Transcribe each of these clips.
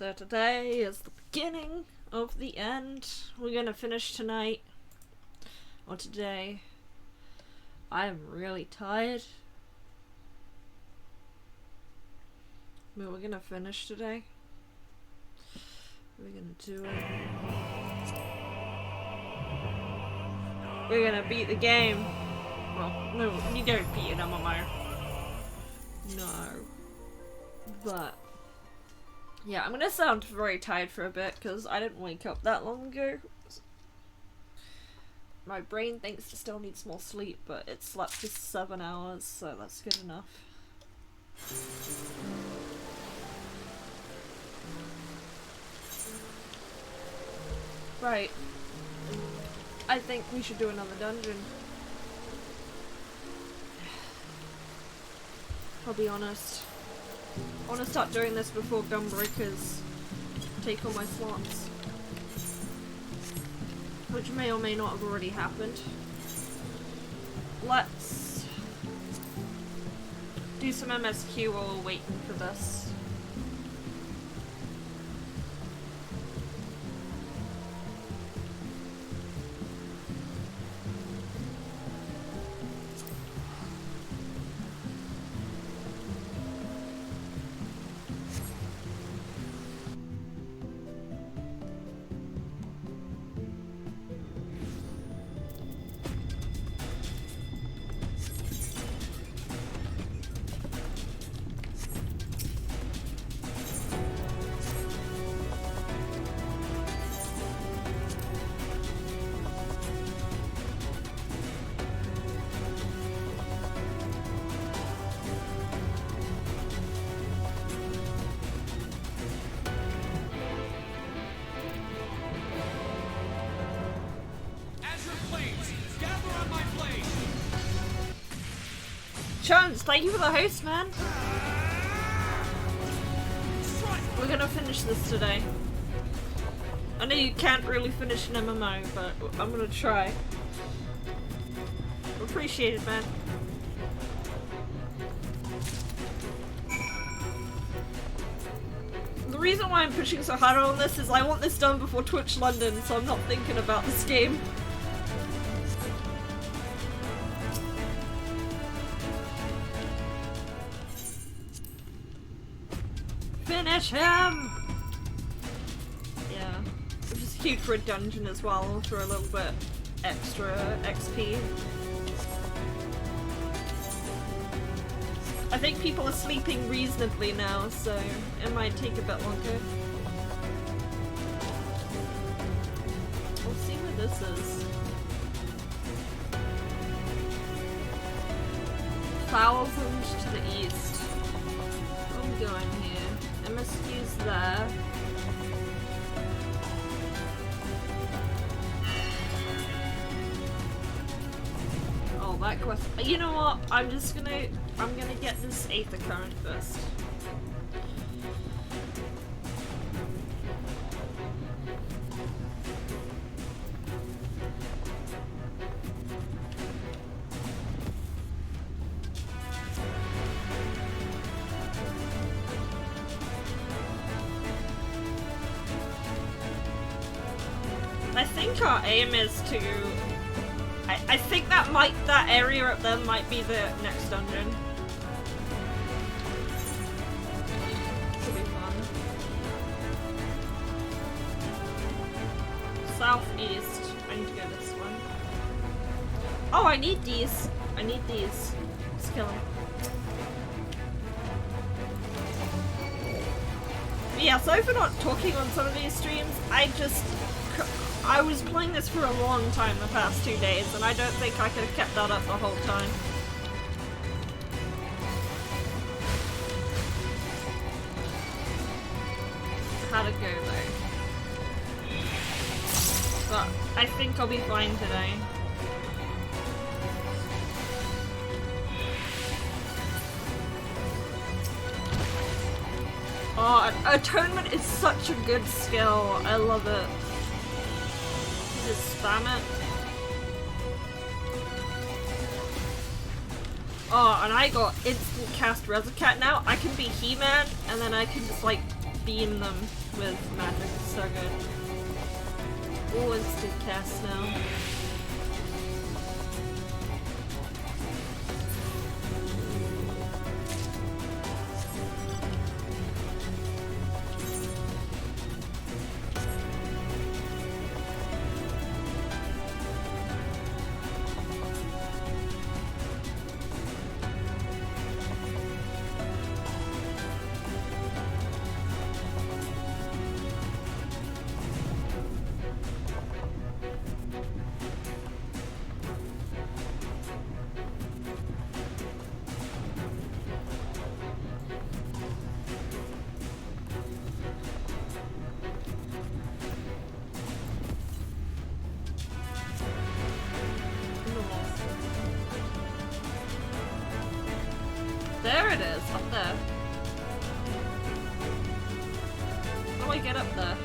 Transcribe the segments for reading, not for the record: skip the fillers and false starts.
So today is the beginning of the end. We're gonna finish tonight. Or today. I am really tired. But we're gonna finish today. We're gonna do it. We're gonna beat the game. Well, no, you don't beat an MMO. No. But yeah, I'm gonna sound very tired for a bit because I didn't wake up that long ago. My brain thinks it still needs more sleep, but it slept for 7 hours, so that's good enough. Right. I think we should do another dungeon. I'll be honest. I want to start doing this before Gunbreakers take all my slots. Which may or may not have already happened. Let's do some MSQ while we're waiting for this. Chance, thank you for the host, man. We're gonna finish this today. I know you can't really finish an MMO, but I'm gonna try. Appreciate it, man. The reason why I'm pushing so hard on this is I want this done before Twitch London, so I'm not thinking about this game. Finish him! Yeah. Which is cute for a dungeon as well, for a little bit extra XP. I think people are sleeping reasonably now, so it might take a bit longer. We'll see where this is. 1000 to the east. Where are we going here? MSQ's there. Oh, that quest. You know what? I'm gonna get this Aether current first. I think our aim is to... I think that area up there might be the next dungeon. Should be fun. Southeast. I need to go this one. Oh, I need these. I need these. Let's kill them. Yeah, sorry for not talking on some of these streams. I was playing this for a long time the past 2 days, and I don't think I could have kept that up the whole time. How'd it go, though? But I think I'll be fine today. Oh, Atonement is such a good skill. I love it. Just spam it. Oh, and I got instant cast Resocat now. I can be He-Man, and then I can just like beam them with magic. It's so good. All instant cast now. There it is, up there. How do I get up there?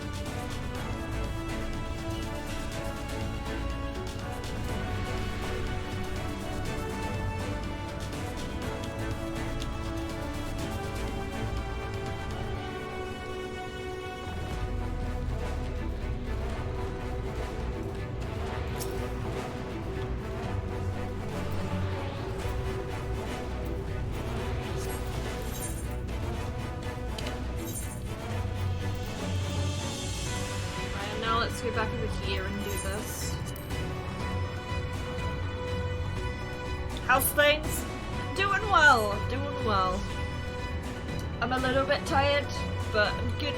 Let's go back over here and do this. How's things? Doing well, doing well. I'm a little bit tired, but I'm good.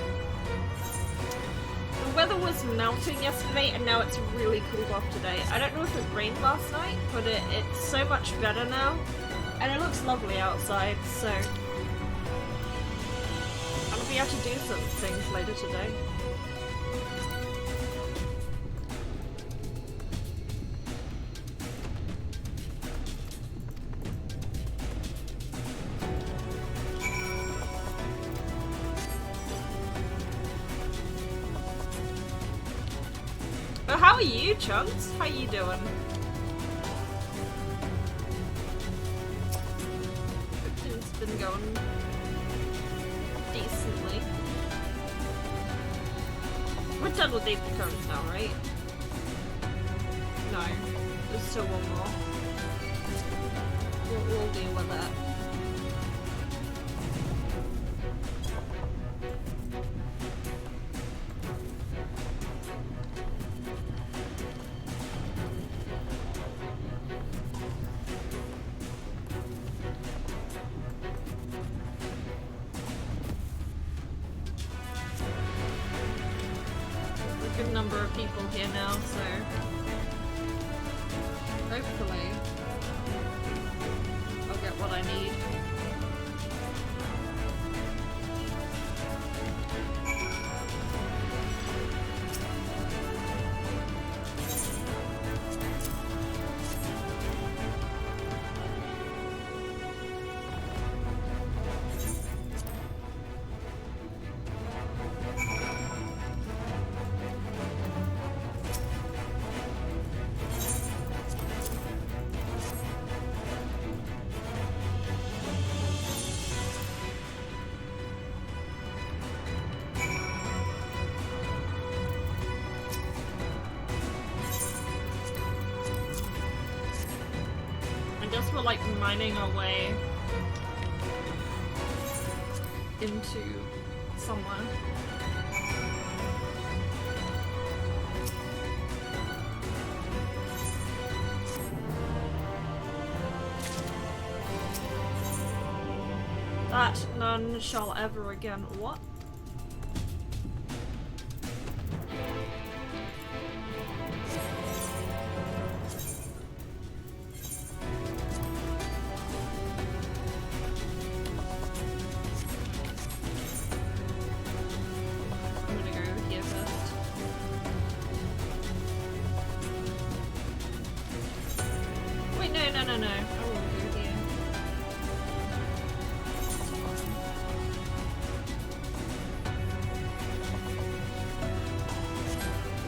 The weather was melting yesterday and now it's really cooled off today. I don't know if it rained last night, but it's so much better now. And it looks lovely outside, so I'll be able to do some things later today. How are you, Chunks? How you doing? Everything's been going decently. We're done with Aether cones now, right? No. There's still one more. We'll deal with that. Number of people here now, so hopefully I'll get what I need. We're like mining our way into somewhere. That none shall ever again. What?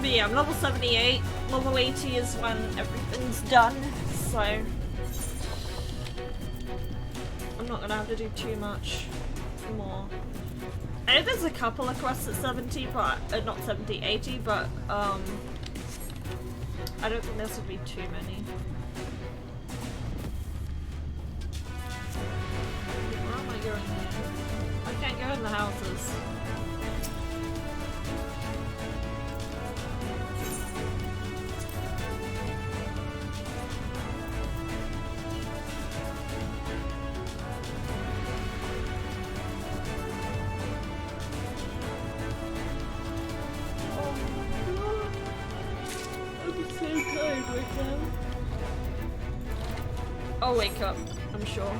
Yeah, I'm level 78. Level 80 is when everything's done, so I'm not gonna have to do too much more. I know there's a couple of quests at 70, but not 70, 80, but I don't think this would be too many. Where am I going? I can't go in the houses. I'll wake up, I'm sure.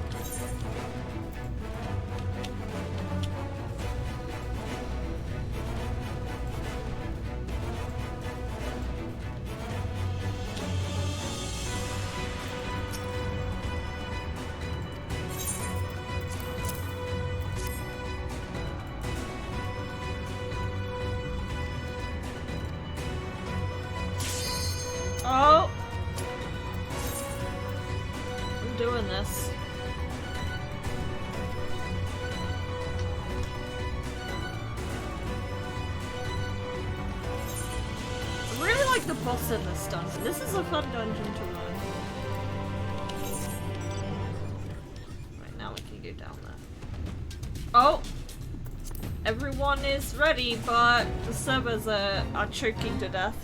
Oh! I'm doing this. I really like the boss in this dungeon. This is a fun dungeon to run. Right, now we can go down there. Oh! Everyone is ready, but the servers are choking to death.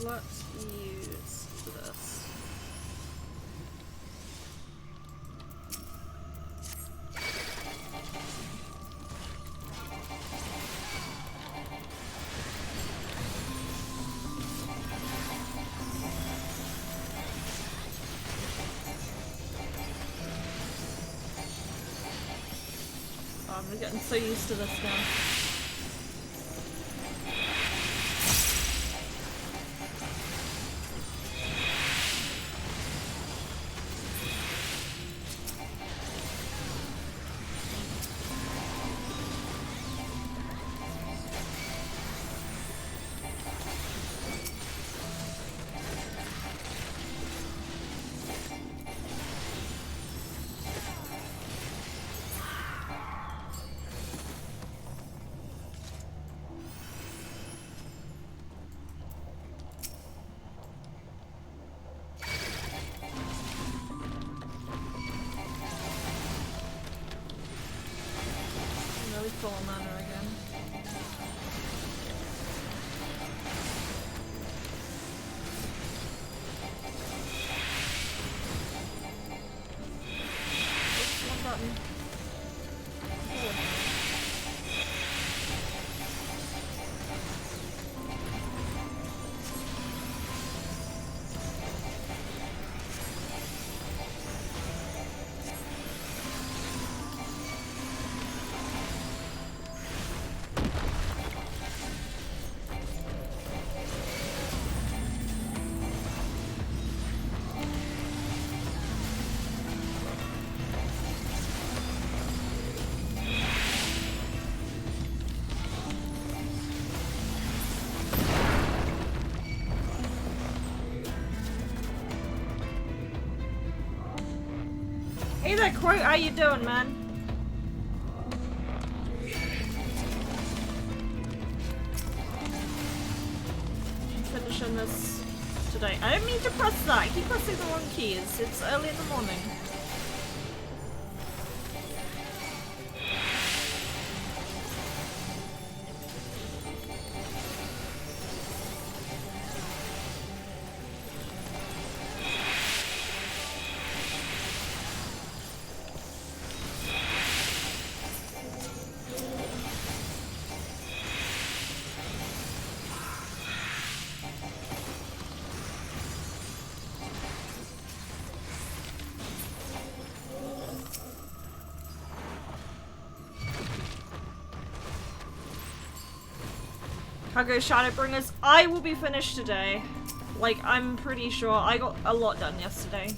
Let's use this. Oh, I'm getting so used to this now. Full mana again. Oops, one button. Hey there, Crow, how you doing, man? I'm finishing this today. I didn't mean to press that. I keep pressing the wrong keys. It's early in the morning. How goes Shadowbringers? I will be finished today. Like, I'm pretty sure. I got a lot done yesterday.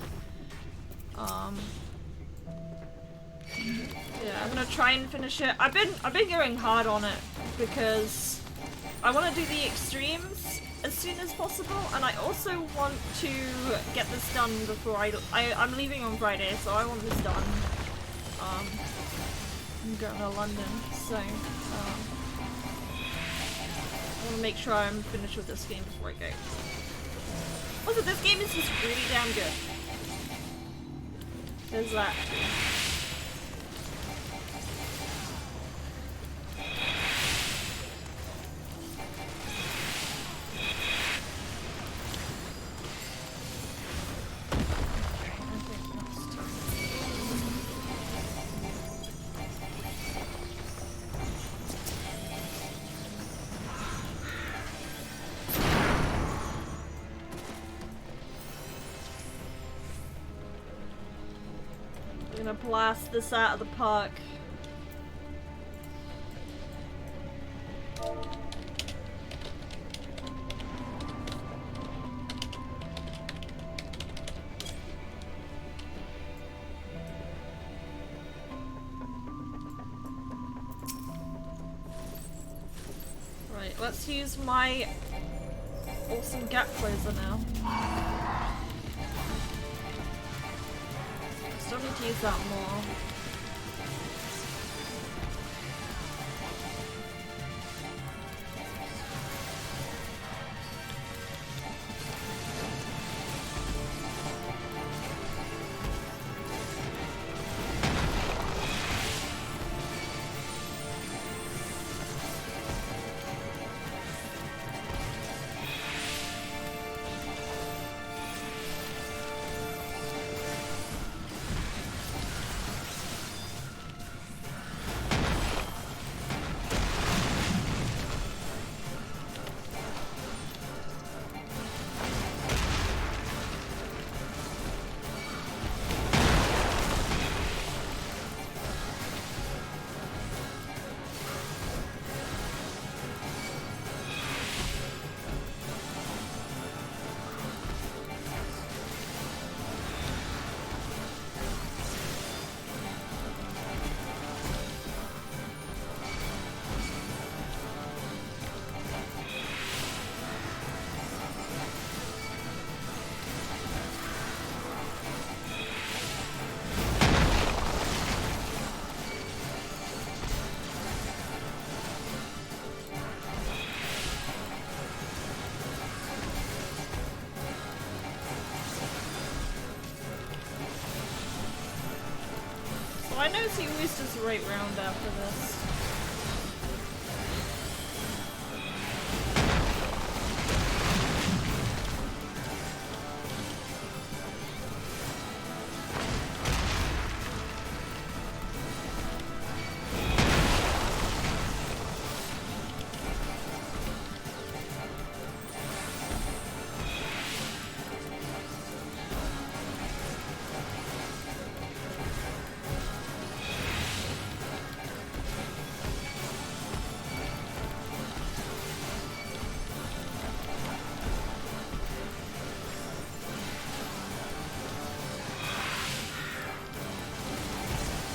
Yeah, I'm gonna try and finish it. I've been going hard on it because I want to do the extremes as soon as possible, and I also want to get this done before I'm leaving on Friday, so I want this done. I'm going to London, so I want to make sure I'm finished with this game before I go. Also, this game is just really damn good. There's that. I'm gonna blast this out of the park. Right, let's use my awesome gap closer now. Still need to use that more. I know he always does right round after this.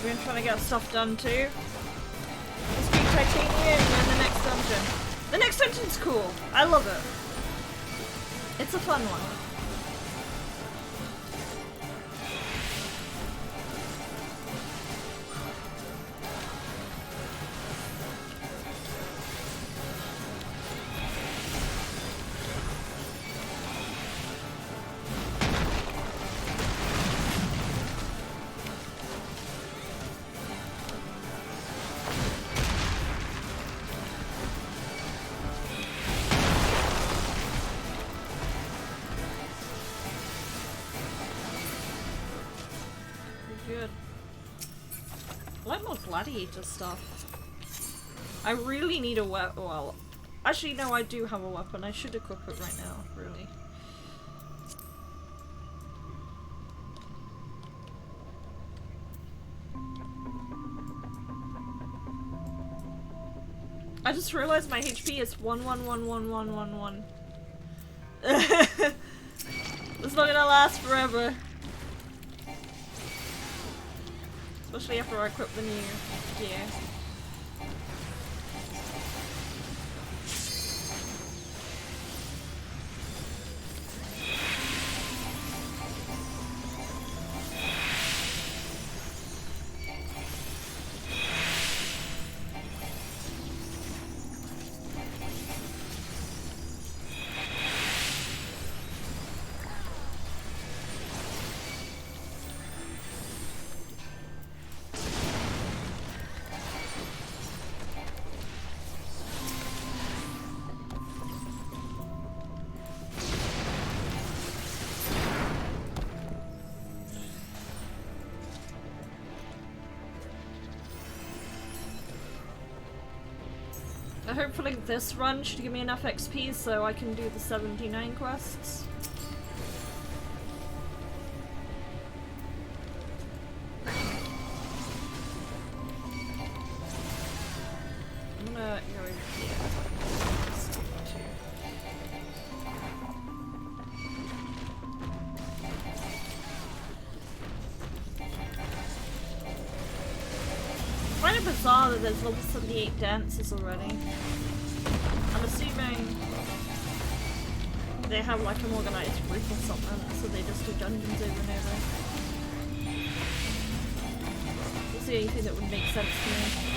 We're trying to get stuff done too. Let's beat Titanium in the next dungeon. The next dungeon's cool. I love it. It's a fun one. Gladiator stuff. I really need a weapon. Well, actually, no, I do have a weapon. I should equip it right now, really. I just realized my HP is 1111111. It's not gonna last forever. especially after I equip the new gear. Hopefully this run should give me enough XP so I can do the 79 quests. I'm gonna go over here. Kind of bizarre that there's level 78 dances already. I'm assuming they have like an organized group or something, so they just do dungeons over and over. That's the only thing that would make sense to me.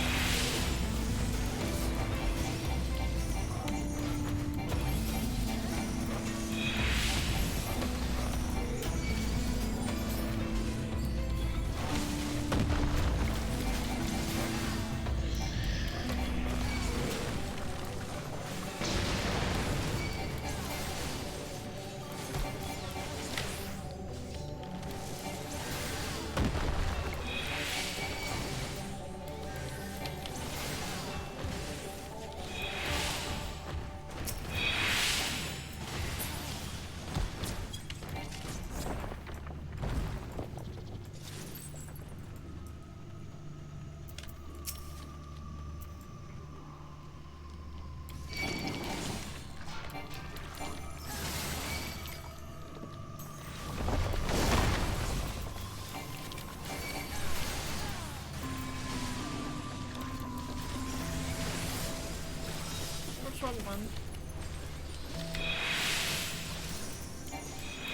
Wrong one.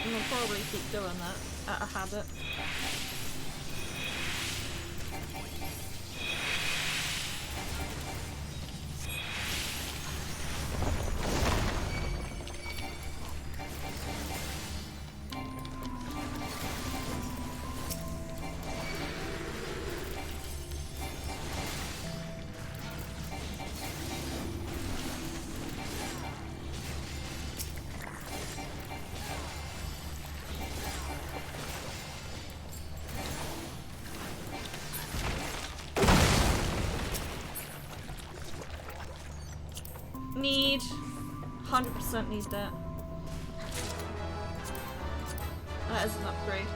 And I'll probably keep doing that out of habit. Need 100% need that. That is an upgrade.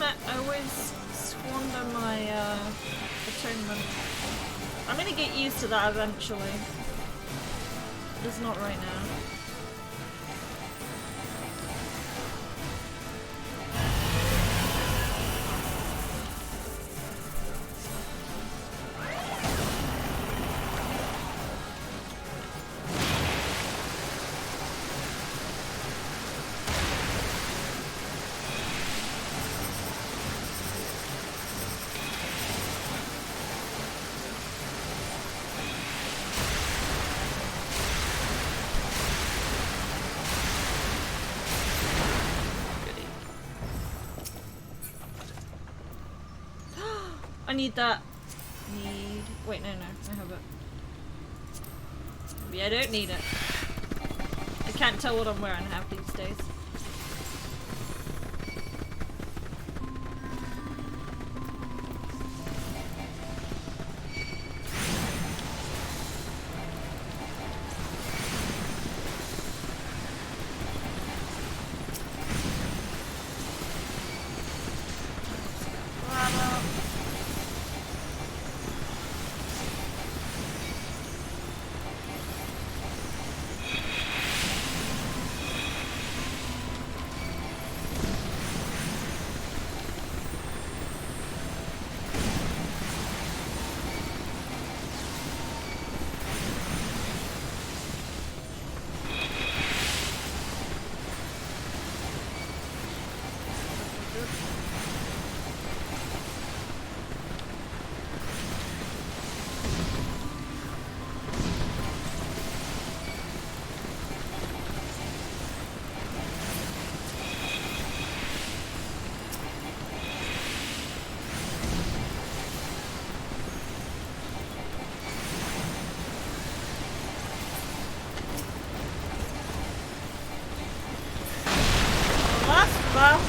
Damn it, I always squander my atonement. I'm gonna get used to that eventually. Just not right now. I need that. Wait, no, I have it. Maybe I don't need it. I can't tell what I'm wearing half these days.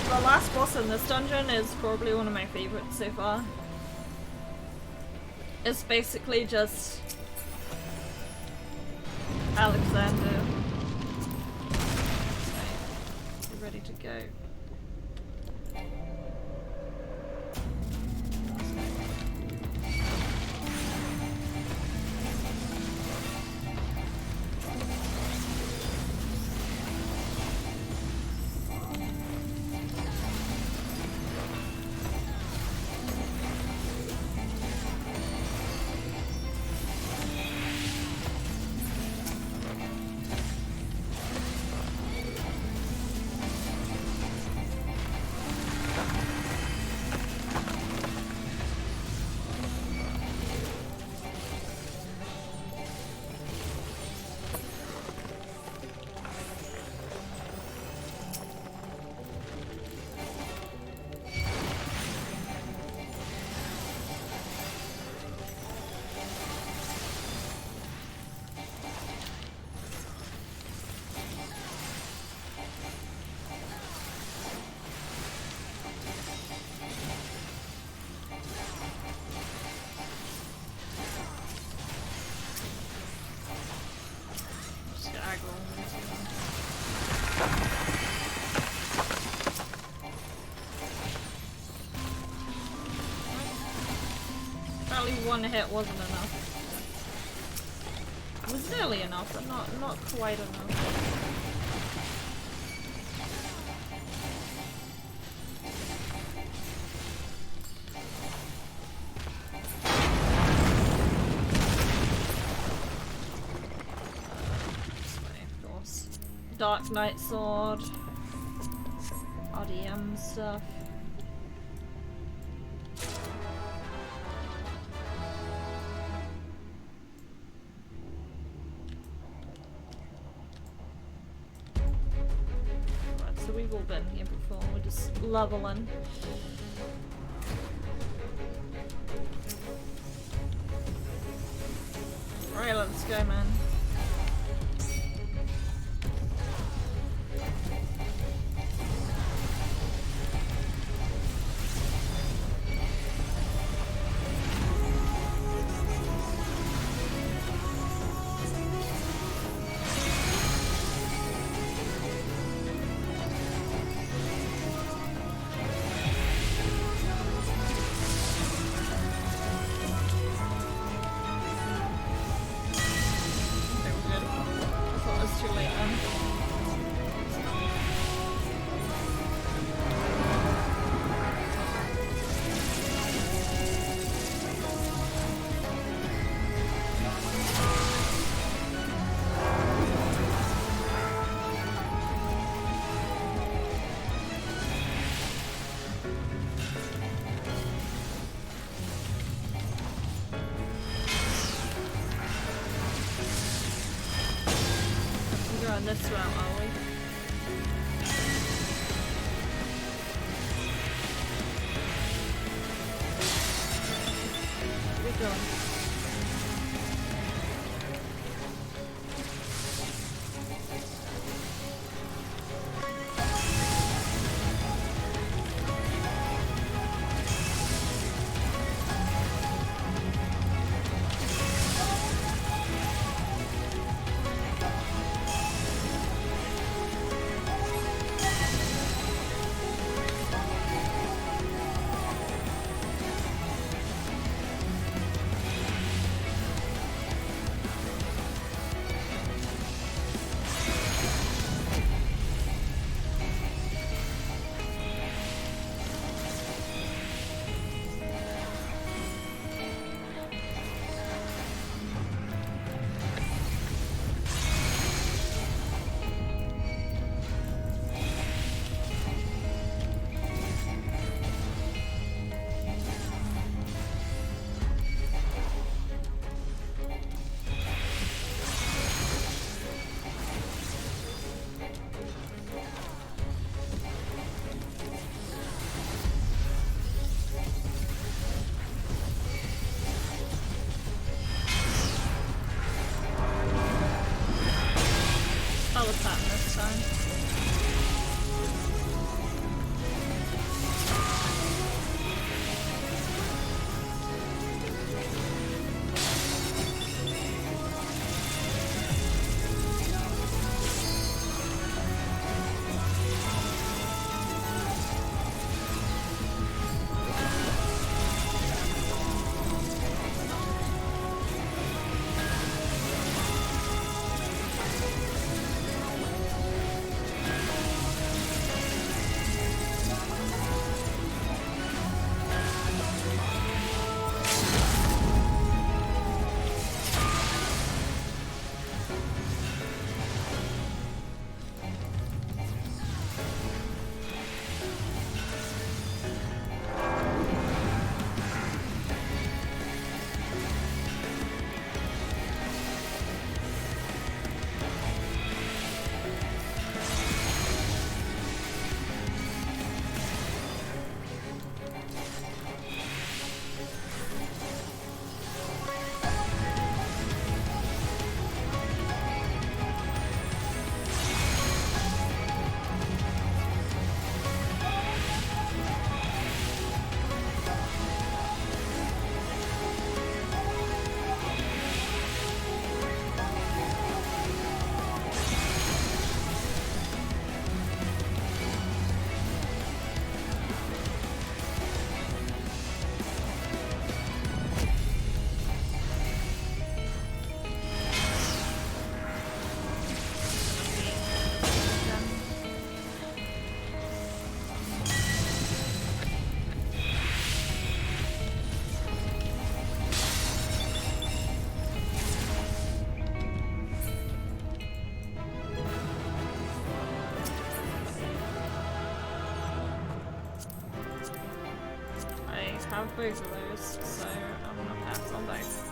The last boss in this dungeon is probably one of my favorites so far. It's basically just Alexander. Okay. Ready to go. One hit wasn't enough. It was nearly enough, but not quite enough. This way, of course. Dark Knight Sword. RDM stuff. Been here before, we're just leveling. Right, let's go, man. going this route, are we? Where we going? have both of those, so I'm gonna pass on both.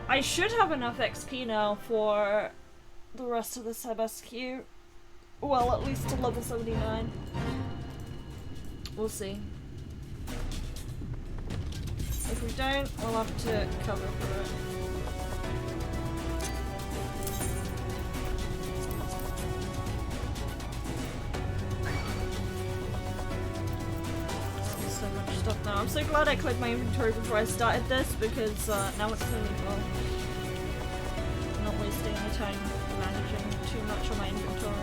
I should have enough XP now for the rest of the Sebescu. Well, at least to level 79. We'll see. If we don't, we'll have to cover for it. So much stuff now. I'm so glad I cleared my inventory before I started this because now it's really full. I'm not wasting any time managing too much on my inventory.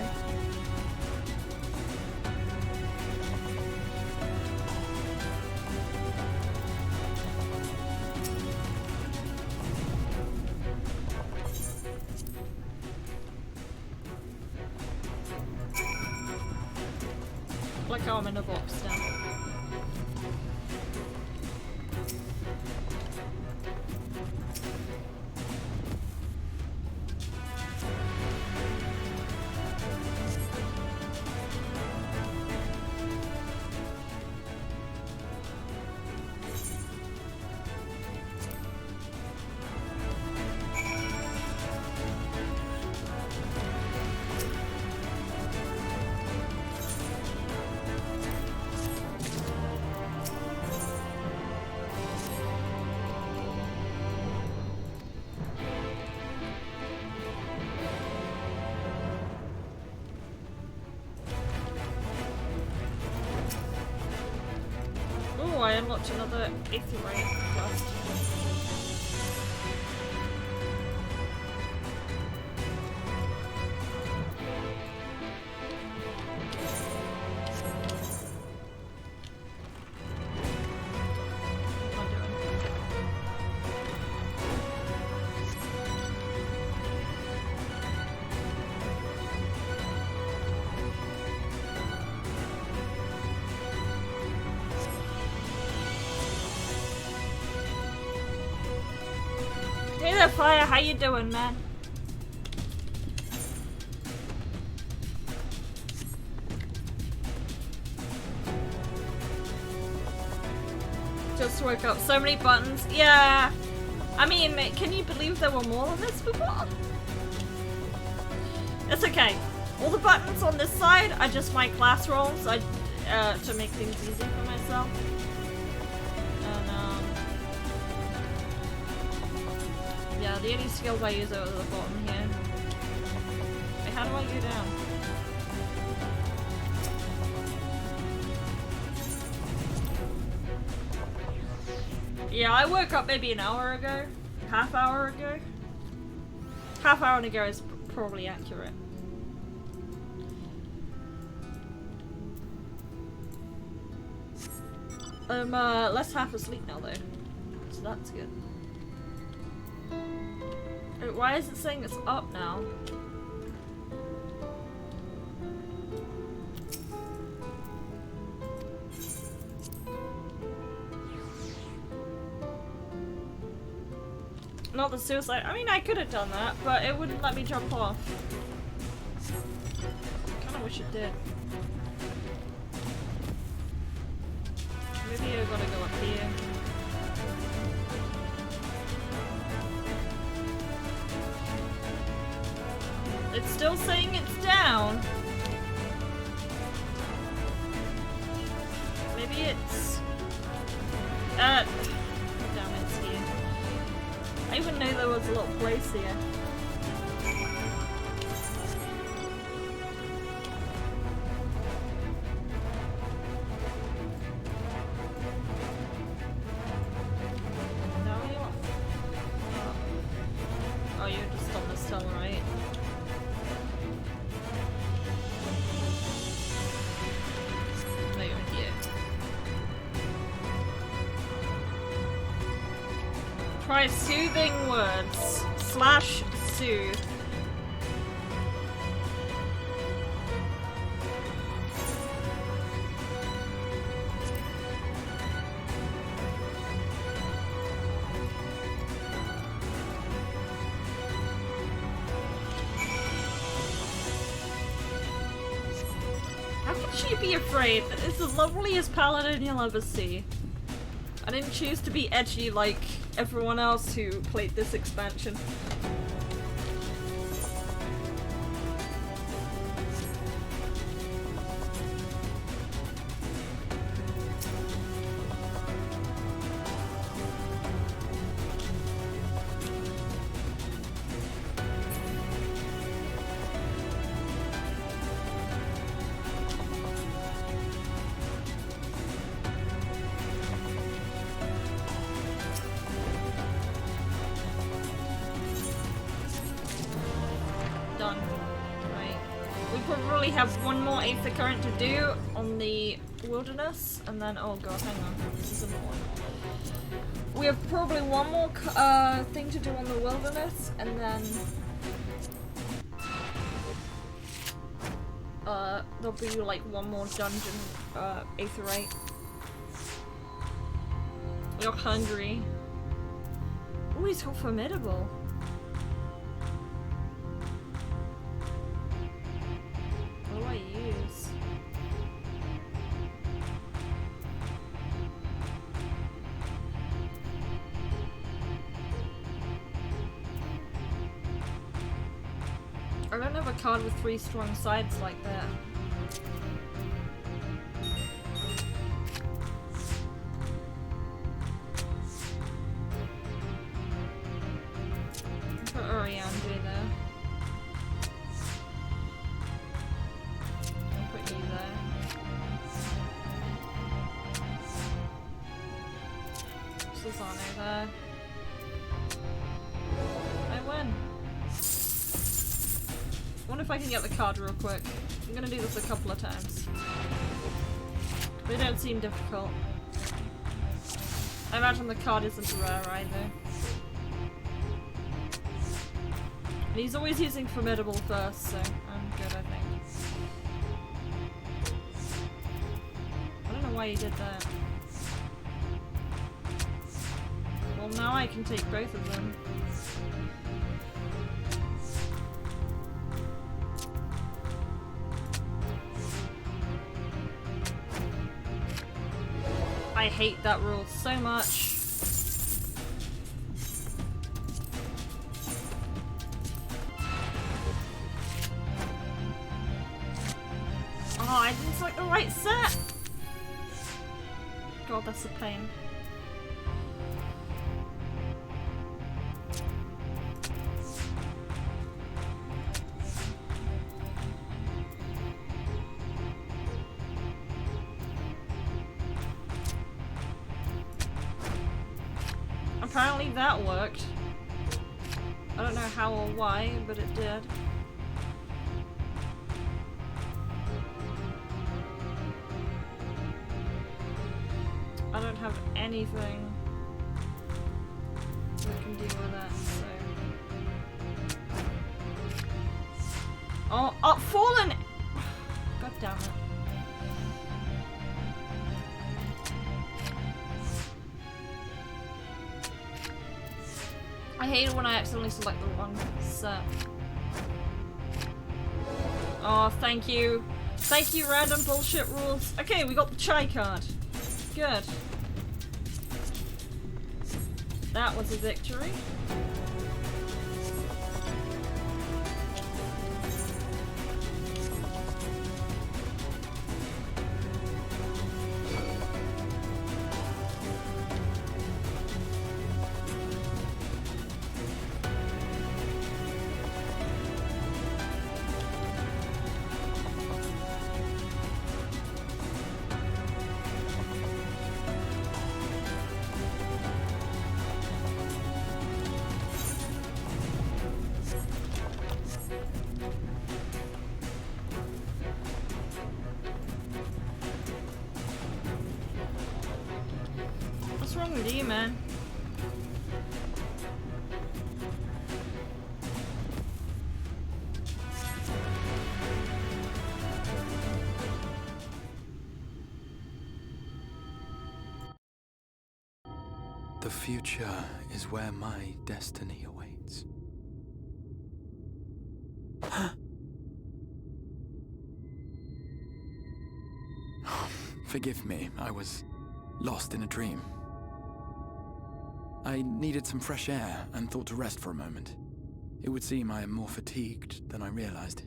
Like how I'm in a box now. watch another Aetherite quest. Hey there, Fire, how you doing, man? Just woke up, so many buttons. Yeah, I mean, can you believe there were more than this before? It's okay. All the buttons on this side are just my class rolls to make things easy for myself. Yeah, the only skills I use are at the bottom here. Wait, how do I go down? Yeah, I woke up maybe an hour ago. Half hour ago. Half hour ago is probably accurate. Less half asleep now though. So that's good. Wait, why is it saying it's up now? Not the suicide. I mean, I could have done that, but it wouldn't let me jump off. Kinda wish it did. Maybe I gotta go up here. It's still saying it's down. Maybe it's... damn, it's here. I even knew there was a little place here. No, you're... Oh, you're just on this tunnel, right? No, you're here. Try soothing words. / soothe. How can she be afraid? It's the loveliest paladin you'll ever see. I didn't choose to be edgy like everyone else who played this expansion. Done. Right. We probably have one more Aether current to do on the wilderness, and then oh god, hang on, this is another one. We have probably one more thing to do on the wilderness, and then there'll be like one more dungeon Aetherite. You're hungry. Oh, he's got formidable. What do I use? I don't have a card with 3 strong sides like that. Put Oriander there. I'll put you there. wonder if I can get the card real quick. I'm gonna do this a couple of times. They don't seem difficult. I imagine the card isn't rare either. And he's always using Formidable first, so I'm good, I think. I don't know why he did that. Well, now I can take both of them. I hate that rule so much. Oh, I didn't select the right set! God, that's a pain. Apparently that worked. I don't know how or why, but it did. I don't have anything that can deal with that, so... Oh, up fallen! God damn it. I hate it when I accidentally select the wrong set. Oh, thank you. Thank you, random bullshit rules. Okay, we got the chai card. Good. That was a victory. What's wrong with you, man? The future is where my destiny awaits. Forgive me, I was lost in a dream. I needed some fresh air and thought to rest for a moment. It would seem I am more fatigued than I realized.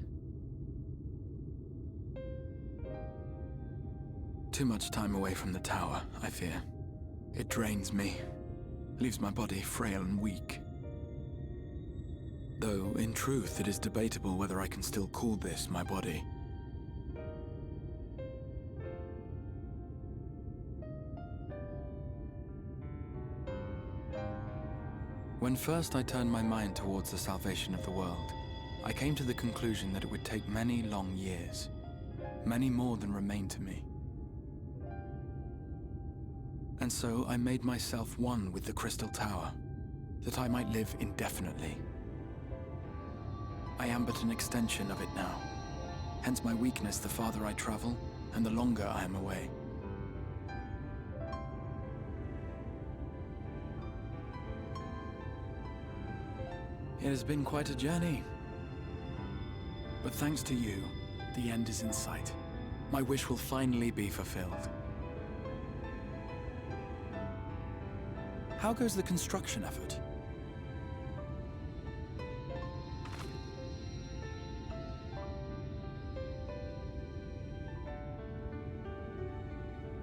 Too much time away from the tower, I fear. It drains me, leaves my body frail and weak. Though, in truth, it is debatable whether I can still call this my body. When first I turned my mind towards the salvation of the world, I came to the conclusion that it would take many long years, many more than remain to me. And so I made myself one with the Crystal Tower, that I might live indefinitely. I am but an extension of it now, hence my weakness the farther I travel, and the longer I am away. It has been quite a journey. But thanks to you, the end is in sight. My wish will finally be fulfilled. How goes the construction effort?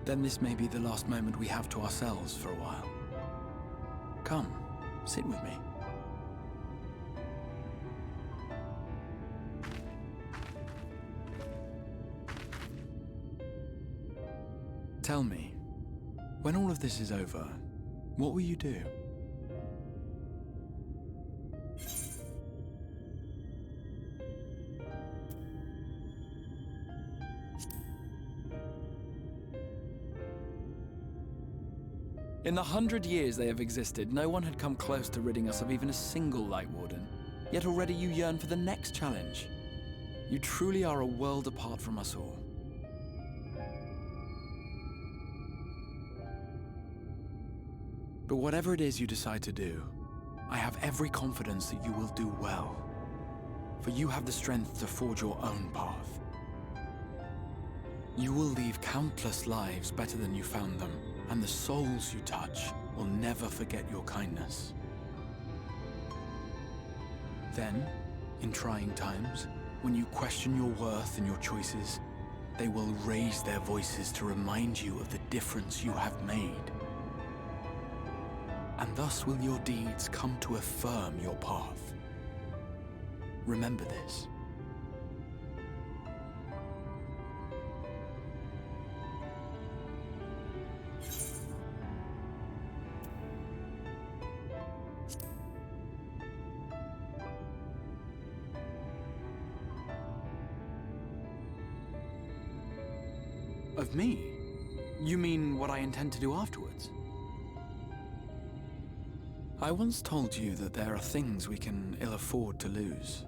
Then this may be the last moment we have to ourselves for a while. Come, sit with me. Tell me, when all of this is over, what will you do? In the 100 years they have existed, no one had come close to ridding us of even a single Light Warden. Yet already you yearn for the next challenge. You truly are a world apart from us all. But whatever it is you decide to do, I have every confidence that you will do well. For you have the strength to forge your own path. You will leave countless lives better than you found them, and the souls you touch will never forget your kindness. Then, in trying times, when you question your worth and your choices, they will raise their voices to remind you of the difference you have made. And thus will your deeds come to affirm your path. Remember this. Of me? You mean what I intend to do afterwards? I once told you that there are things we can ill afford to lose.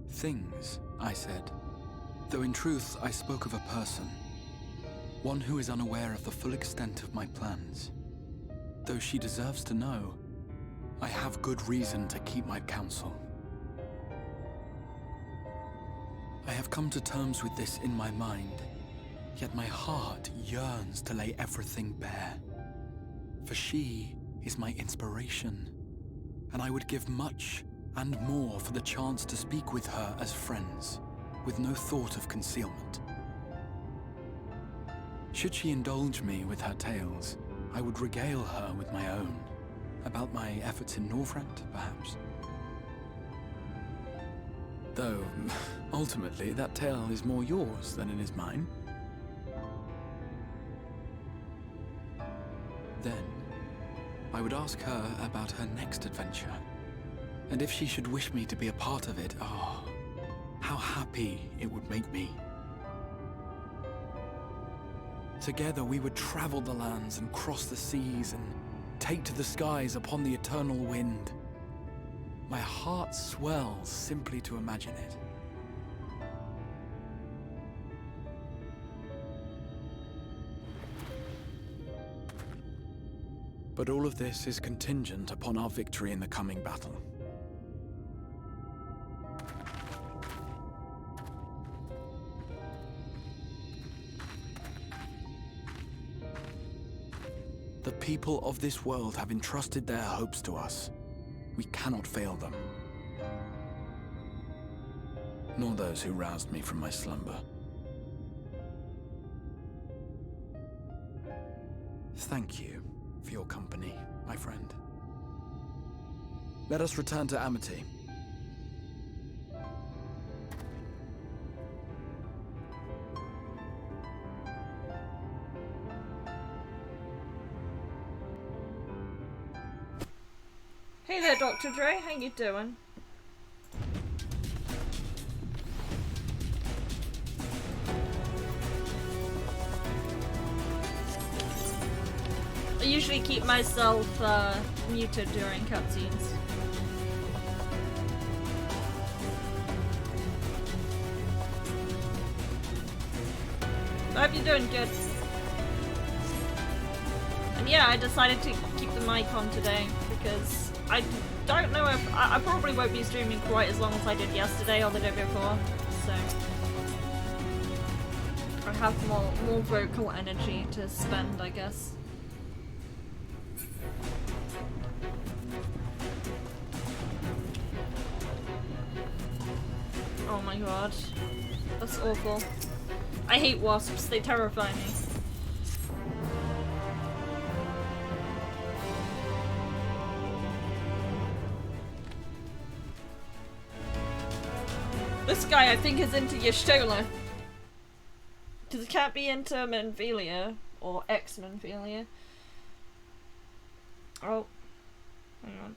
Things, I said. Though in truth, I spoke of a person. One who is unaware of the full extent of my plans. Though she deserves to know, I have good reason to keep my counsel. I have come to terms with this in my mind, yet my heart yearns to lay everything bare. For she is my inspiration, and I would give much and more for the chance to speak with her as friends, with no thought of concealment. Should she indulge me with her tales, I would regale her with my own, about my efforts in Northrend, perhaps. Though, ultimately, that tale is more yours than it is mine. Then, I would ask her about her next adventure. And if she should wish me to be a part of it, oh, how happy it would make me. Together we would travel the lands and cross the seas and take to the skies upon the eternal wind. My heart swells simply to imagine it. But all of this is contingent upon our victory in the coming battle. The people of this world have entrusted their hopes to us. We cannot fail them. Nor those who roused me from my slumber. Thank you for your company, my friend. Let us return to Amity. Hey there, Dr. Dre. How you doing? I usually keep myself muted during cutscenes. I hope you're doing good. And yeah, I decided to keep the mic on today because I don't know if I probably won't be streaming quite as long as I did yesterday or the day before, so I have more vocal energy to spend, I guess. Oh my god, that's awful. I hate wasps, they terrify me. This guy, I think, is into Y'shtola. Because it can't be into Menphelia, or ex-Menphelia. Oh. Hang on.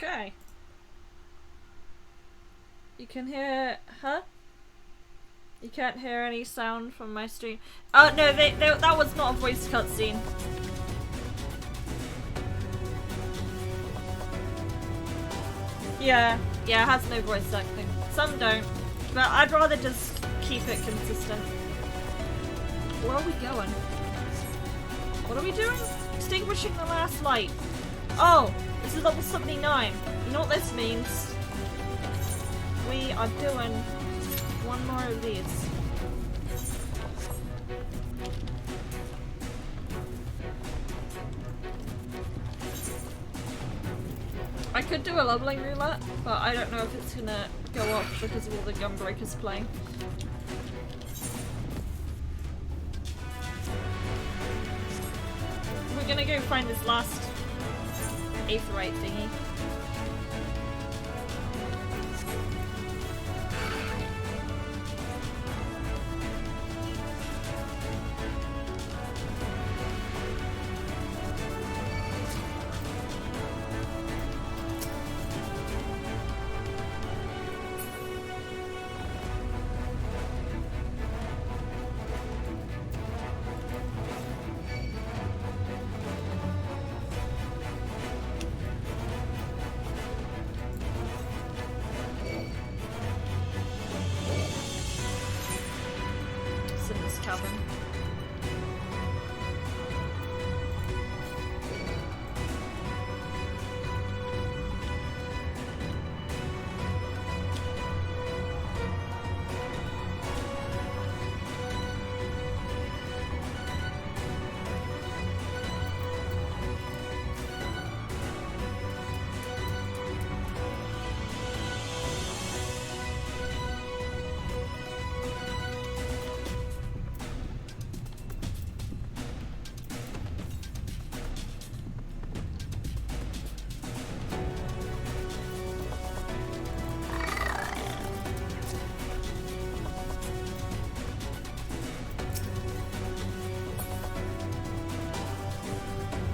Okay. You can hear... Huh? You can't hear any sound from my stream. Oh, no, that was not a voice cutscene. Yeah, it has no voice acting. Some don't, but I'd rather just keep it consistent. Where are we going? What are we doing? Extinguishing the last light. Oh, this is level 79. You know what this means? We are doing one more of these. I could do a leveling roulette, but I don't know if it's gonna go up because of all the gunbreakers playing. We're gonna go find this last Aetherite thingy.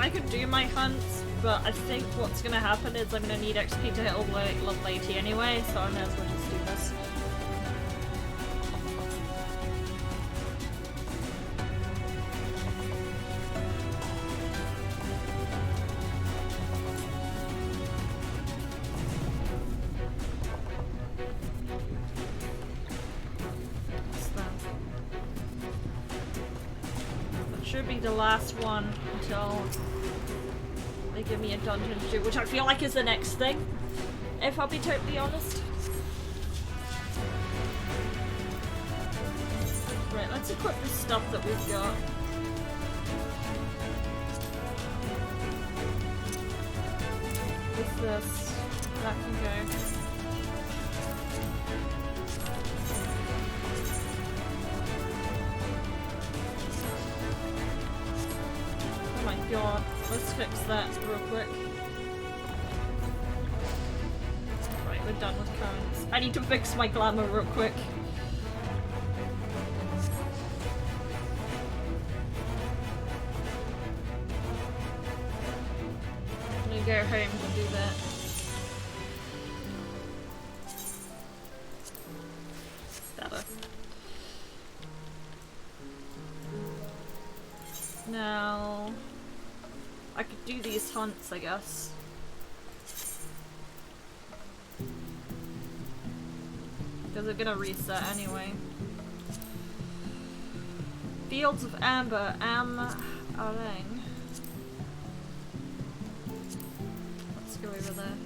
I could do my hunts, but I think what's gonna happen is I'm gonna need XP to hit all the way level 80 anyway, so I may as well just do this. What's that? That should be the last one until they give me a dungeon to do, which I feel like is the next thing, if I'll be totally honest. Right, let's equip the stuff that we've got. With this, that can go. Oh my god. Let's fix that real quick. Right, we're done with currents. I need to fix my glamour real quick. I'm gonna go home and do that. Better. Now... I could do these hunts, I guess. Because they're gonna reset anyway. Fields of Amber, Arang. Let's go over there.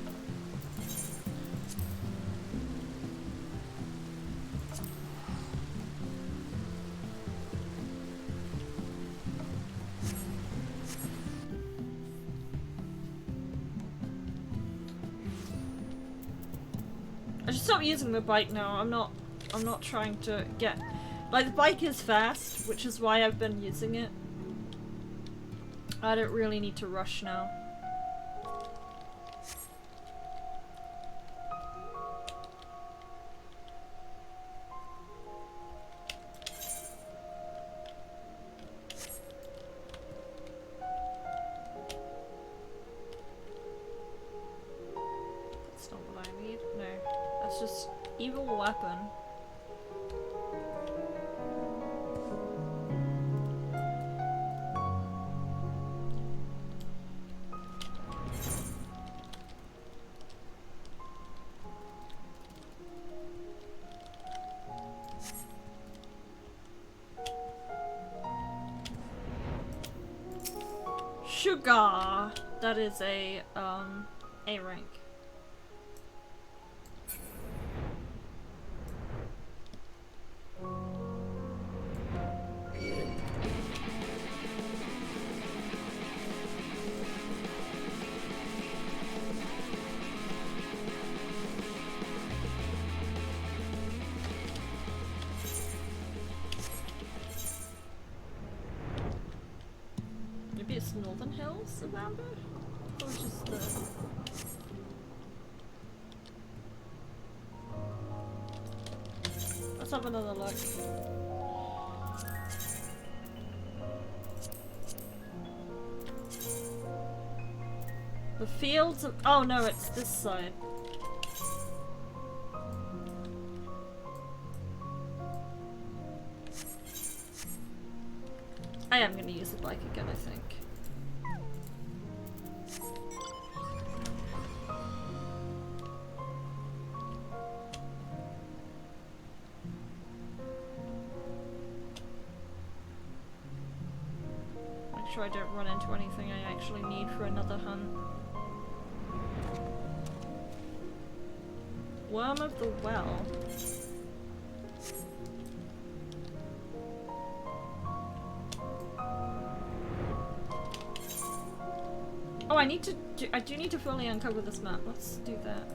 I should stop using the bike now. I'm not trying to get... Like, the bike is fast, which is why I've been using it. I don't really need to rush now. just evil weapon. Sugar! That is A rank. Maybe it's Northern Hills around it? Or just the... Let's have another look. The fields of... Oh no, it's this side. I am going to use the bike again, I think. Make sure I don't run into anything I actually need for another hunt. Worm of the Well. Oh, I do need to fully uncover this map. Let's do that.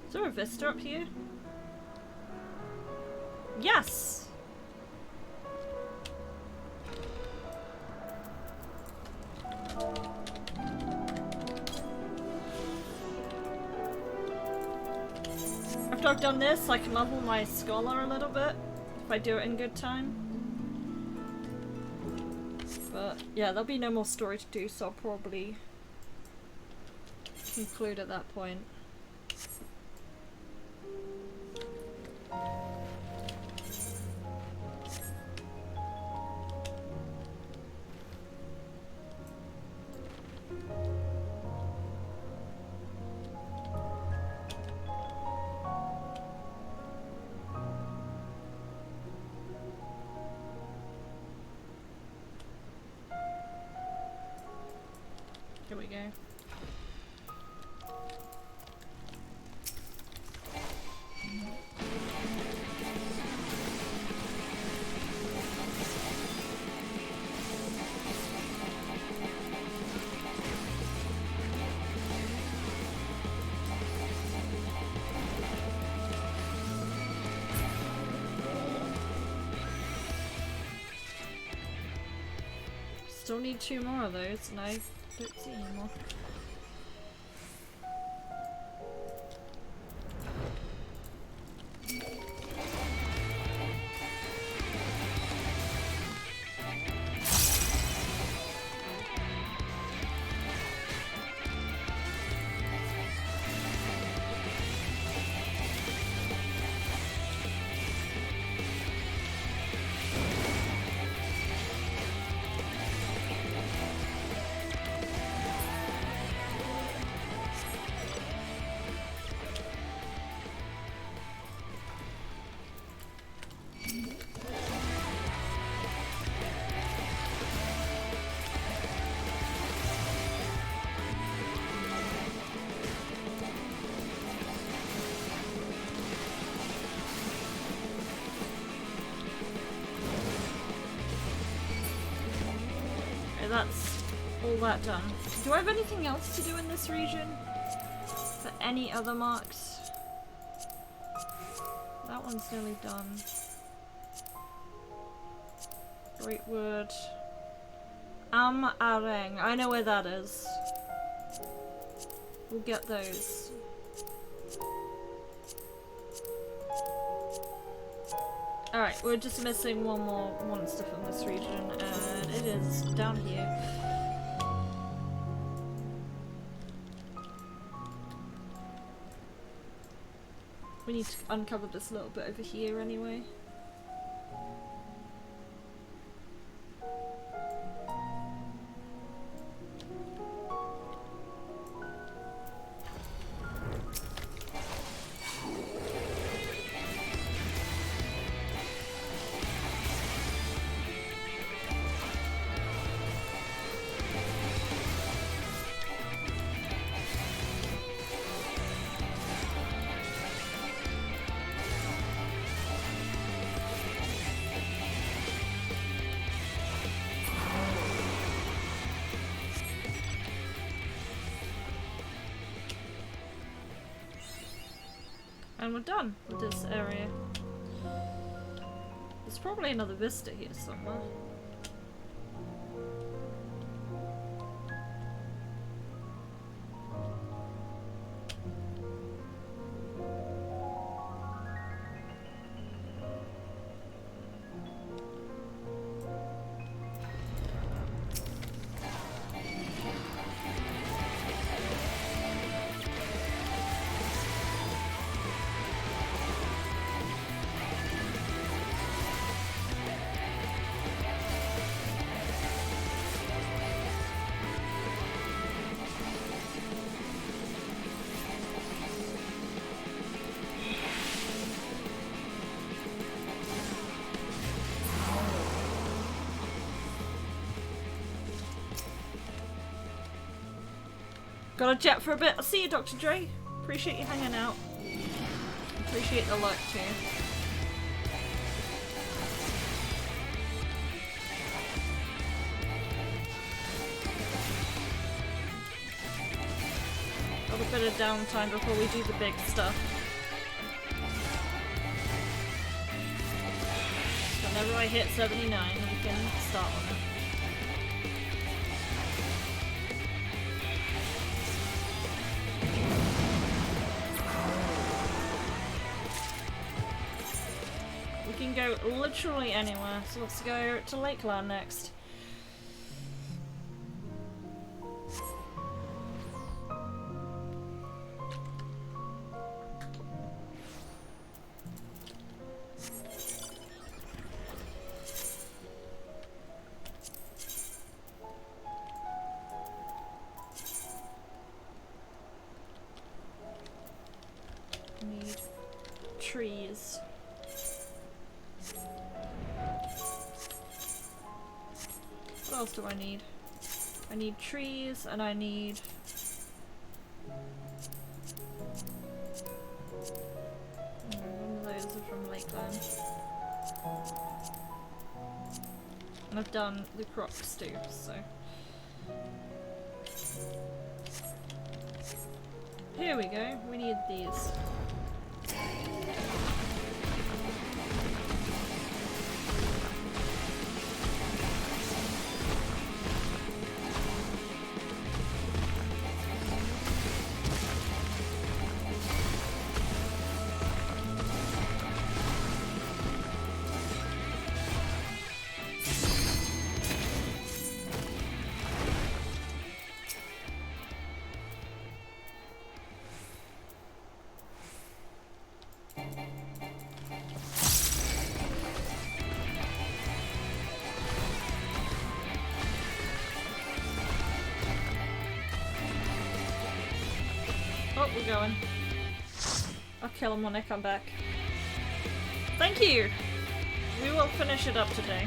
Is there a vista up here? Yes! After I've done this, I can level my scholar a little bit, if I do it in good time. But yeah, there'll be no more story to do, so I'll probably conclude at that point. Here we go. Still need 2 more of those, and I don't see any more. That's all that done. Do I have anything else to do in this region? For any other marks? No? that one's nearly done. Great wood. Areng. I know where that is. We'll get those. Alright, we're just missing one more monster from this region, and it is down here. We need to uncover this little bit over here anyway. And we're done with this area. There's probably another vista here somewhere. Got a jet for a bit. I'll see you, Dr. Dre. Appreciate you hanging out. Appreciate the luck too. Got a bit of downtime before we do the big stuff. Whenever I hit 79, we can start on it. Go literally anywhere, so let's go to Lakeland next. Need trees. What else do I need? I need trees, and I need... one of those are from Lakeland. And I've done the crops too, so... Here we go, we need these. Oh, we're going. I'll kill him when I come back. Thank you! We will finish it up today.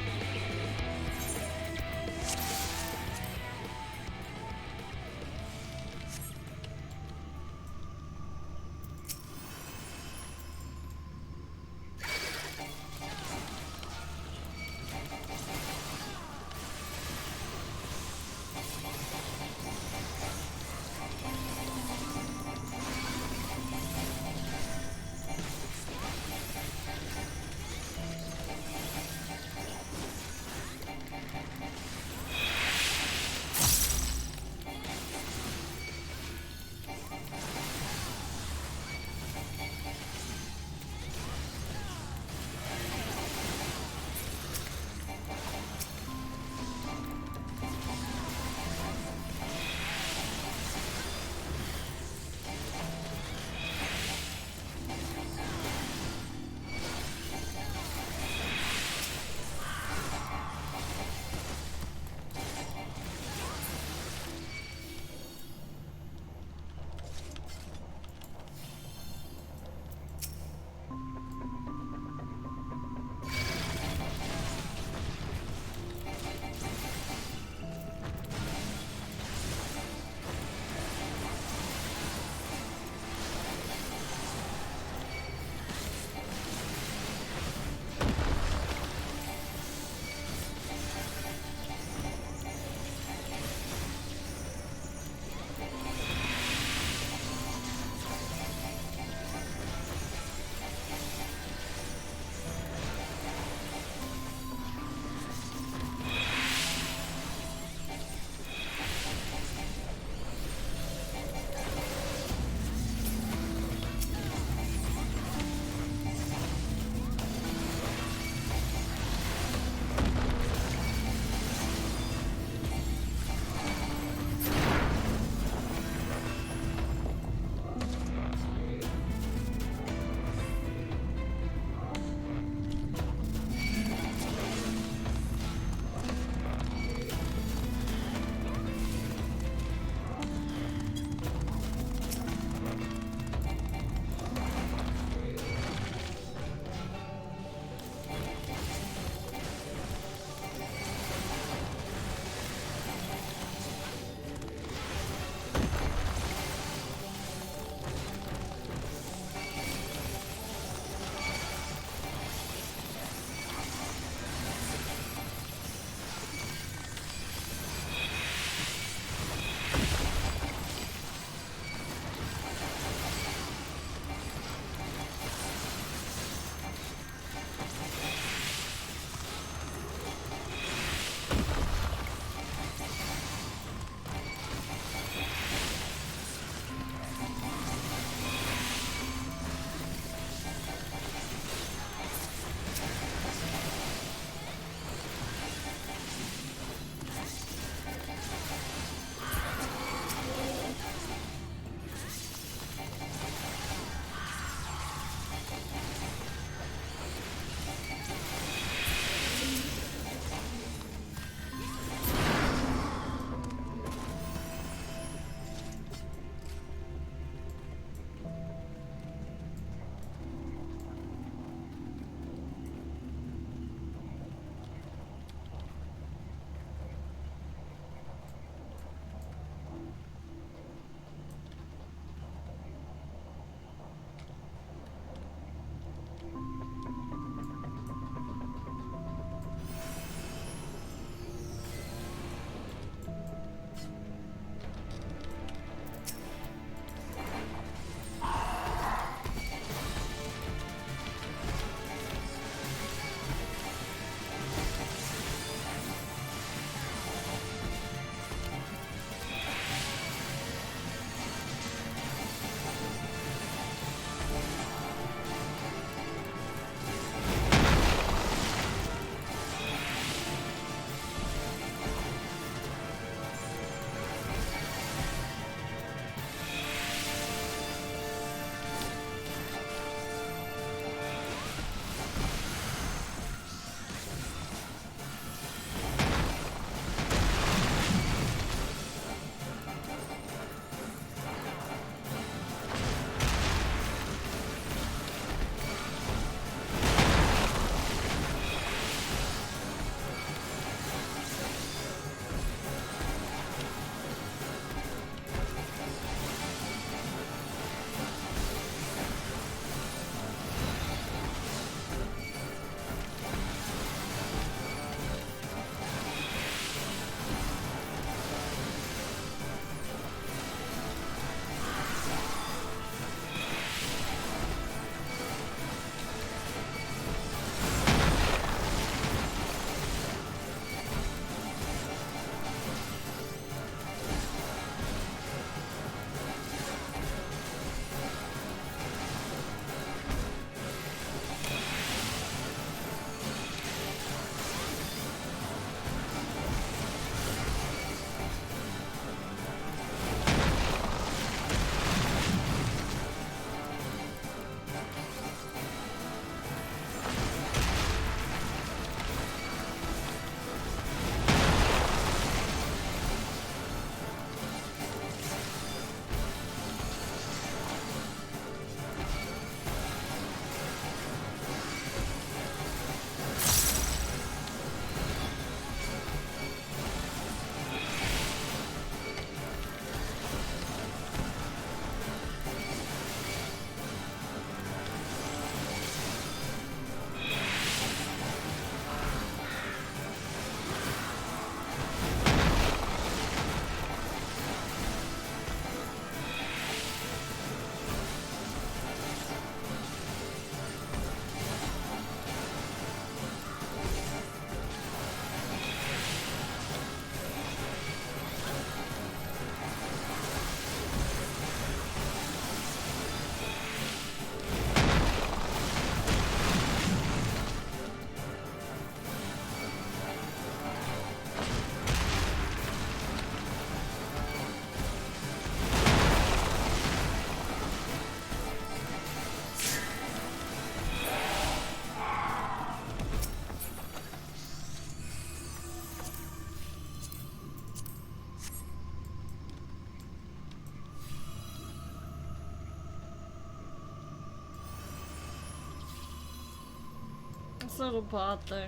It's a little bad though.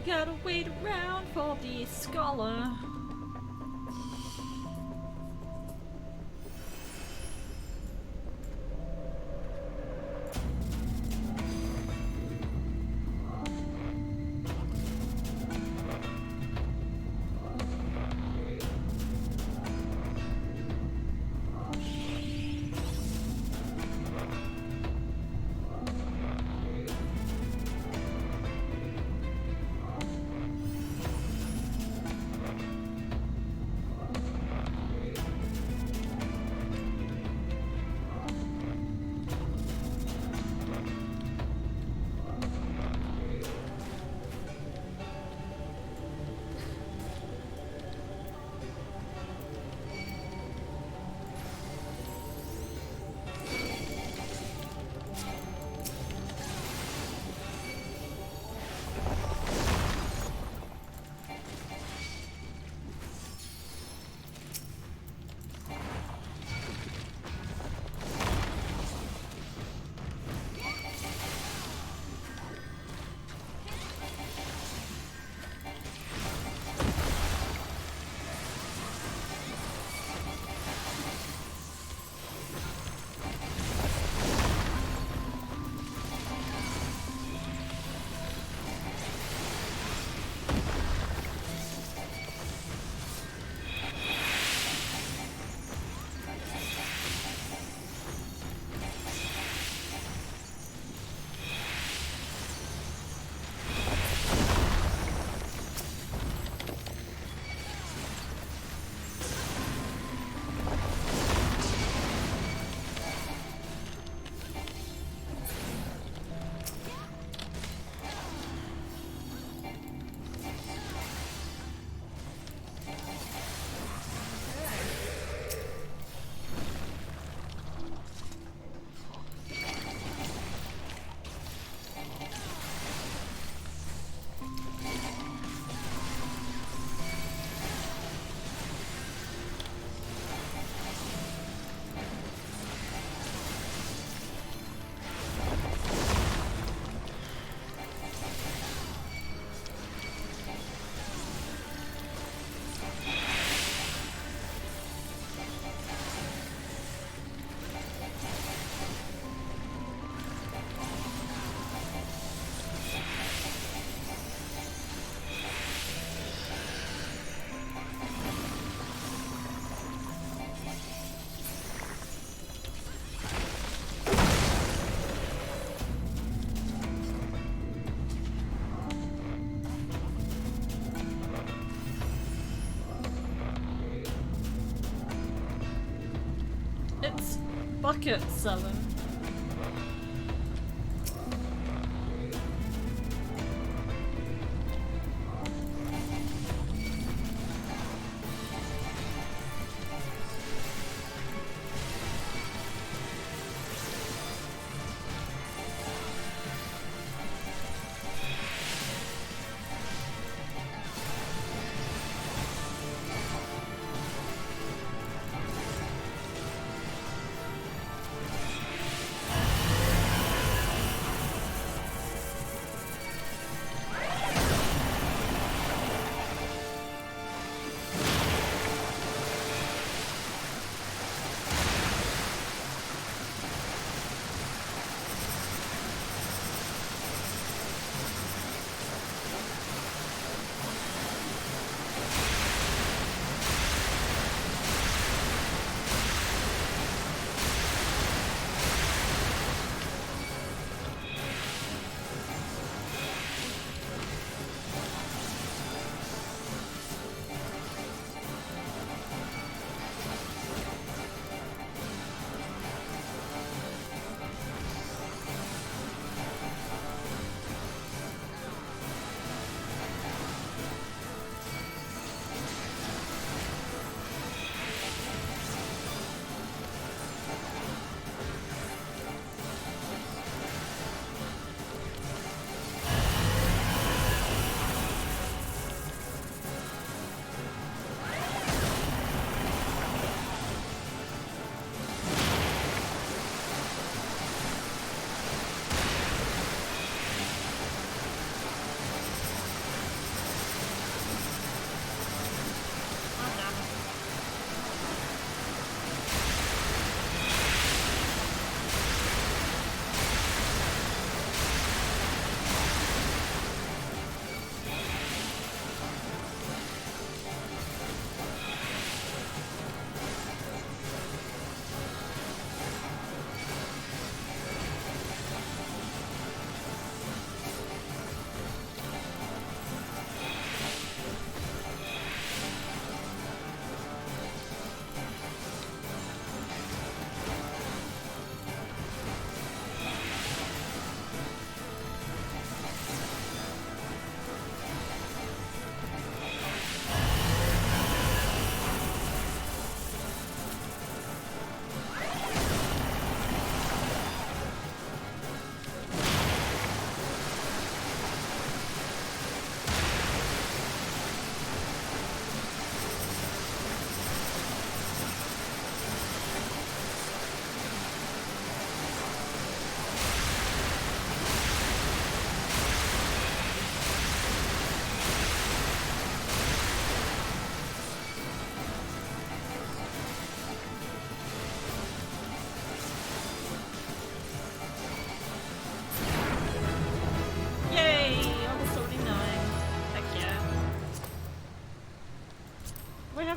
Gotta wait around for the scholar. Bucket selling.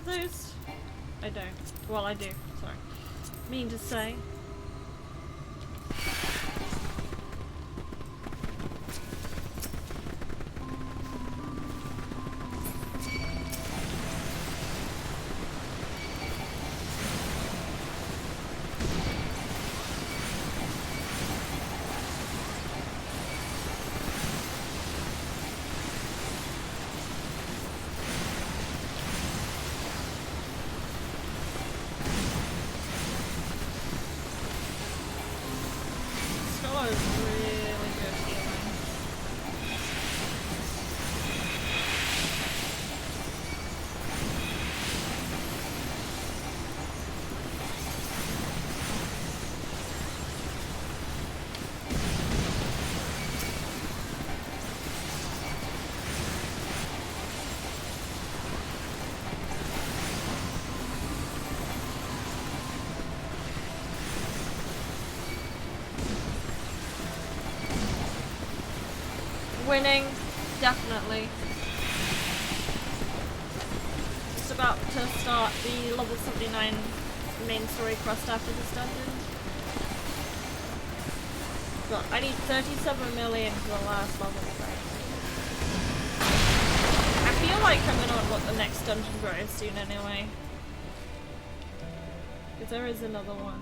those? I don't. Well, I do. Sorry. Mean to say. Winning, definitely. Just about to start the level 79 main story quest after this dungeon. But I need 37 million for the last level. I feel like I'm gonna unlock the next dungeon very soon anyway. Because there is another one.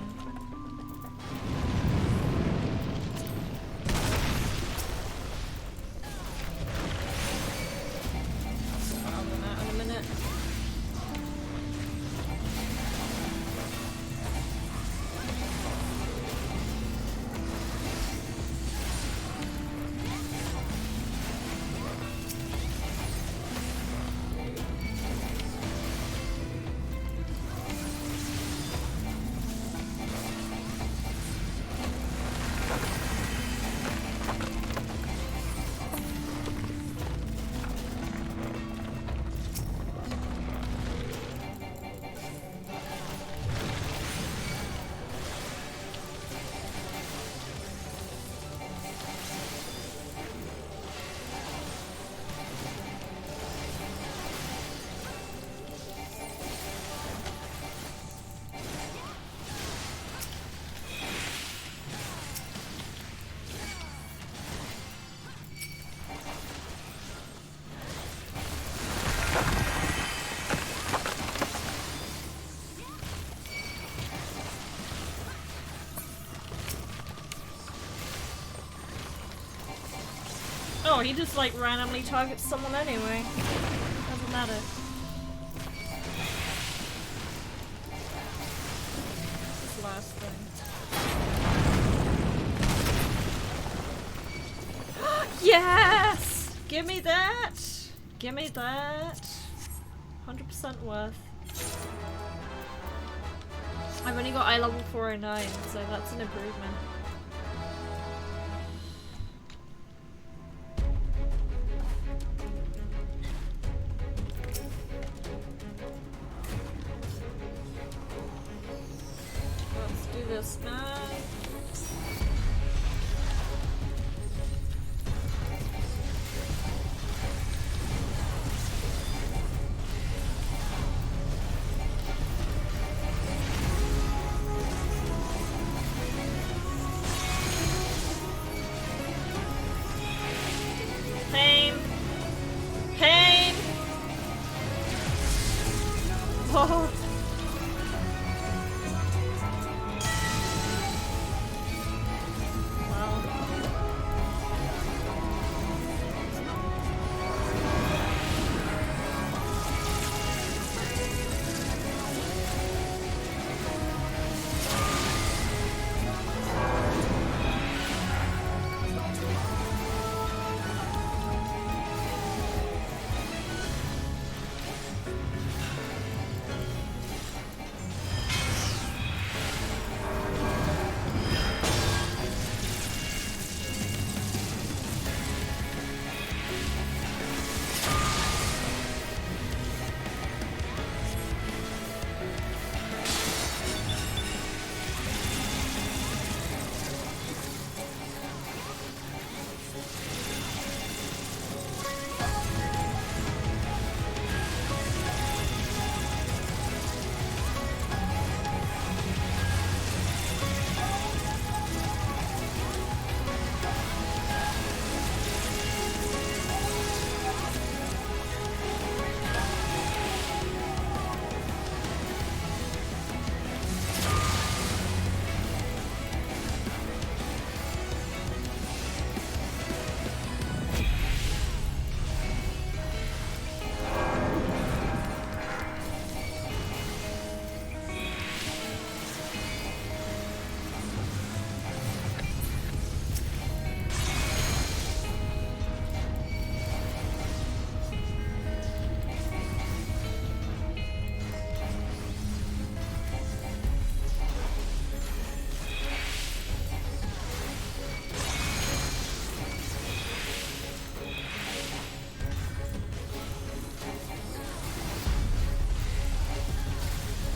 Oh, he just like randomly targets someone anyway. Doesn't matter. This last thing. Yes! Give me that! Give me that! 100% worth. I've only got eye level 409, so that's an improvement. This man. Pain. Pain. Oh.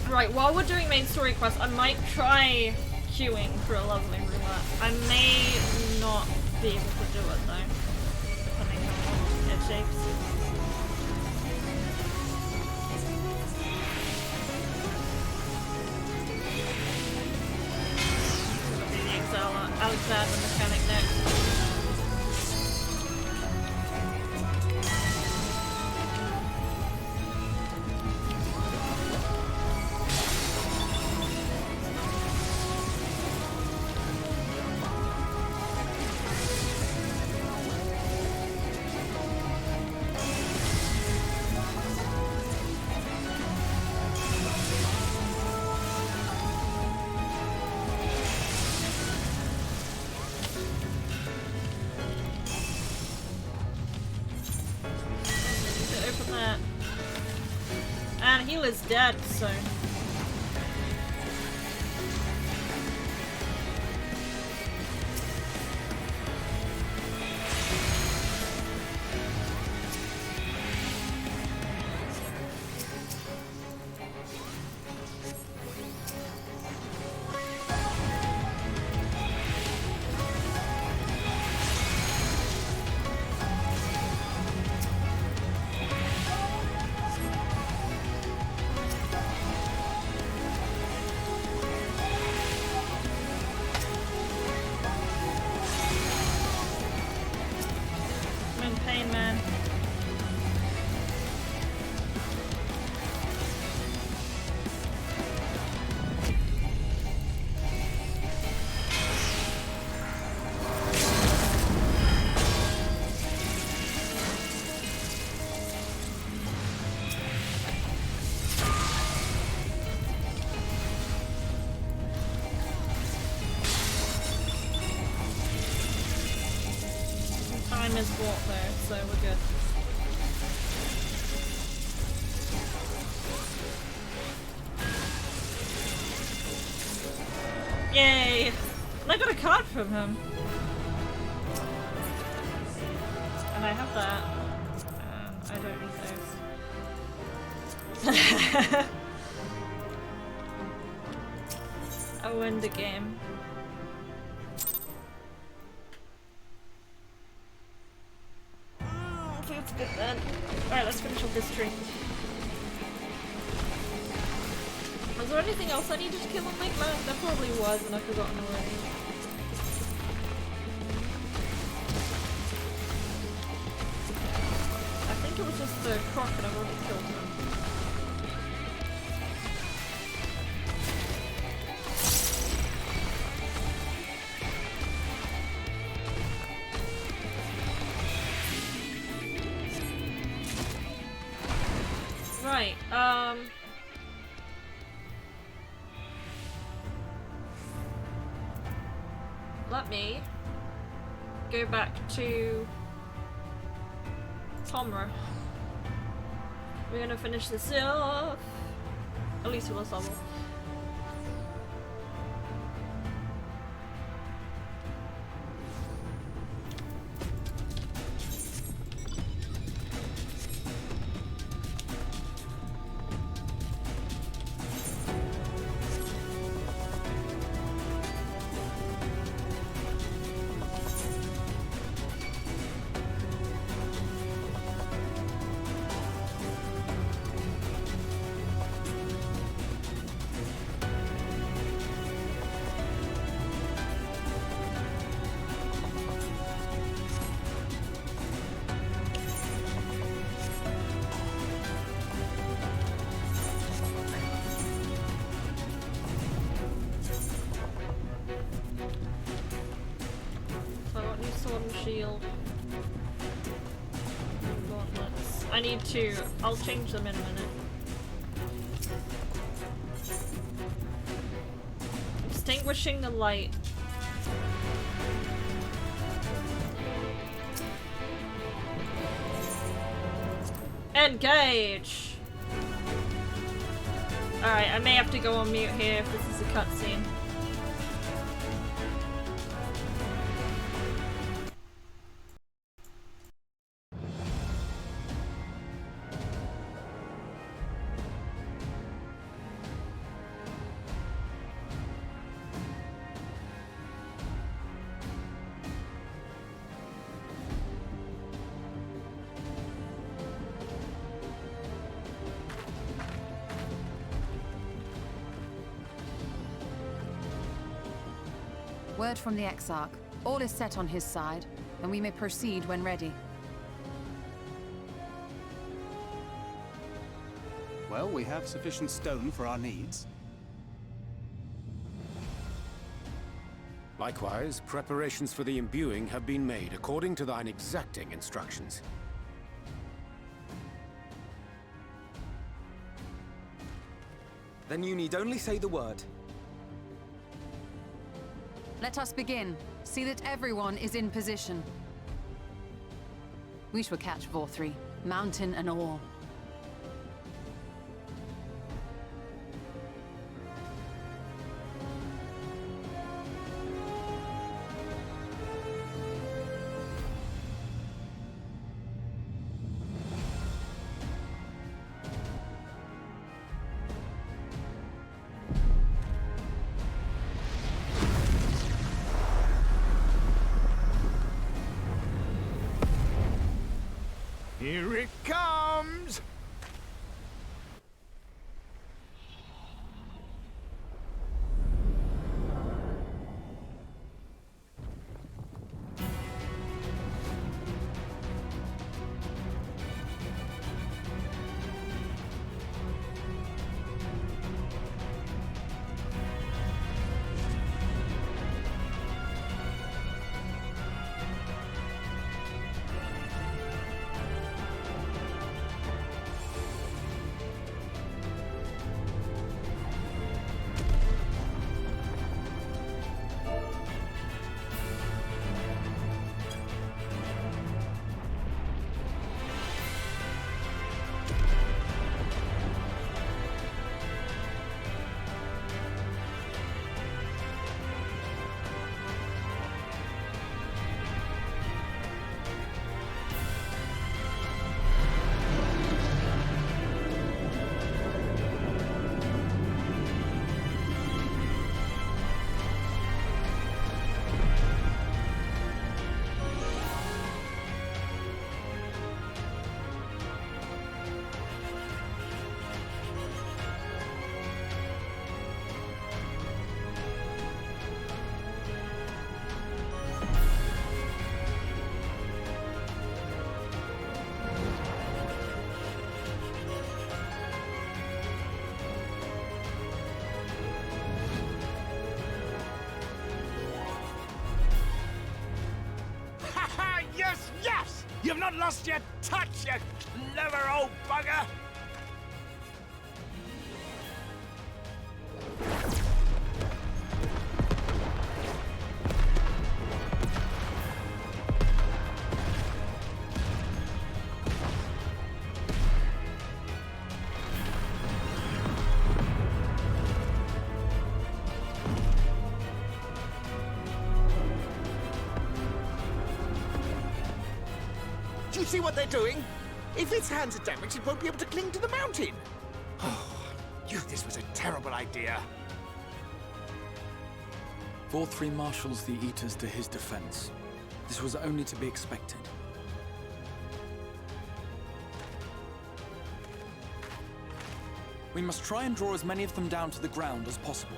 Right, while we're doing main story quests, I might try queuing for a leveling roulette. I may not be able to do it though, depending on how it shapes. It'll be the Alexander mechanic next. Is dead, so is bought there, so we're good. Yay! And I got a card from him. And I have that. I don't need those. I win the game. That's good then. Alright, let's finish off this tree. Was there anything else I needed to kill on Lake Mount? There probably was, and I've forgotten already. I think it was just the croc and I've already killed him. Right, let me go back to Tomra. We're gonna finish this off, at least with this level. Shield. Gauntlets. I need to. I'll change them in a minute. Extinguishing the light. Engage! Alright, I may have to go on mute here if this is a cutscene. Word from the Exarch. All is set on his side, and we may proceed when ready. Well, we have sufficient stone for our needs. Likewise, preparations for the imbuing have been made according to thine exacting instructions. Then you need only say the word. Let us begin. See that everyone is in position. We shall catch Faerie, mountain and all. Here it comes! Yes, yes! You've not lost your touch, you clever old bugger! Do you see what they're doing? If its hands are damaged, it won't be able to cling to the mountain. Oh, this was a terrible idea. Faerie marshals the Eaters to his defense. This was only to be expected. We must try and draw as many of them down to the ground as possible.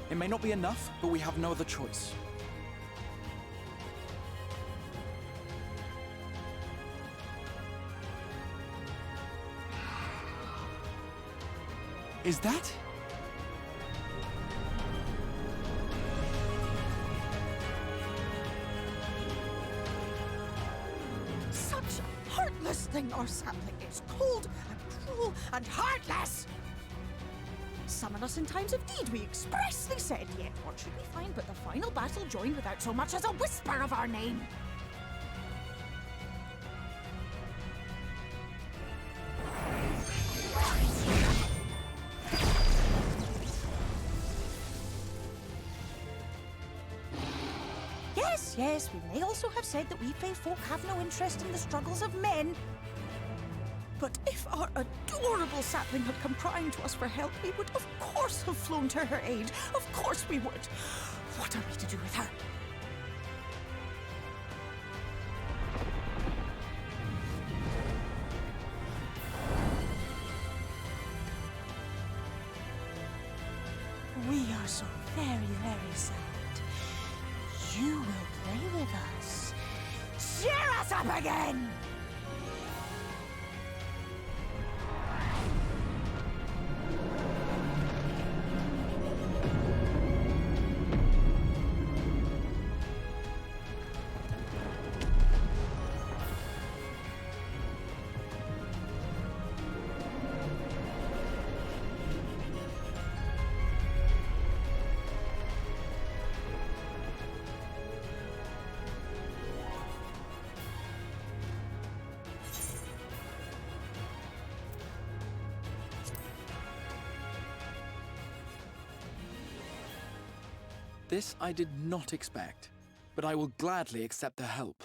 It may not be enough, but we have no other choice. Is that? Such a heartless thing our sapling is. Cold and cruel and heartless! Summon us in times of need, we expressly said, yet what should we find but the final battle joined without so much as a whisper of our name? Yes, we may also have said that we Fae folk have no interest in the struggles of men. But if our adorable sapling had come crying to us for help, we would of course have flown to her aid. Of course we would. What are we to do with her? We are so very, very sad. You will play with us. Cheer us up again! This I did not expect, but I will gladly accept their help.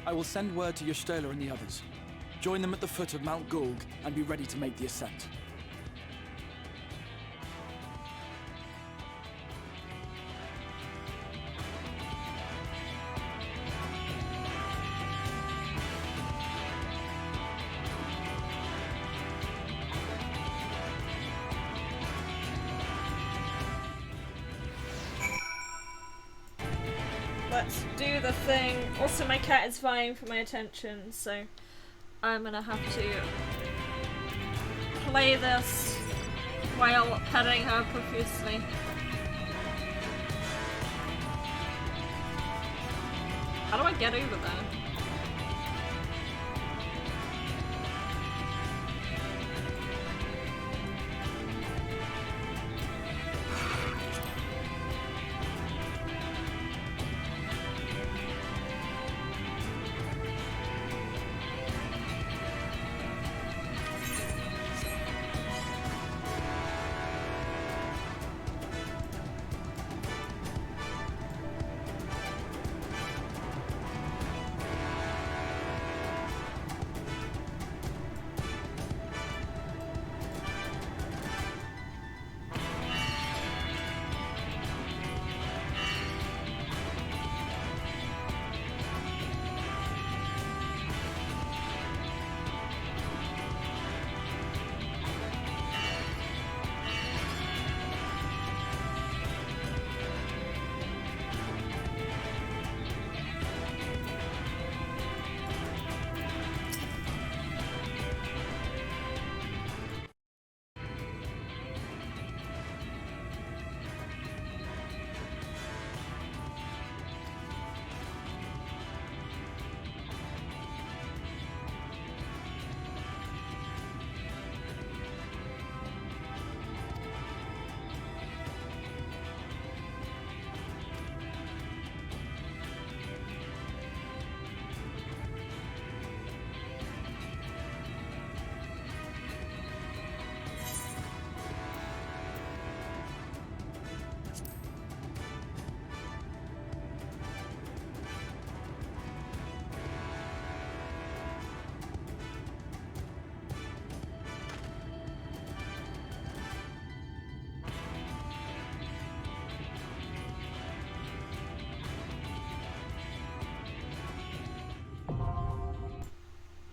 I will send word to Y'shtola and the others. Join them at the foot of Mount Gulg and be ready to make the ascent. Let's do the thing. Also, my cat is vying for my attention, so I'm gonna have to play this while petting her profusely. How do I get over there?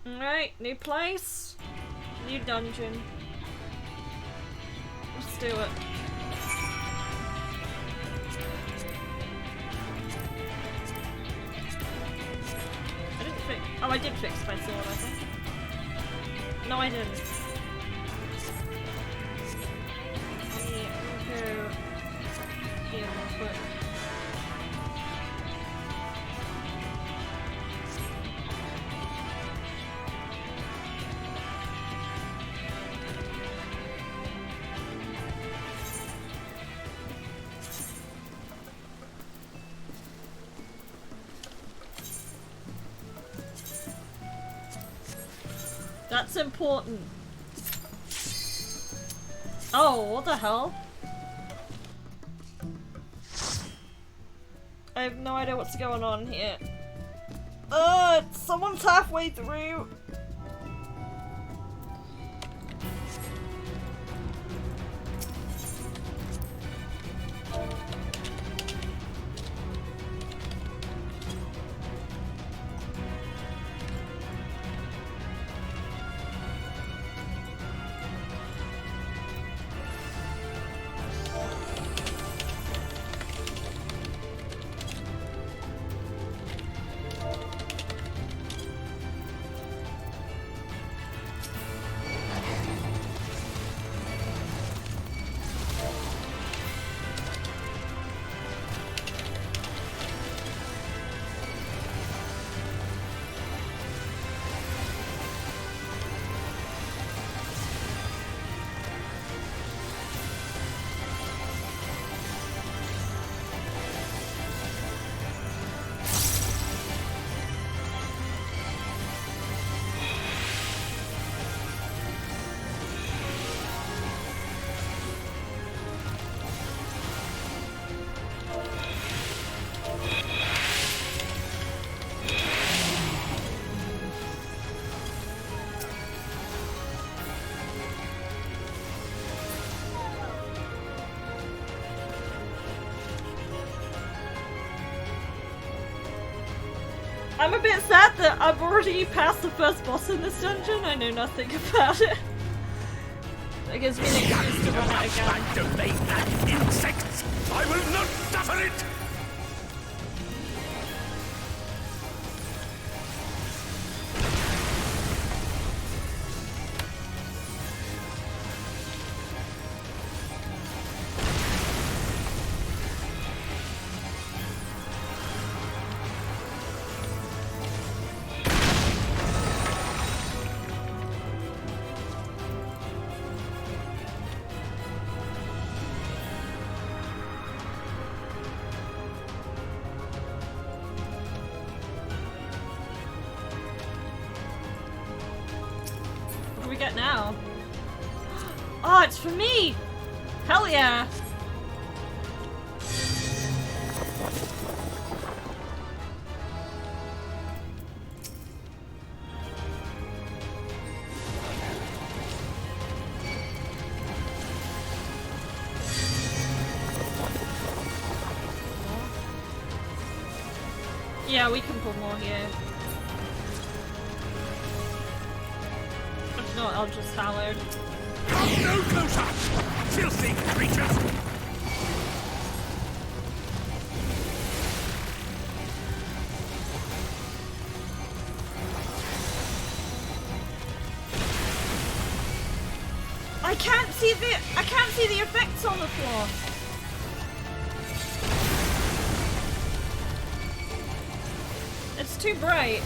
Alright, new place, new dungeon. Let's do it. I didn't fix. Oh, I did fix my sword, I think. No, I didn't. Let me go here real quick. That's important. Oh, what the hell? I have no idea what's going on here. Someone's halfway through. I'm a bit sad that I've already passed the first boss in this dungeon. I know nothing about it. That gives me an excuse to run it again. Domain and insects! I will not suffer it! What do we get now? Oh, it's for me! Hell yeah! Yeah, we can put more here. If not, I'll just salad. No closer! Filthy creatures! I can't see the effects on the floor. It's too bright.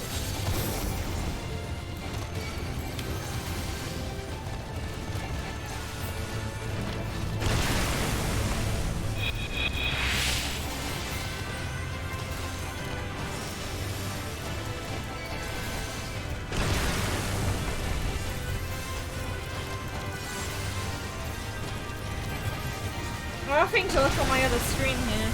I'm having to look on my other screen here.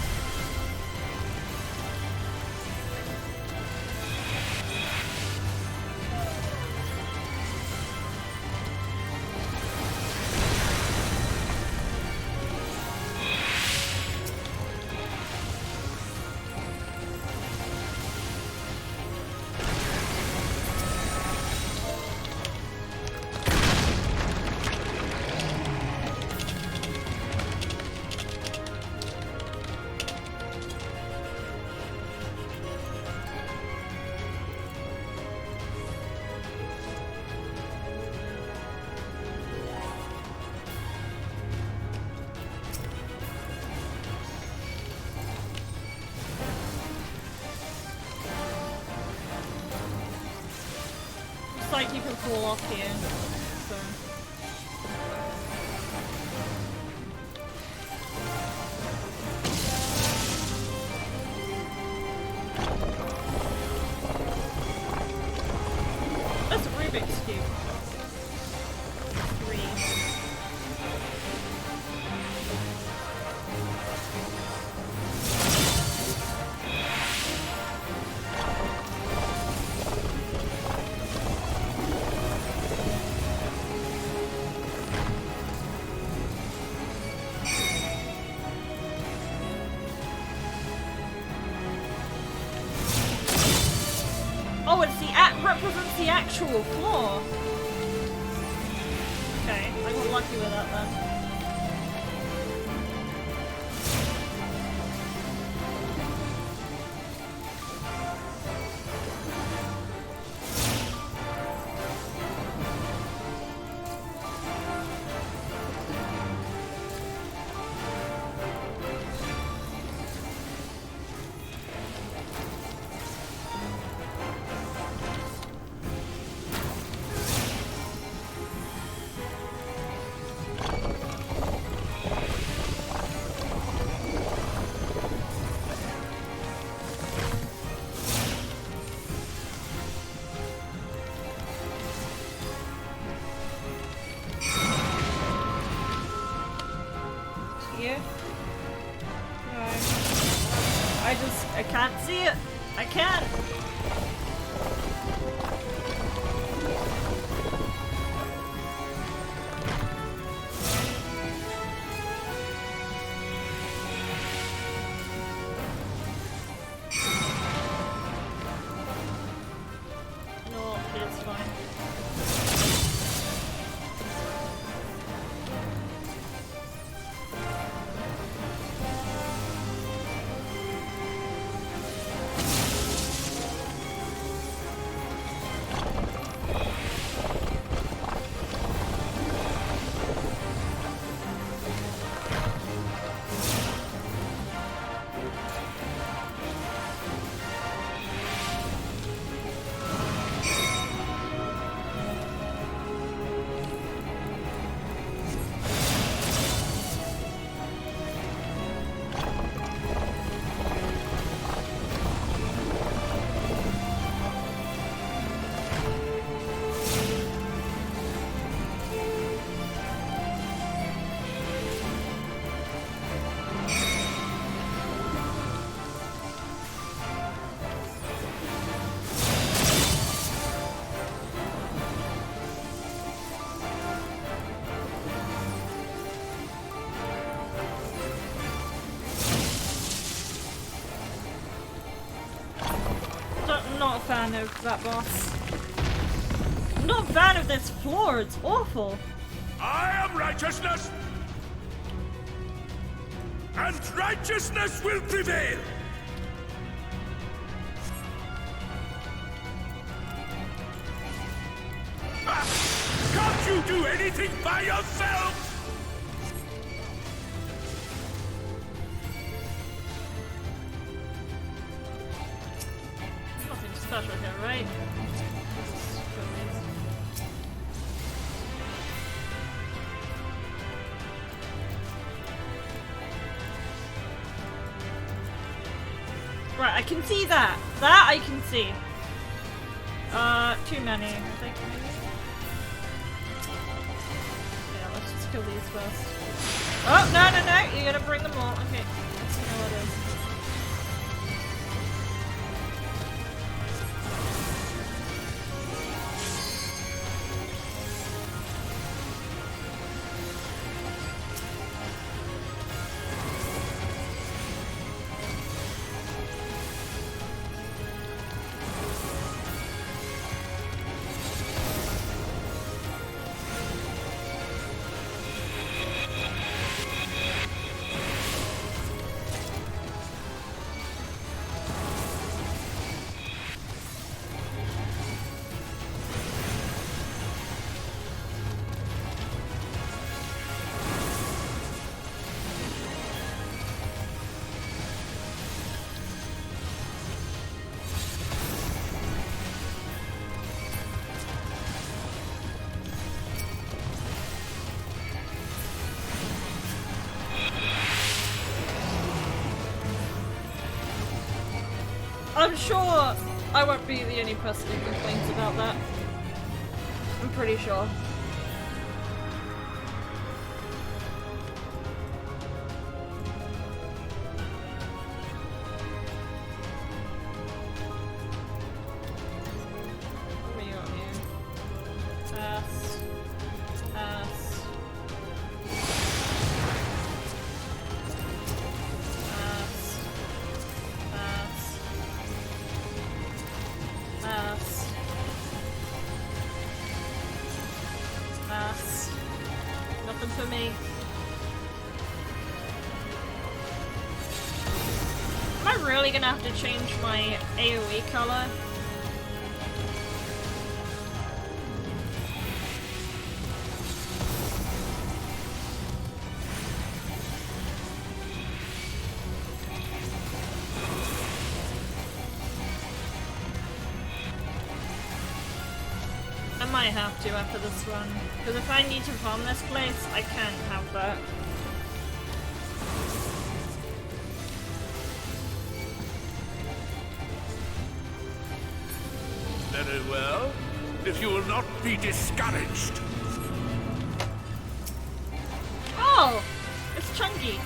Looks like you can fall off here. So. That's a Rubik's Cube. 3. Oh, it's the represents the actual floor. Okay, I got lucky with that then. Here? No. I can't see it. I can't. I'm not a fan of that boss. I'm not a fan of this floor, it's awful. I am righteousness! And righteousness will prevail! Can't you do anything by yourself? Nothing special here, right? Right, I can see that. That I can see. Too many, I think maybe. Yeah, let's just kill these first. Oh, no, you're gonna bring them all. Okay, let's see how it is. I'm sure I won't be the only person who complains about that. I'm pretty sure. What are we on here? Pass. Pass. Nothing for me. Am I really gonna have to change my AoE color? I might have to after this run, because if I need to farm this place, I can't have that. Very well. If you will not be discouraged. Oh! It's Chunky.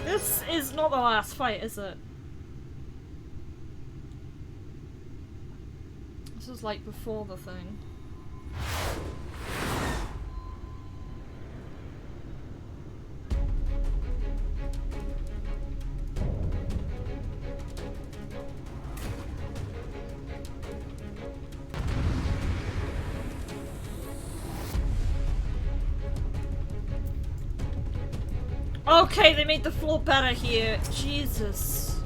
This is not the last fight, is it? This is like before the thing. Okay, they made the floor better here. Jesus.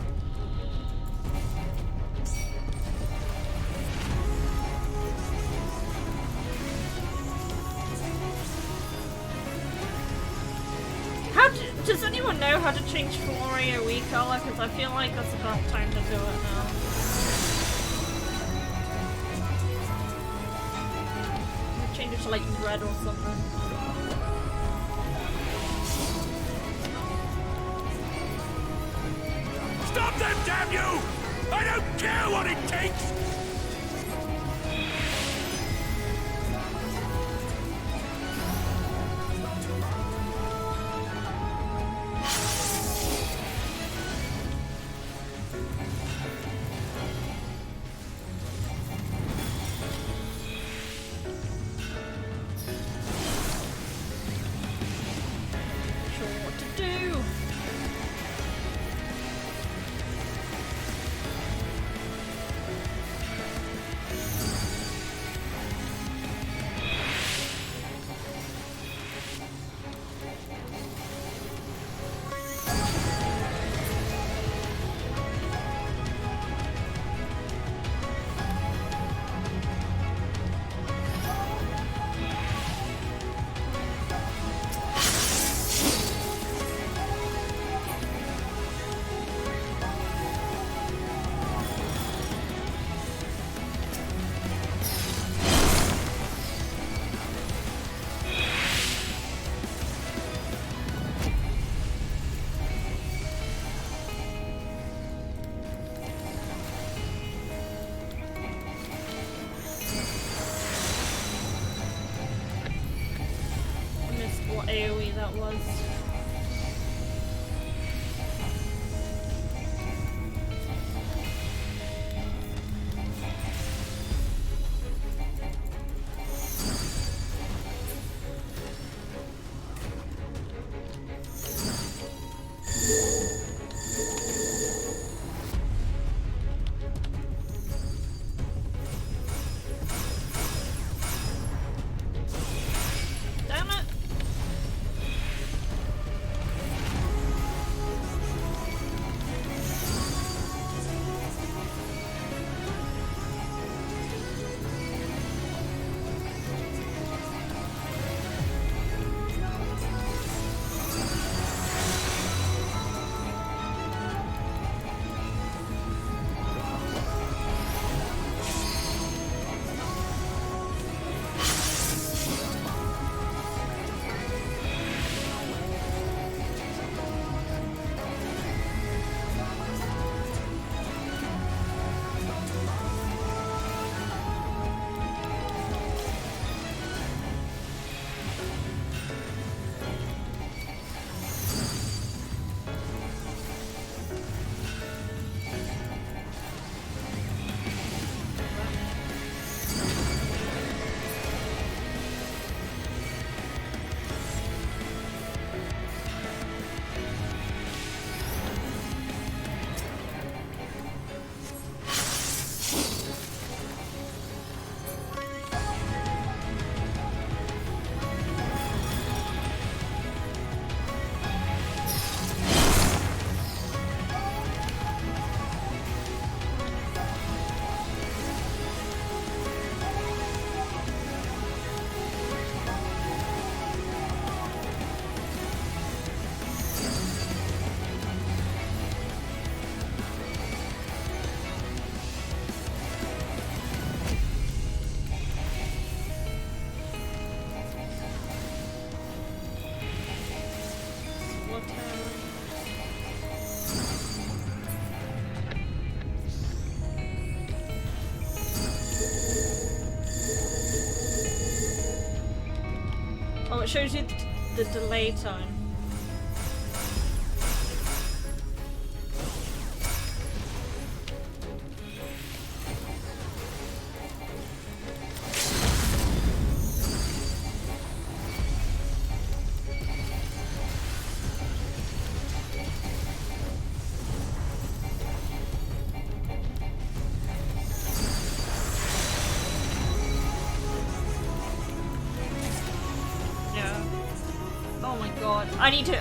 How did... Does anyone know how to change Faerie a wee color? Because I feel like that's about time to do it now. Change it to like red or something. Stop them, damn you! I don't care what it takes! AoE that was. Oh, it shows you the delay time.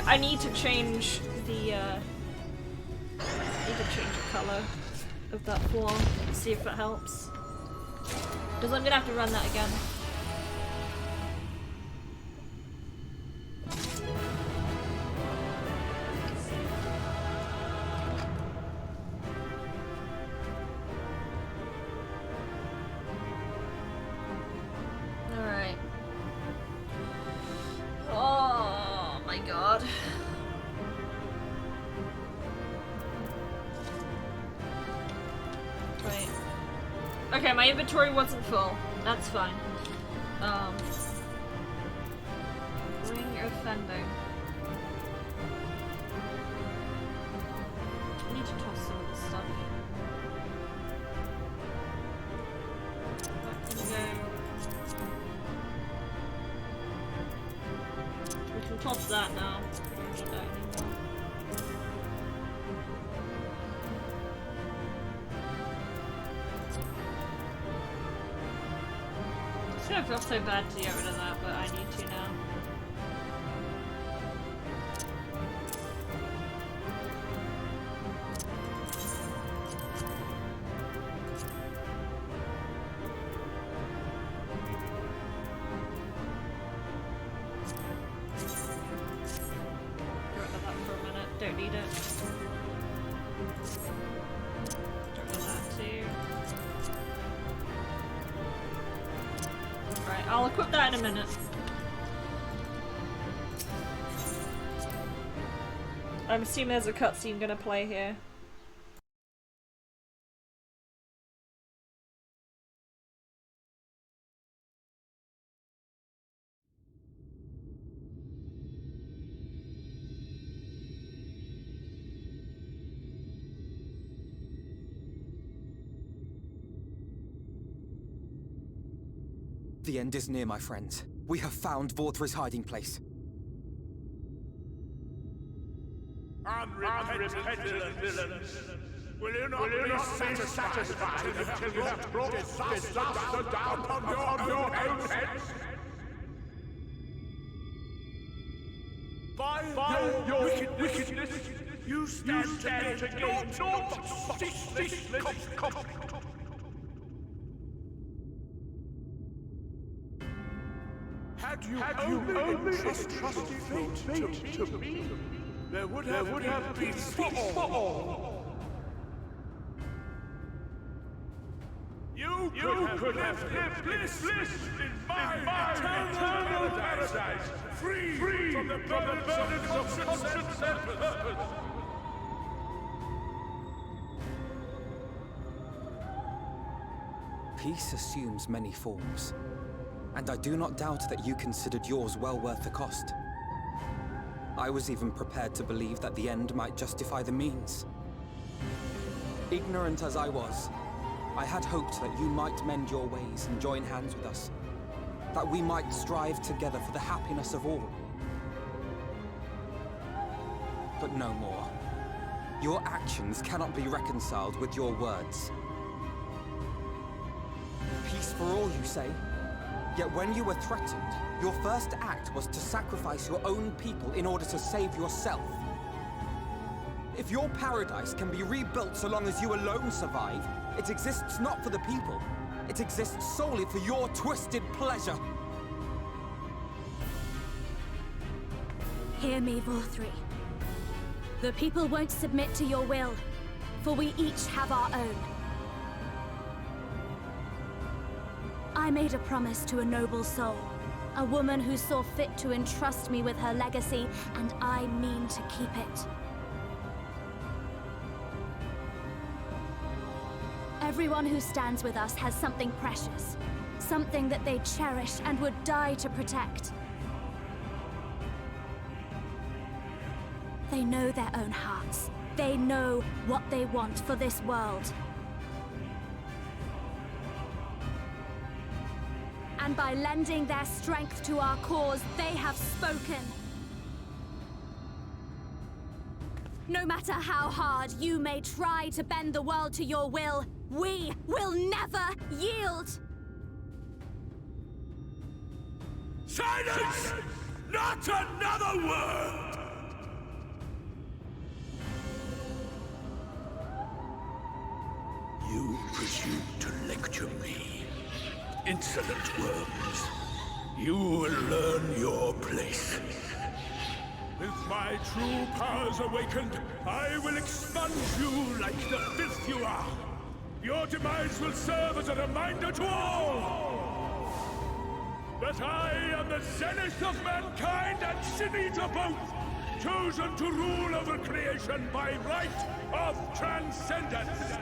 I need to change the color of that floor, see if it helps. Because I'm gonna have to run that again. Okay, my inventory wasn't full. That's fine. Ring offending. I need to toss some of the stuff. Back in go. We can toss that now. We don't need that anymore. I feel so bad to get rid of that, but I need to now. Get rid of that for a minute. Don't need it. Get rid of that too. Right, I'll equip that in a minute. I'm assuming there's a cutscene gonna play here. The end is near, my friends. We have found Vorthra's hiding place. Unrepentant villains! Will you not be satisfied until you have brought disaster down upon your own heads? By your wickedness, you stand to gain naught but ceaseless consequences. Had you only entrusted fate to me, there would have been peace for all. You could have lived bliss in my eternal paradise, free from the burdens of conscience and purpose. Peace assumes many forms, and I do not doubt that you considered yours well worth the cost. I was even prepared to believe that the end might justify the means. Ignorant as I was, I had hoped that you might mend your ways and join hands with us, that we might strive together for the happiness of all. But no more. Your actions cannot be reconciled with your words. Peace for all, you say? Yet when you were threatened, your first act was to sacrifice your own people in order to save yourself. If your paradise can be rebuilt so long as you alone survive, it exists not for the people. It exists solely for your twisted pleasure. Hear me, Vorthri. The people won't submit to your will, for we each have our own. I made a promise to a noble soul, a woman who saw fit to entrust me with her legacy, and I mean to keep it. Everyone who stands with us has something precious, something that they cherish and would die to protect. They know their own hearts. They know what they want for this world. And by lending their strength to our cause, they have spoken. No matter how hard you may try to bend the world to your will, we will never yield! Silence! Not another word! You presume to lecture me. Insolent worms. You will learn your place. With my true powers awakened, I will expunge you like the filth you are. Your demise will serve as a reminder to all that I am the zenith of mankind and Shinita both, chosen to rule over creation by right of transcendence.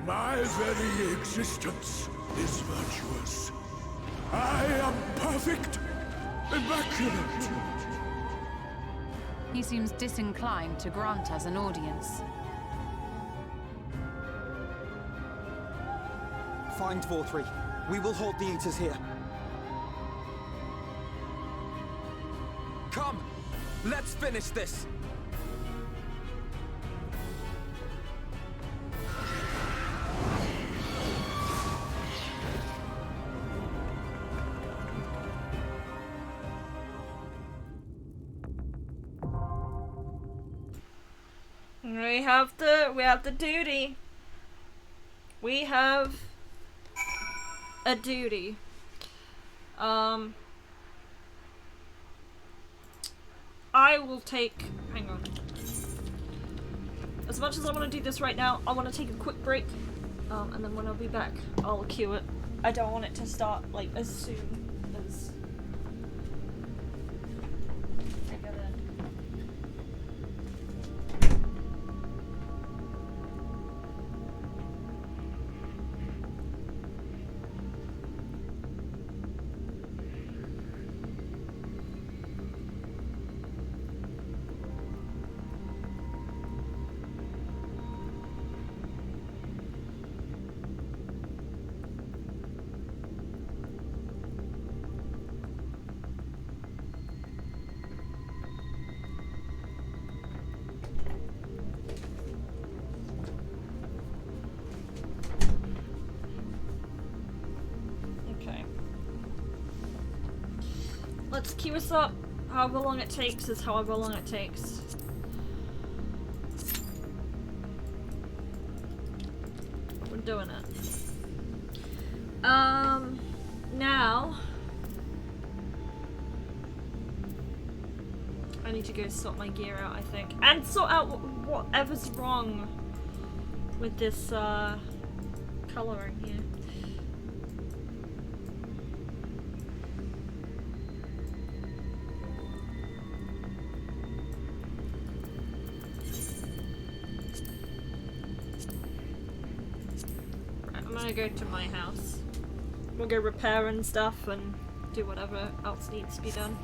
My very existence is virtuous. I am perfect, immaculate. He seems disinclined to grant us an audience. Find Vorthree. We will halt the Eaters here. Come! Let's finish this! We have the duty. We have a duty. I will take, hang on. As much as I want to do this right now, I want to take a quick break. And then when I'll be back, I'll cue it. I don't want it to start like as soon as I get in. Let's queue us up. However long it takes is however long it takes. We're doing it. Now I need to go sort my gear out, I think. And sort out whatever's wrong with this coloring here. I'm gonna go to my house. We'll go repair and stuff and do whatever else needs to be done.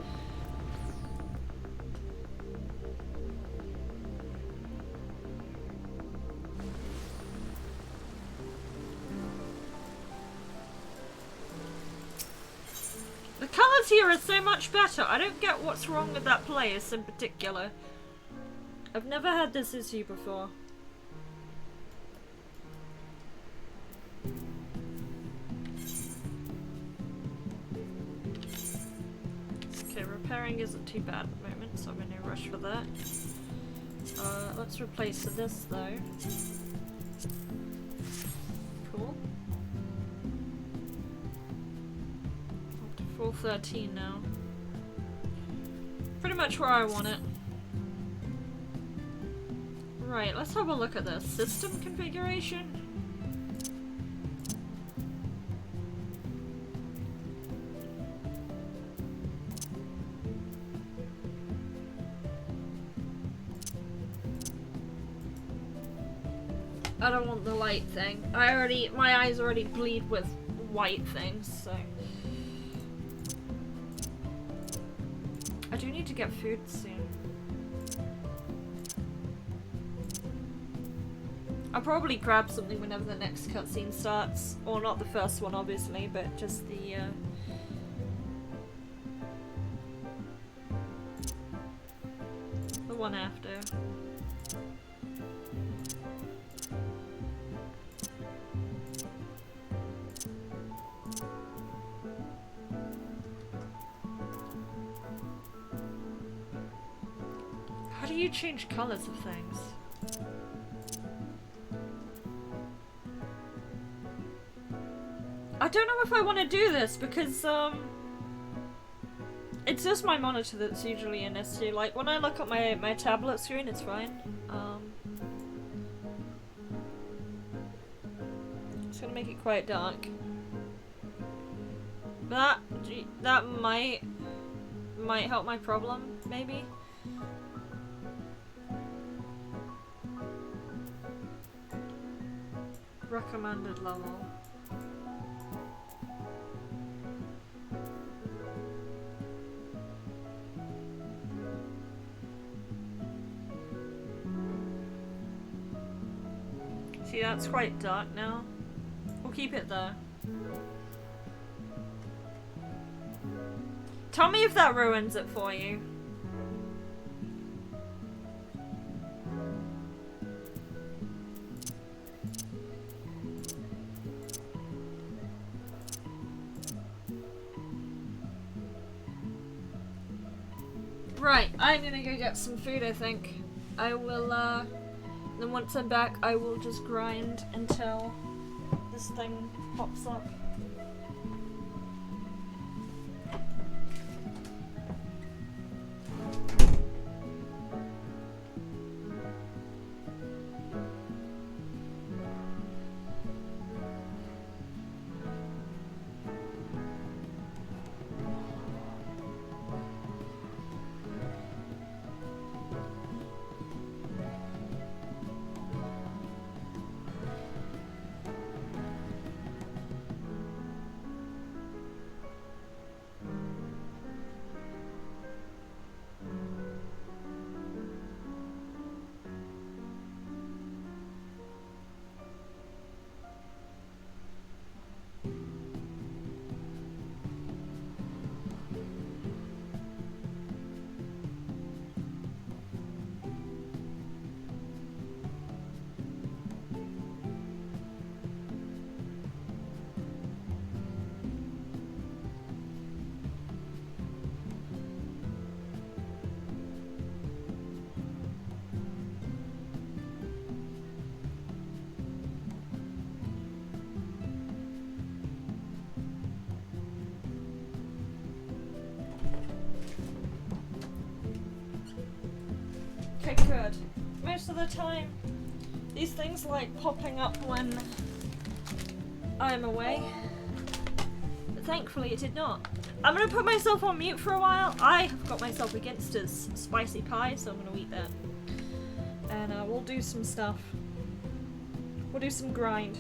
The colours here are so much better. I don't get what's wrong with that place in particular. I've never had this issue before. Repairing isn't too bad at the moment, so I'm in no rush for that. Let's replace this though. Cool. Up to 413 now. Pretty much where I want it. Right, let's have a look at this. System configuration. I don't want the light thing. My eyes already bleed with white things, so. I do need to get food soon. I'll probably grab something whenever the next cutscene starts. Or not the first one, obviously, but just the, one after. How do you change colors of things? I don't know if I want to do this because it's just my monitor that's usually an issue. Like when I look at my tablet screen, it's fine. Just gonna make it quite dark. That might help my problem, maybe. recommended level. See, that's quite dark now. We'll keep it there. Tell me if that ruins it for you. Right, I'm gonna go get some food, I think. I will, then once I'm back, I will just grind until this thing pops up. Okay, good. Most of the time, these things like popping up when I'm away. But thankfully it did not. I'm gonna put myself on mute for a while. I have got myself against his spicy pie, so I'm gonna eat that. And we'll do some stuff. We'll do some grind.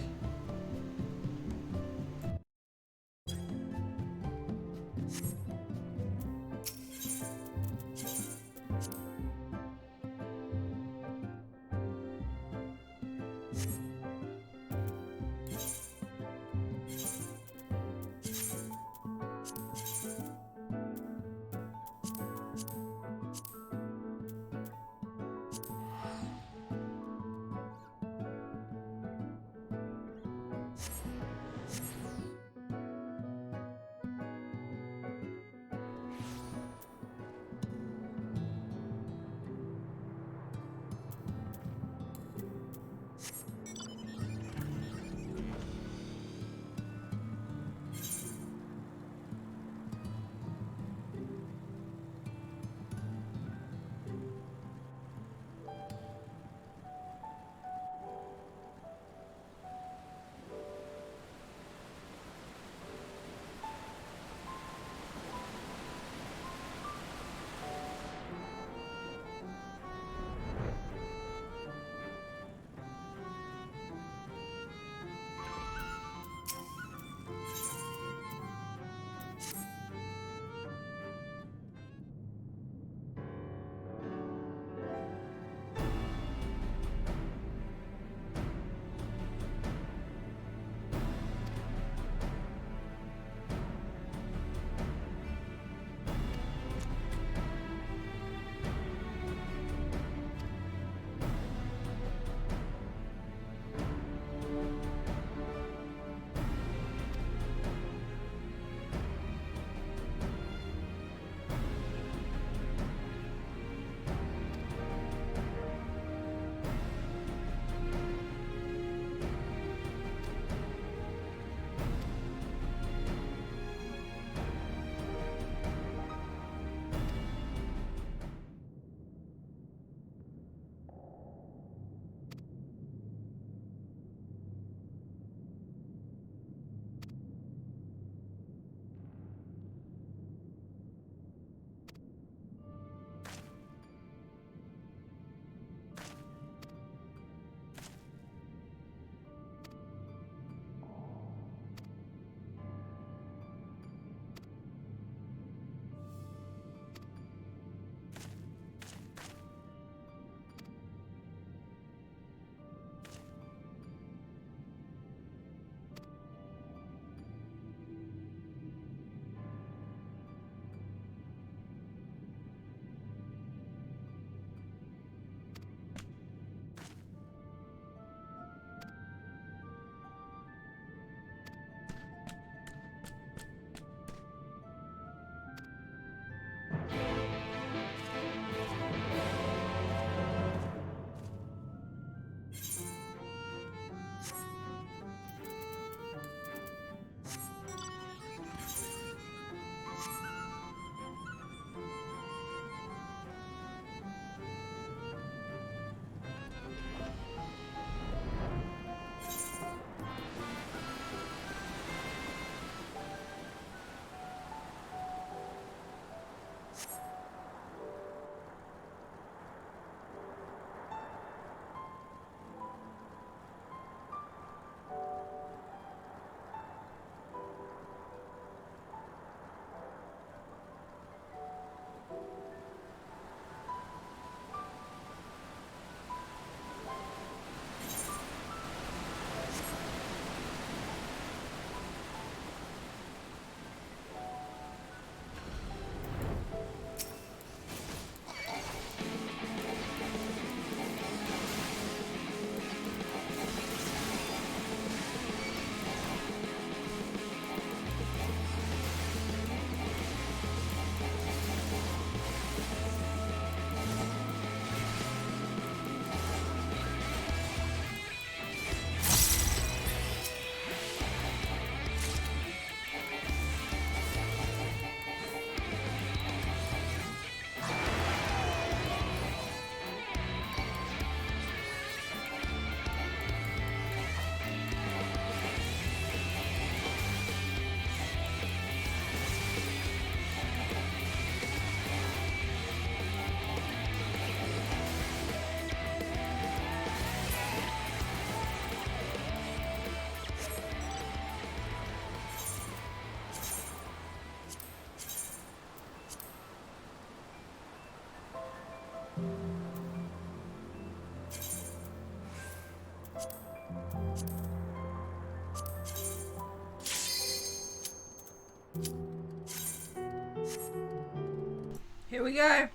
Here we go.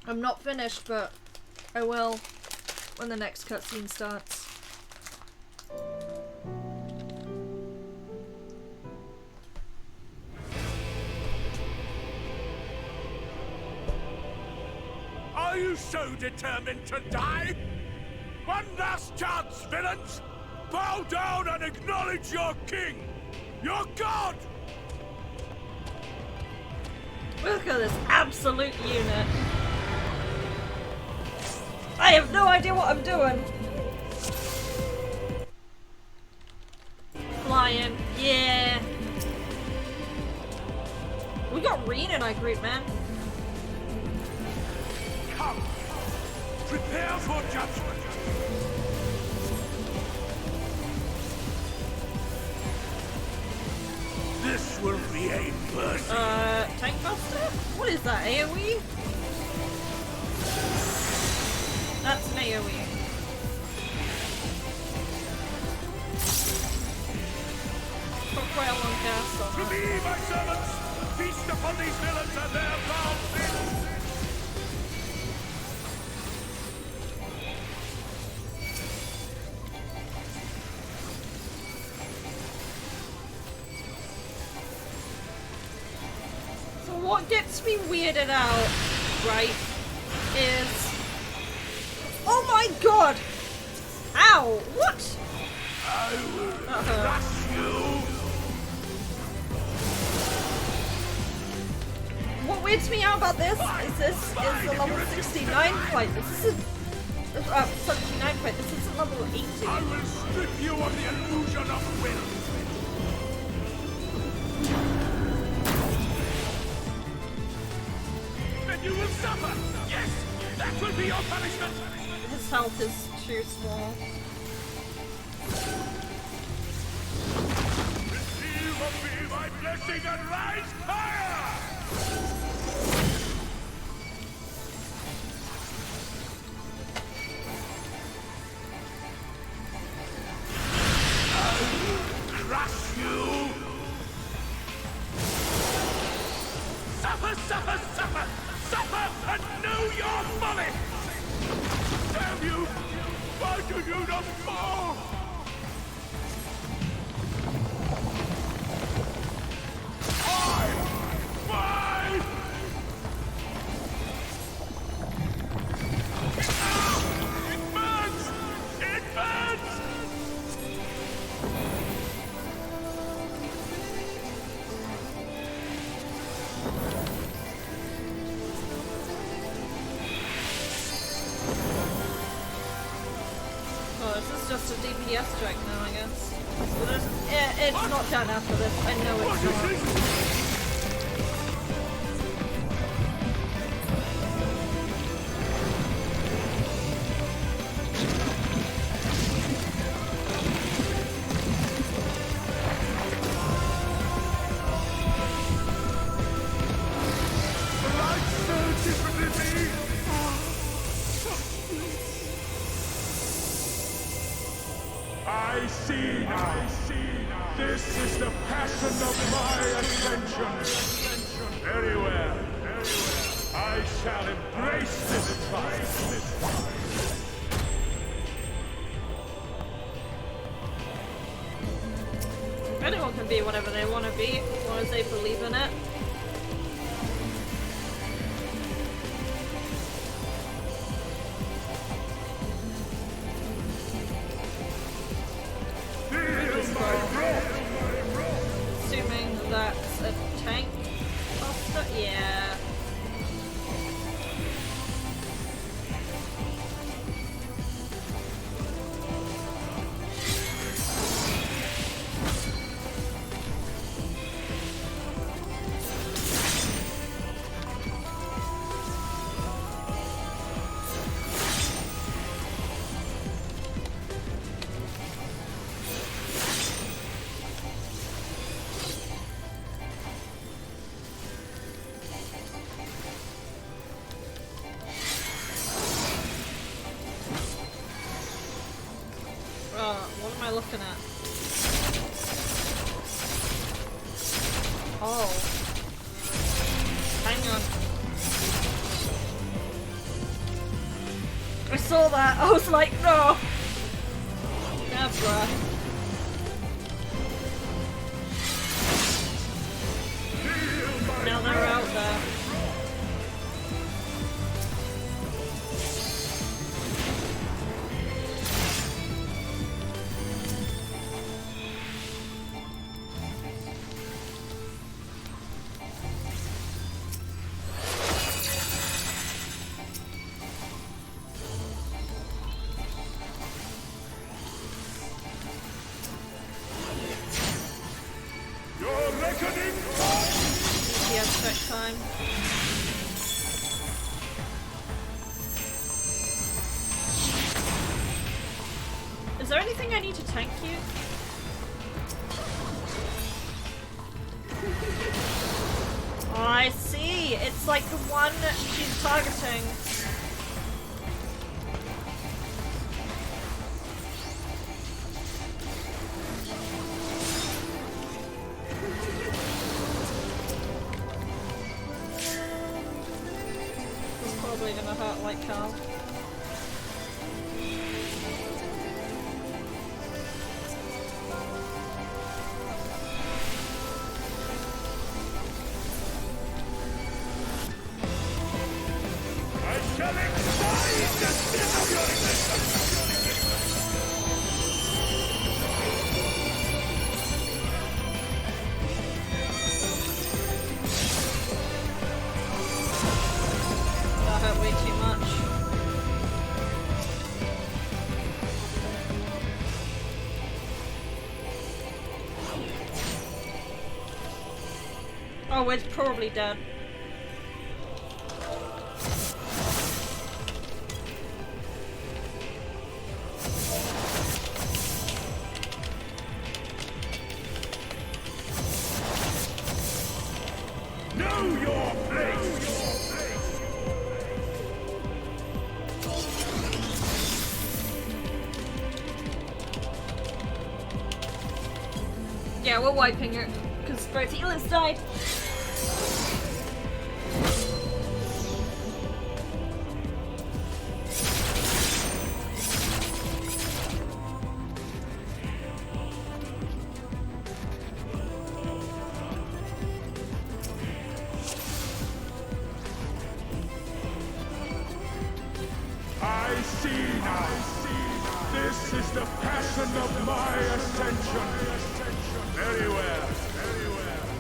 I'm not finished, but I will when the next cutscene starts. Are you so determined to die? One last chance, villains! Bow down and acknowledge your king! Your god! Look at this absolute unit. I have no idea what I'm doing. Flying, yeah. We got Reen in our group, man. Come! Prepare for judgment! This will be a mercy. Tankbuster? What is that, AoE? That's an AoE. Got quite a long cast on To that. me, my servants! Feast upon these villains and their foul sins! So what gets me weirded out, right, is... Oh my god! Ow! What? I will crush you! What weirds me out about this is the level 69 fight. This isn't... 79 fight. This isn't level 80. I will strip you of the illusion of will! Then you will suffer! Yes! That will be your punishment! His health is too small. Receive of me my blessing and rise higher! I will crush you! Suffer, suffer, suffer! Suffer and know your folly! Damn you! Why do you not fall? Why? It burns! It burns! Oh, this is just a DPS track now, I guess. So it's not done after this. I know it's not. I see now. This is the passion of my ascension. Very well. I shall embrace this trial. Anyone can be whatever they want to be, as long as they believe in it. Assuming that's a tank buster? Yeah. What am I looking at? Oh. Hang on. I saw that. I was like, no. Never. Now they're out there. Check time. Is there anything I need to tank you? Oh, I see. It's like the one she's targeting. Probably gonna hurt like hell. I shall excite the sin of your existence! Way too much. Oh, it's probably dead. Know your place! Yeah, we're wiping it because both healers died. I see now. This is the passion of my ascension. Very well.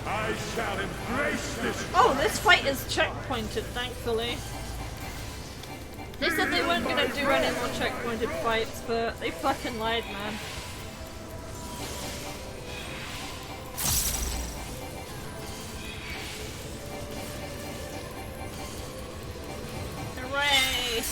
I shall embrace this. Oh, this fight is checkpointed, thankfully. They said they weren't gonna do any more checkpointed fights, but they fucking lied, man. Hooray!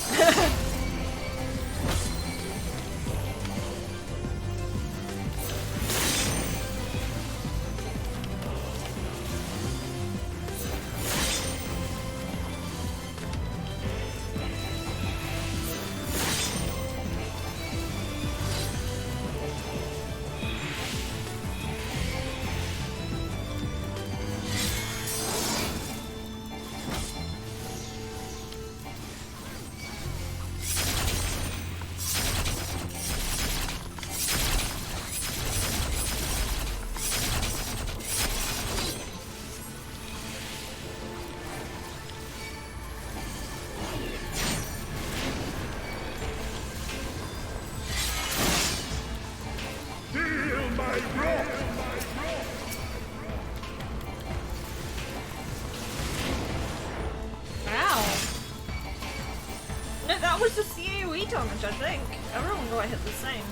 Damage, I think. Everyone got hit the same.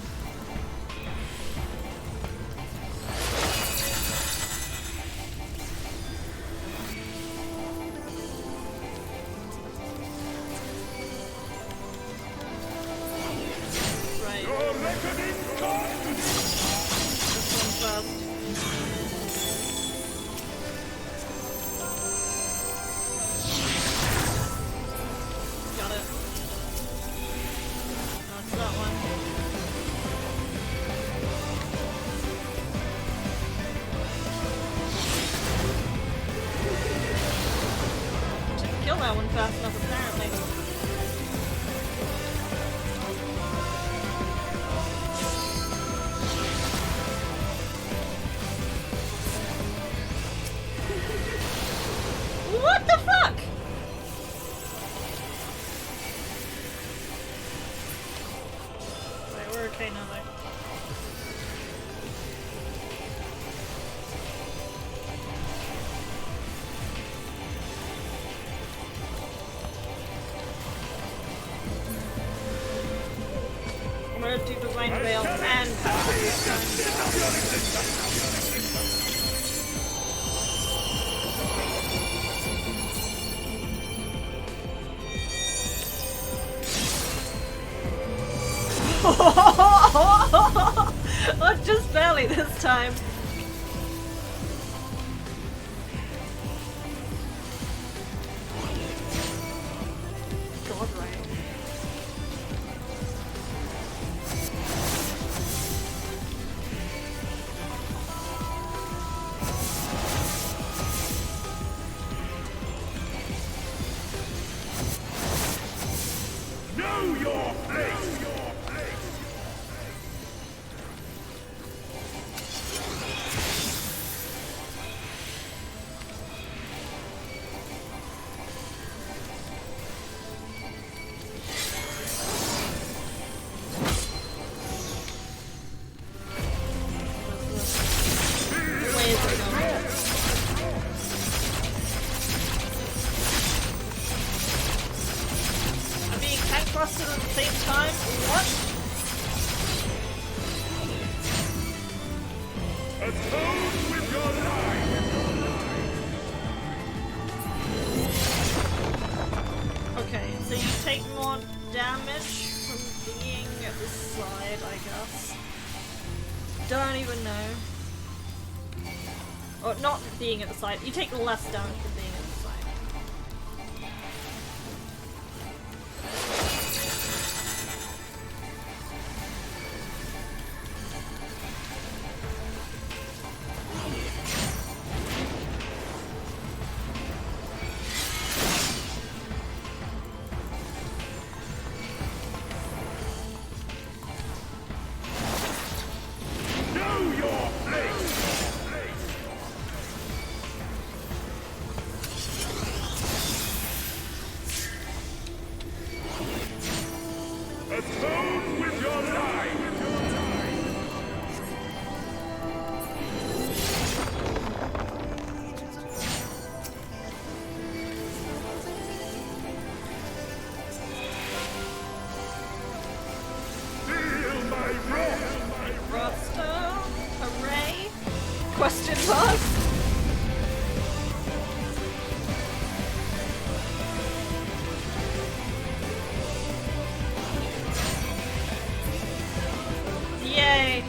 Right. This one first. Got it. That one. Didn't kill that one fast enough, apparently. okay now though. I'm gonna do Divine Veil and Power this time. Oh, just barely this time. God, right. Know your place! I'm being tank thrusted at the same time? What? Atone with your life! Okay, so you take more damage from being at the side, I guess. Don't even know. Or not being at the side. You take less damage from being at the side. Know your place! Atone with your life! Feel my wrath! Roster? Array? Question mark? Yay!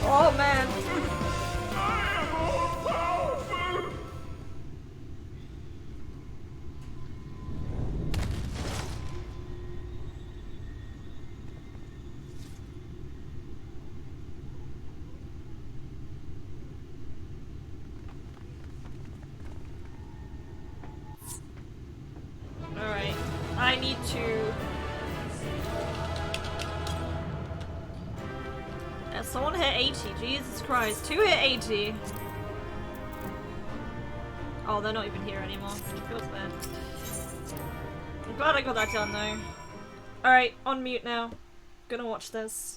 Oh man! I am all powerful! Alright. I need to... someone hit 80. Jesus Christ. 2 hit 80. Oh, they're not even here anymore. Feels bad. I'm glad I got that done though. Alright, on mute now. Gonna watch this.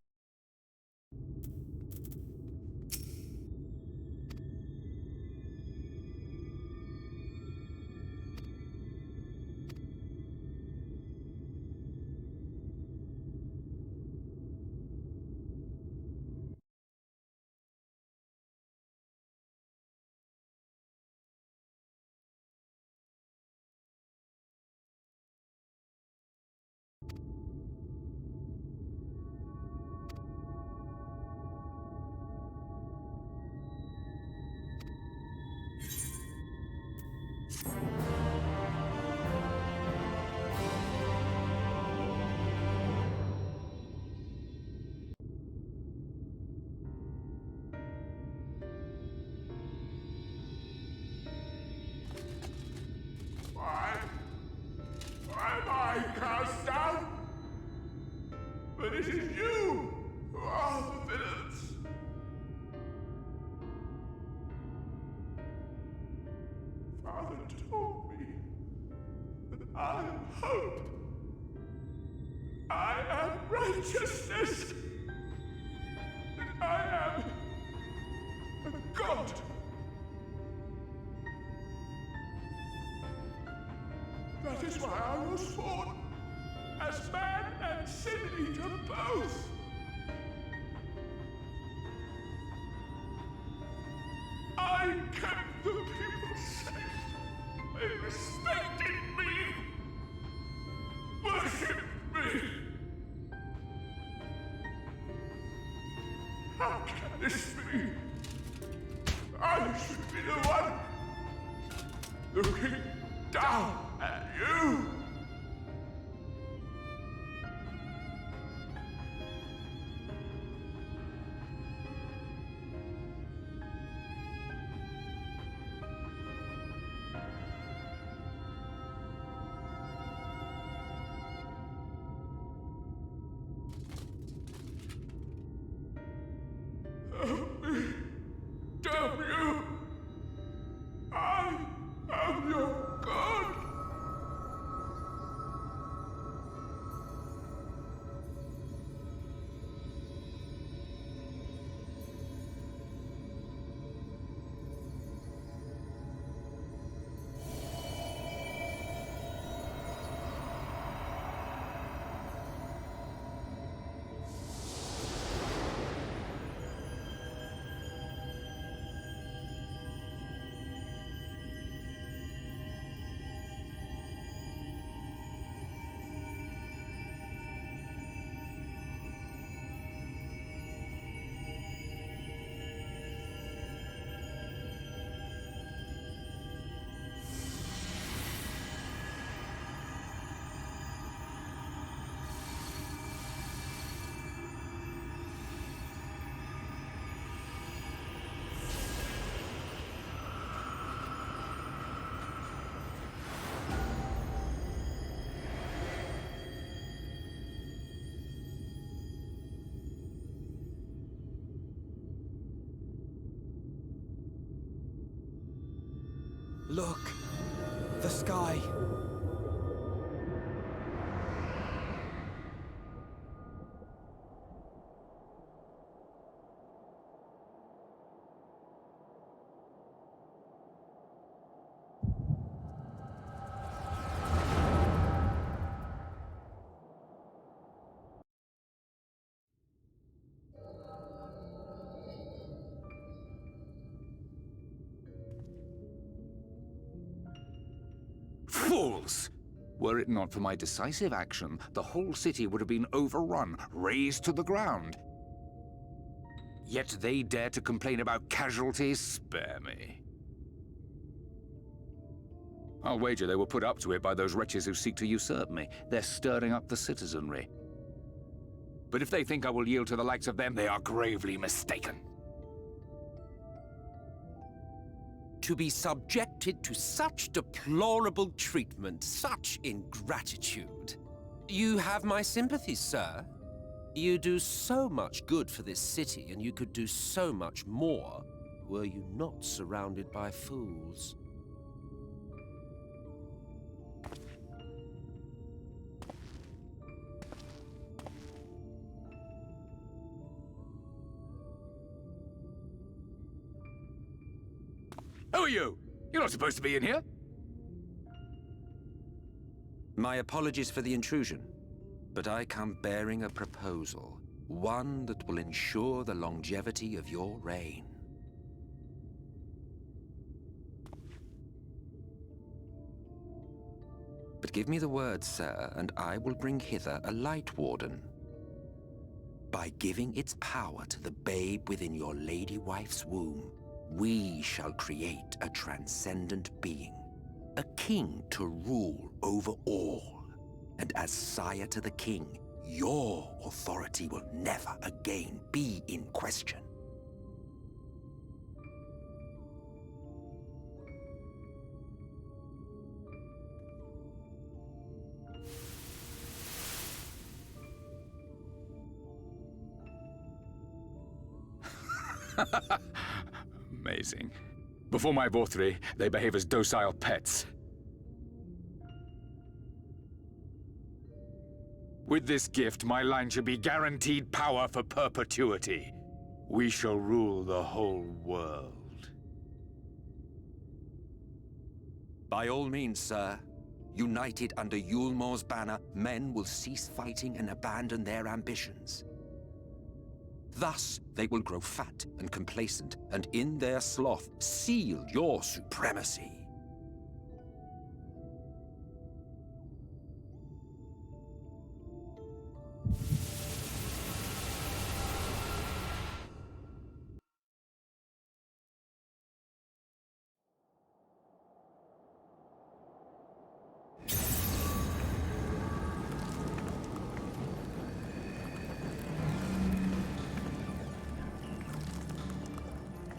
Why am I cast down? But it is you who are the villains. Father told me that I am hope. I am righteousness. I am a god. That is why I was born, as man and sin eater both. I kept the people safe. They respected me, worshipped me. How can this be? I should be the one looking down at you. Help me. Damn you. I am your god. Look! The sky! Fools! Were it not for my decisive action, the whole city would have been overrun, razed to the ground. Yet they dare to complain about casualties? Spare me. I'll wager they were put up to it by those wretches who seek to usurp me. They're stirring up the citizenry. But if they think I will yield to the likes of them, they are gravely mistaken. To be subjected to such deplorable treatment, such ingratitude. You have my sympathies, sir. You do so much good for this city, and you could do so much more were you not surrounded by fools. Who are you? You're not supposed to be in here. My apologies for the intrusion, but I come bearing a proposal, one that will ensure the longevity of your reign. But give me the word, sir, and I will bring hither a Light Warden. By giving its power to the babe within your lady wife's womb, we shall create a transcendent being, a king to rule over all. And as sire to the king, your authority will never again be in question. Amazing. Before my Vorthri, they behave as docile pets. With this gift, my line should be guaranteed power for perpetuity. We shall rule the whole world. By all means, sir. United under Yulmor's banner, men will cease fighting and abandon their ambitions. Thus, they will grow fat and complacent, and in their sloth, seal your supremacy.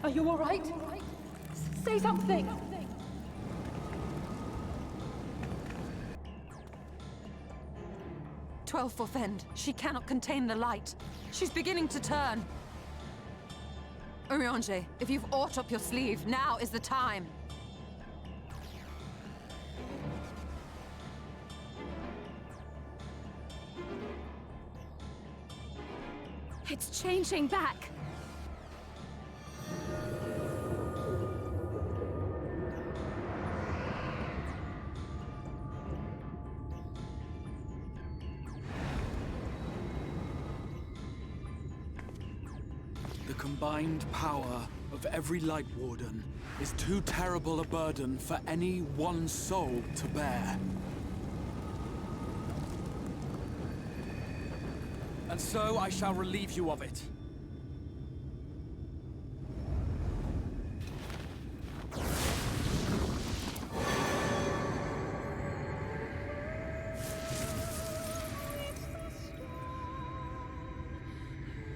Are you all right? Say something! "12 for Fend. She cannot contain the light. She's beginning to turn. Urianger, if you've aught up your sleeve, now is the time." It's changing back. The combined power of every Light Warden is too terrible a burden for any one soul to bear. And so I shall relieve you of it.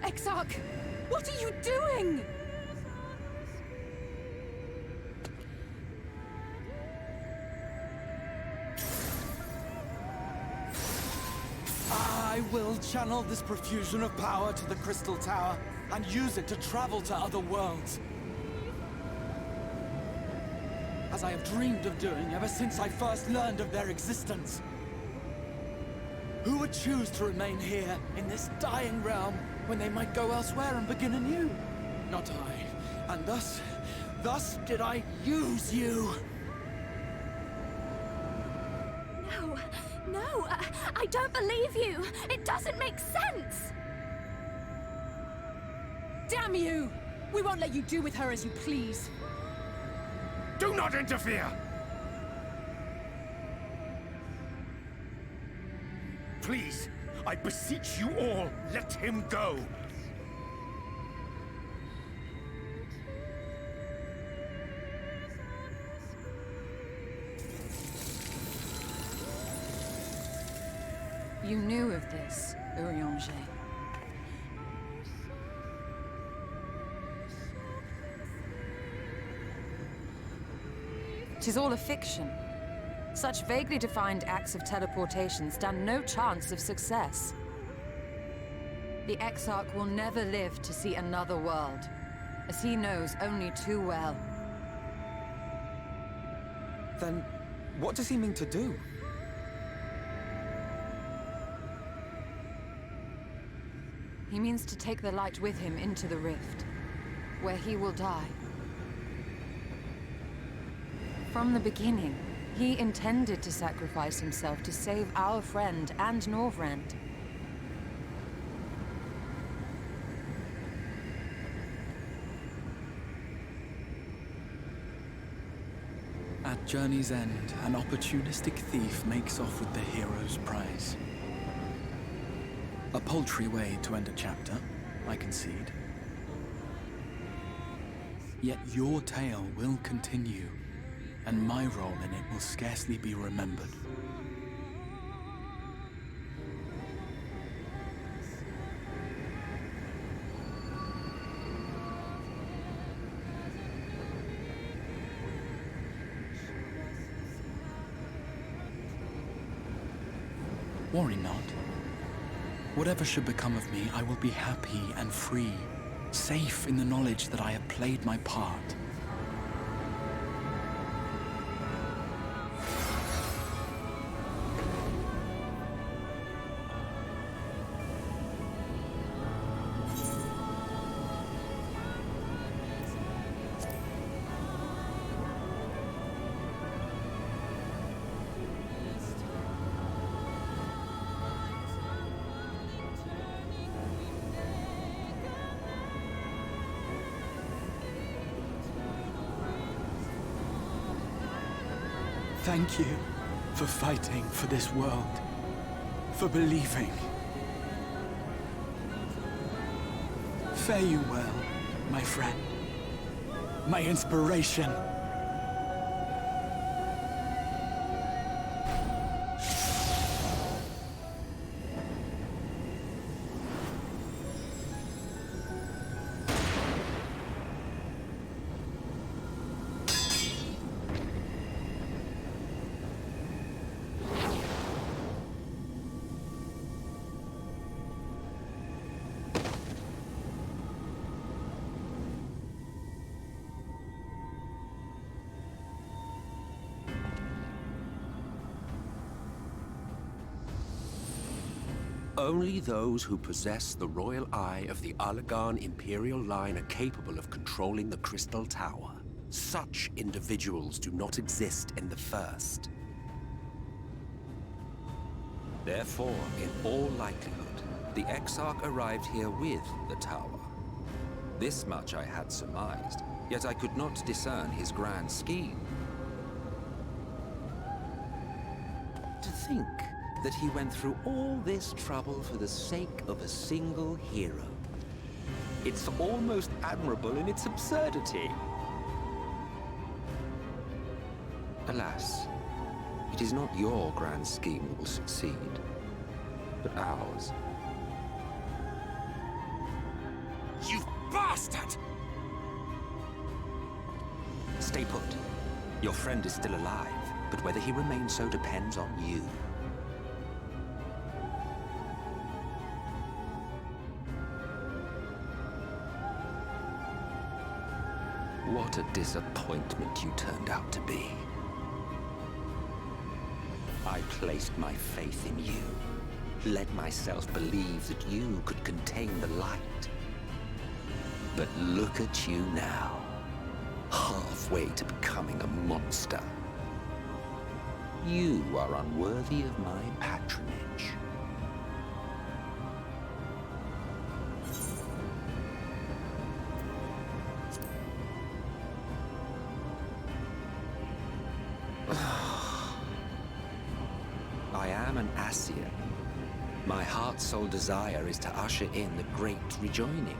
Exarch! What are you doing? I will channel this profusion of power to the Crystal Tower and use it to travel to other worlds. As I have dreamed of doing ever since I first learned of their existence. Who would choose to remain here in this dying realm when they might go elsewhere and begin anew? Not I. And thus did I use you. No, I don't believe you. It doesn't make sense. Damn you! We won't let you do with her as you please. Do not interfere! Please, I beseech you all, let him go! You knew of this, Urianger. Tis all a fiction. Such vaguely defined acts of teleportation stand no chance of success. The Exarch will never live to see another world, as he knows only too well. Then, what does he mean to do? He means to take the light with him into the rift, where he will die. From the beginning, he intended to sacrifice himself to save our friend and Norvrend. At Journey's End, an opportunistic thief makes off with the hero's prize. A paltry way to end a chapter, I concede. Yet your tale will continue, and my role in it will scarcely be remembered. Worry not. Whatever should become of me, I will be happy and free, safe in the knowledge that I have played my part. Thank you for fighting for this world. For believing. Fare you well, my friend. My inspiration. Only those who possess the royal eye of the Allagan Imperial line are capable of controlling the Crystal Tower. Such individuals do not exist in the First. Therefore, in all likelihood, the Exarch arrived here with the tower. This much I had surmised, yet I could not discern his grand scheme. To think that he went through all this trouble for the sake of a single hero. It's almost admirable in its absurdity. Alas, it is not your grand scheme that will succeed, but ours. You bastard! Stay put. Your friend is still alive, but whether he remains so depends on you. What a disappointment you turned out to be. I placed my faith in you, let myself believe that you could contain the light. But look at you now, halfway to becoming a monster. You are unworthy of my patronage. I am an Ascian. My heart's sole desire is to usher in the great rejoining.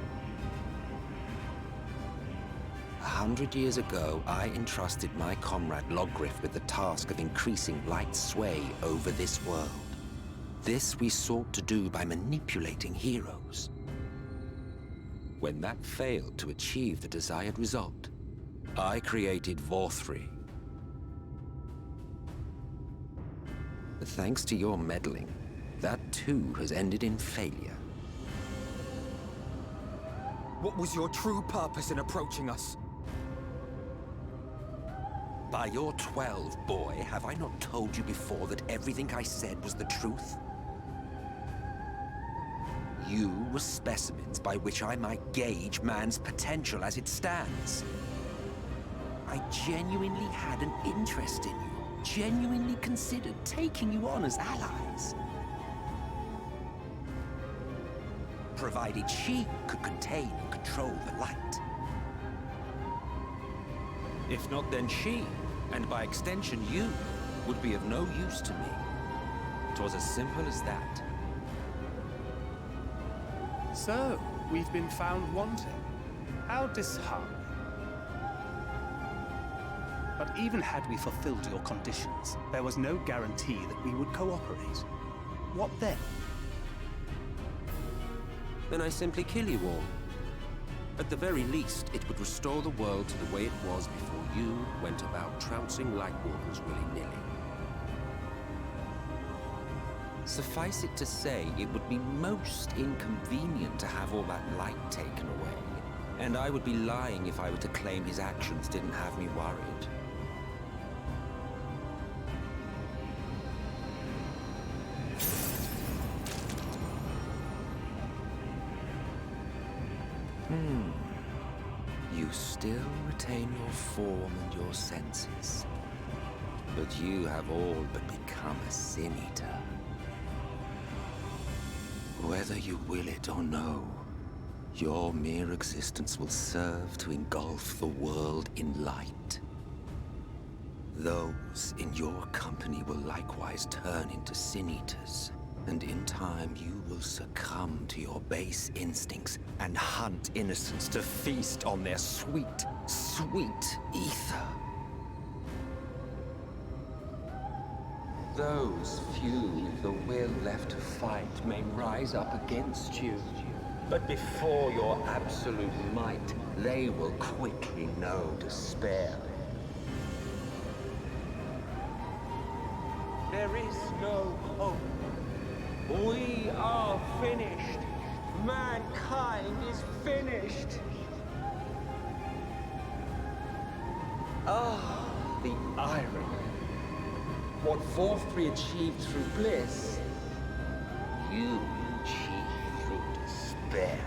100 years ago, I entrusted my comrade Logriff with the task of increasing light's sway over this world. This we sought to do by manipulating heroes. When that failed to achieve the desired result, I created Vorthri. But thanks to your meddling, that too has ended in failure. What was your true purpose in approaching us? By your 12, boy, have I not told you before that everything I said was the truth? You were specimens by which I might gauge man's potential as it stands. I genuinely had an interest in you. Genuinely considered taking you on as allies. Provided she could contain and control the light. If not, then she, and by extension you, would be of no use to me. 'Twas as simple as that. So, we've been found wanting. How disheartening. But even had we fulfilled your conditions, there was no guarantee that we would cooperate. What then? Then I simply kill you all. At the very least, it would restore the world to the way it was before you went about trouncing light wardens willy-nilly. Suffice it to say, it would be most inconvenient to have all that light taken away. And I would be lying if I were to claim his actions didn't have me worried. You still retain your form and your senses. But you have all but become a Sin Eater. Whether you will it or no, your mere existence will serve to engulf the world in light. Those in your company will likewise turn into sin-eaters. And in time, you will succumb to your base instincts and hunt innocents to feast on their sweet, sweet ether. Those few with the will left to fight may rise up against you. But before your absolute might, they will quickly know despair. There is no hope. We are finished. Mankind is finished. Ah, the irony. What Faerie achieved through bliss, you achieved through despair.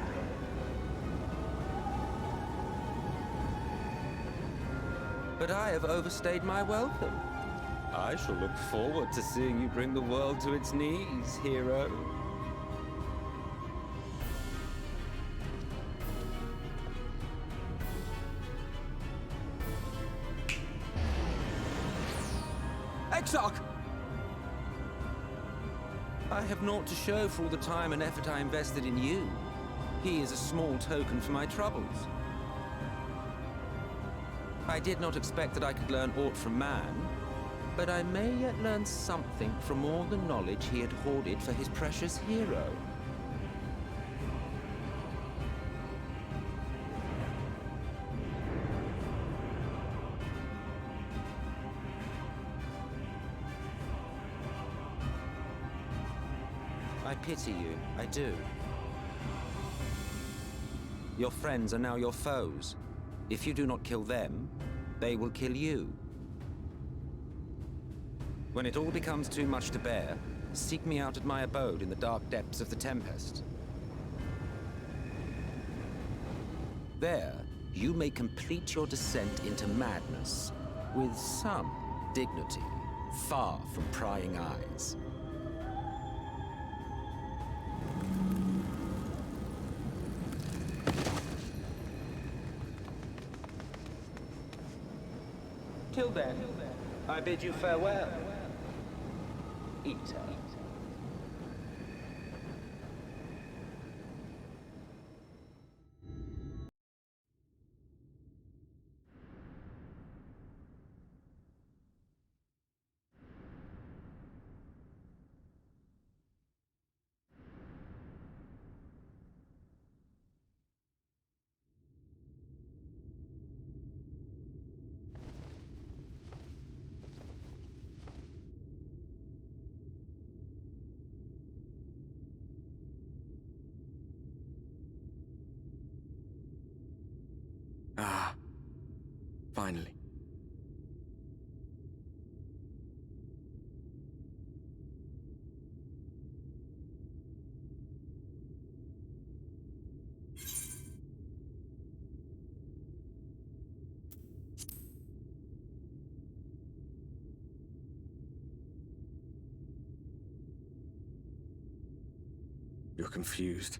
But I have overstayed my welcome. I shall look forward to seeing you bring the world to its knees, hero. Exarch! I have naught to show for all the time and effort I invested in you. He is a small token for my troubles. I did not expect that I could learn aught from man, but I may yet learn something from all the knowledge he had hoarded for his precious hero. I pity you, I do. Your friends are now your foes. If you do not kill them, they will kill you. When it all becomes too much to bear, seek me out at my abode in the dark depths of the Tempest. There, you may complete your descent into madness with some dignity, far from prying eyes. Till then, I bid you farewell. Aether. Ah, finally. You're confused,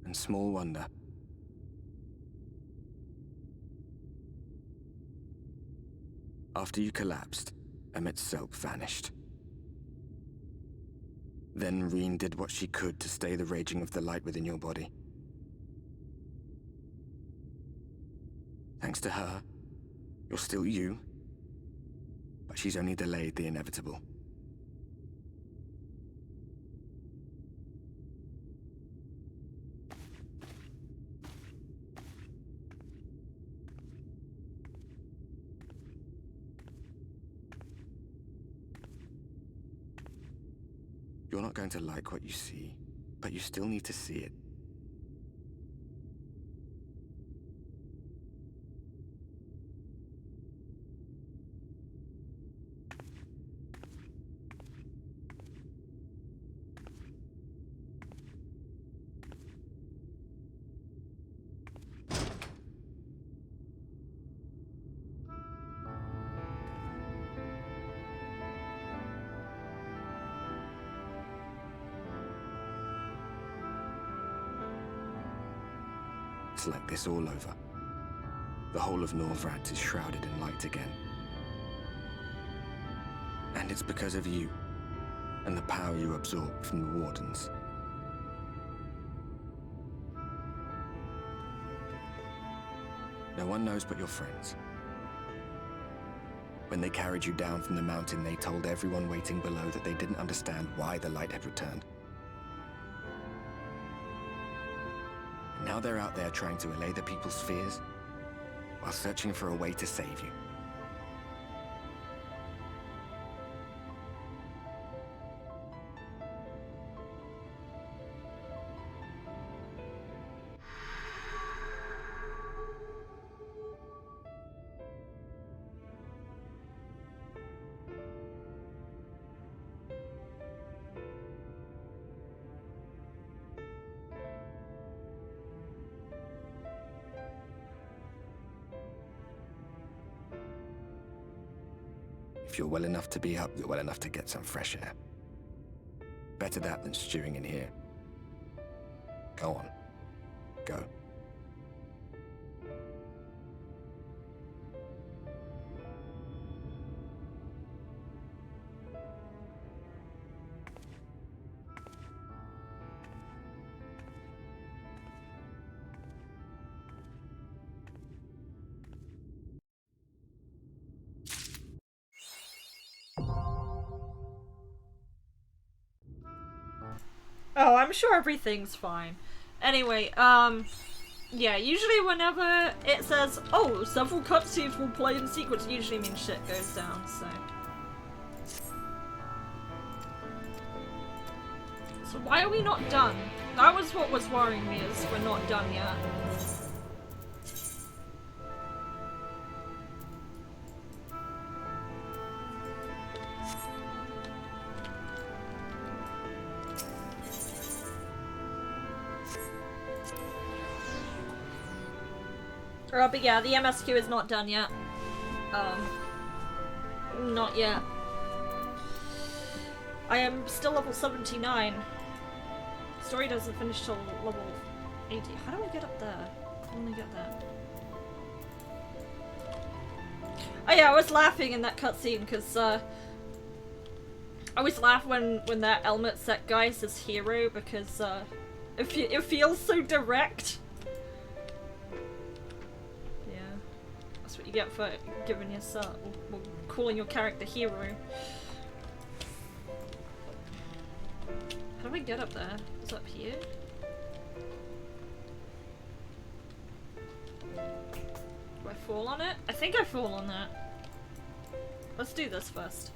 and small wonder. After you collapsed, Emmet's self vanished. Then Reen did what she could to stay the raging of the light within your body. Thanks to her, you're still you, but she's only delayed the inevitable. You're not going to like what you see, but you still need to see it. It's like this all over. The whole of Norvrat is shrouded in light again. And it's because of you, and the power you absorb from the Wardens. No one knows but your friends. When they carried you down from the mountain, they told everyone waiting below that they didn't understand why the light had returned. Now they're out there trying to allay the people's fears, while searching for a way to save you. If you're well enough to be up, you're well enough to get some fresh air. Better that than stewing in here. Go on. Go. Oh, I'm sure everything's fine. Anyway, yeah, usually whenever it says, oh, several cutscenes will play in sequence, it usually means shit goes down, so. So why are we not done? That was what was worrying me, is we're not done yet. But yeah, the MSQ is not done yet. Not yet. I am still level 79. Story doesn't finish till level 80. How do I get up there? How do I get there? Oh yeah, I was laughing in that cutscene because I always laugh when that Elmet set guy says hero because it feels so direct. That's what you get for giving yourself, or calling your character hero. How do I get up there? Is it up here? Do I fall on it? I think I fall on that. Let's do this first.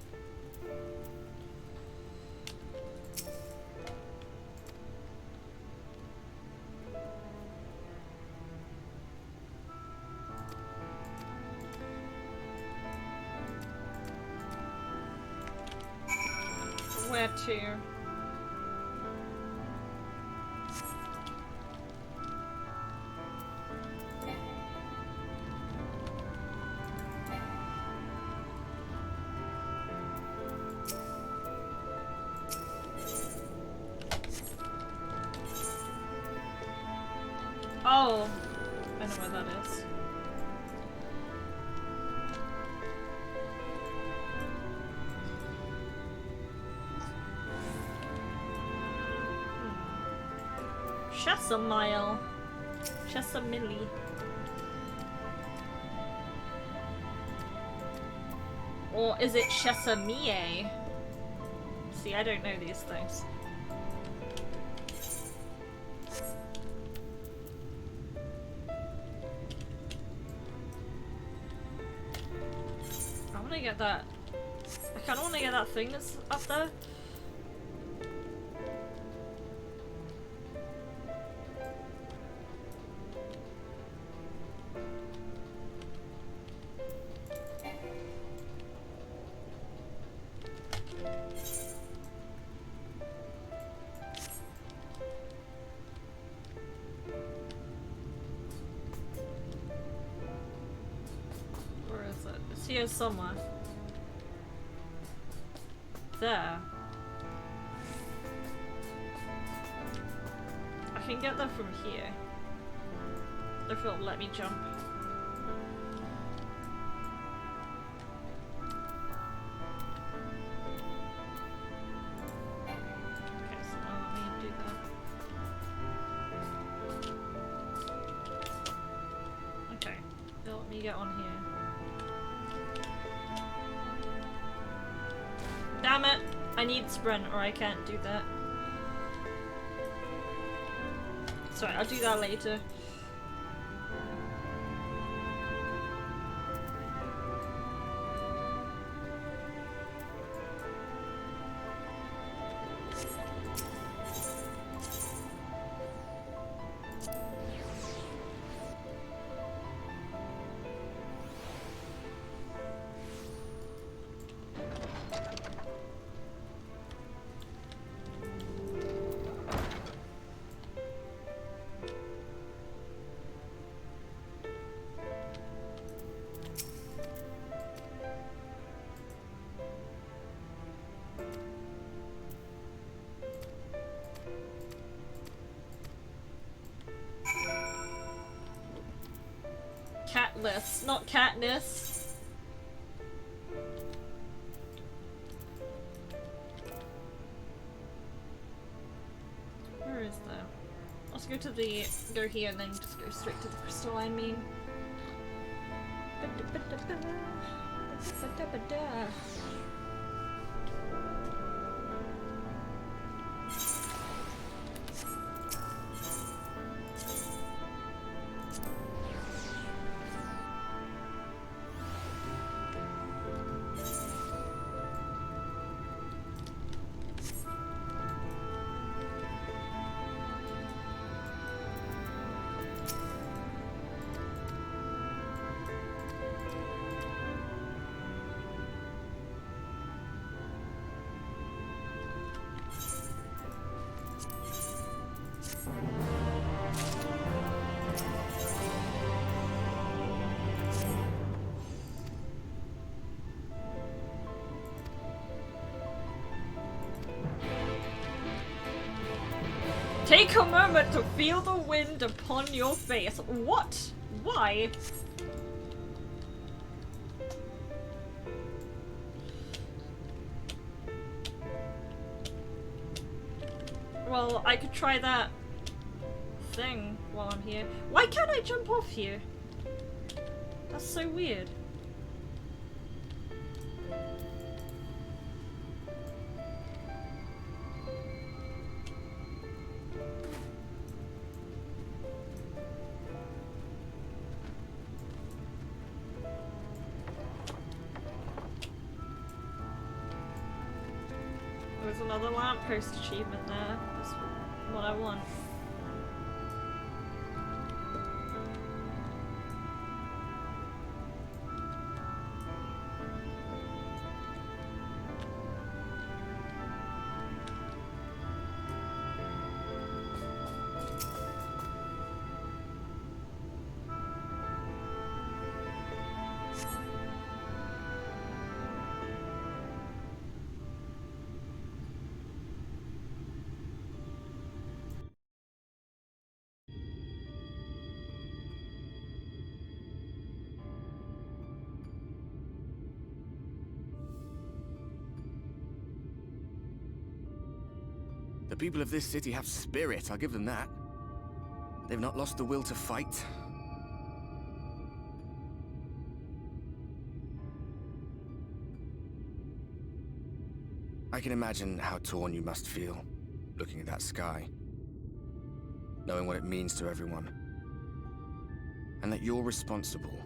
Where to? Oh, I know where that is. Chesamile. Chesamilli. Or is it Chesamie? See, I don't know these things. I wanna get that. I kinda wanna get that thing that's up there. Here somewhere. There. I can get there from here. If it'll let me jump. me get on here. Damn it! I need sprint or I can't do that. Sorry, I'll do that later. Catless, not Katniss. Where is that? Let's go to the go here and then just go straight to the crystal. I mean. Take a moment to feel the wind upon your face. What? Why? Well, I could try that thing while I'm here. Why can't I jump off here? That's so weird. There's another lamppost achievement there. That's what I want. The people of this city have spirit, I'll give them that. They've not lost the will to fight. I can imagine how torn you must feel, looking at that sky. Knowing what it means to everyone. And that you're responsible.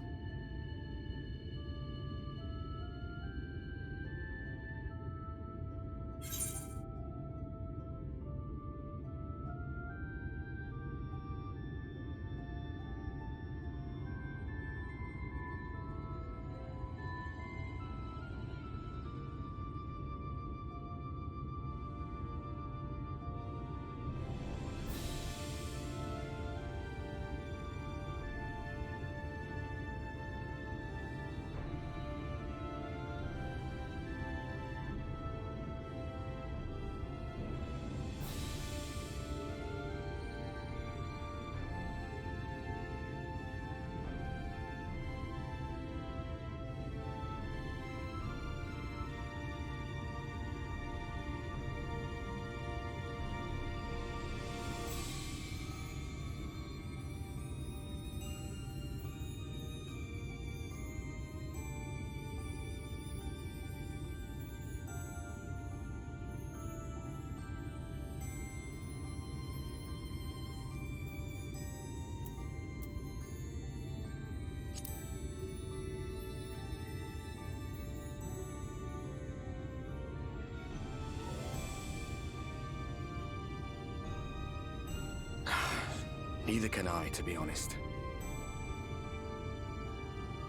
Neither can I, to be honest.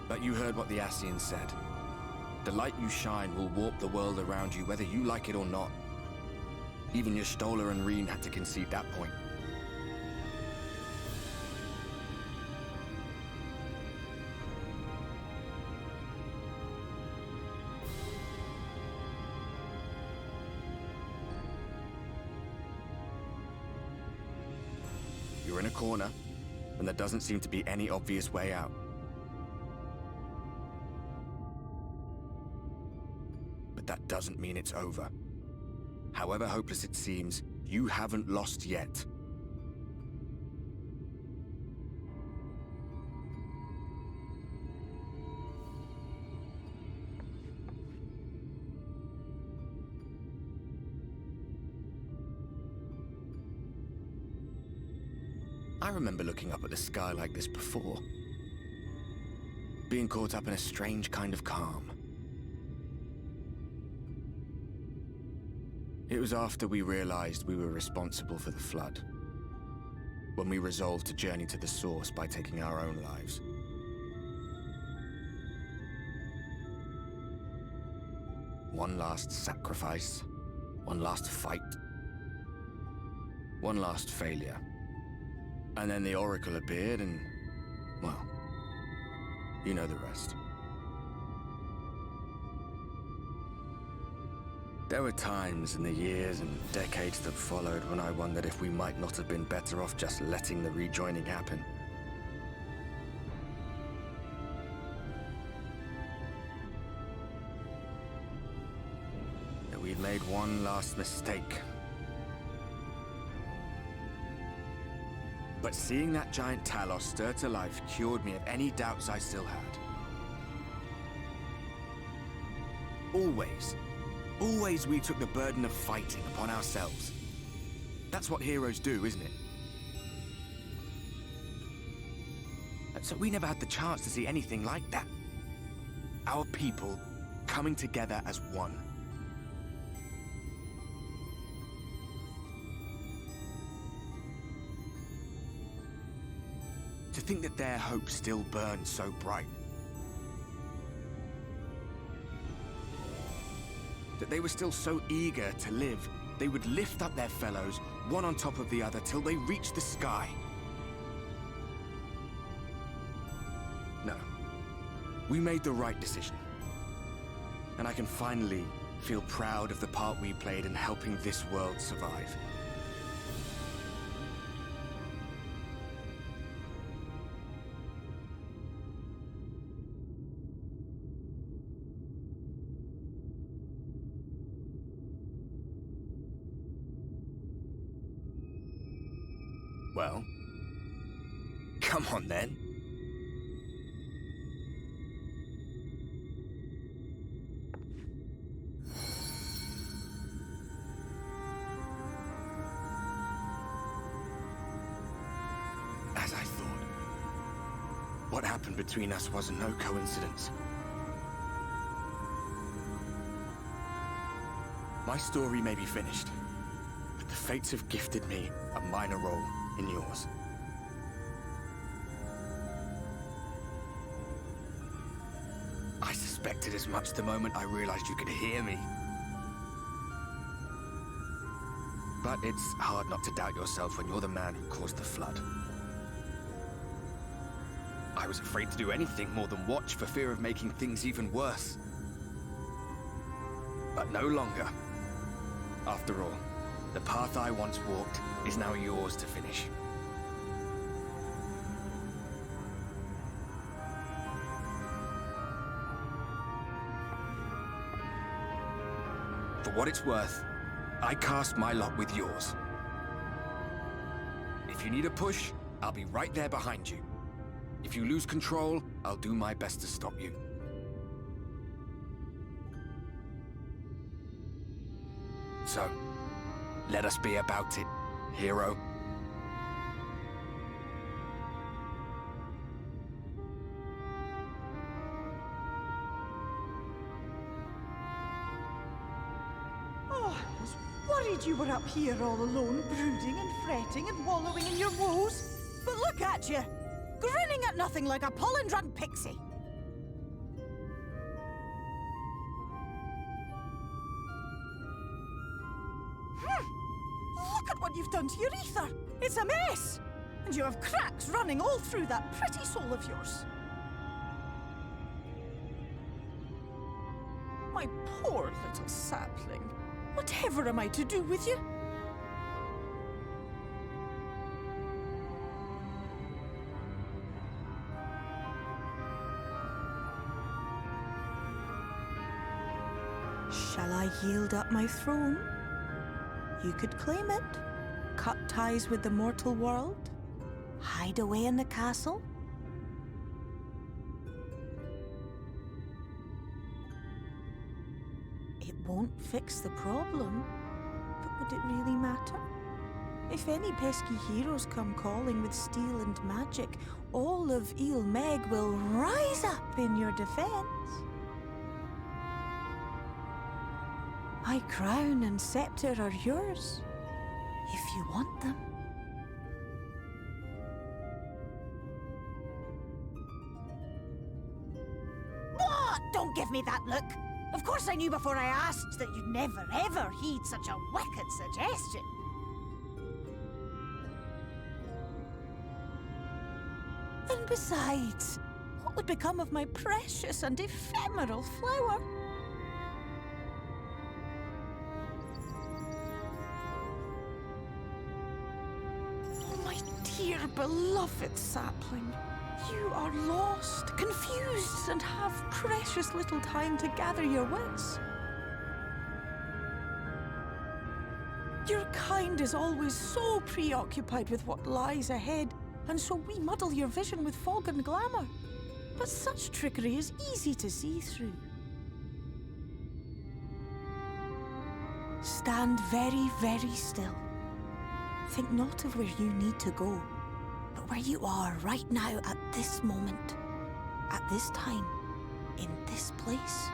But you heard what the Ascian said. The light you shine will warp the world around you, whether you like it or not. Even your Stola and Reen had to concede that point. You're in a corner, and there doesn't seem to be any obvious way out. But that doesn't mean it's over. However hopeless it seems, you haven't lost yet. I remember looking up at the sky like this before. Being caught up in a strange kind of calm. It was after we realized we were responsible for the flood. When we resolved to journey to the source by taking our own lives. One last sacrifice. One last fight. One last failure. And then the Oracle appeared and, well, you know the rest. There were times in the years and decades that followed when I wondered if we might not have been better off just letting the rejoining happen. That we'd made one last mistake. But seeing that giant Talos stir to life cured me of any doubts I still had. Always we took the burden of fighting upon ourselves. That's what heroes do, isn't it? So we never had the chance to see anything like that. Our people coming together as one. To think that their hope still burns so bright. That they were still so eager to live, they would lift up their fellows, one on top of the other, till they reached the sky. No. We made the right decision. And I can finally feel proud of the part we played in helping this world survive. Well, come on then. As I thought. What happened between us was no coincidence. My story may be finished, but the fates have gifted me a minor role in yours. I suspected as much the moment I realized you could hear me. But it's hard not to doubt yourself when you're the man who caused the flood. I was afraid to do anything more than watch for fear of making things even worse. But no longer. After all, the path I once walked is now yours to finish. For what it's worth, I cast my lot with yours. If you need a push, I'll be right there behind you. If you lose control, I'll do my best to stop you. So, let us be about it, hero. Oh, I was worried you were up here all alone, brooding and fretting and wallowing in your woes. But look at you, grinning at nothing like a pollen-drunk pixie. Look at what you've done to your ether. It's a mess. And you have cracks running all through that pretty soul of yours. My poor little sapling. Whatever am I to do with you? Shall I yield up my throne? You could claim it, cut ties with the mortal world, hide away in the castle. It won't fix the problem, but would it really matter? If any pesky heroes come calling with steel and magic, all of Il Meg will rise up in your defense. My crown and scepter are yours, if you want them. What? Don't give me that look! Of course I knew before I asked that you'd never ever heed such a wicked suggestion. And besides, what would become of my precious and ephemeral flower? Dear beloved sapling, you are lost, confused, and have precious little time to gather your wits. Your kind is always so preoccupied with what lies ahead, and so we muddle your vision with fog and glamour. But such trickery is easy to see through. Stand very, very still. Think not of where you need to go, but where you are right now at this moment, at this time, in this place.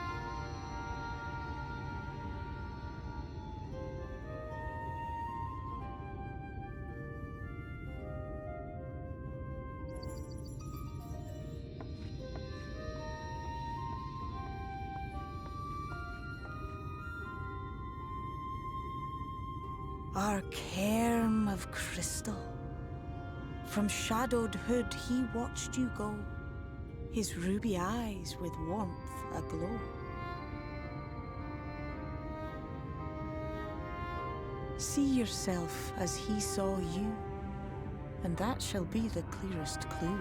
Our cairn of crystal. From shadowed hood he watched you go, his ruby eyes with warmth aglow. See yourself as he saw you, and that shall be the clearest clue.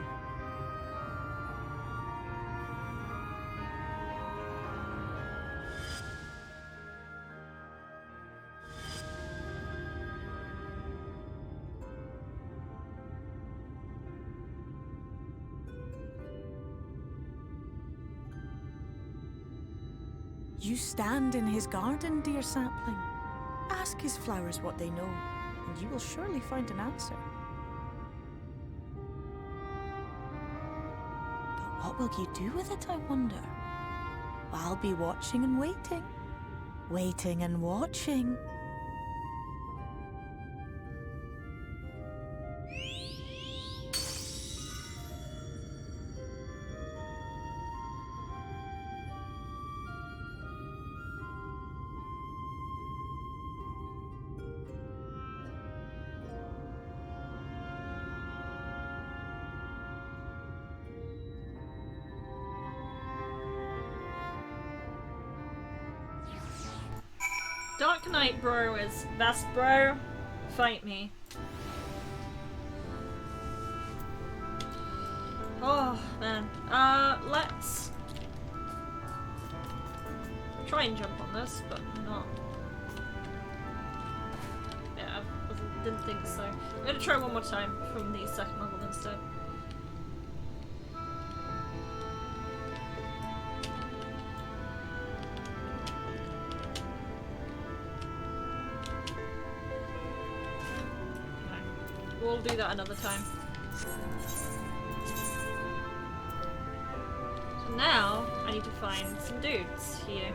You stand in his garden, dear sapling. Ask his flowers what they know, and you will surely find an answer. But what will you do with it, I wonder? I'll be watching and waiting. Waiting and watching. Dark Knight bro is best bro. Fight me. Oh man. Let's try and jump on this, but not. Yeah, I didn't think so. I'm gonna try one more time from the second level instead. We'll do that another time. So now, I need to find some dudes here.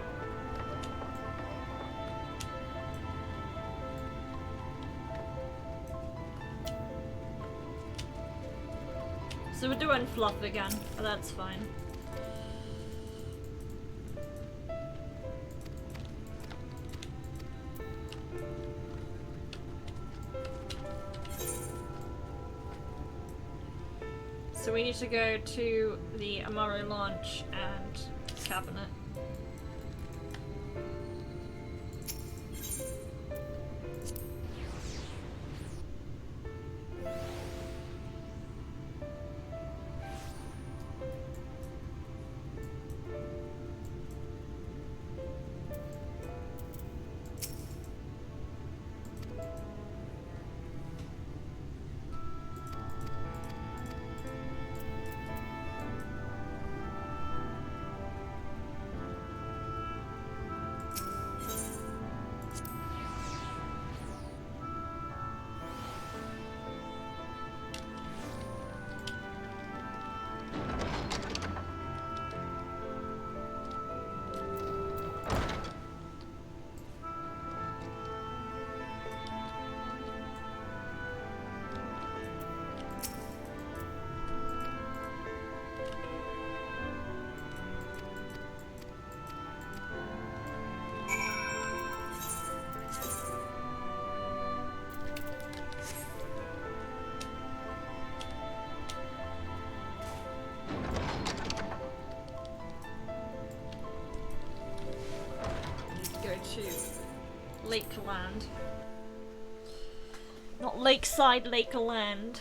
So we're doing fluff again, but that's fine. So we need to go to the Amaru launch and cabinet. To Lakeland. Not Lakeside, Lakeland.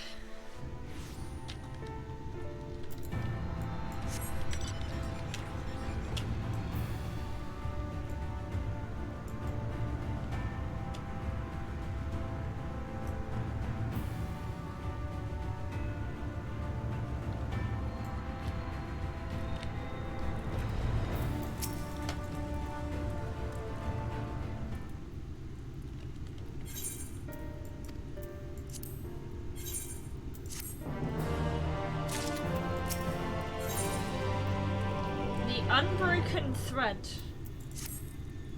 Unbroken thread.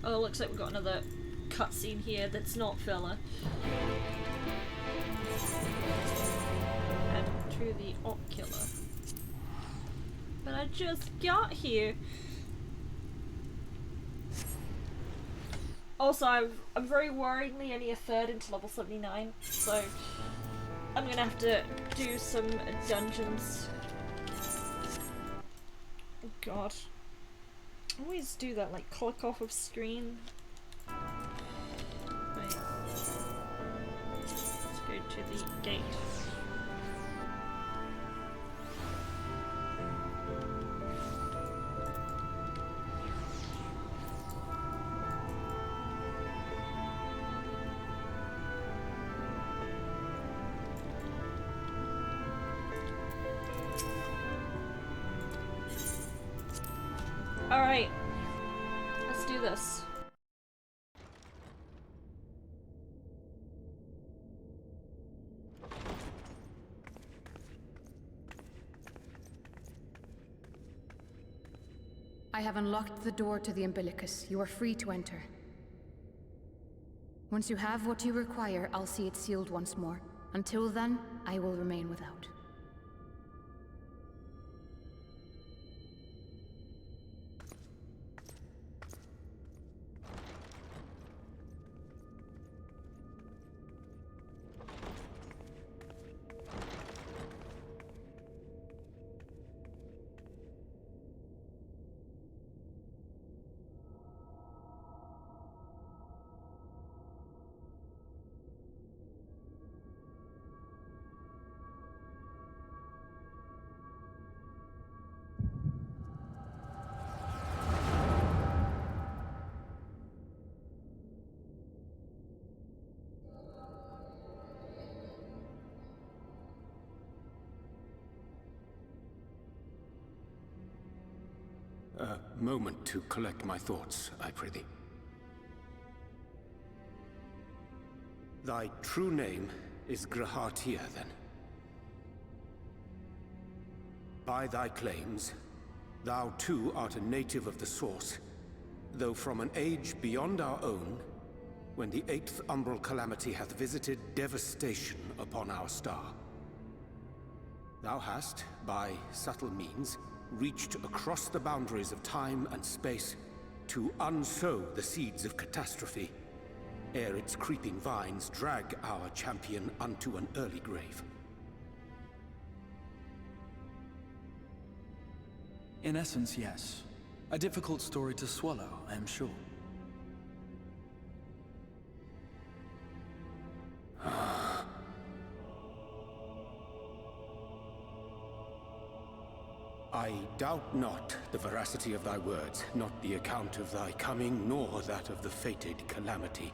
Oh, looks like we've got another cutscene here that's not filler. Head to the ocular. But I just got here. Also, I'm very worryingly only a third into level 79, so I'm gonna have to do some dungeons. Oh god. I always do that, like click off of screen. Right. Let's go to the gate. Alright, let's do this. I have unlocked the door to the umbilicus. You are free to enter. Once you have what you require, I'll see it sealed once more. Until then, I will remain without. A moment to collect my thoughts, I prithee. Thy true name is Grahatia, then? By thy claims, thou too art a native of the Source, though from an age beyond our own, when the 8th umbral calamity hath visited devastation upon our star. Thou hast, by subtle means, reached across the boundaries of time and space to unsow the seeds of catastrophe, ere its creeping vines drag our champion unto an early grave. In essence, yes. A difficult story to swallow, I am sure. I doubt not the veracity of thy words, not the account of thy coming, nor that of the fated calamity.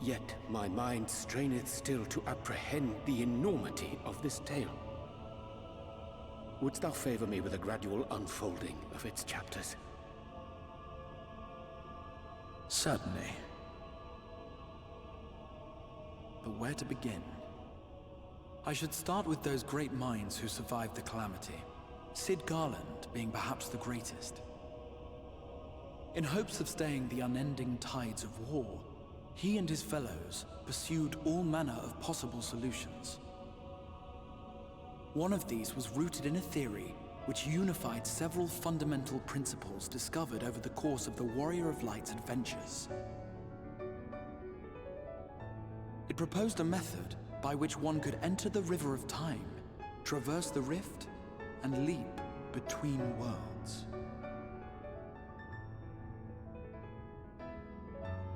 Yet my mind straineth still to apprehend the enormity of this tale. Wouldst thou favor me with a gradual unfolding of its chapters? Certainly. But where to begin? I should start with those great minds who survived the calamity. Cid Garland being perhaps the greatest. In hopes of staying the unending tides of war, he and his fellows pursued all manner of possible solutions. One of these was rooted in a theory which unified several fundamental principles discovered over the course of the Warrior of Light's adventures. It proposed a method by which one could enter the River of Time, traverse the rift, and leap between worlds.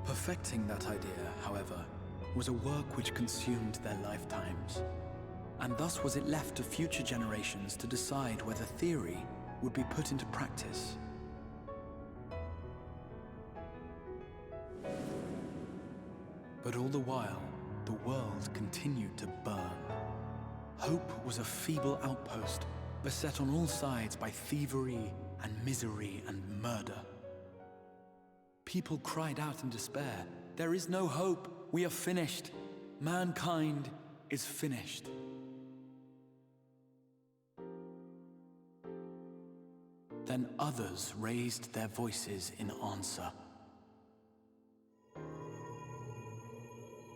Perfecting that idea, however, was a work which consumed their lifetimes, and thus was it left to future generations to decide whether theory would be put into practice. But all the while, the world continued to burn. Hope was a feeble outpost, beset on all sides by thievery and misery and murder. People cried out in despair, "There is no hope, we are finished. Mankind is finished." Then others raised their voices in answer.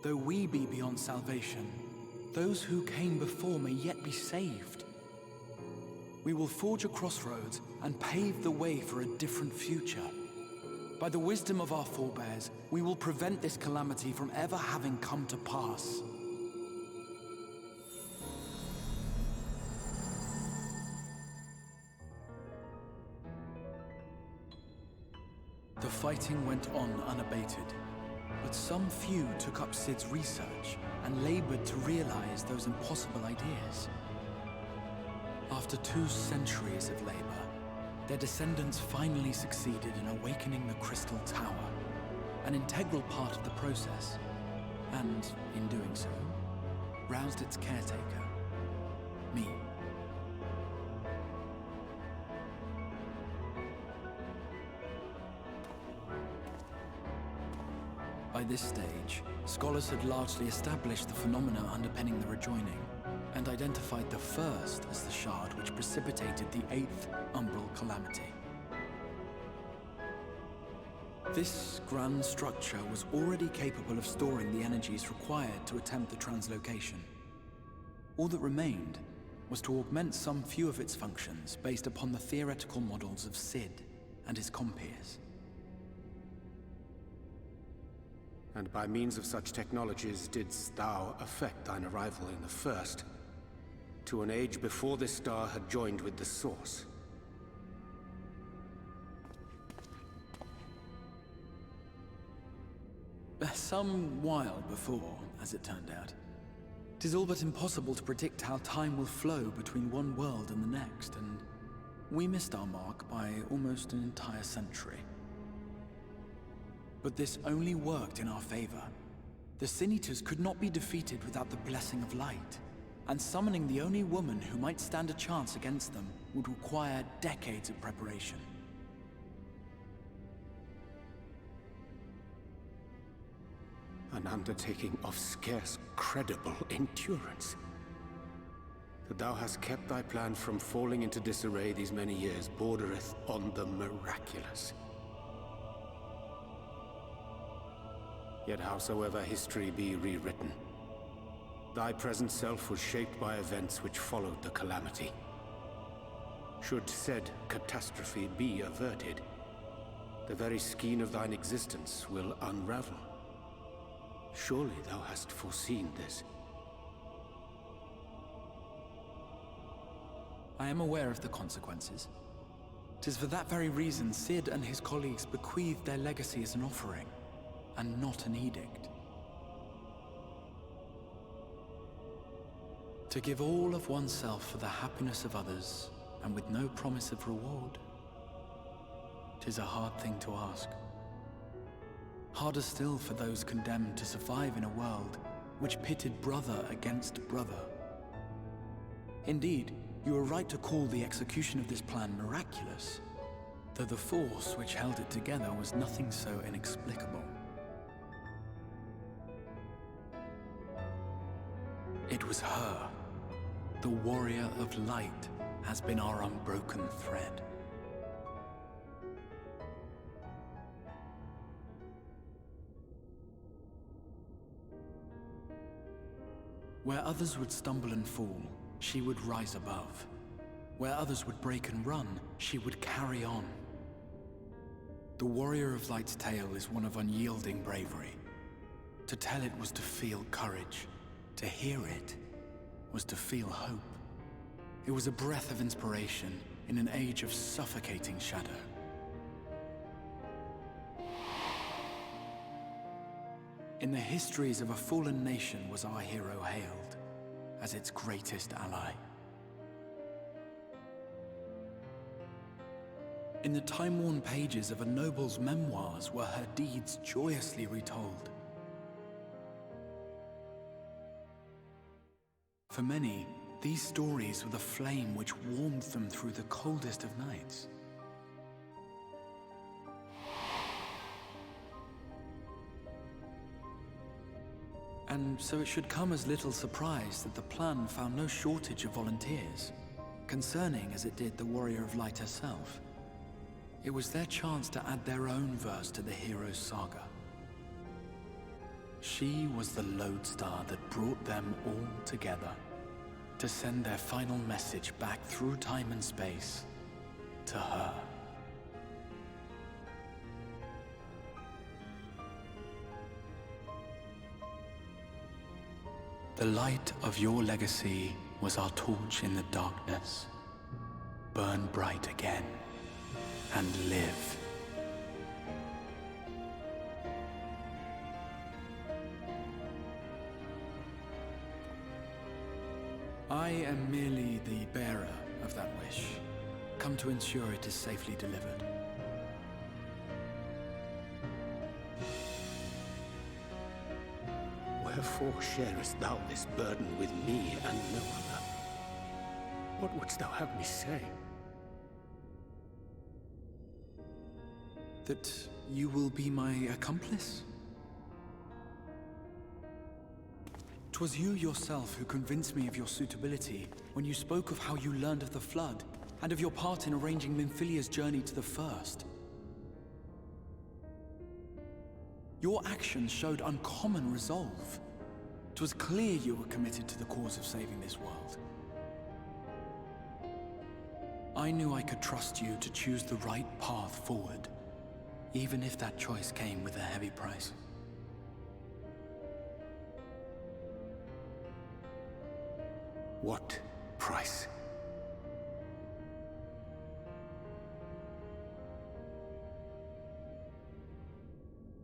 Though we be beyond salvation, those who came before may yet be saved. We will forge a crossroads and pave the way for a different future. By the wisdom of our forebears, we will prevent this calamity from ever having come to pass. The fighting went on unabated, but some few took up Cid's research and labored to realize those impossible ideas. After 2 centuries of labor, their descendants finally succeeded in awakening the Crystal Tower, an integral part of the process, and, in doing so, roused its caretaker, me. By this stage, scholars had largely established the phenomena underpinning the rejoining, and identified the first as the shard which precipitated the 8th umbral calamity. This grand structure was already capable of storing the energies required to attempt the translocation. All that remained was to augment some few of its functions based upon the theoretical models of Cid and his compeers. And by means of such technologies didst thou effect thine arrival in the first, to an age before this star had joined with the Source. Some while before, as it turned out. 'Tis all but impossible to predict how time will flow between one world and the next, and we missed our mark by almost an entire century. But this only worked in our favor. The Sin Eaters could not be defeated without the blessing of light, and summoning the only woman who might stand a chance against them would require decades of preparation. An undertaking of scarce credible endurance. That thou hast kept thy plan from falling into disarray these many years bordereth on the miraculous. Yet howsoever history be rewritten, Thy present self was shaped by events which followed the calamity. Should said catastrophe be averted, the very skein of thine existence will unravel. Surely thou hast foreseen this. I am aware of the consequences. 'Tis for that very reason Cid and his colleagues bequeathed their legacy as an offering, and not an edict. To give all of oneself for the happiness of others, and with no promise of reward, 'tis a hard thing to ask. Harder still for those condemned to survive in a world which pitted brother against brother. Indeed, you are right to call the execution of this plan miraculous, though the force which held it together was nothing so inexplicable. It was her. The warrior of light has been our unbroken thread. Where others would stumble and fall, she would rise above. Where others would break and run, she would carry on. The Warrior of Light's tale is one of unyielding bravery. To tell it was to feel courage. To hear it was to feel hope. It was a breath of inspiration in an age of suffocating shadow. In the histories of a fallen nation was our hero hailed as its greatest ally. In the time-worn pages of a noble's memoirs were her deeds joyously retold. For many, these stories were the flame which warmed them through the coldest of nights. And so it should come as little surprise that the plan found no shortage of volunteers, concerning as it did the Warrior of Light herself. It was their chance to add their own verse to the hero's saga. She was the lodestar that brought them all together, to send their final message back through time and space to her. The light of your legacy was our torch in the darkness. Burn bright again and live. I am merely the bearer of that wish, come to ensure it is safely delivered. Wherefore sharest thou this burden with me and no other? What wouldst thou have me say? That you will be my accomplice? 'Twas you yourself who convinced me of your suitability when you spoke of how you learned of the Flood, and of your part in arranging Minfilia's journey to the First. Your actions showed uncommon resolve. 'Twas clear you were committed to the cause of saving this world. I knew I could trust you to choose the right path forward, even if that choice came with a heavy price. What price?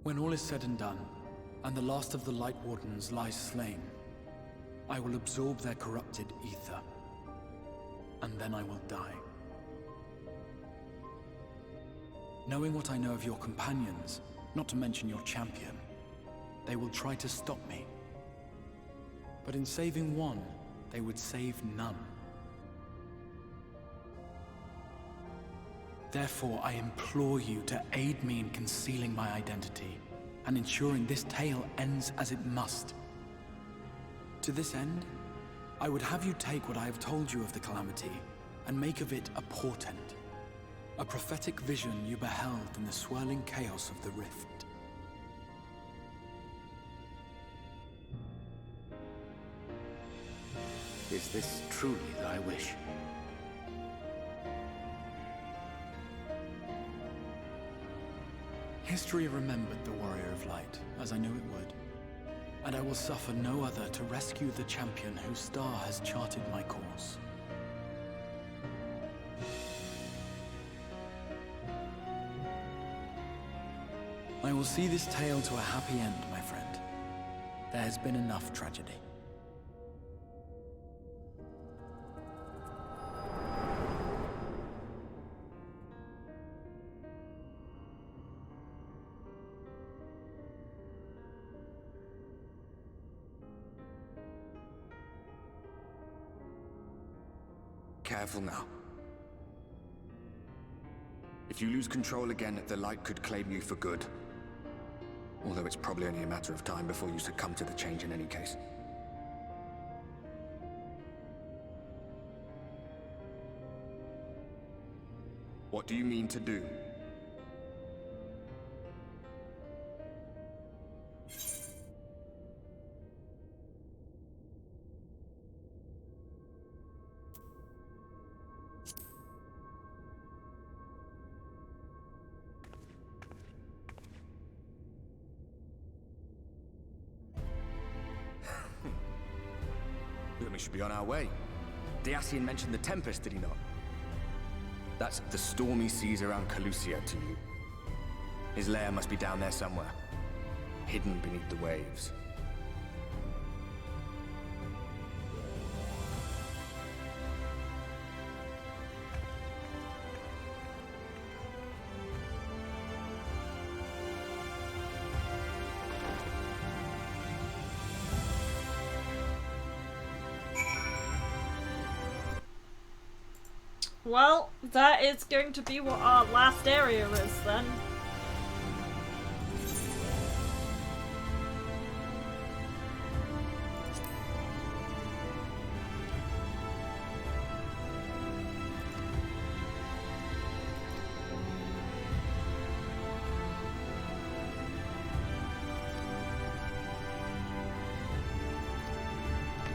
When all is said and done, and the last of the Light Wardens lies slain, I will absorb their corrupted ether, and then I will die. Knowing what I know of your companions, not to mention your champion, they will try to stop me. But in saving one, they would save none. Therefore, I implore you to aid me in concealing my identity and ensuring this tale ends as it must. To this end, I would have you take what I have told you of the Calamity and make of it a portent, a prophetic vision you beheld in the swirling chaos of the Rift. Is this truly thy wish? History remembered the Warrior of Light, as I knew it would. And I will suffer no other to rescue the champion whose star has charted my course. I will see this tale to a happy end, my friend. There has been enough tragedy. Careful now. If you lose control again, the light could claim you for good. Although it's probably only a matter of time before you succumb to the change in any case. What do you mean to do? Then we should be on our way. Diassian mentioned the Tempest, did he not? That's the stormy seas around Calusia to you. His lair must be down there somewhere, hidden beneath the waves. Well, that is going to be what our last area is then.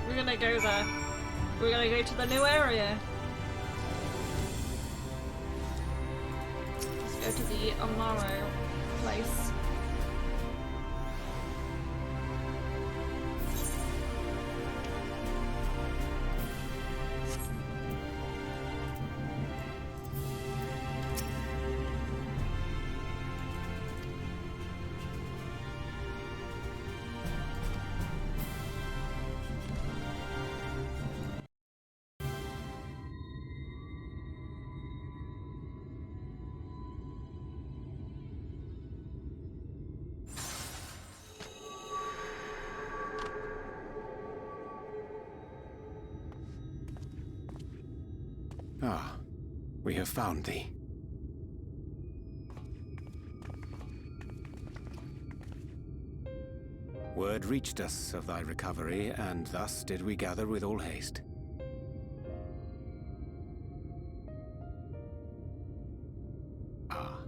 We're gonna go there. We're gonna go to the new area. Go to the Amaro place. Ah, we have found thee. Word reached us of thy recovery, and thus did we gather with all haste. Ah.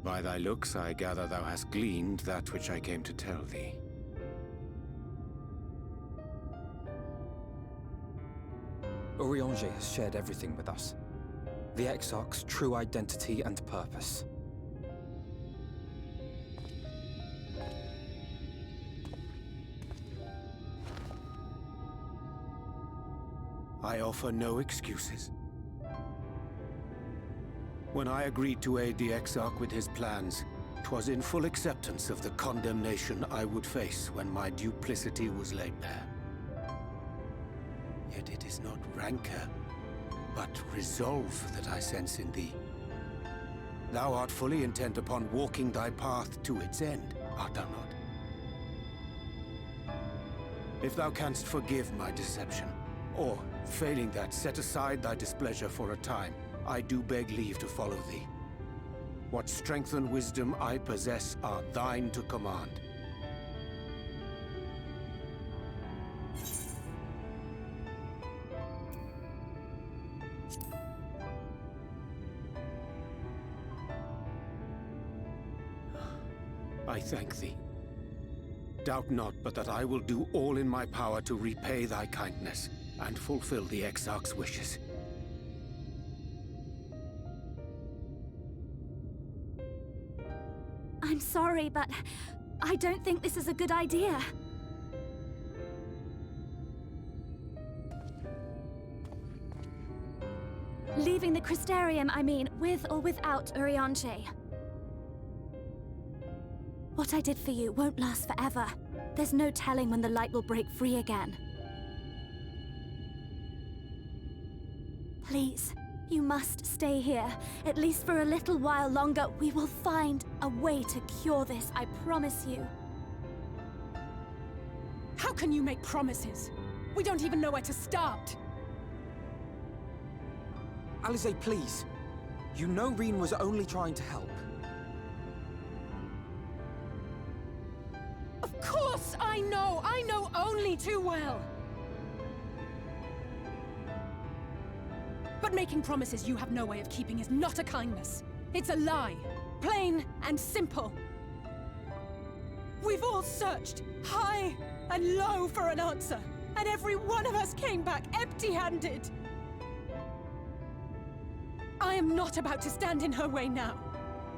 By thy looks, I gather thou hast gleaned that which I came to tell thee. Urianger has shared everything with us. The Exarch's true identity and purpose. I offer no excuses. When I agreed to aid the Exarch with his plans, 'twas in full acceptance of the condemnation I would face when my duplicity was laid bare. Yet it is not rancor, but resolve that I sense in thee. Thou art fully intent upon walking thy path to its end, art thou not? If thou canst forgive my deception, or, failing that, set aside thy displeasure for a time, I do beg leave to follow thee. What strength and wisdom I possess are thine to command. I thank thee. Doubt not but that I will do all in my power to repay thy kindness and fulfill the Exarch's wishes. I'm sorry, but I don't think this is a good idea. Leaving the Crystarium, I mean, with or without Urianger. What I did for you won't last forever. There's no telling when the light will break free again. Please, you must stay here. At least for a little while longer. We will find a way to cure this, I promise you. How can you make promises? We don't even know where to start. Alisaie, please. You know Reen was only trying to help. Of course I know! I know only too well! But making promises you have no way of keeping is not a kindness. It's a lie. Plain and simple. We've all searched high and low for an answer, and every one of us came back empty-handed. I am not about to stand in her way now.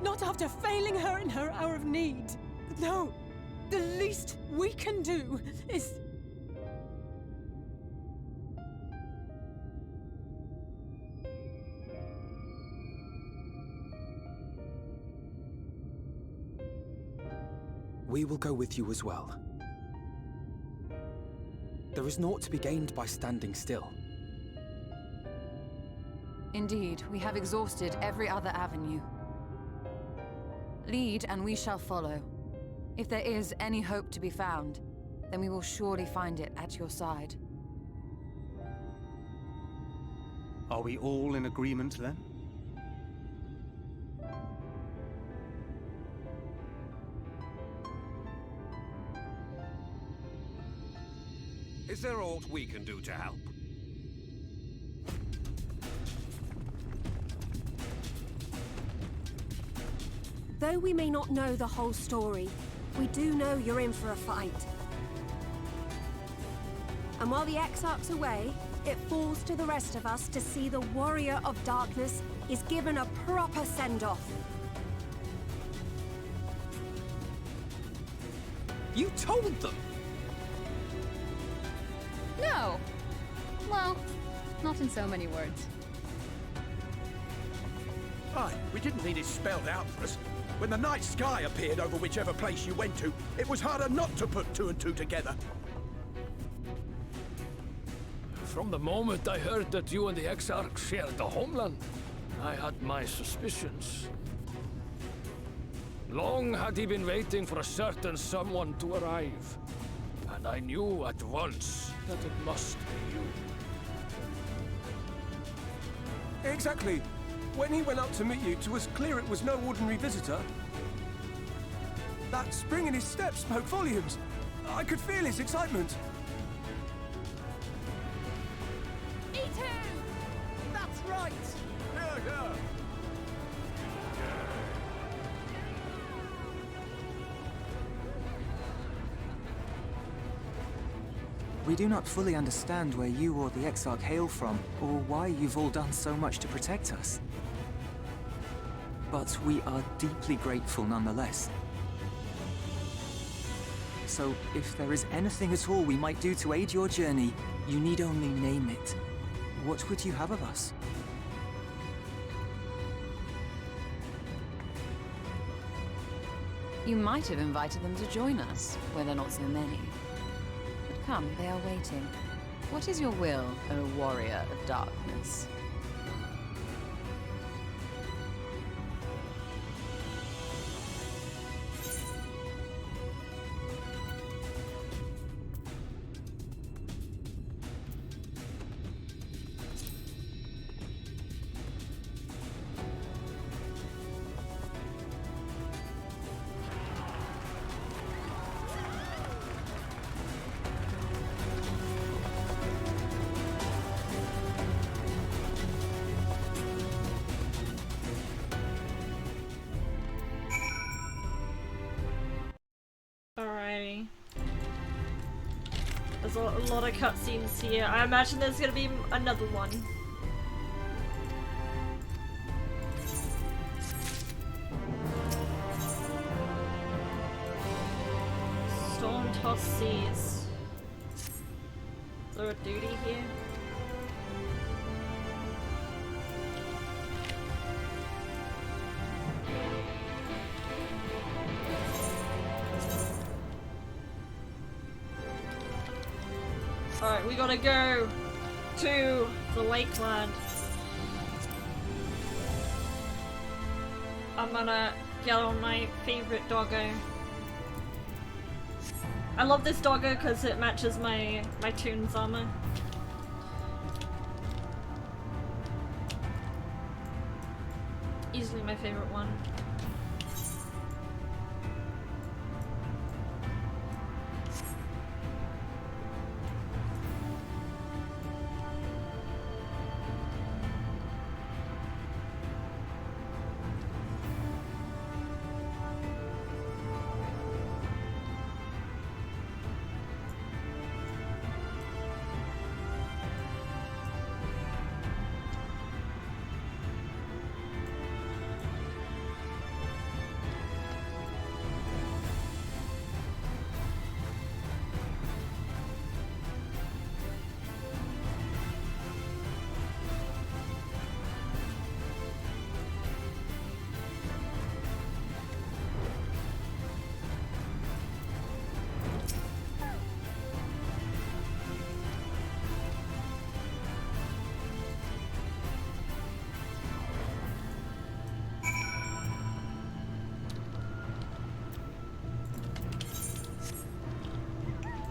Not after failing her in her hour of need. No, the least we can do is... We will go with you as well. There is naught to be gained by standing still. Indeed, we have exhausted every other avenue. Lead, and we shall follow. If there is any hope to be found, then we will surely find it at your side. Are we all in agreement then? Is there aught we can do to help? Though we may not know the whole story, we do know you're in for a fight. And while the Exarch's away, it falls to the rest of us to see the Warrior of Darkness is given a proper send-off. You told them! No! Well, not in so many words. Aye, we didn't need it spelled out for us. When the night sky appeared over whichever place you went to, it was harder not to put two and two together. From the moment I heard that you and the Exarch shared the homeland, I had my suspicions. Long had he been waiting for a certain someone to arrive, and I knew at once that it must be you. Exactly. When he went up to meet you, it was clear it was no ordinary visitor. That spring in his step spoke volumes. I could feel his excitement. E2! That's right! Yeah, yeah. We do not fully understand where you or the Exarch hail from, or why you've all done so much to protect us. But we are deeply grateful nonetheless. So, if there is anything at all we might do to aid your journey, you need only name it. What would you have of us? You might have invited them to join us, where there are not so many. But come, they are waiting. What is your will, O Warrior of Darkness? a lot of cutscenes here. I imagine there's gonna be another one. Storm-tossed seas. Is there a duty here? Alright, we gotta go to the lakeland. I'm gonna get on my favorite doggo. I love this doggo because it matches my Toon's armor. Easily my favorite one.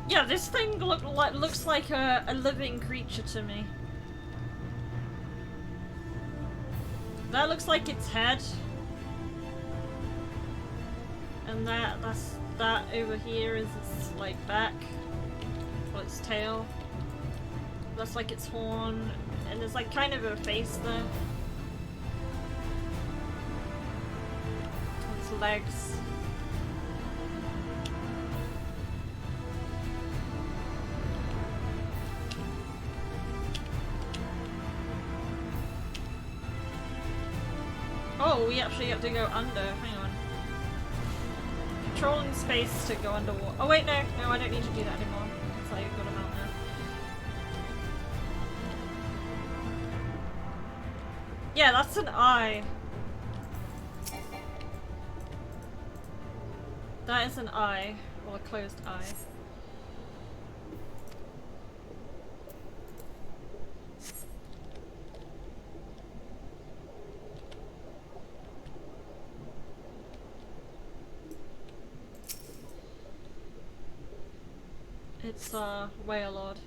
Yeah, this thing looks like a living creature to me. That looks like its head. And that over here is its like back. Or its tail. That's like its horn. And there's like kind of a face there. Its legs. Oh, we actually have to go under. Hang on. Controlling space to go underwater. Oh wait, no, I don't need to do that anymore. It's like I've got a mount now. Yeah, that's an eye. That is an eye. Well, a closed eye. It's Whale Lord.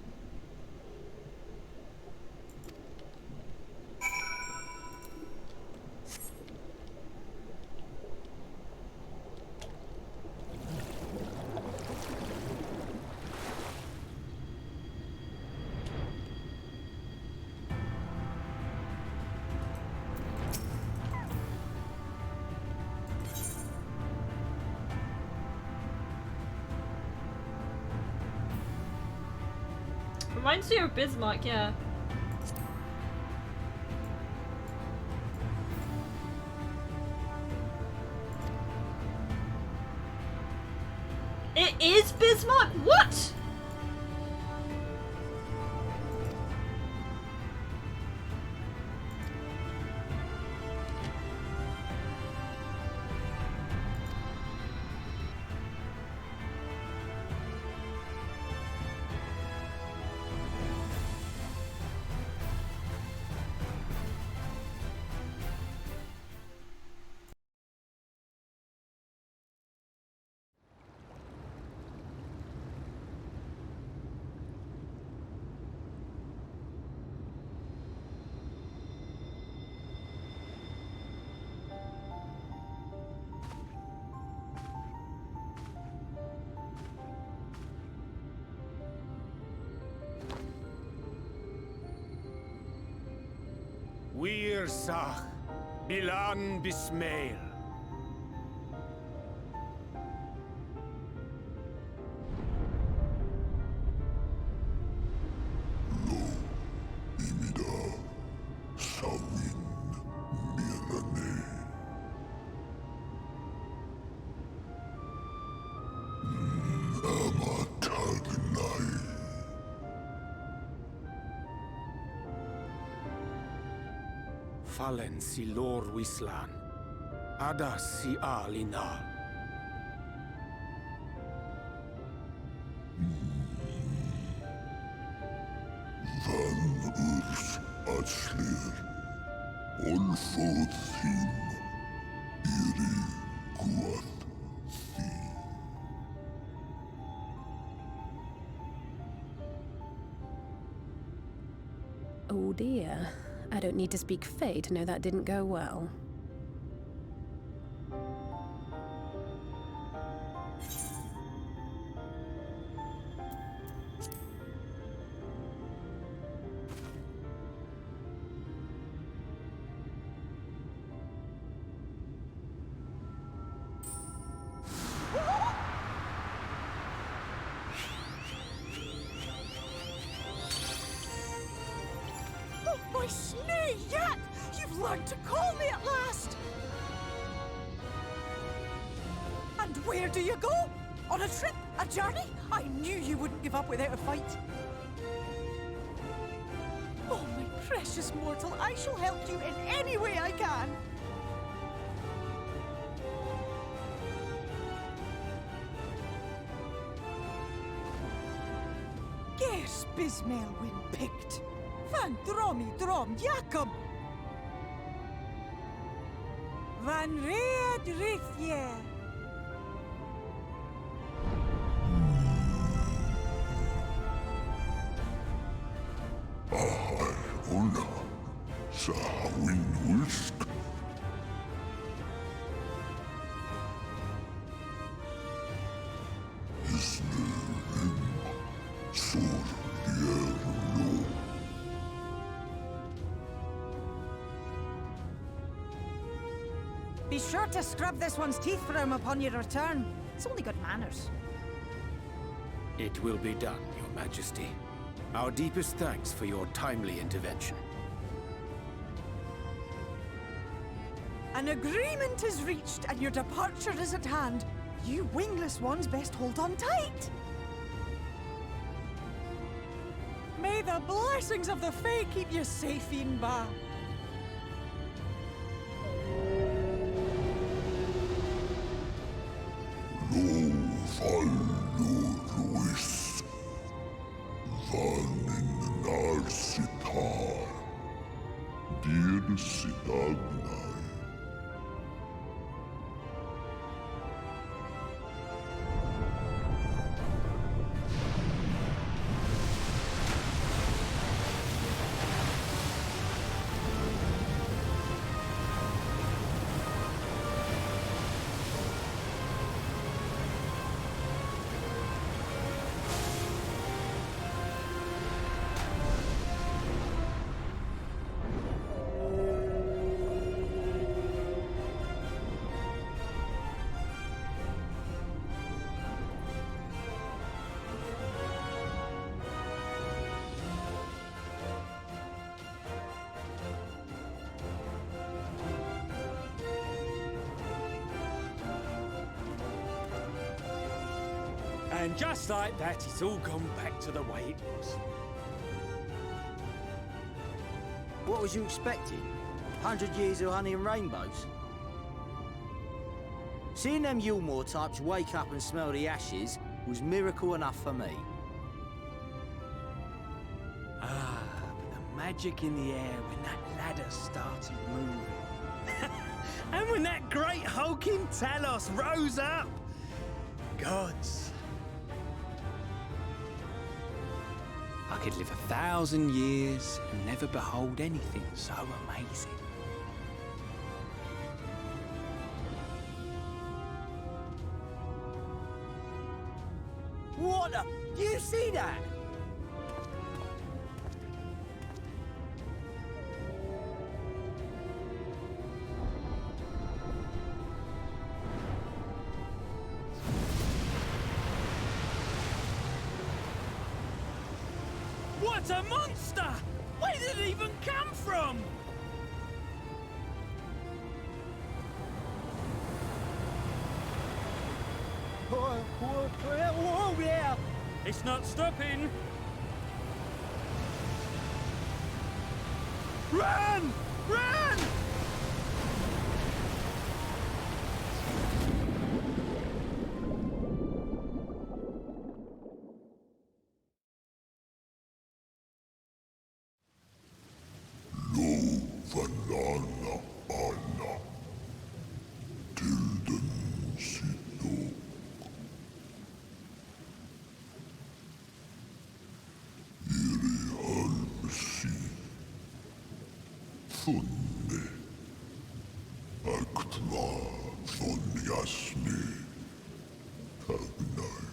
Reminds me of Bismarck, yeah. It is Bismarck? What? Wir Sach, Bilan Bismail. fallen si lor wislan. Ada si alinal. Van urs atslir. Olfodd thim. Iri guath thi. Oh dear. I don't need to speak Fae to know that didn't go well. Oh, my snake yak! You've learned to call me at last! And where do you go? On a trip? A journey? I knew you wouldn't give up without a fight. Oh, my precious mortal, I shall help you in any way I can. Gers Bismael win picked. Van dromi drom Jacob. Van red rithje. Ahai Ola. Sahawin Wilsk. Isnerim. Sur Lierlo. Be sure to scrub this one's teeth for him upon your return. It's only good manners. It will be done, Your Majesty. Our deepest thanks for your timely intervention. An agreement is reached and your departure is at hand. You wingless ones best hold on tight. May the blessings of the Fae keep you safe, Inba. Lo fallo Ruis. Van in Narsitar. Dir Sidagnai. And just like that, it's all gone back to the way it was. What was you expecting? 100 years of honey and rainbows? Seeing them Yulmore types wake up and smell the ashes was miracle enough for me. Ah, but the magic in the air when that ladder started moving. And when that great hulking Talos rose up. Gods. I could live 1,000 years and never behold anything so amazing. What the? You see that? What a monster! Where did it even come from? Whoa, yeah! It's not stopping. Run! Run! Vanana Anna Tilden Sino Iri Halmsi Funne Aktva Thonyasni Tagnai.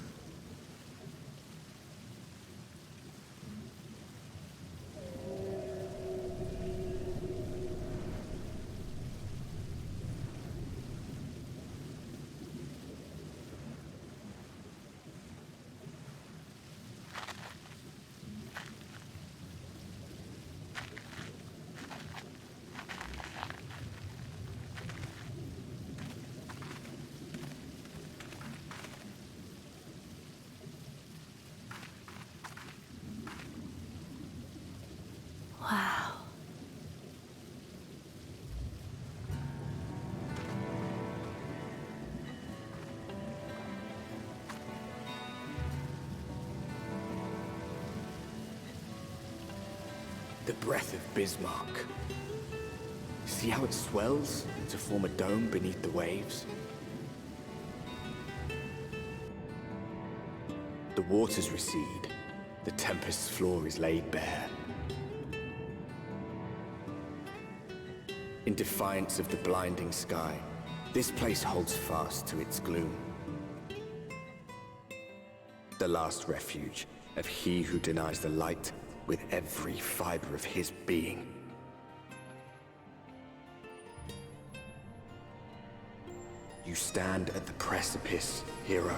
Wow. The breath of Bismarck. See how it swells to form a dome beneath the waves? The waters recede. The tempest's floor is laid bare. In defiance of the blinding sky, this place holds fast to its gloom. The last refuge of he who denies the light with every fiber of his being. You stand at the precipice, hero.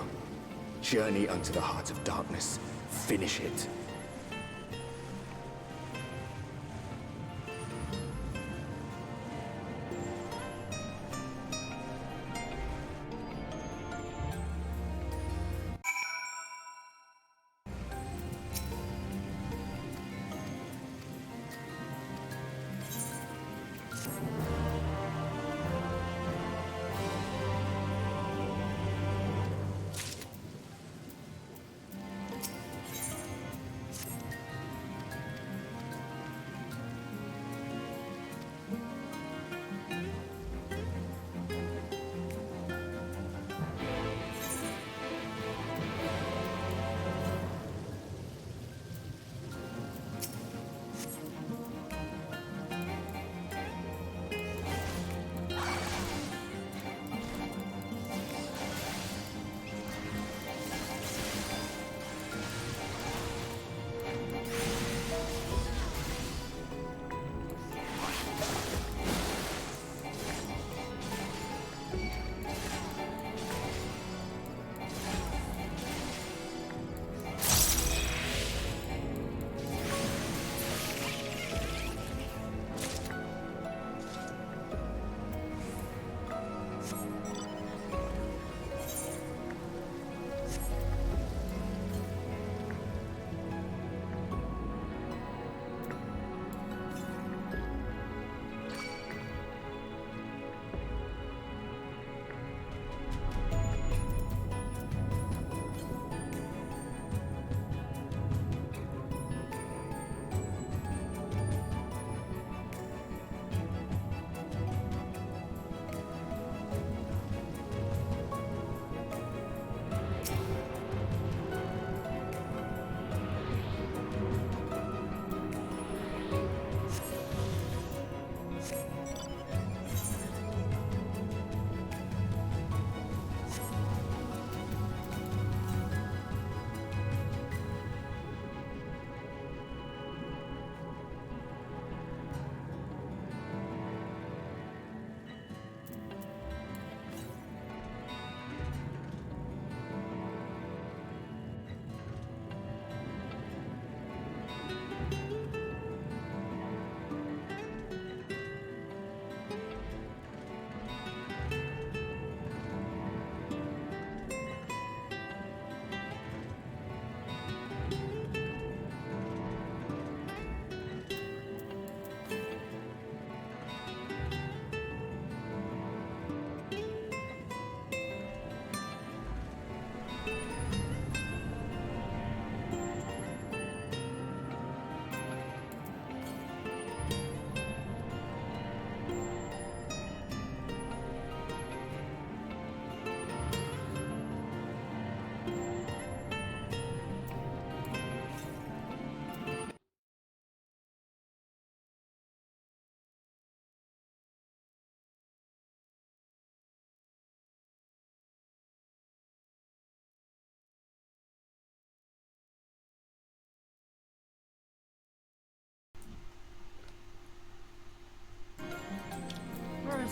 Journey unto the heart of darkness. Finish it.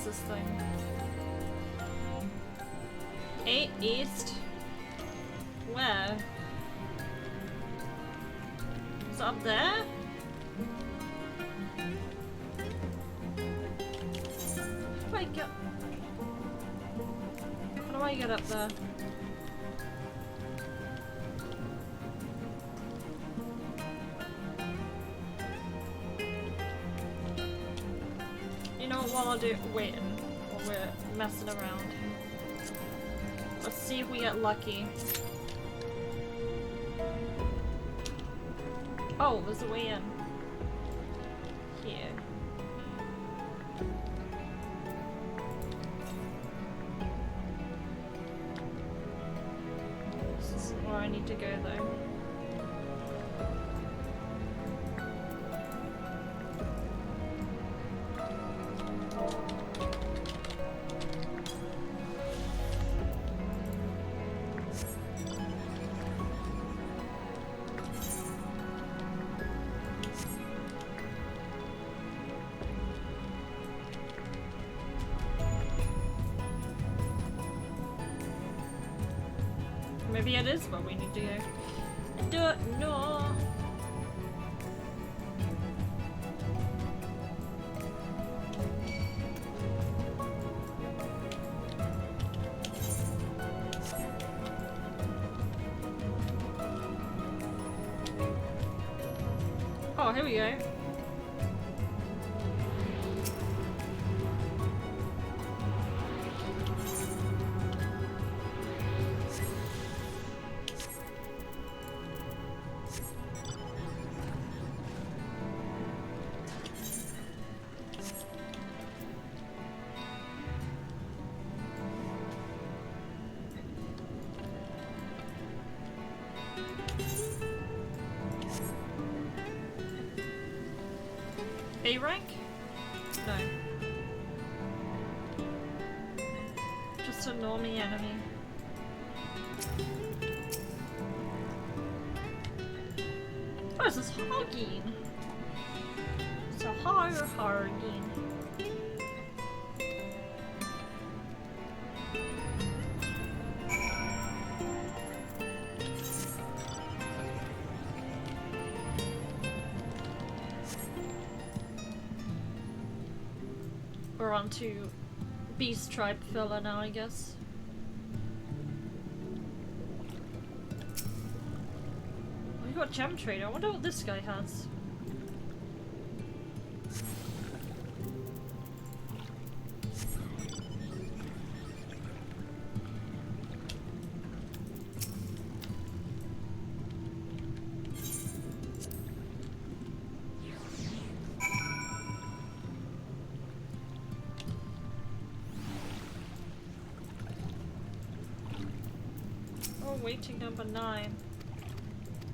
this thing? 8 east? Where? Is it up there? How do I get... How do I get up there? You know what, while I'll do waiting, while we're messing around. Let's see if we get lucky. Oh, there's a way in. Here. This is where I need to go though. Maybe it is where we need to go. I don't know. Oh, here we go. A rank? No. Just a normie enemy. Oh, it's this Hargeen. It's a Hargeen. We're on to Beast Tribe filler now, I guess. We got Gem Trader. I wonder what this guy has. Waiting number 9.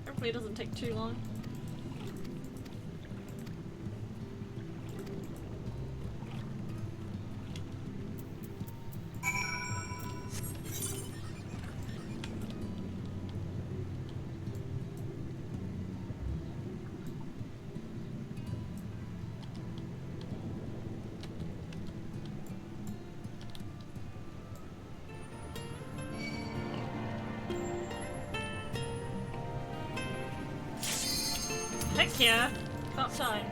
Hopefully it doesn't take too long. Heck yeah! About time.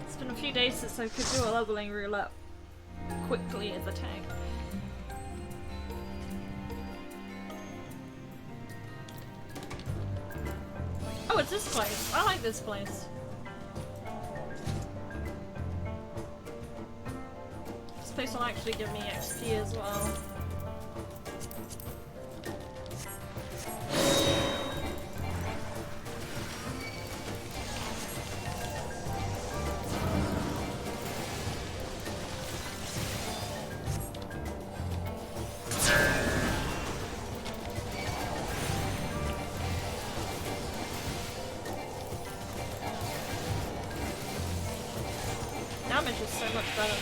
It's been a few days since I could do a leveling roulette quickly as a tank. Oh, it's this place! I like this place. This place will actually give me XP as well. Damage is so much better now.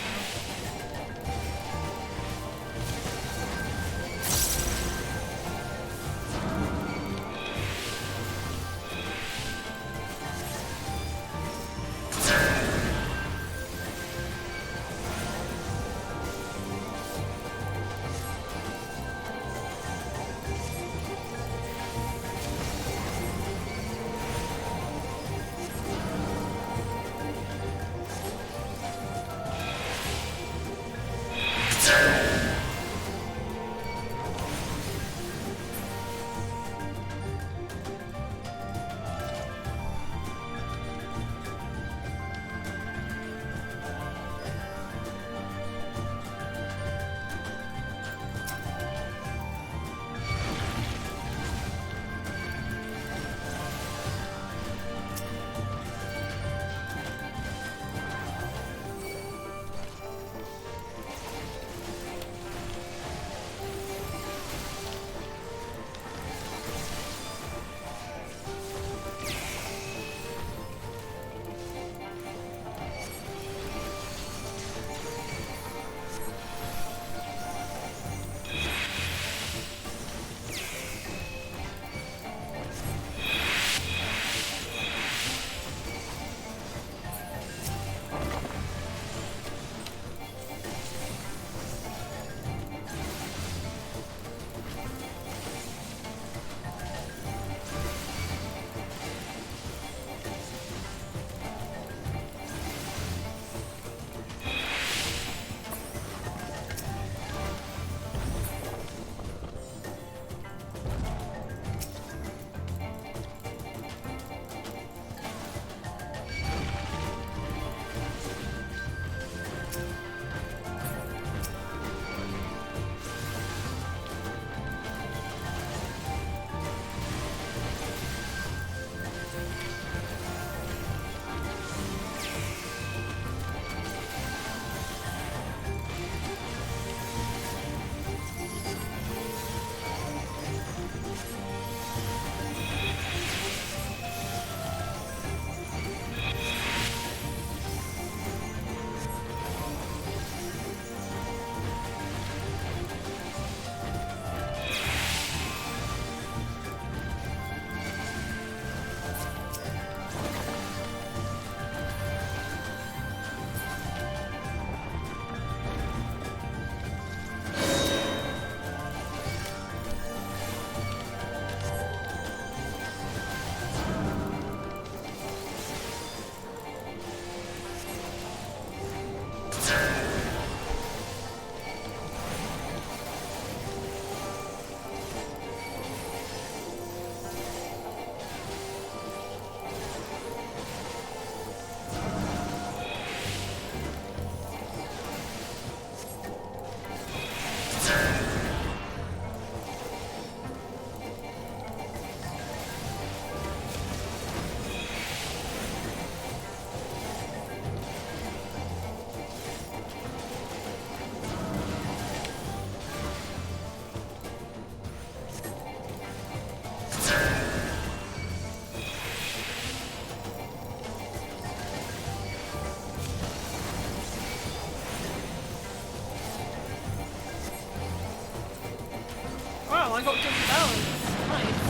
I got double balance. Nice.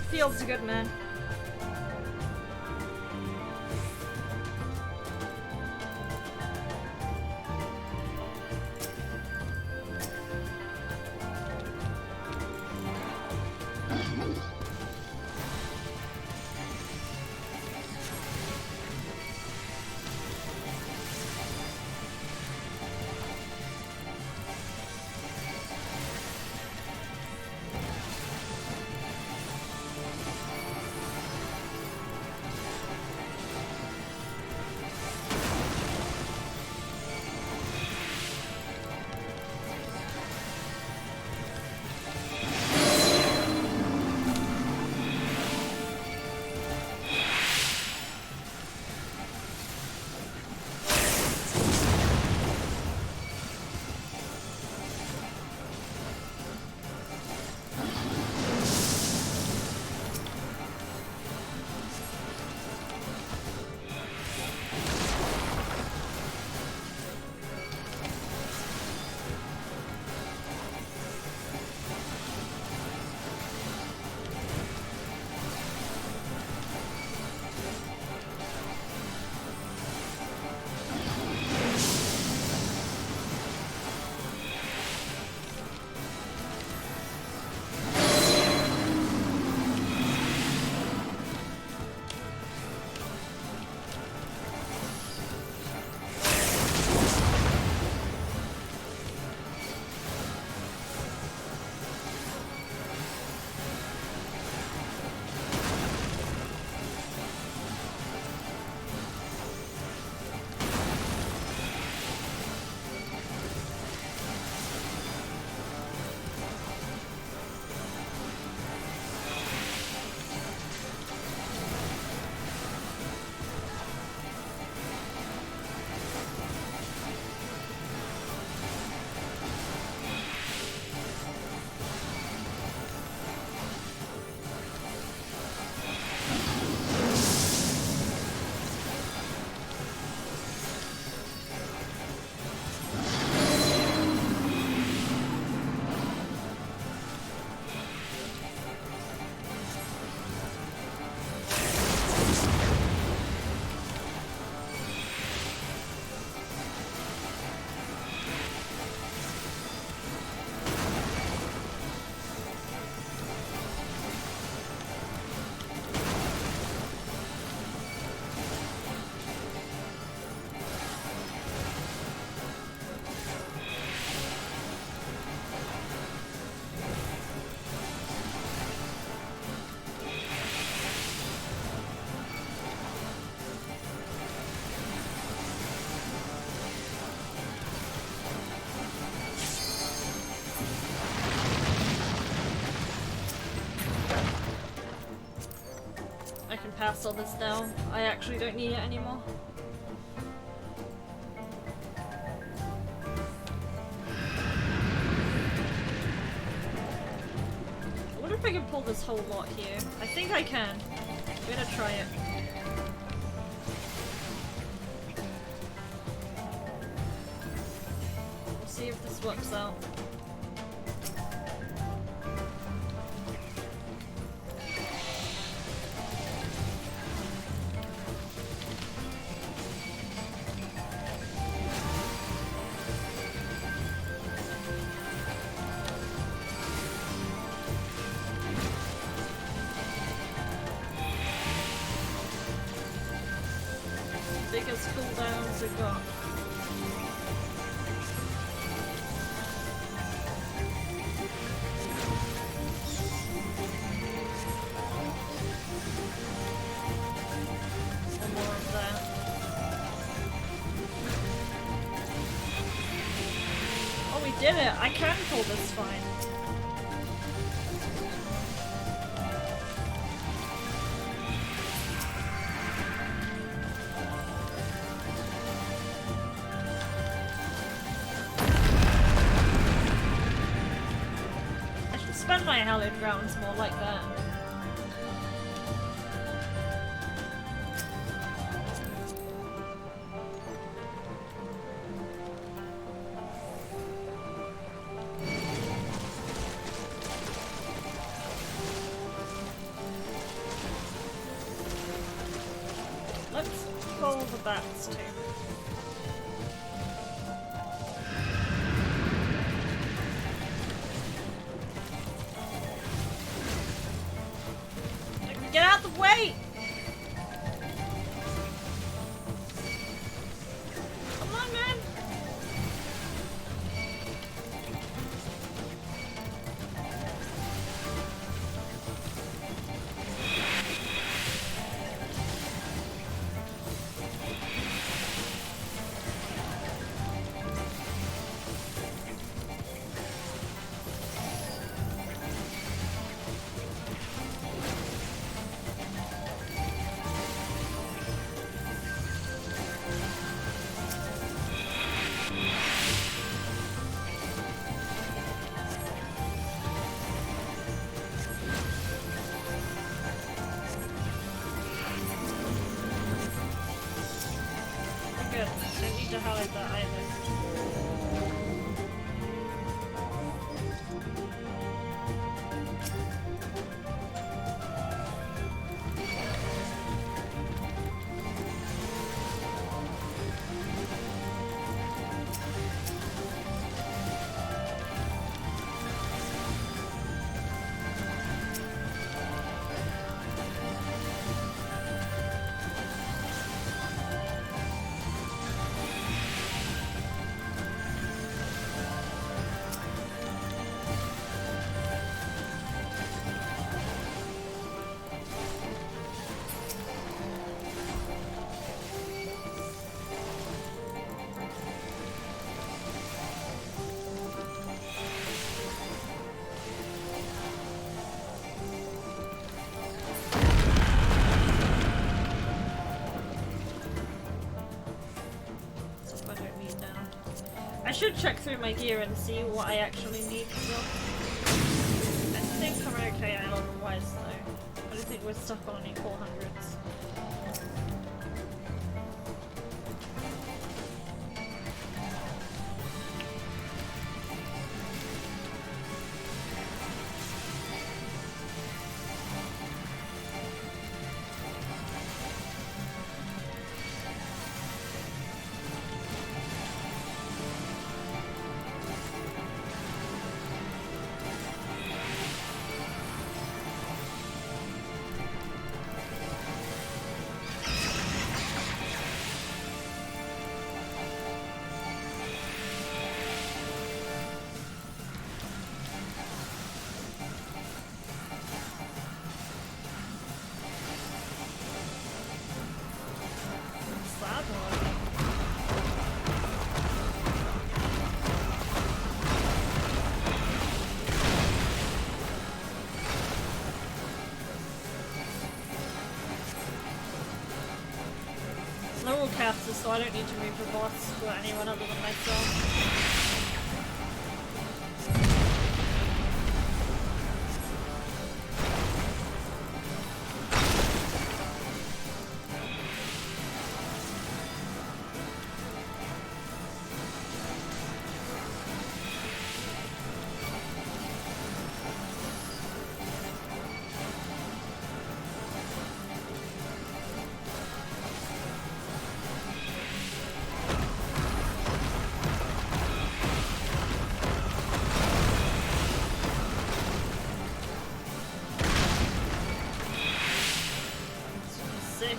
Feels good, man. Pass all this now. I actually don't need it anymore. I wonder if I can pull this whole lot here. I think I can. I'm gonna try it. We'll see if this works out. Biggest cooldowns we've got. Some more of that. Oh, we did it! I can pull this fine. Spend my hallowed grounds more like that. pull the bats too. Get out the way! Come on, man! Good. Don't need to highlight that either. I should check through my gear and see what I actually need as well. I think I'm okay otherwise though. I don't think we're stuck on any 400s. They're all casters, so I don't need to move the boss for anyone other than myself.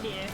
Here.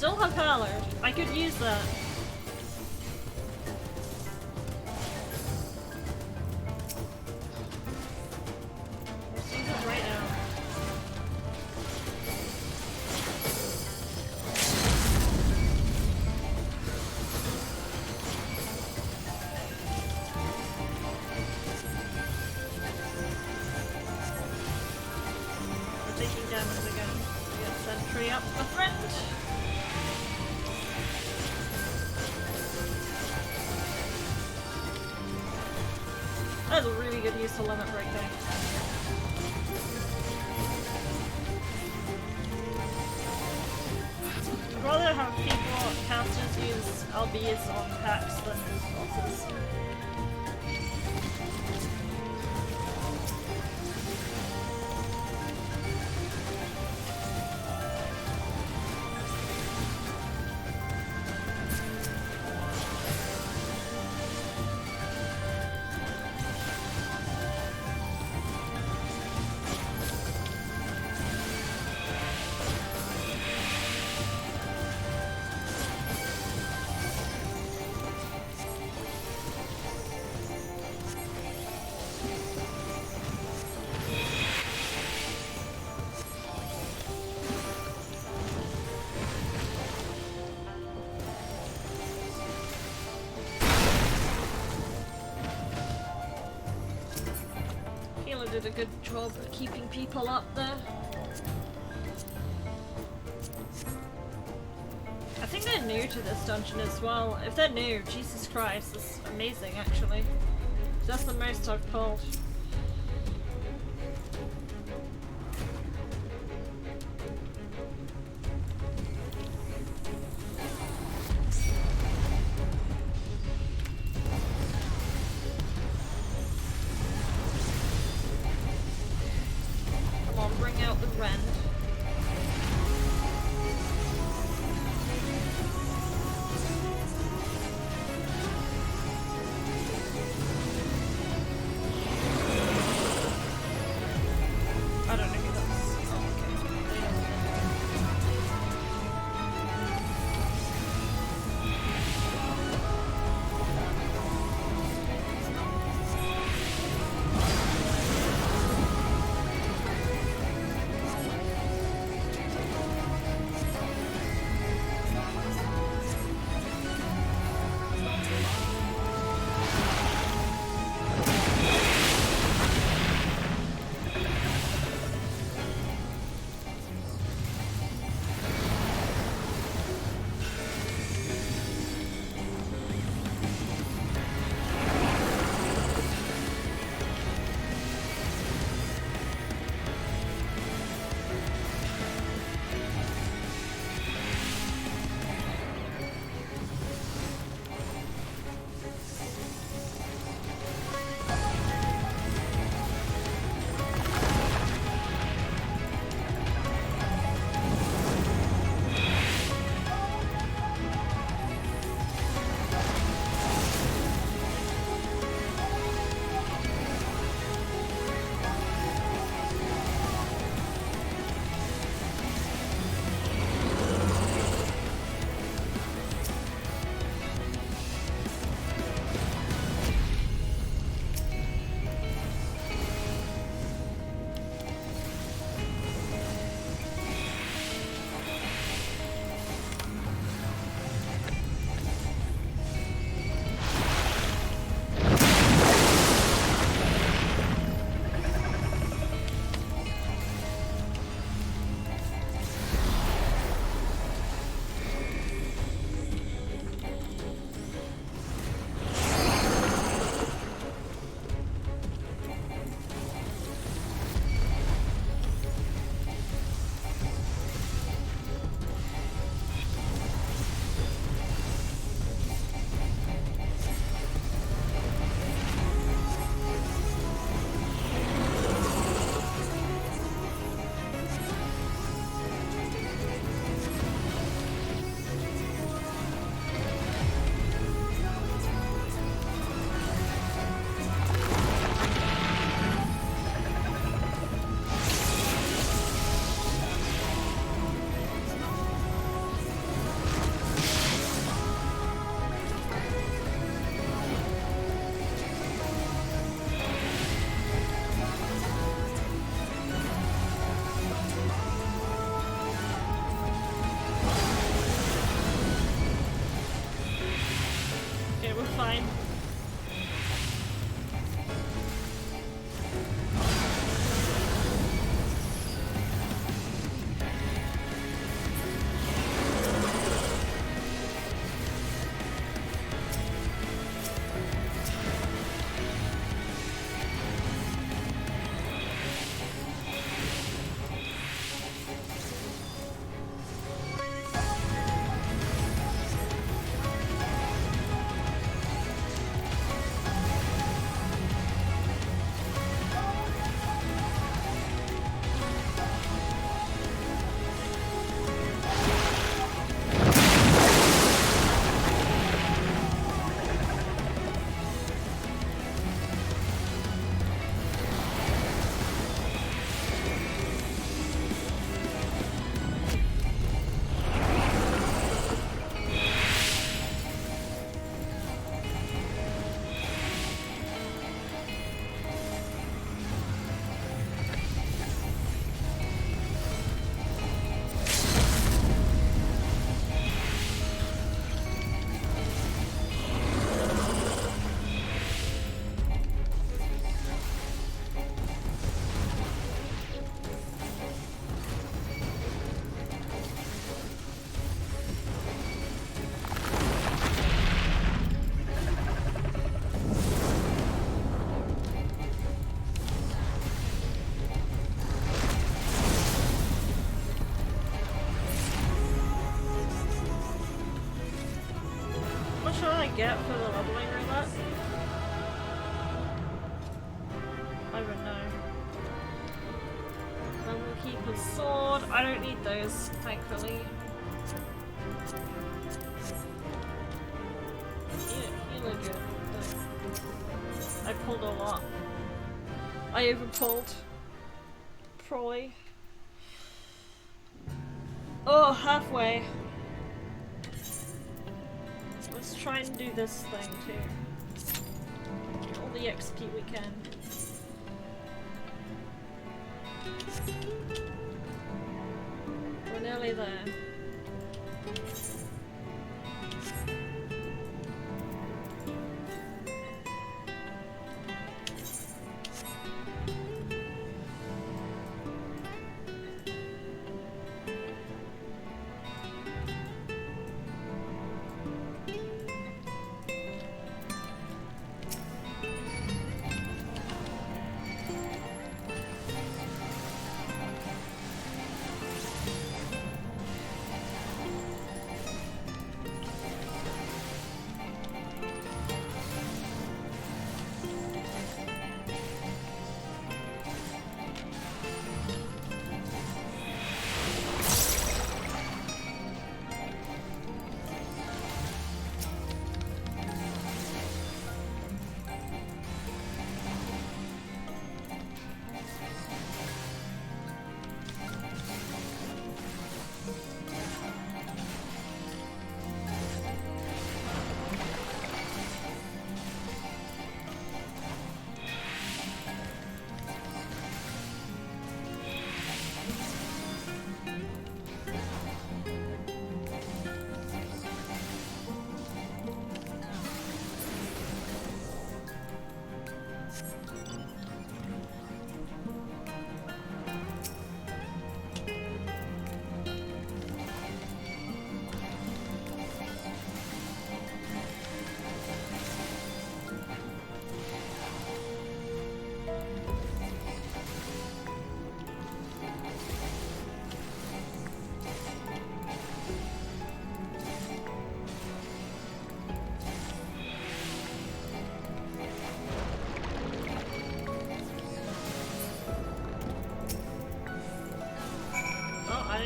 still have Hallard. I could use that. Let's use it right now. We're taking damage again. We got Sentry up, my friend. That's a really good use of limit break there. I'd rather have people, casters, use LBs on packs than bosses. Did a good job of keeping people up there. I think they're new to this dungeon as well. If they're new, Jesus Christ, that's amazing actually. That's the most I've pulled. get for the leveling roulette? I don't know. Level Keeper's Sword. I don't need those, thankfully. You look good. I pulled a lot. I overpulled. Probably. Oh, halfway. Let's try and do this thing too. Get all the XP we can. We're nearly there.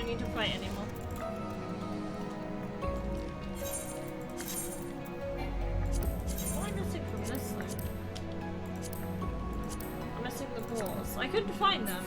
Need to fight anymore. What am I missing from this thing? I'm missing the balls. I couldn't find them.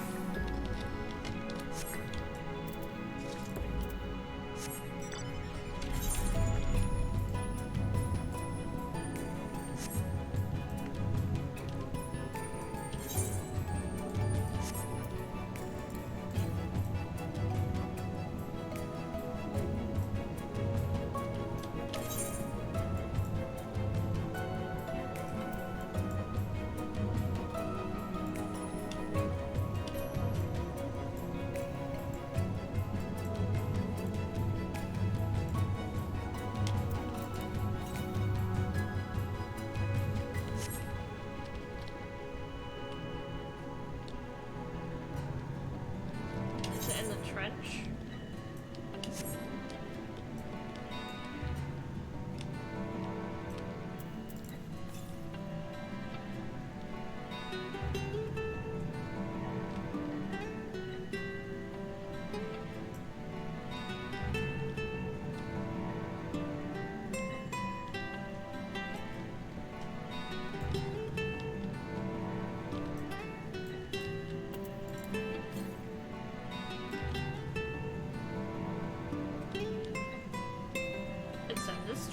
Trench.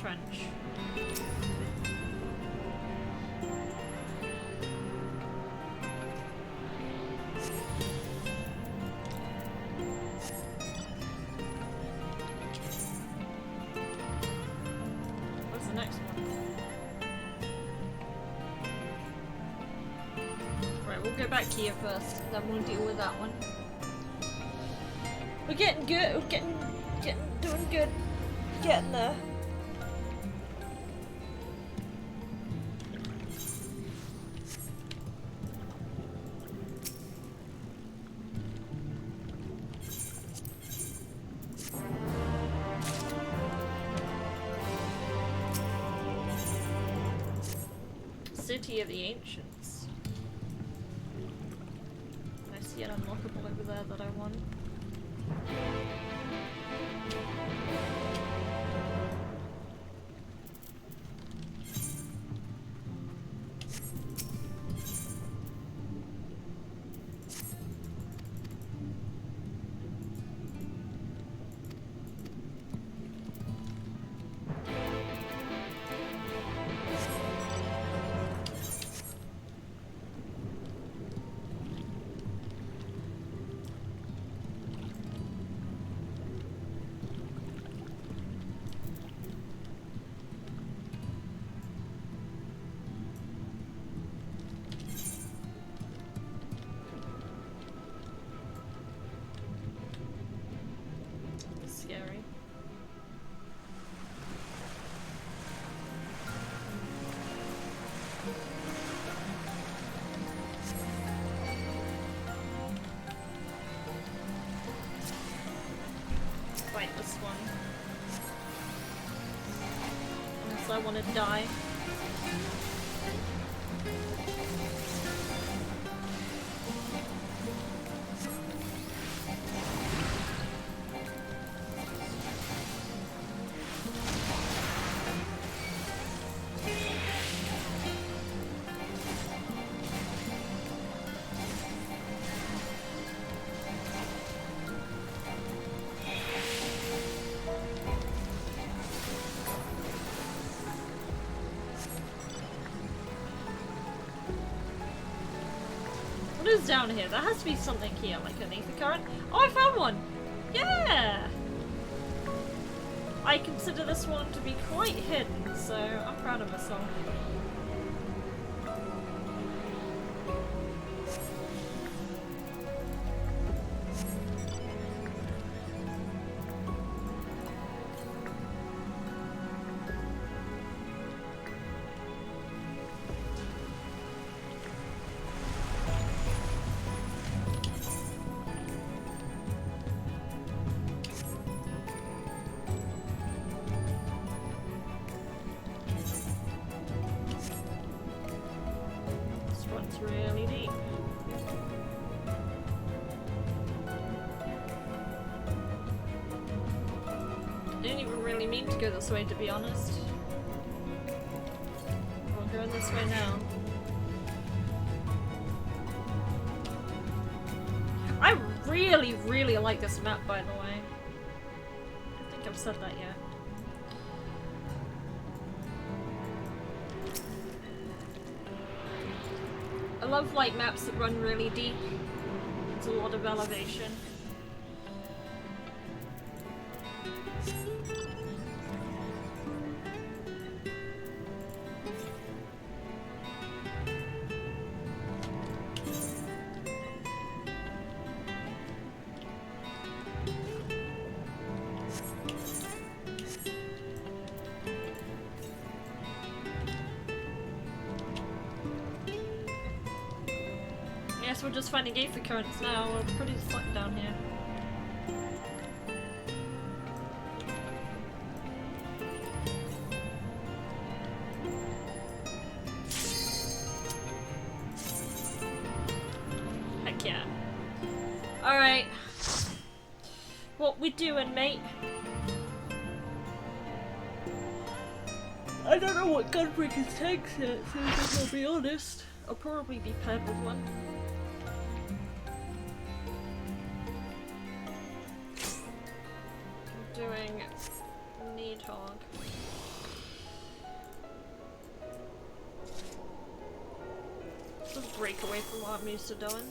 Trench. What's the next one? Right, we'll go back here first, then we'll deal with that one. We're getting good, doing good. Getting there. City of the Ancients. I see an unlockable over there that I want. Scary. Fight this one. Unless I want to die. What is down here? There has to be something here, like an Aether current. Oh, I found one! Yeah! I consider this one to be quite hidden, so I'm proud of myself. Really deep. I didn't even really mean to go this way, to be honest. We're going this way now. I really, really like this map, by the way. I don't think I've said that yet. I love like maps that run really deep. It's a lot of elevation. Yes, we're just finding Aether currents now. We're pretty stuck down here. Heck yeah. Alright. What we doing, mate? I don't know what Gunbreaker's takes yet, so I'll be honest. I'll probably be paired with one. Doing Needhog. Just break away from what I'm used to doing.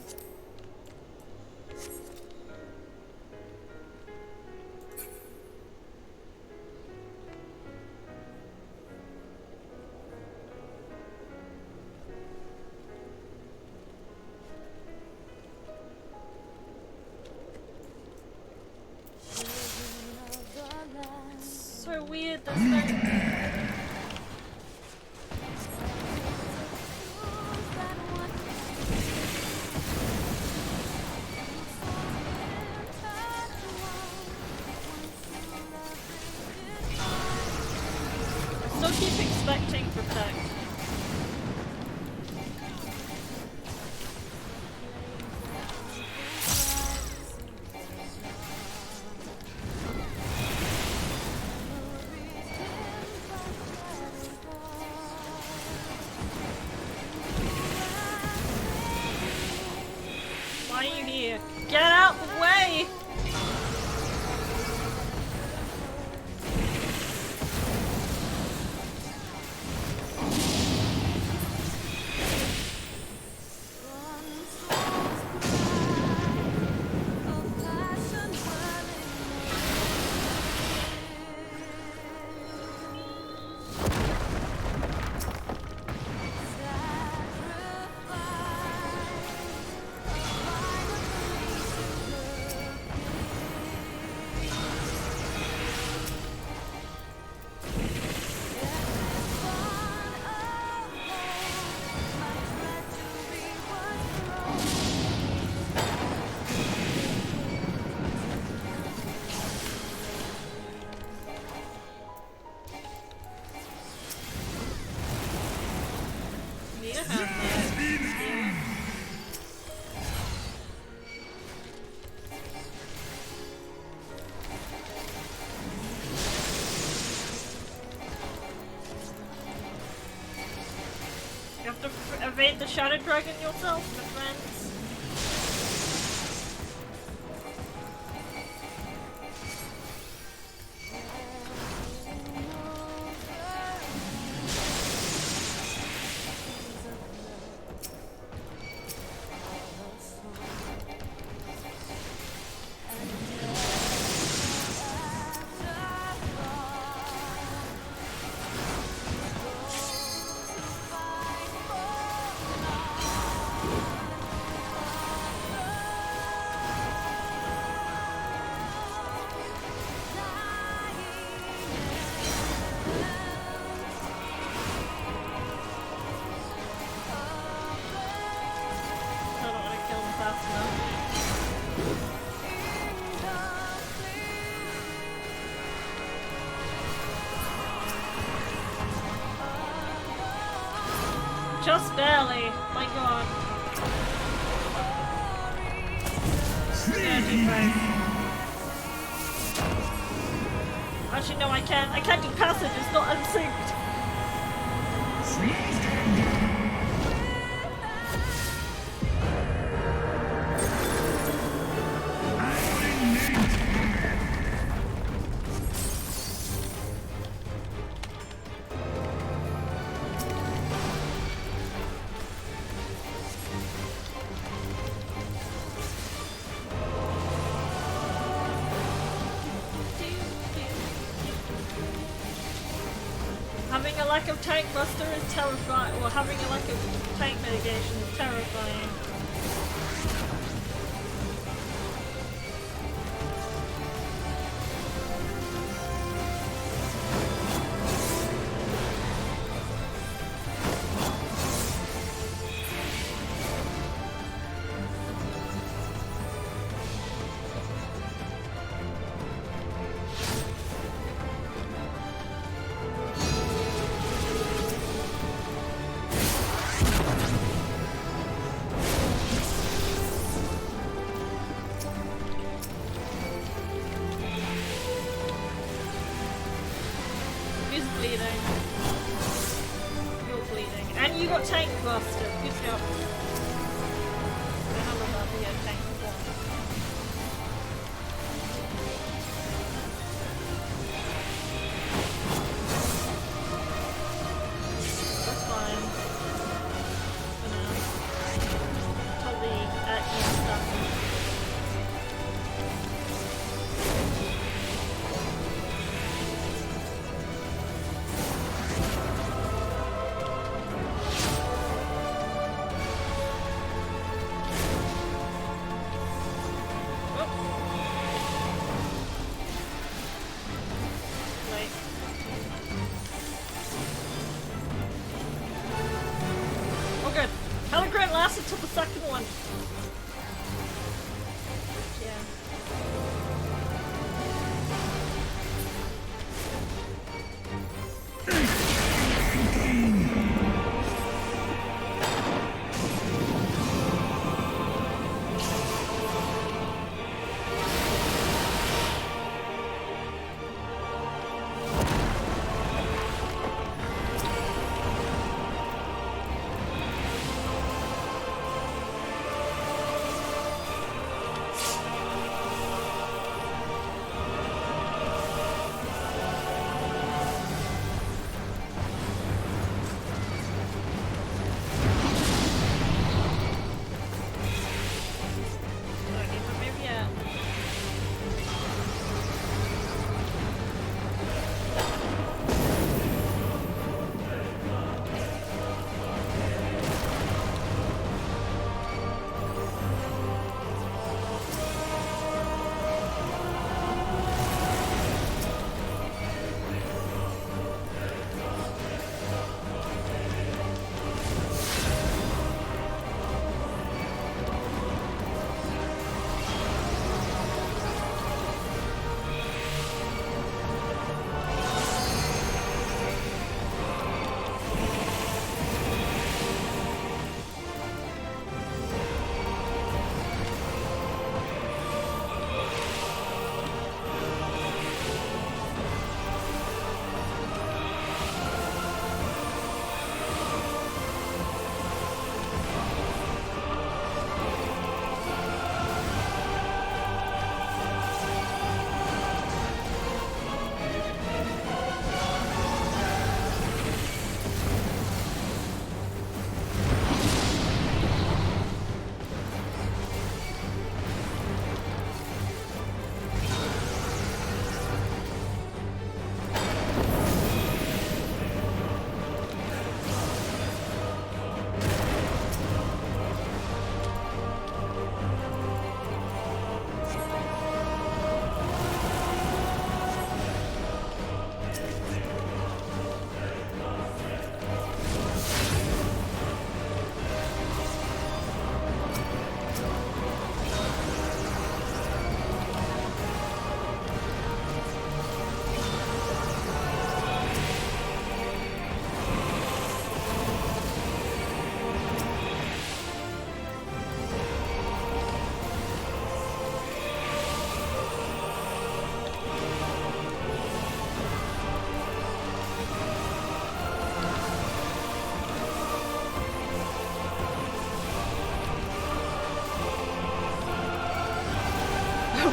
So weird, this thing. I still keep expecting Protect. you. Get out the way! You have to evade the Shadow Dragon yourself, my friends. Just barely. My god. Yeah, deep breath. Actually, no, I can't. I can't do passage. It's not unsynced. Having a lack of tank muster is terrifying, or having a lack of tank mitigation is terrifying. Tank buster, good job. I don't know about the tank buster. That's fine. For now. Until the actual stuff.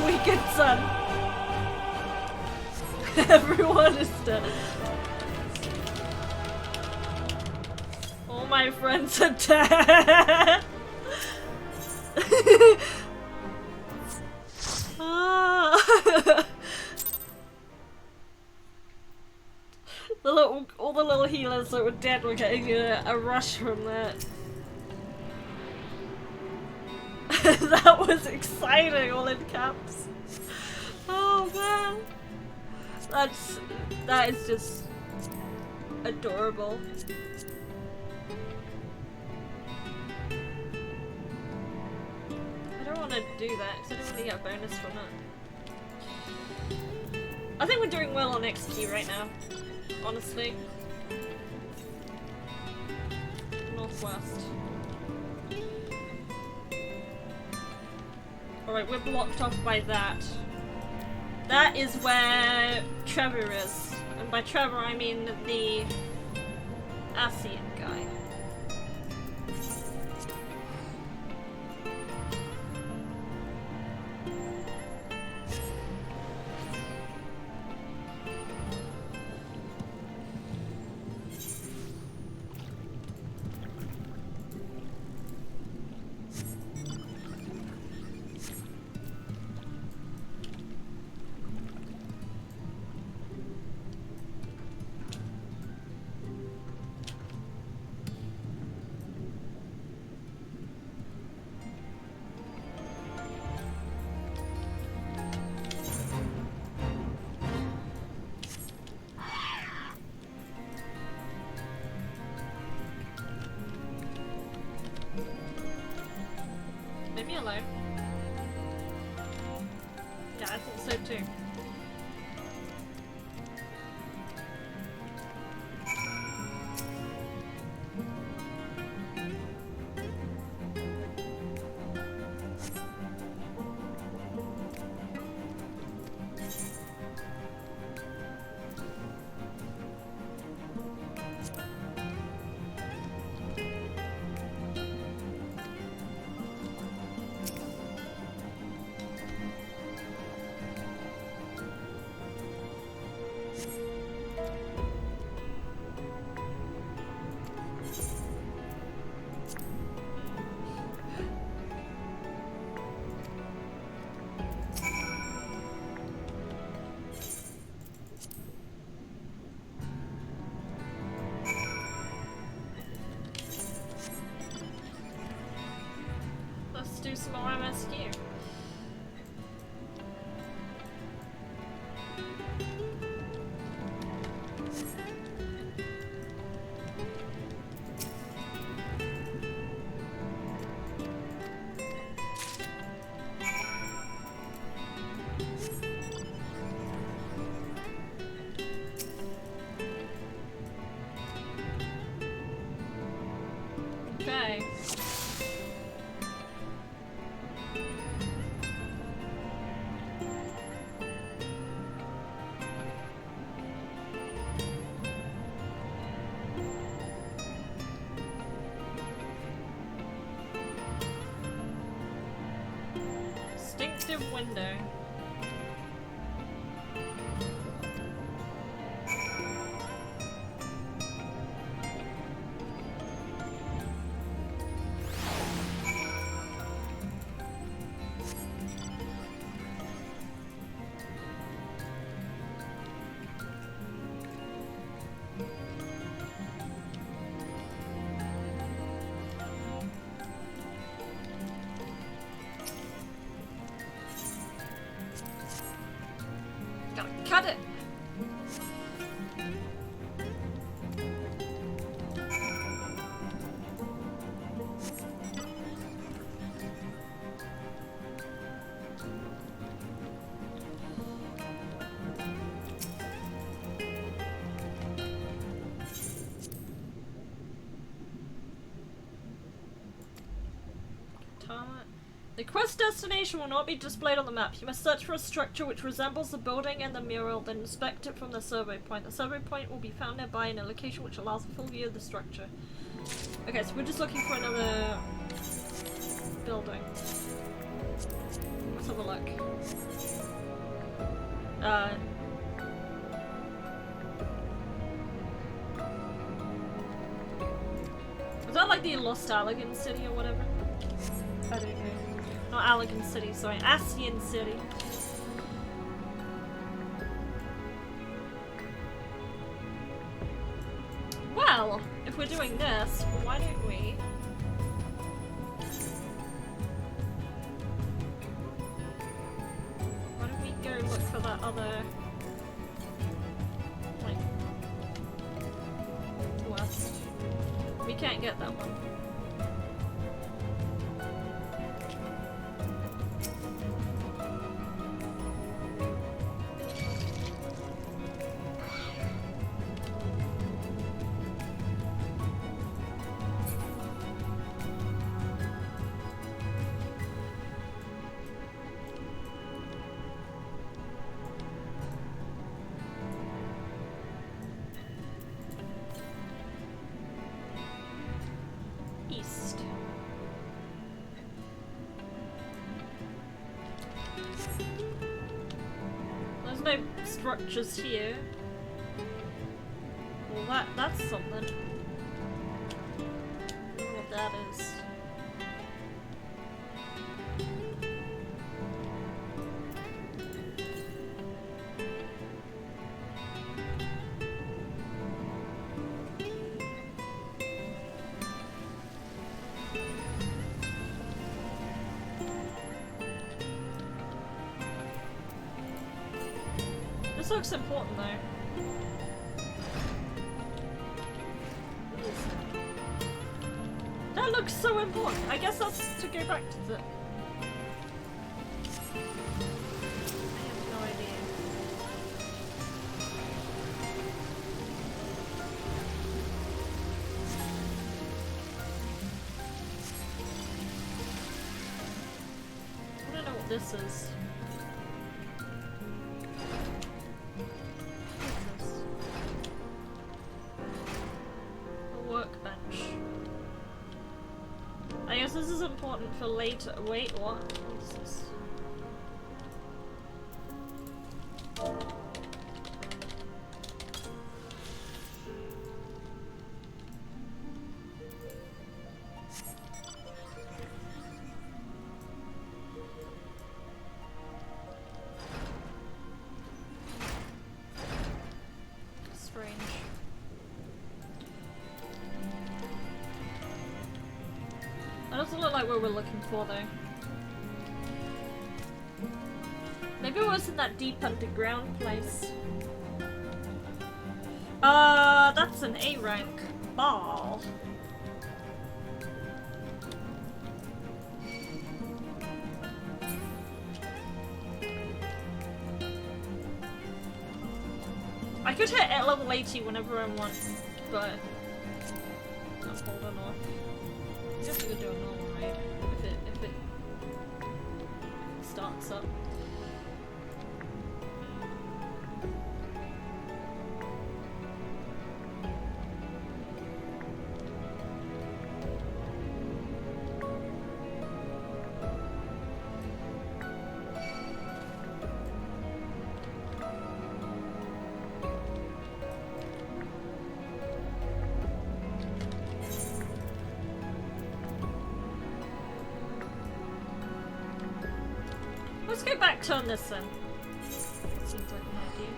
weakened son. Everyone is dead. All my friends are dead. All the little healers that were dead were getting a rush from that. That was exciting, all in caps. Oh man, that is just adorable. I don't want to do that because I don't really get a bonus from it. I think we're doing well on XP right now, honestly. Northwest. Alright, we're blocked off by that. That is where Trevor is. And by Trevor I mean the Asian guy. Leave me alone. Yeah, I thought so too. Let's do some more MSQ. Okay. Distinctive window. Gotta cut it! The quest destination will not be displayed on the map. You must search for a structure which resembles the building and the mural, then inspect it from the survey point. The survey point will be found nearby in a location which allows a full view of the structure. Okay, so we're just looking for another building. So have a look. Is that like the Lost Allegan City or whatever? I don't know. Not Allegan City, sorry. Ascian City. Well, if we're doing this, why don't we... Why don't we go look for that other... like... west. We can't get that one. East. There's no structures here. Well, that's something. I don't know what that is. This looks important though. That looks so important. I guess that's to go back to the... I have no idea. I don't know what this is. I guess this is important for later. Wait, what? What is this? Strange. That doesn't look like what we're looking for though. Maybe it was in that deep underground place. That's an A rank ball. I could hit at level 80 whenever I want, but I'm holding off. I guess we could do a normal raid if it starts up. Let's go back to on this then. Seems like an idea.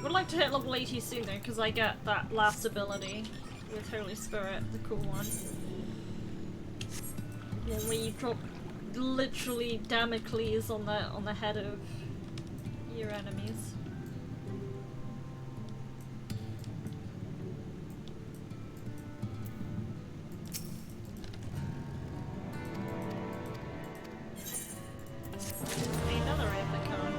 Would like to hit level 80 soon though, because I get that last ability with Holy Spirit, the cool one. When you drop literally Damocles on the head of your enemies. Another epic card.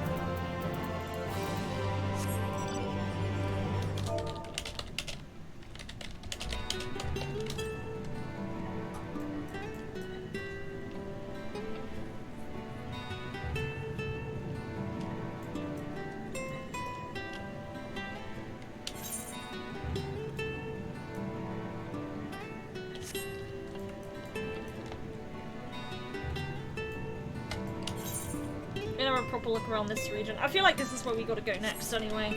proper look around this region. I feel like this is where we gotta go next anyway.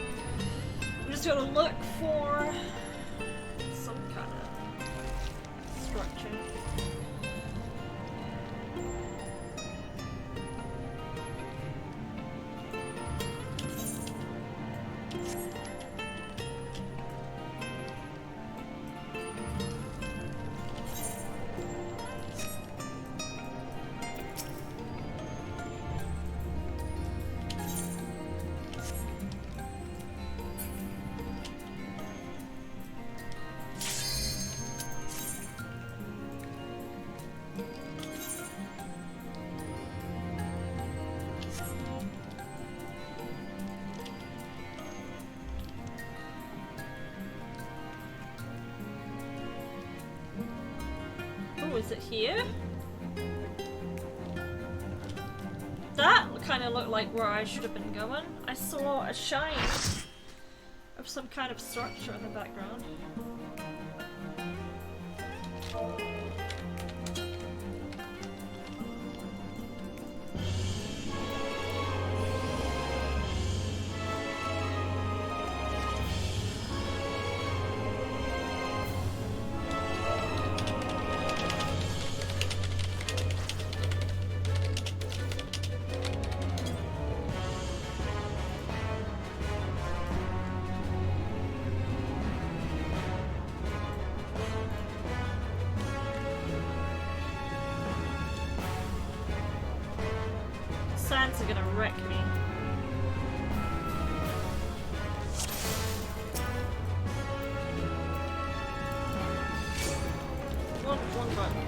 We just gotta look for some kind of structure. Is it here? That kind of looked like where I should have been going. I saw a shine of some kind of structure in the background. Sands are gonna wreck me. One button.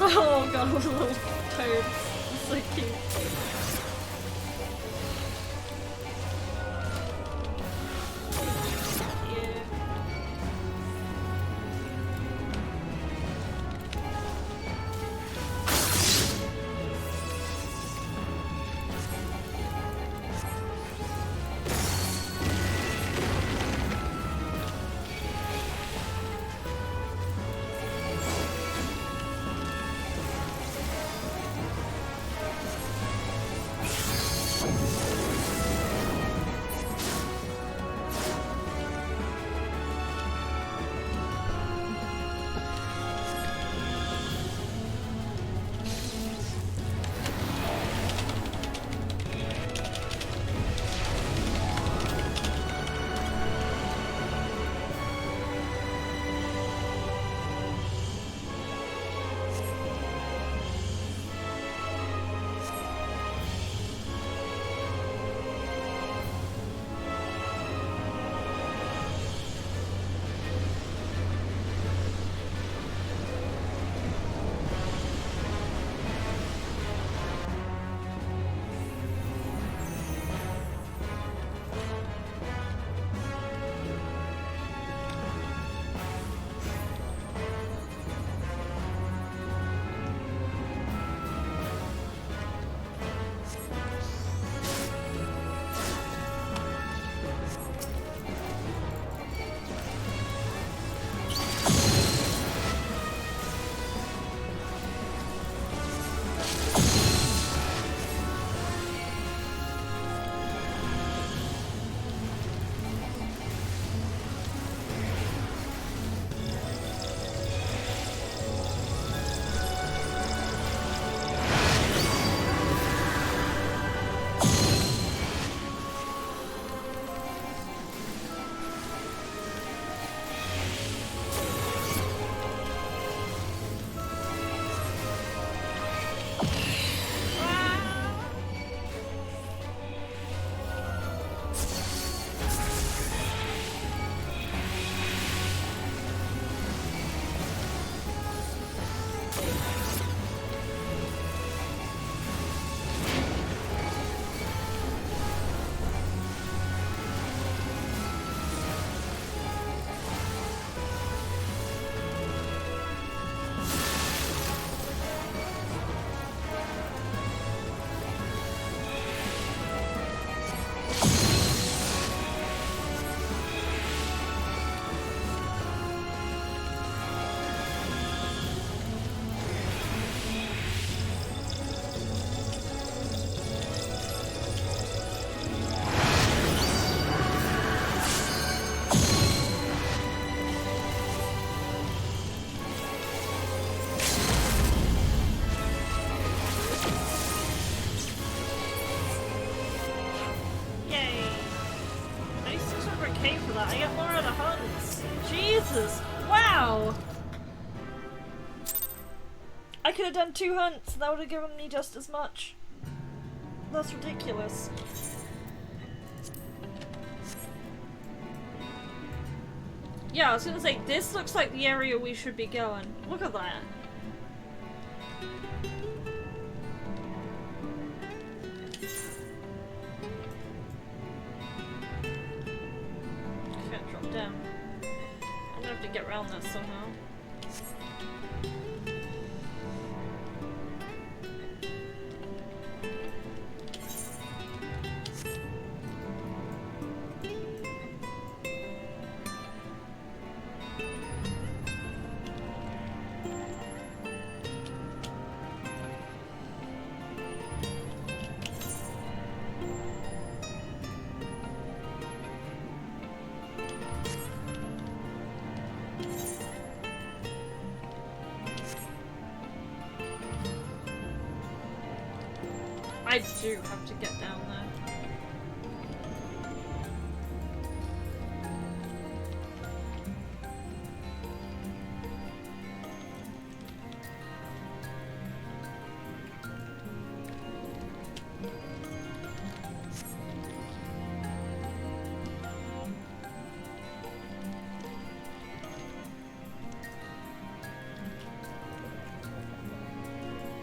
Oh god, those little toads. It's so cute. pay for that. I get more out of hunts. Jesus! Wow! I could have done 2 hunts. That would have given me just as much. That's ridiculous. Yeah, I was gonna say, this looks like the area we should be going. Look at that. Can't drop down. I'm gonna have to get around this somehow. I do have to get down there.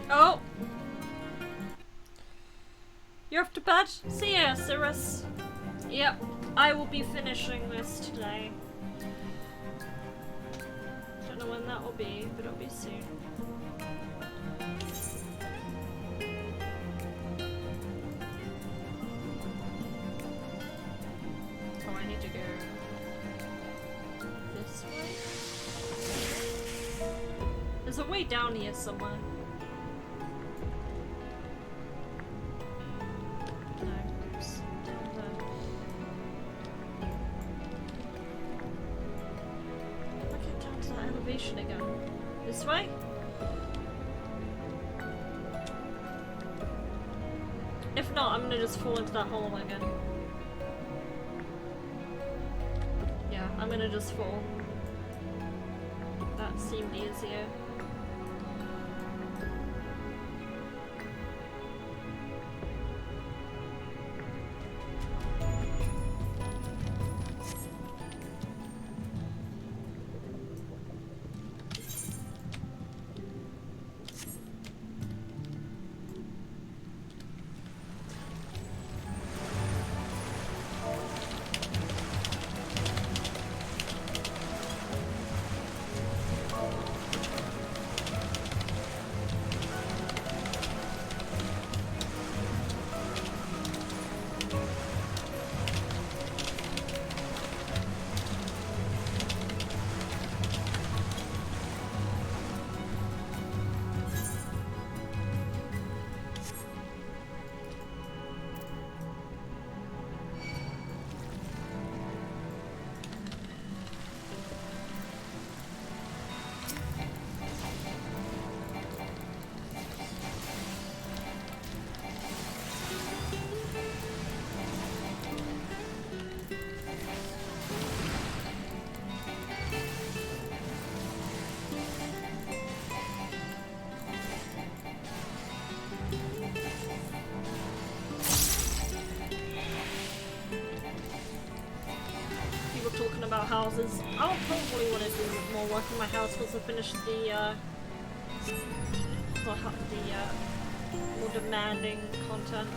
Oh! You're off to bed? See ya, Cirrus. Yep, I will be finishing this today. Don't know when that will be, but it'll be soon. Oh, I need to go this way? There's a way down here somewhere. Again. This way? If not, I'm gonna just fall into that hole again. Yeah, I'm gonna just fall. That seemed easier. About houses. I'll probably want to do more work on my house once I finish the more demanding content.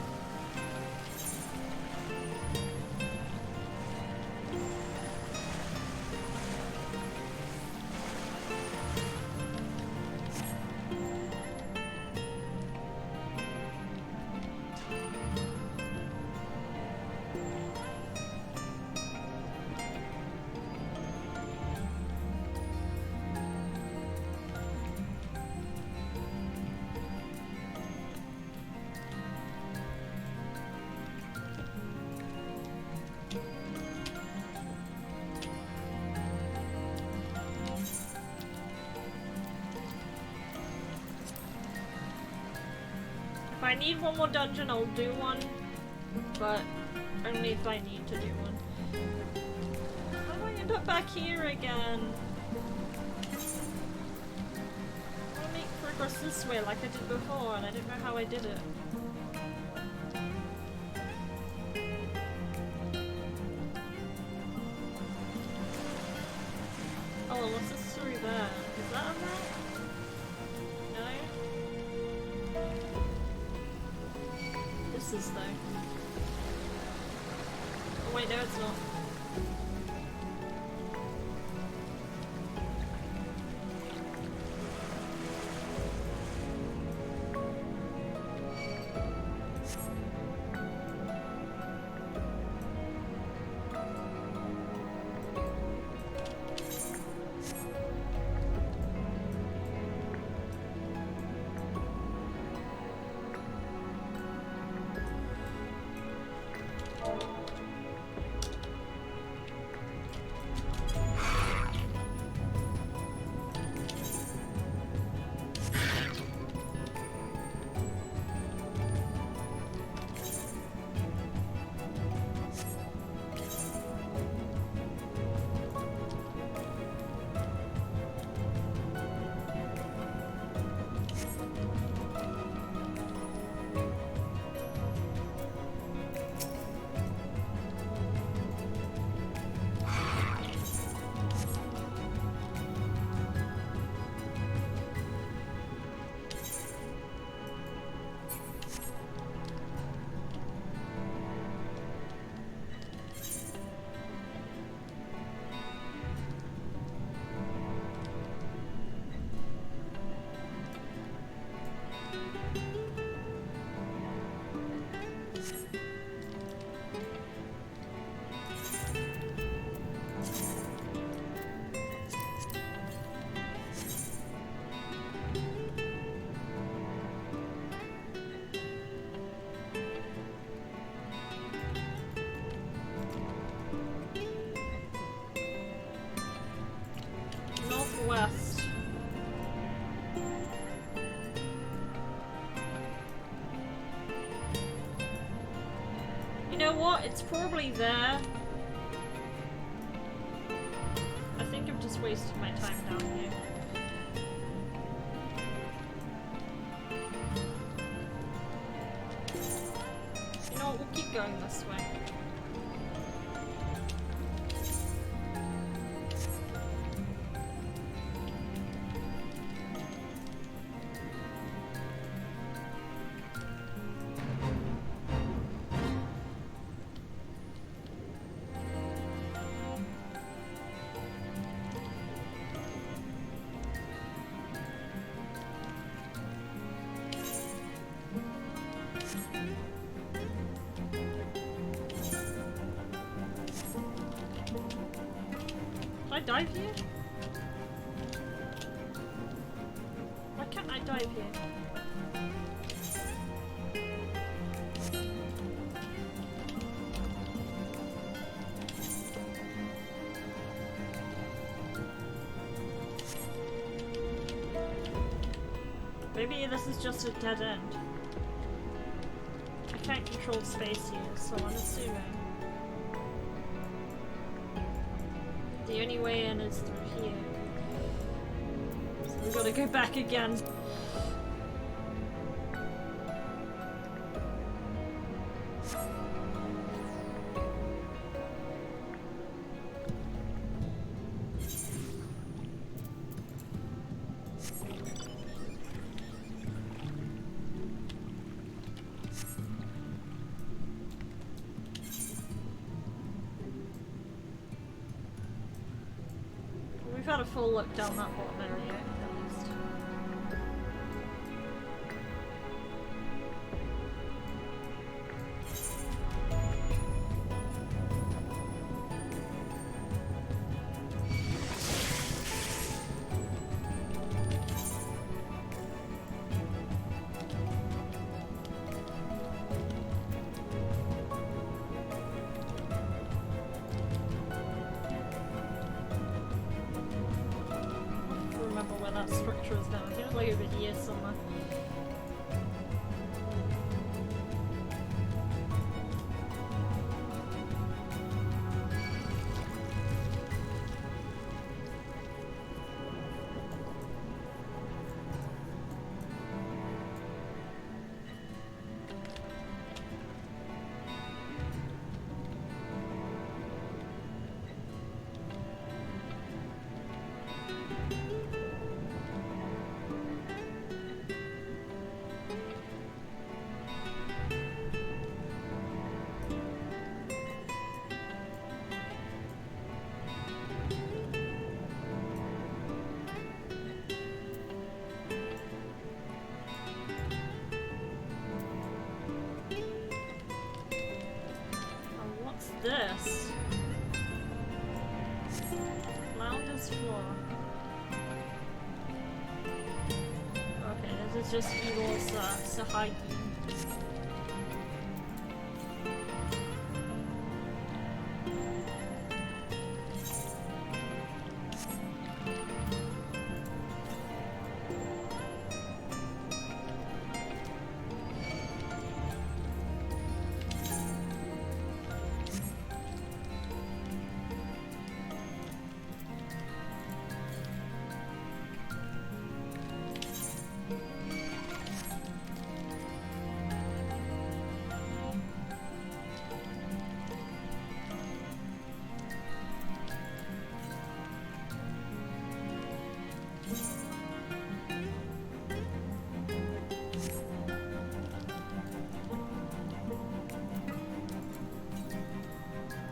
If I need one more dungeon, I'll do one, but only if I need to do one. end up back here again. I want to make progress this way like I did before, and I don't know how I did it. Oh, unless it's through there. Is that a map? No? This is though. Oh wait, no it's not. Northwest. You know what? It's probably there. I think I've just wasted my time down here. You know what? We'll keep going this way. Can I dive here? Why can't I dive here? Maybe this is just a dead end. I can't control space here, so I'm assuming the only way in is through here. So we gotta go back again. We've had a full look down that bottom area, at least. Where that structure is now. I think it's like over here somewhere. Flounder's floor. Okay, this is just Eagle's Sahagi.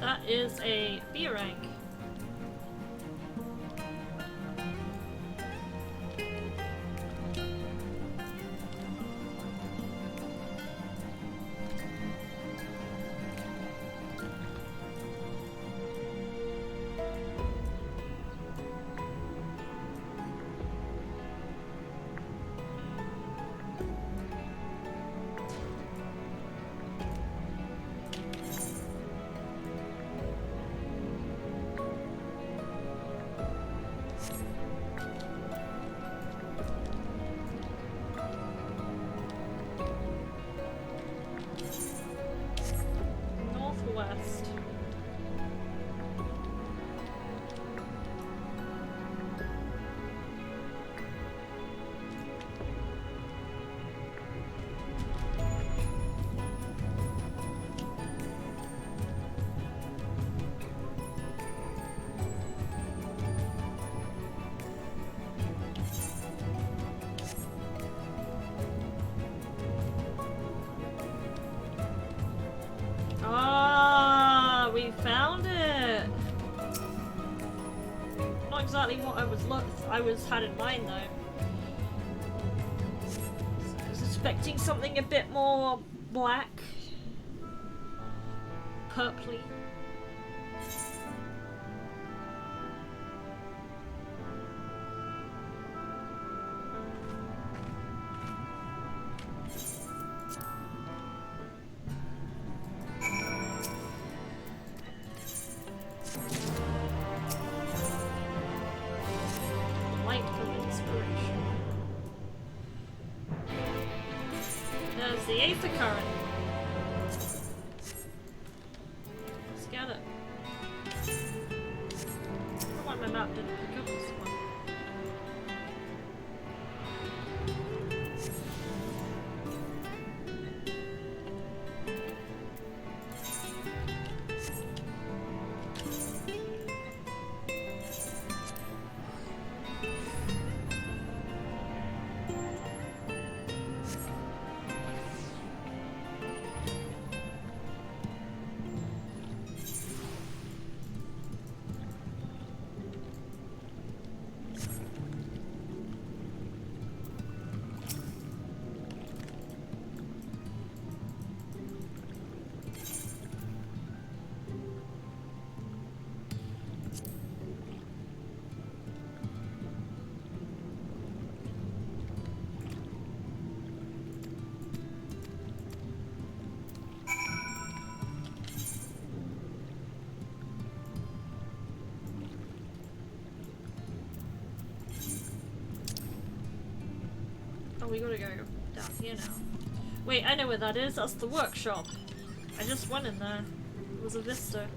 That is a B rank. Northwest. Ah, we found it. Not exactly what I had in mind though. I was expecting something a bit more black, purpley. Light of inspiration. There's the Aether current. Let's get it. I don't know why my map didn't pick up this one. Oh, we gotta go down here now. Wait, I know where that is. That's the workshop. I just went in there. It was a vista.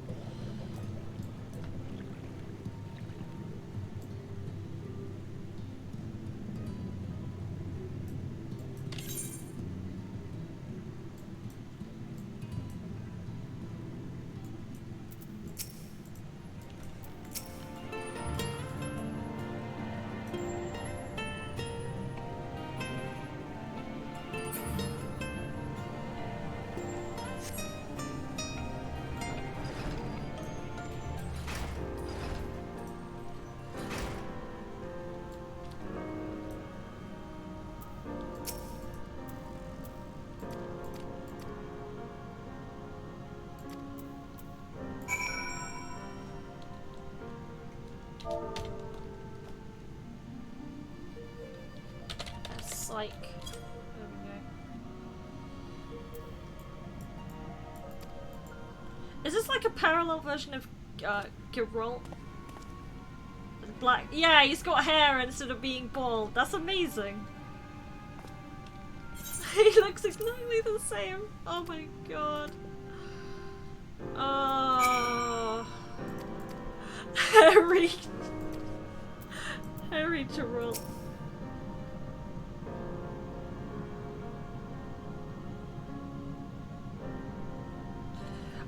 like. There we go. Is this like a parallel version of Geralt? Black. Yeah, he's got hair instead of being bald. That's amazing. He looks exactly the same. Oh my god. Oh. Harry. Harry Geralt.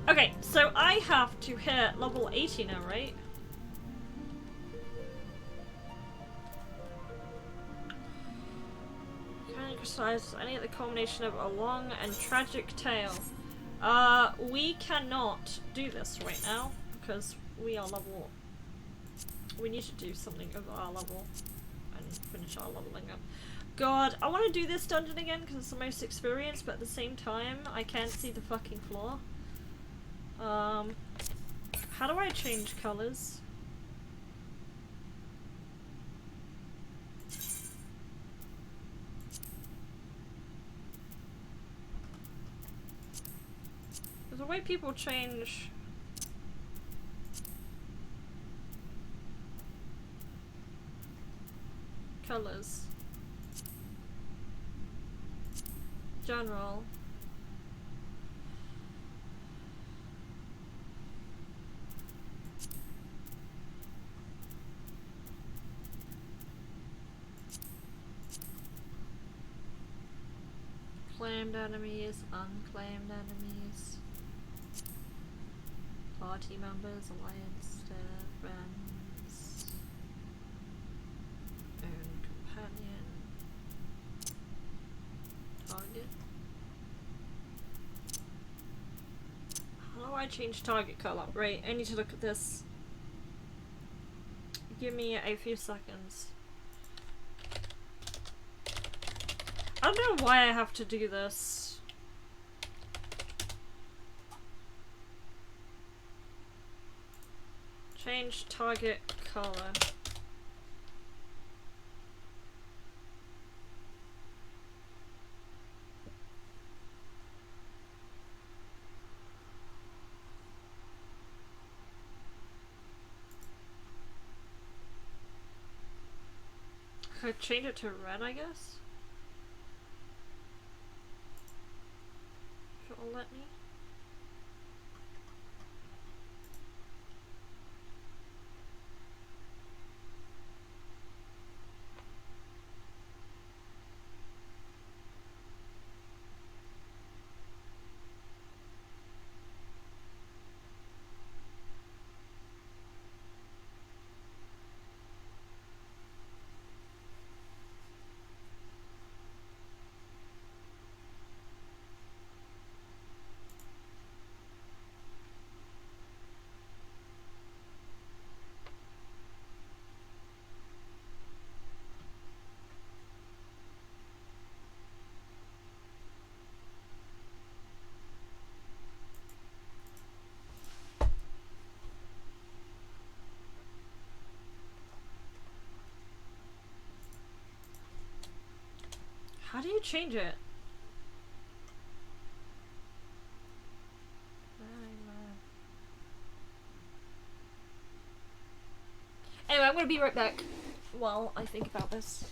Okay, so I have to hit level 80 now, right? Can crystallize any of the culmination of a long and tragic tale. We cannot do this right now because we are level. We need to do something of our level and finish our leveling up. God, I want to do this dungeon again because it's the most experience, but at the same time, I can't see the fucking floor. How do I change colors? There's a way people change colors. General. Claimed enemies, unclaimed enemies. Party members, alliance, friends. Own companion. Target. How do I change target color? Right, I need to look at this. Give me a few seconds. I don't know why I have to do this. Change target color. Could I change it to red, I guess? If it will let me. How do you change it? Anyway, I'm gonna be right back while I think about this.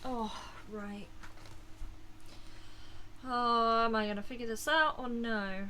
Oh, right. Oh, am I gonna figure this out or no?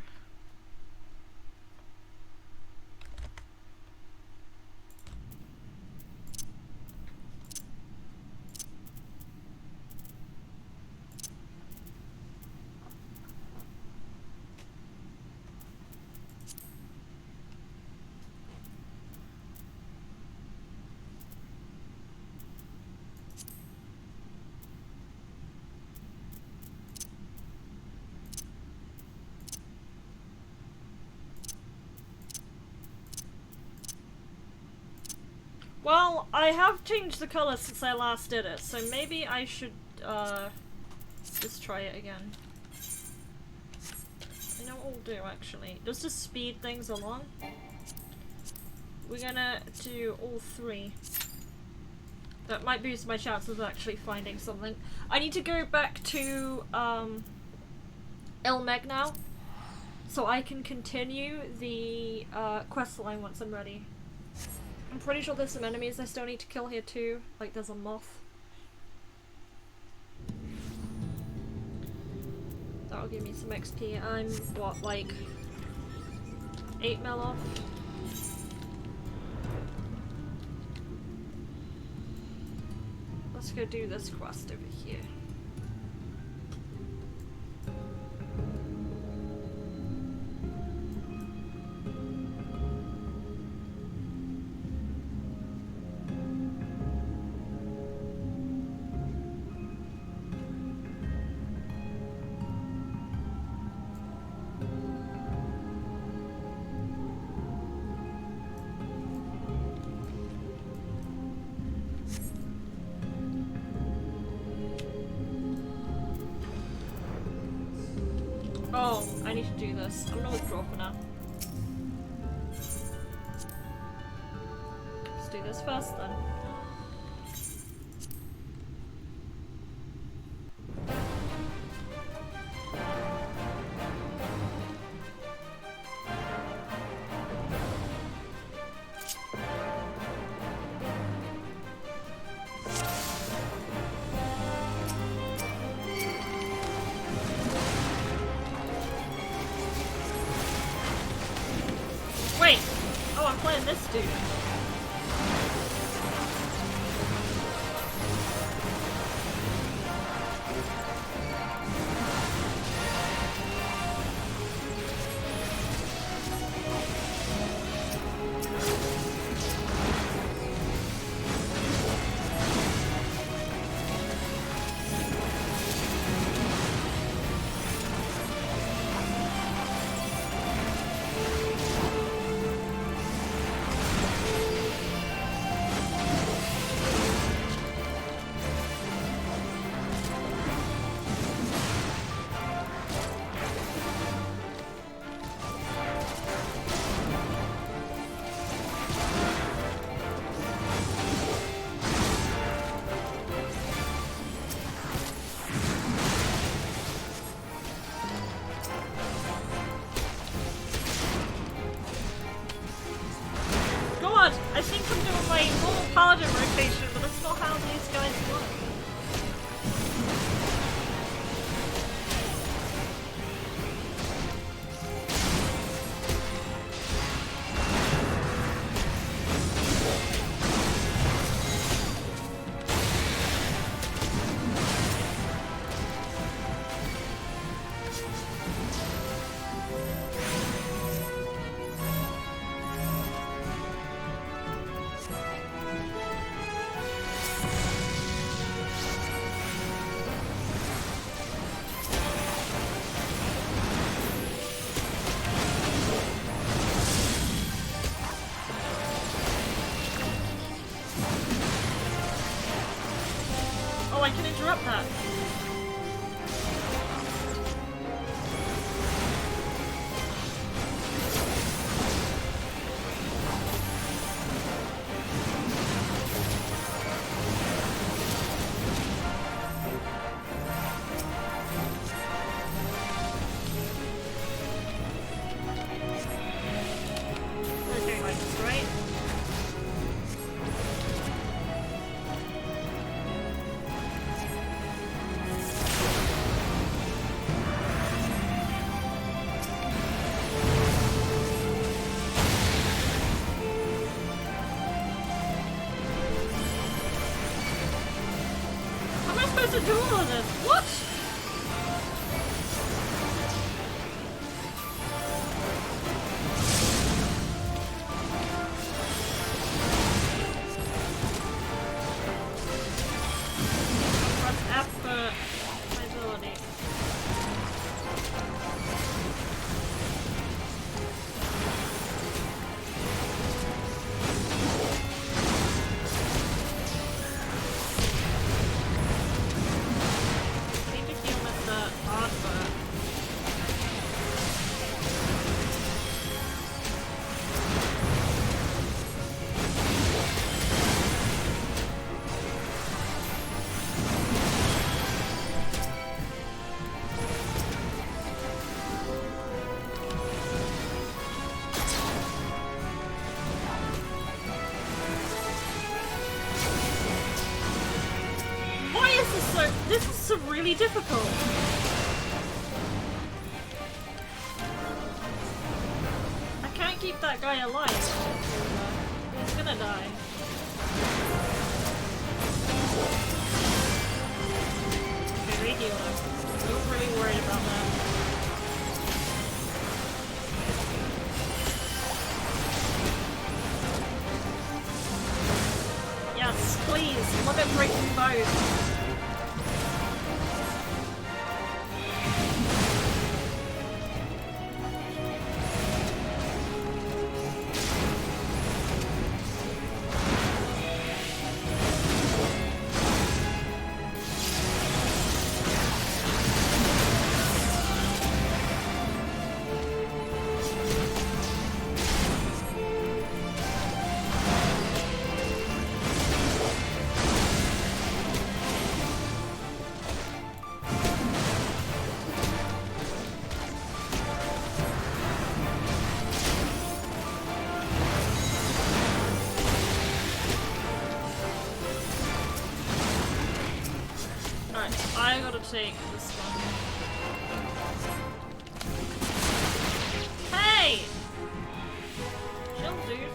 Well, I have changed the color since I last did it, so maybe I should just try it again. You know what we'll do actually, just to speed things along. We're gonna do all three. That might boost my chances of actually finding something. I need to go back to Ilmeg now, so I can continue the quest line once I'm ready. I'm pretty sure there's some enemies I still need to kill here too, like there's a moth. That'll give me some XP. I'm, what, like 8 mil off? Let's go do this quest over here. Oh, I need to do this. I'm gonna withdraw for now. Let's do this first then. Wait! Oh, I'm playing this dude. do all of this? What? Press F for my ability. This is so really difficult. I can't keep that guy alive. He's gonna die. Okay, radio him. I'm really worried about that. Yes, please, let it break them both. I gotta take this one. Hey! Chill, dude.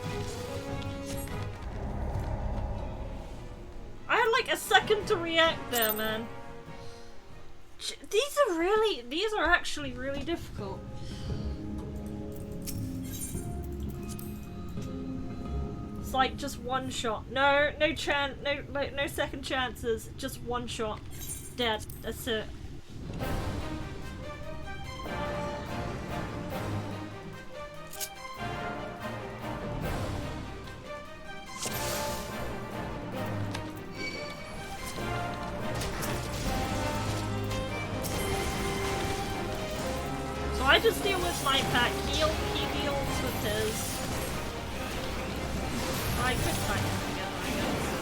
I had like a second to react there, man. These are actually really difficult. It's like just one shot. No second chances. Just one shot. Dead. That's it. So I just deal with my pack heal, he deals with his. I could fight him together, I guess.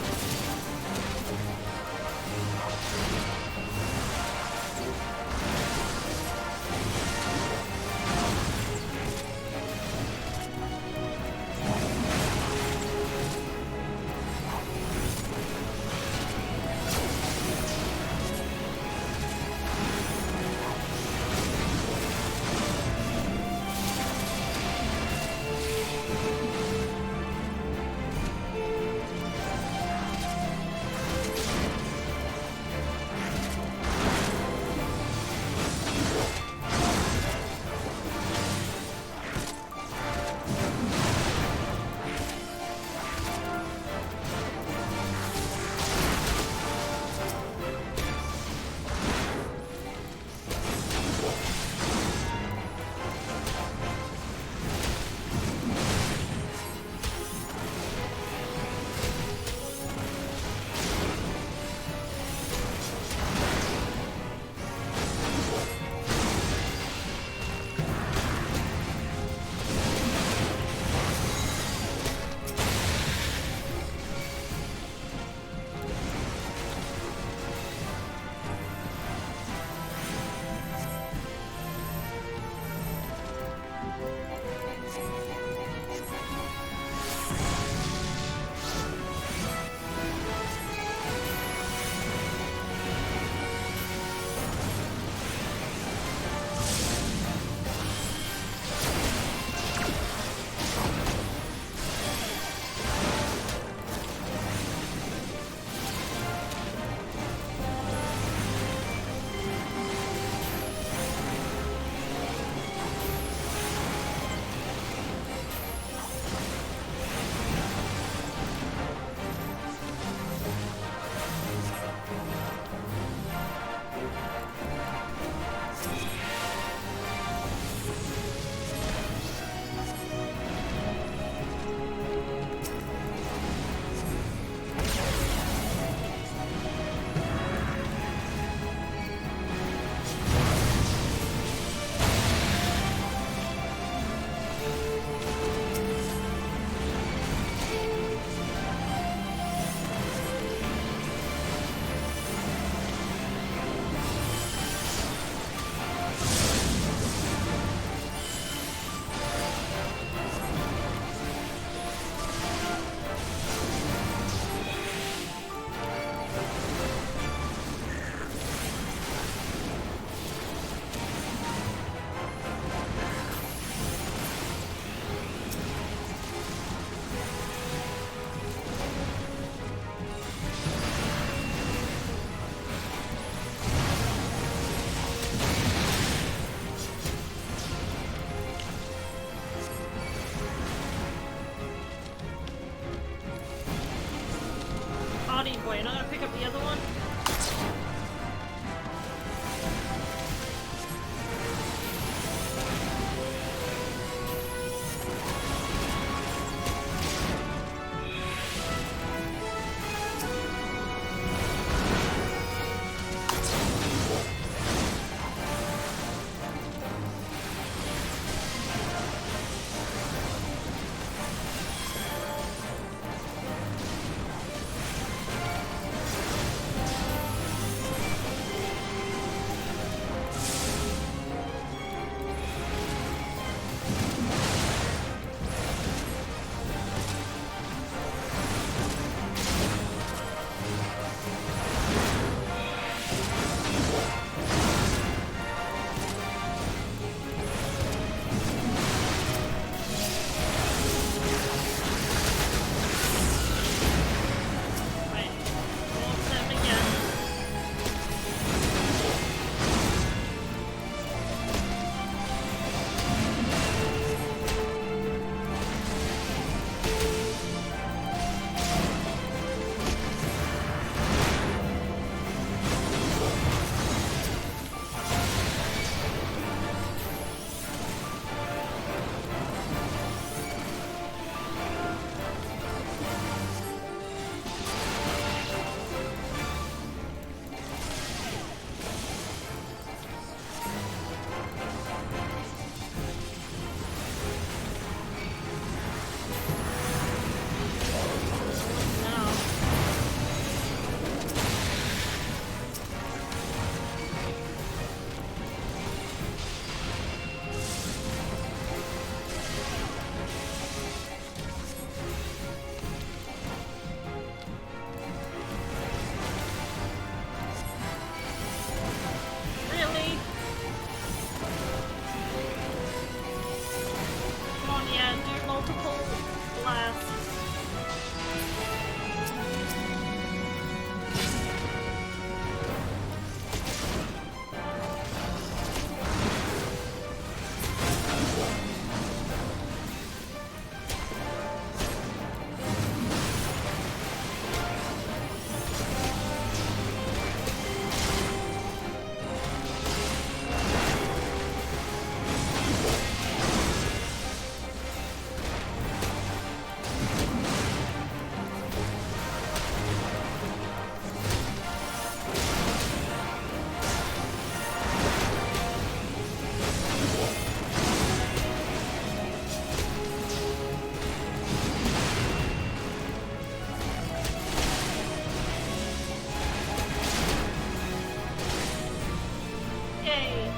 Yay!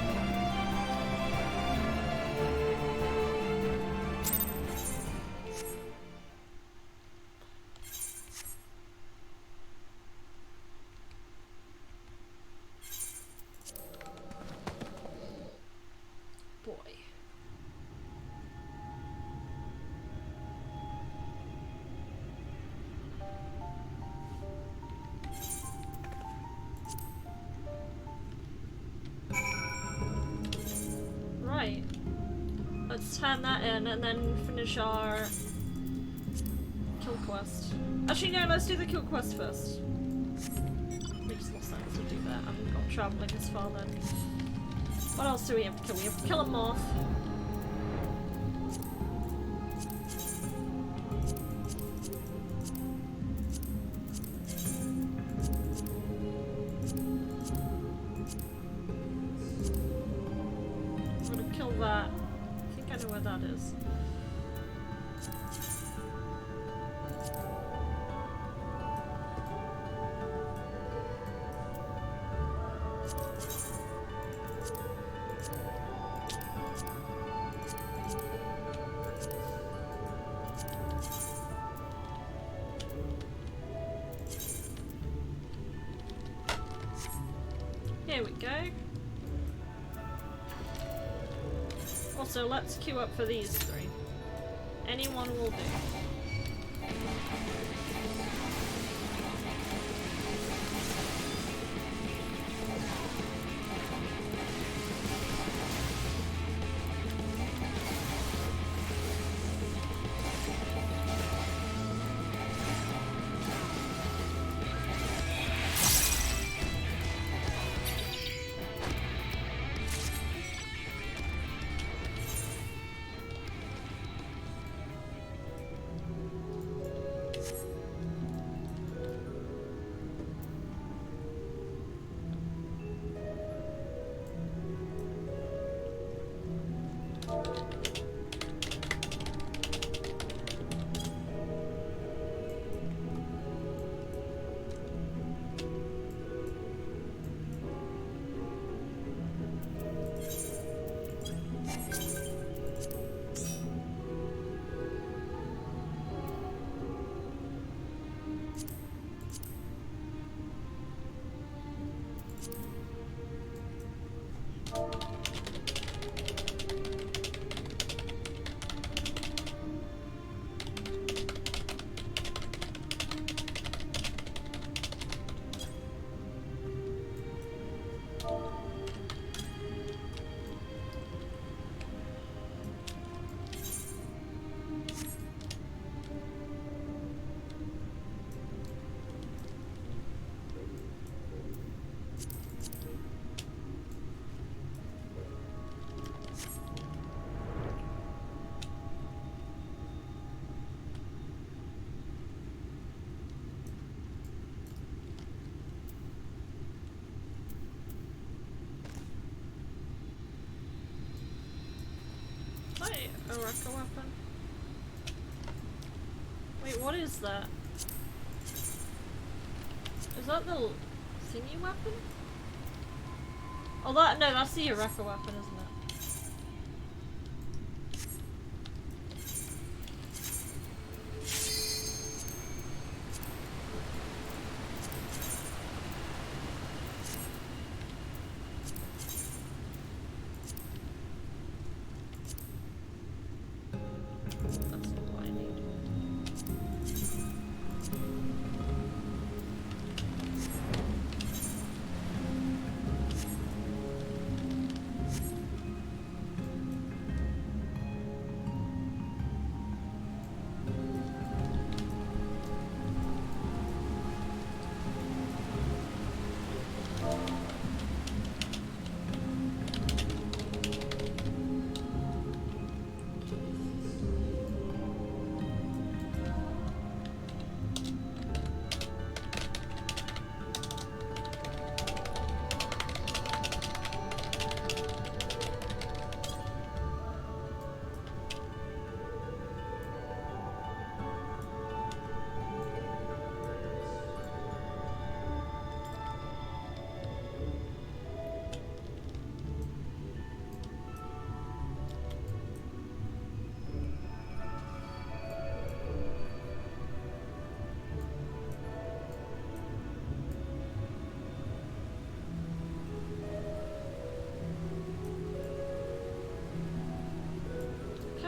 Boy. Right. Let's turn that in and then finish our kill quest. Actually, no, let's do the kill quest first. Makes more sense to do that. I'm not traveling as far then. What else do we have to kill? We have to kill a moth. I'm gonna kill that. I think I know where that is. Here we go. Also, let's queue up for these three. Anyone will do. Wait, a Rekka weapon? Wait, what is that? Is that the thingy weapon? Oh, that, no, that's the Rekka weapon, isn't it?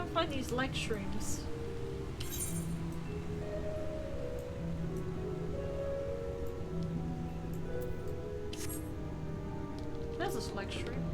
can't find these leg shrooms. There's this leg shroom.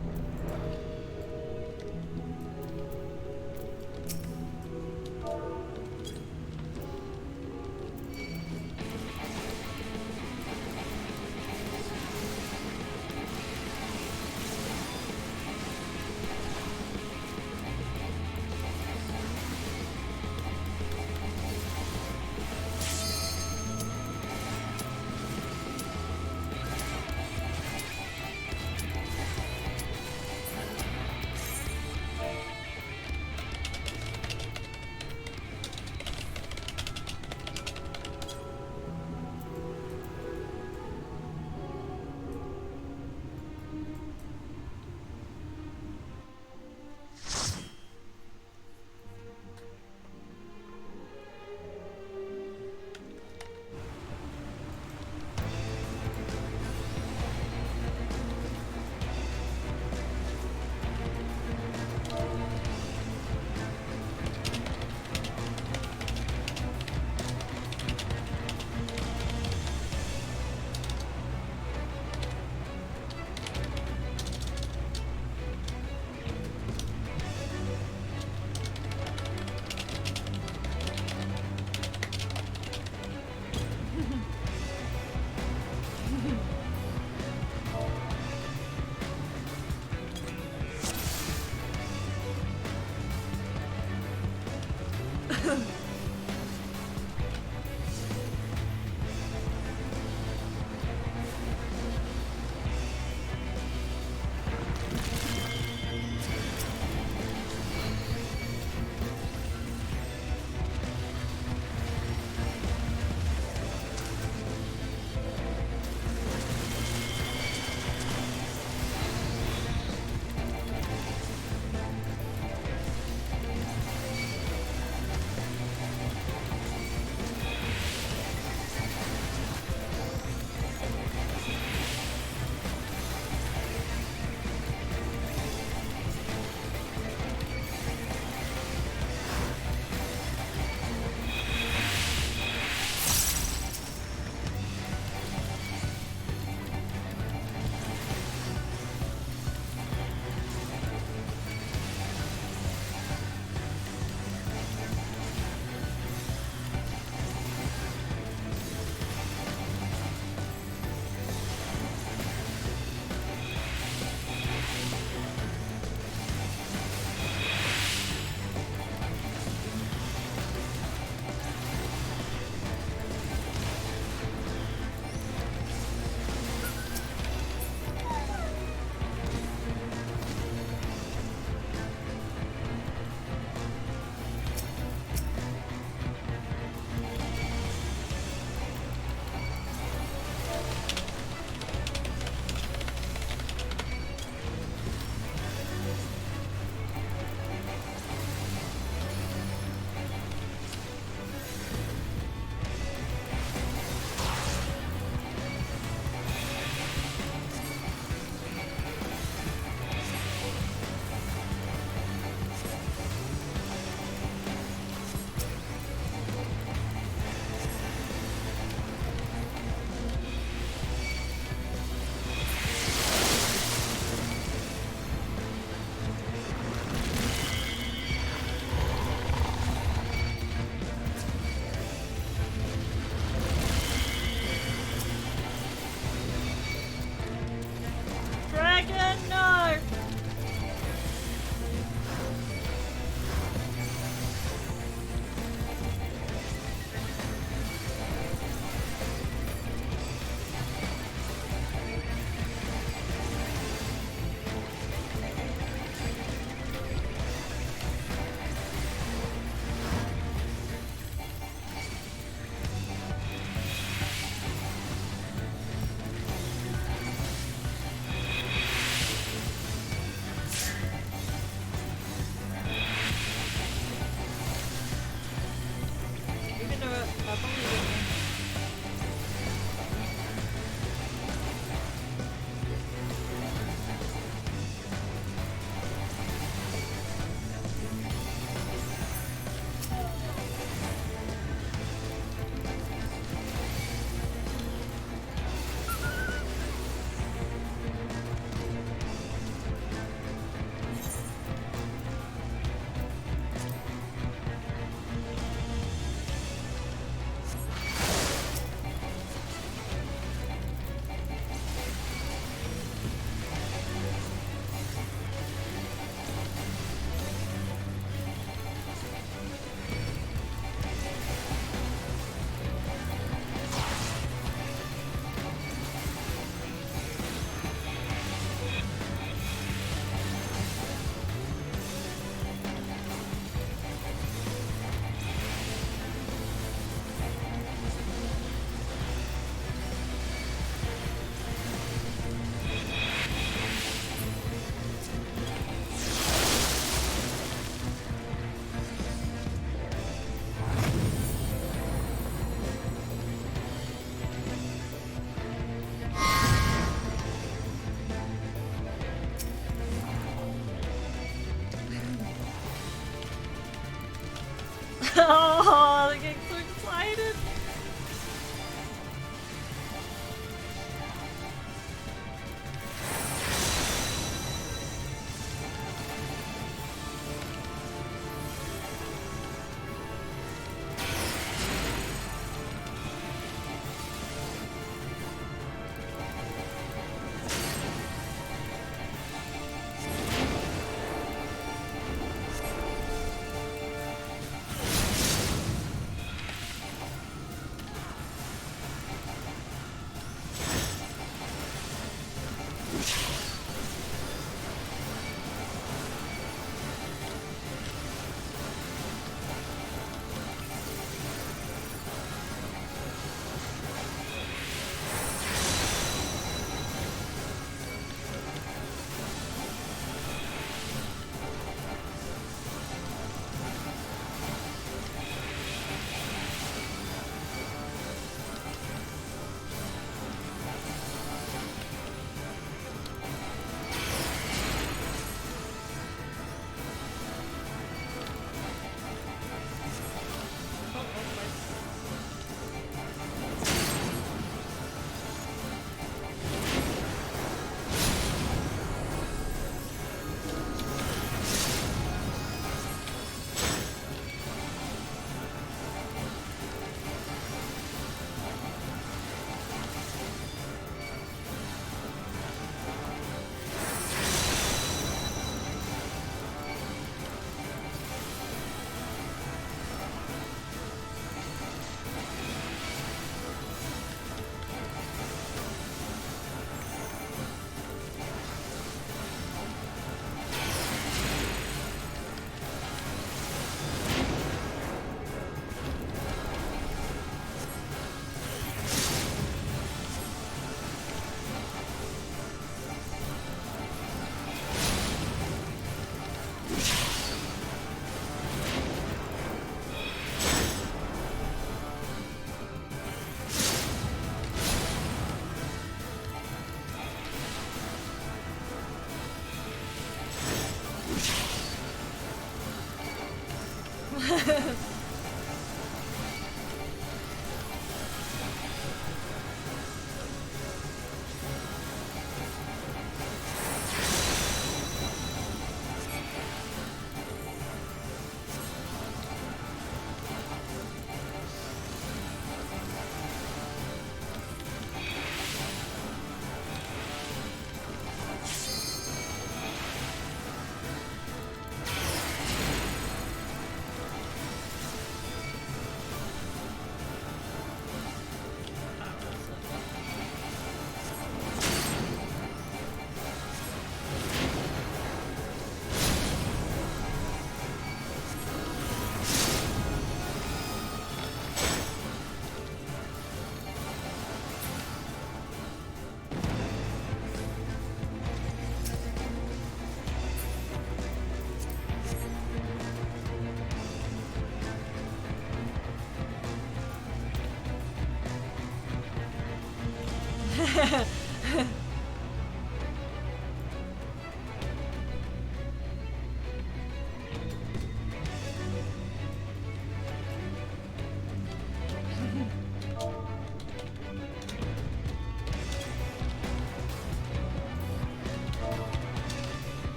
Oh, they're getting so excited.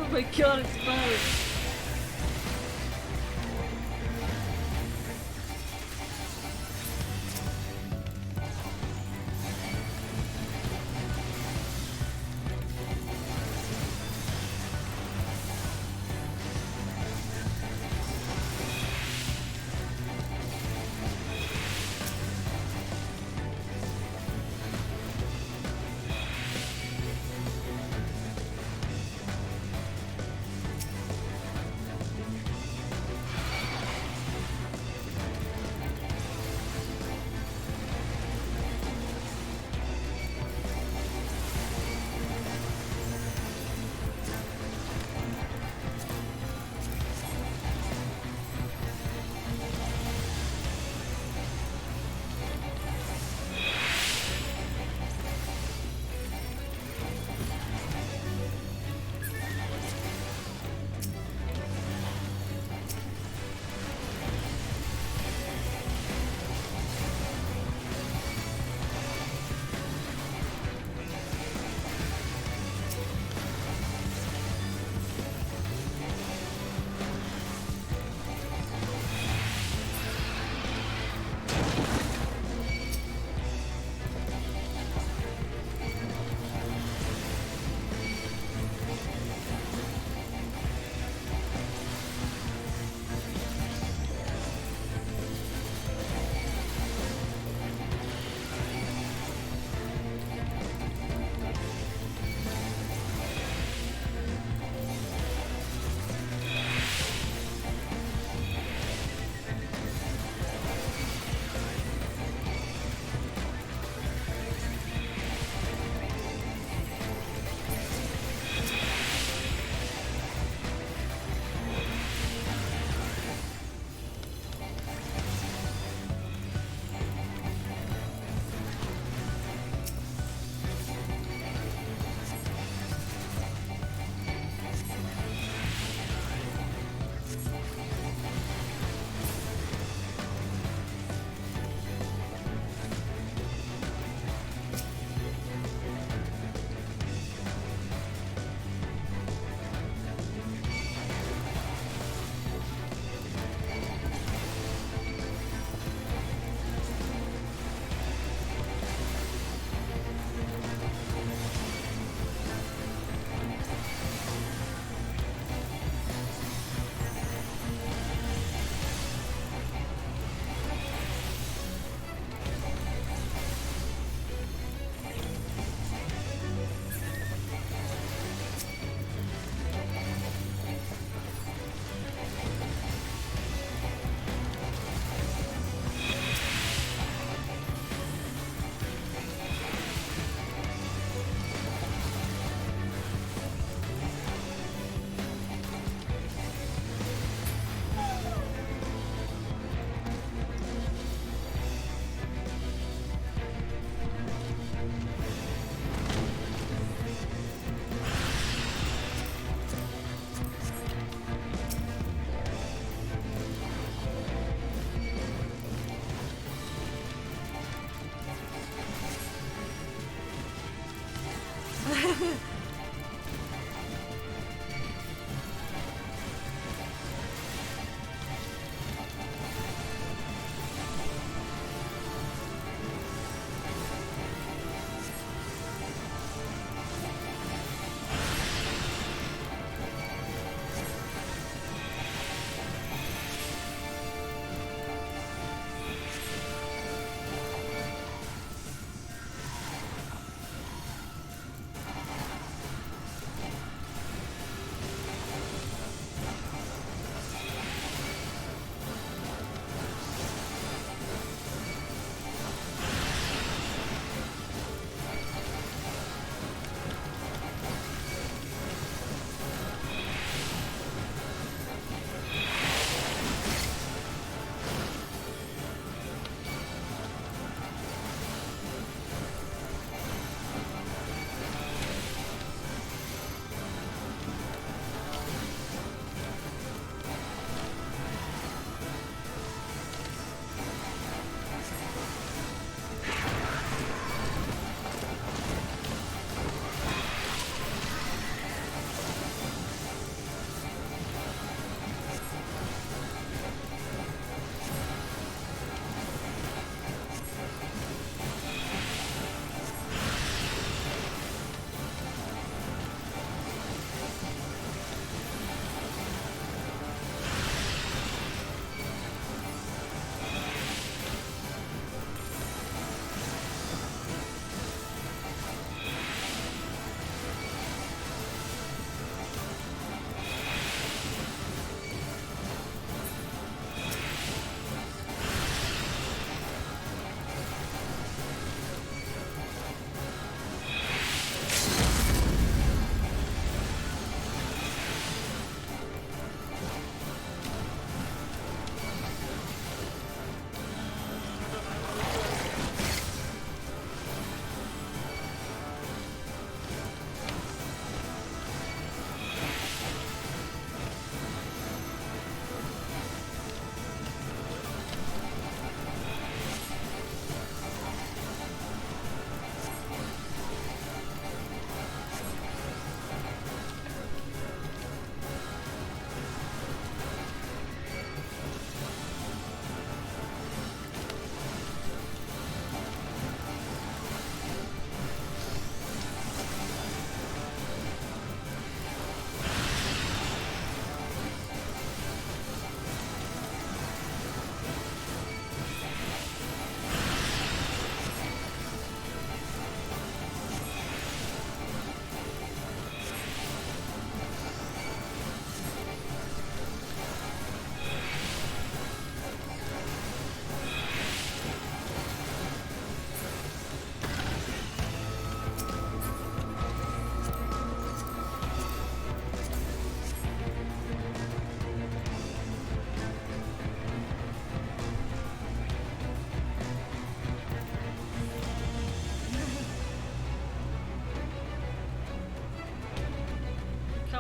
Oh my god, it's both.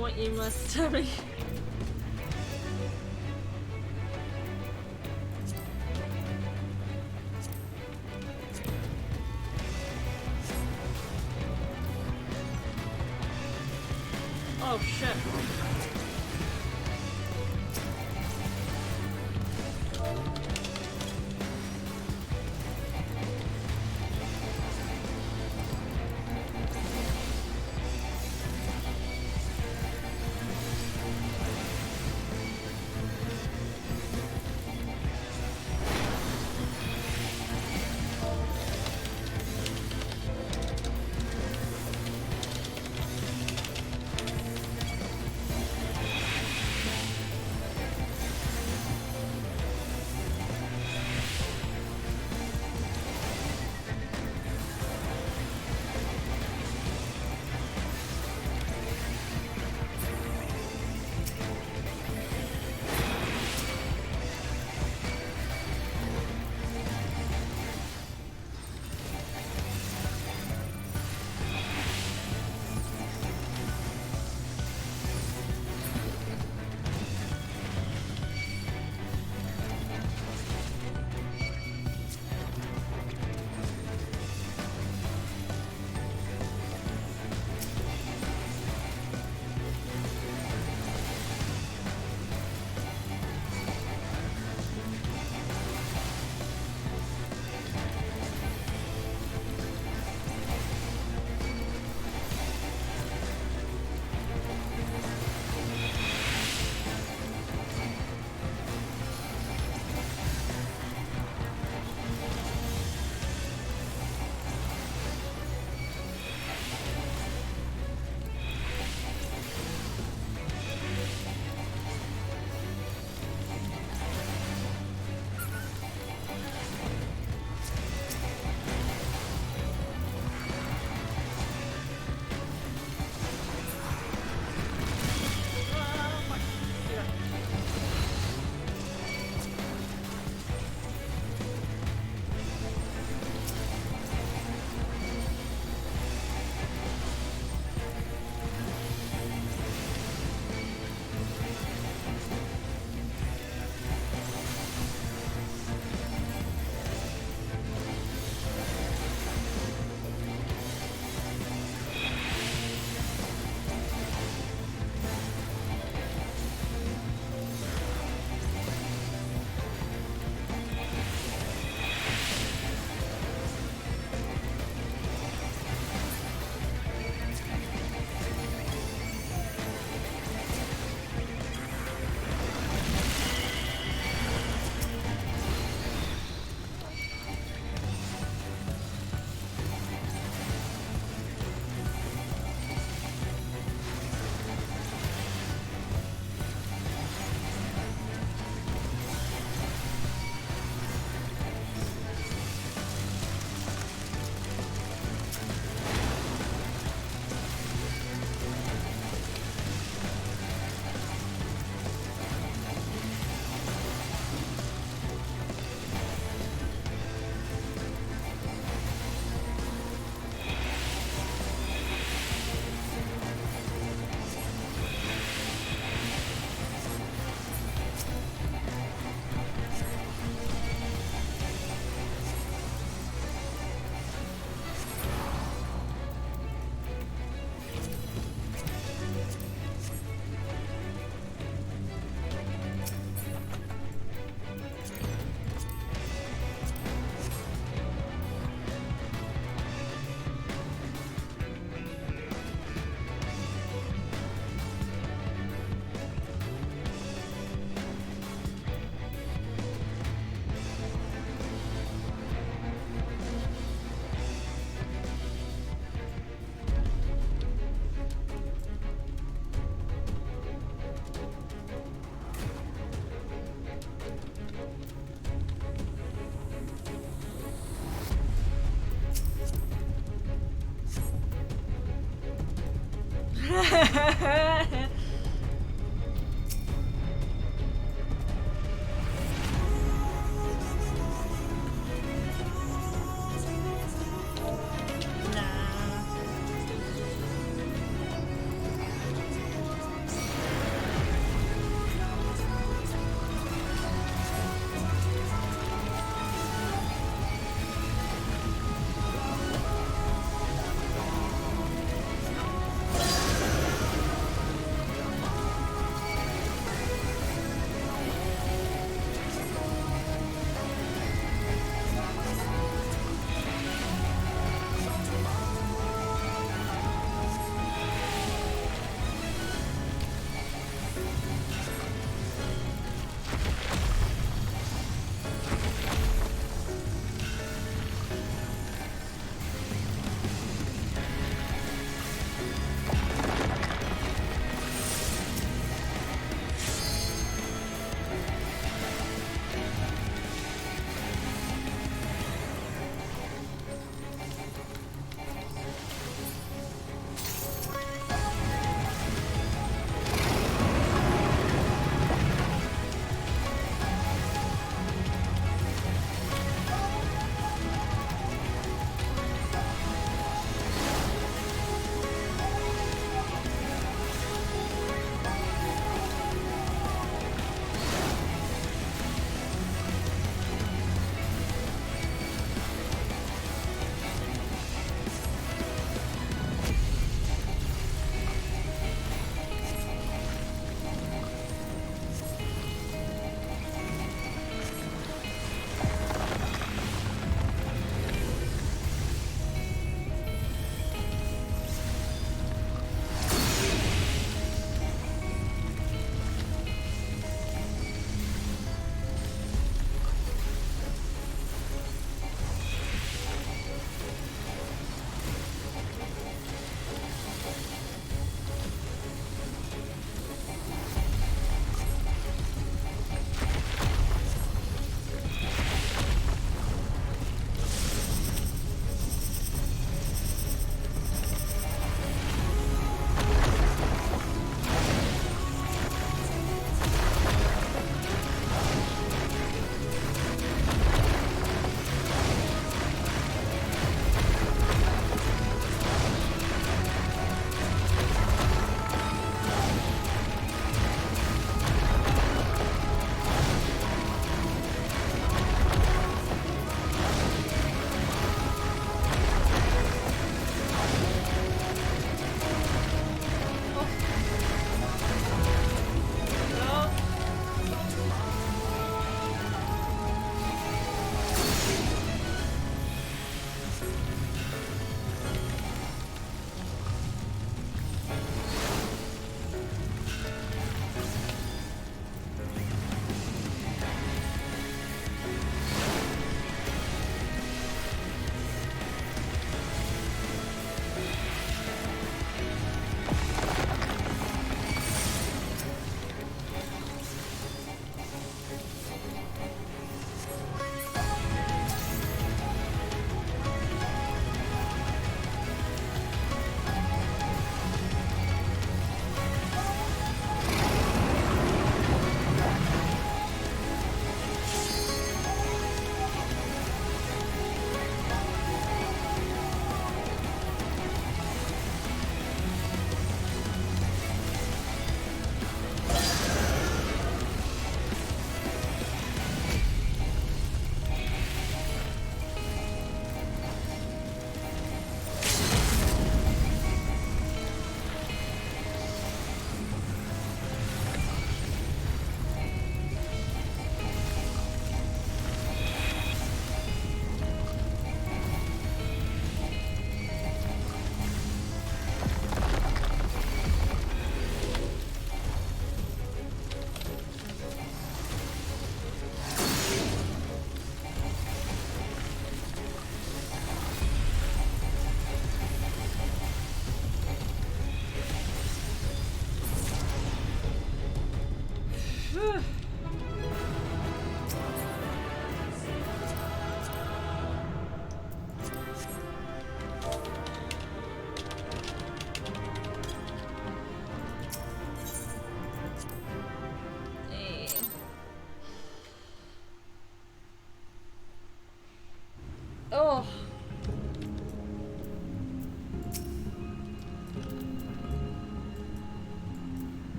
what you must tell me. Oh shit.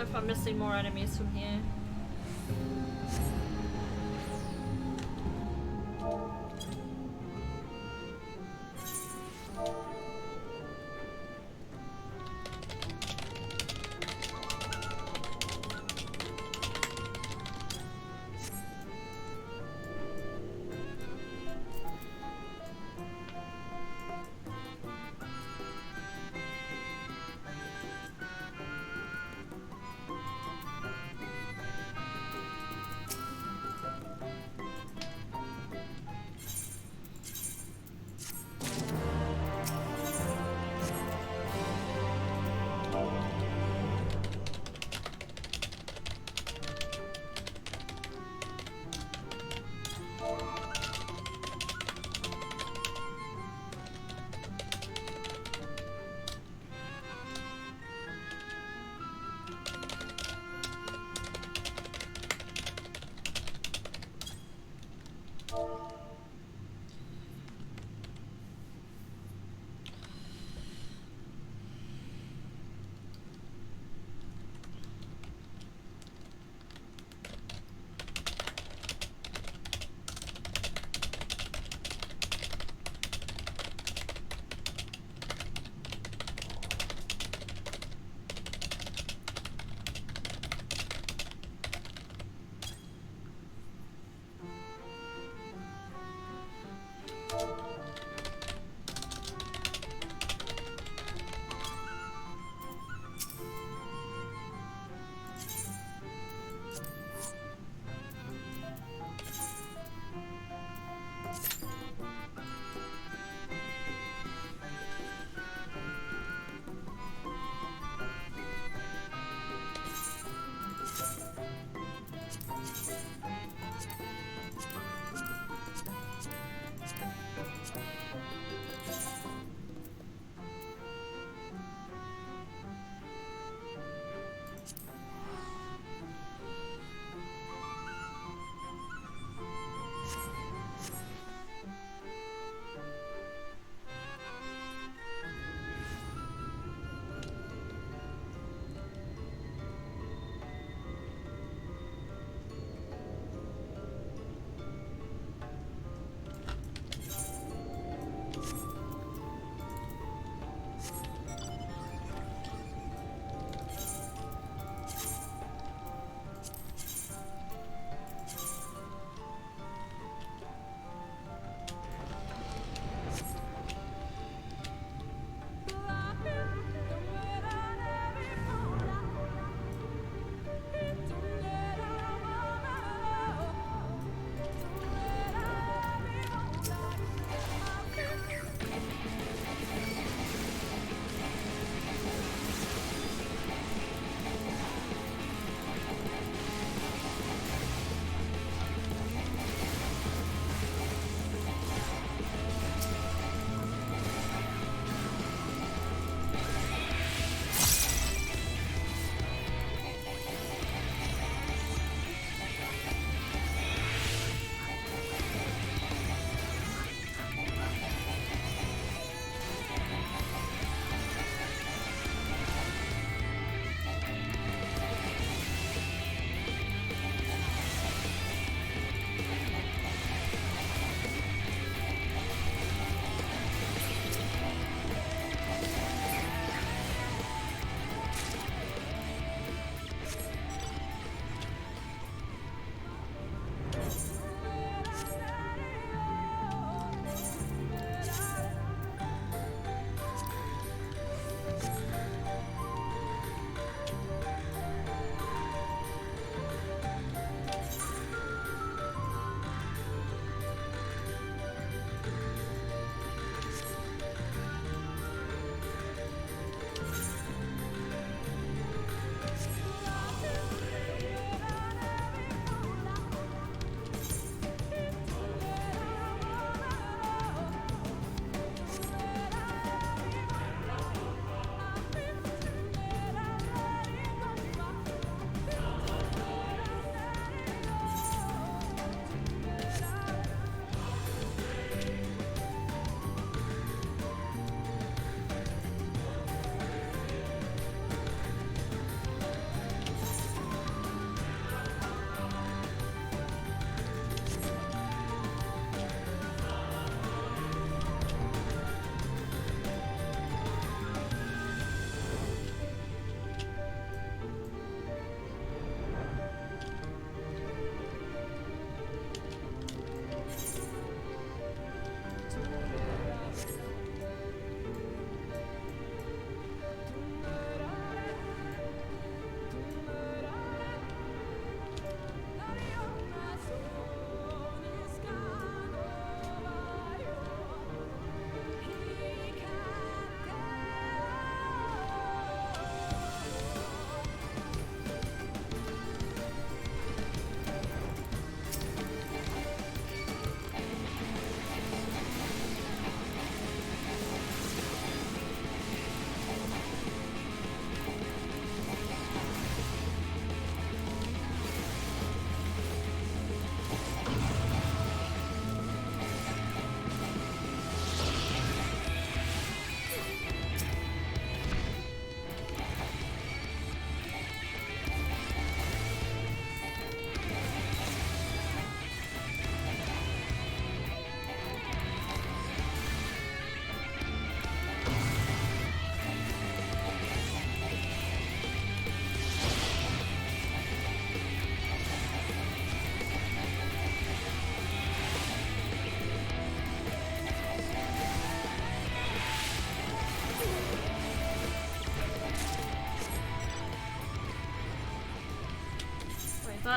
wonder if I'm missing more enemies from here.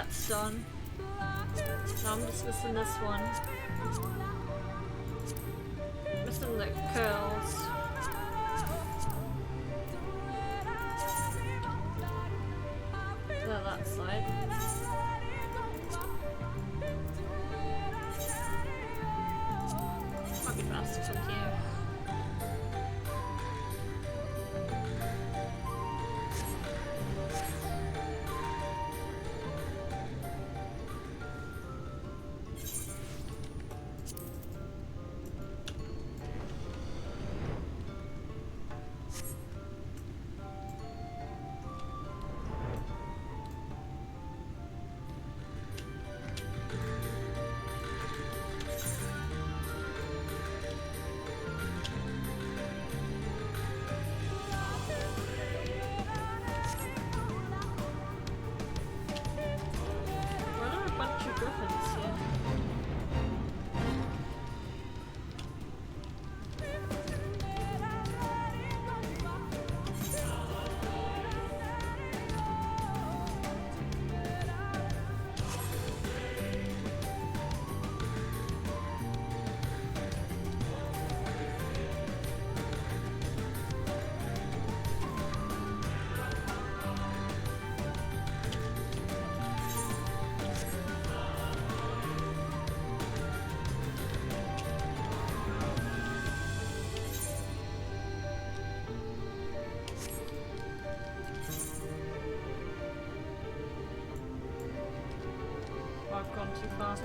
that's done. Now I'm just missing this one. Missing the curls. That side. Might be faster from here. I've gone too far.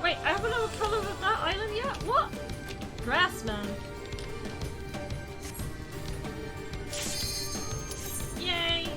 Wait, I haven't had a colour of that island yet? What? Grassman. Yay!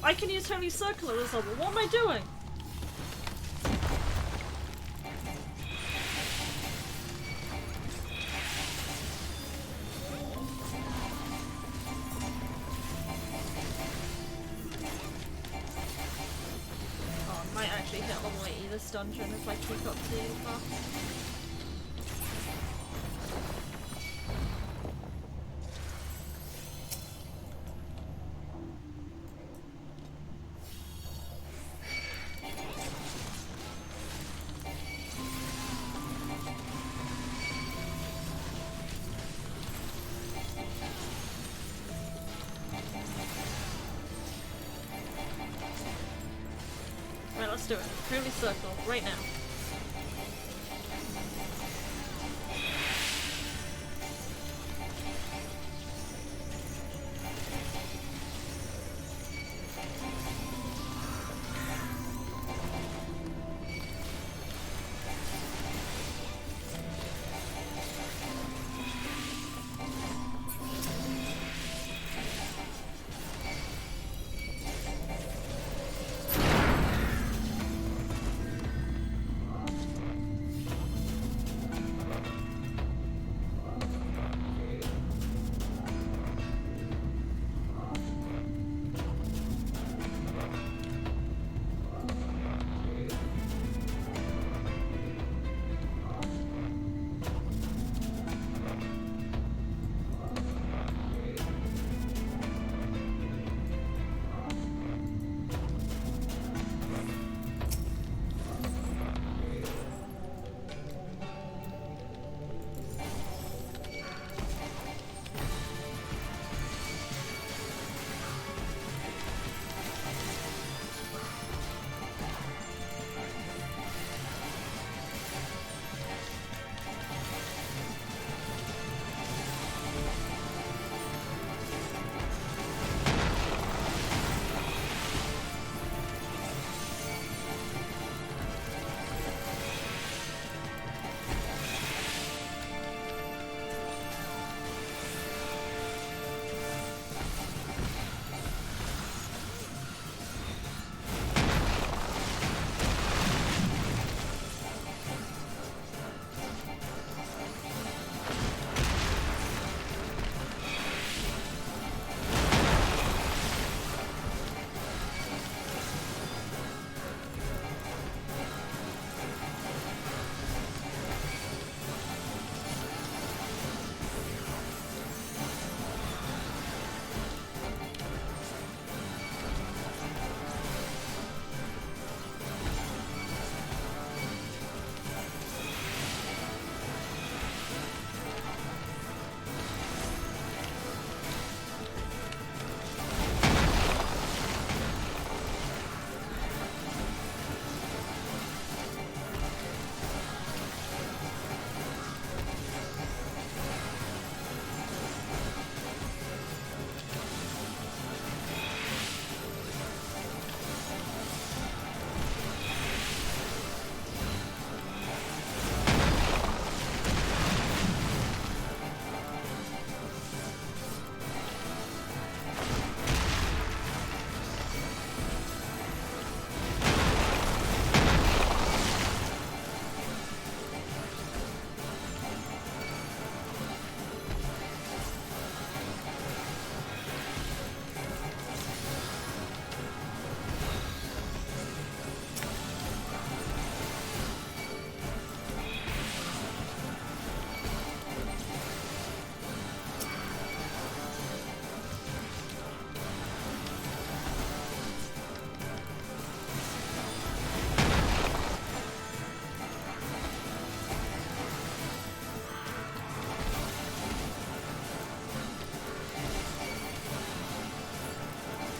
I can use Holy Circle at this level. What am I doing? Oh, I might actually hit level 80 this dungeon if I keep up the path. Right, let's do it. Holy Circle, right now.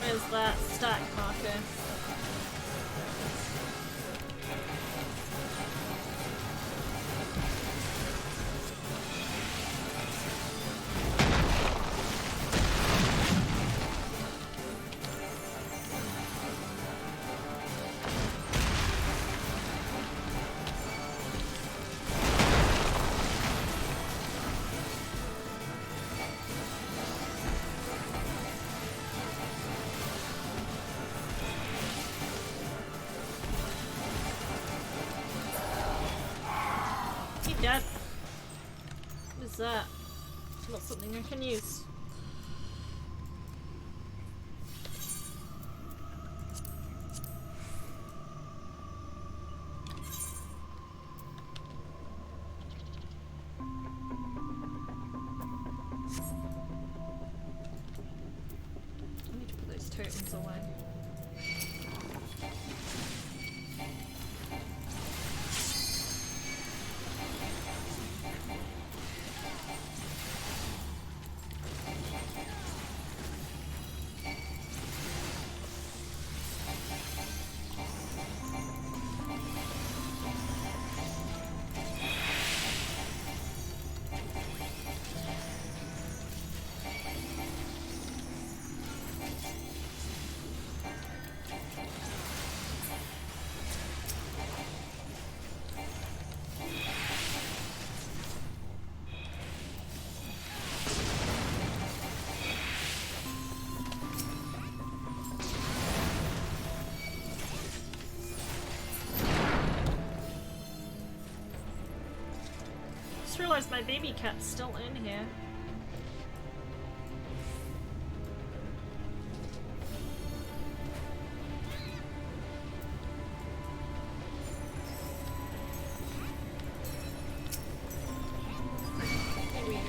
Where's that stack marker? dead. What is that? It's not something I can use. I need to put those totems away. I just realised my baby cat's still in here. Here we go.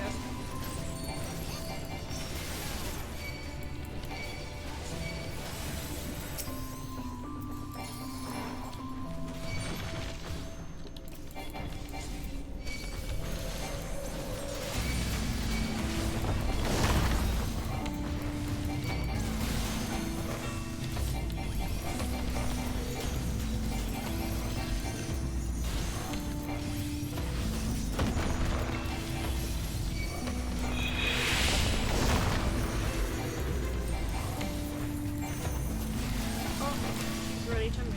Ready to move.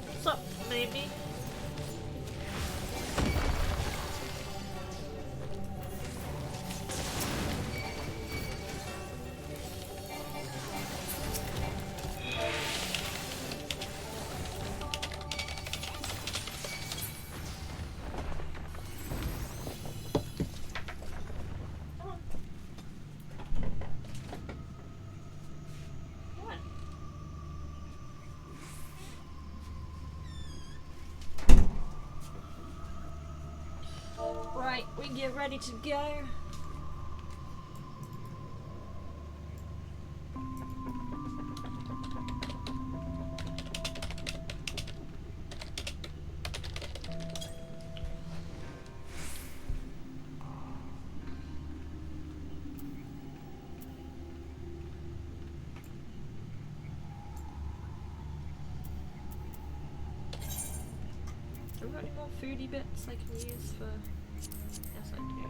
What's up, baby? Right, we get ready to go. Have we got any more foodie bits I can use for... Yes, I do.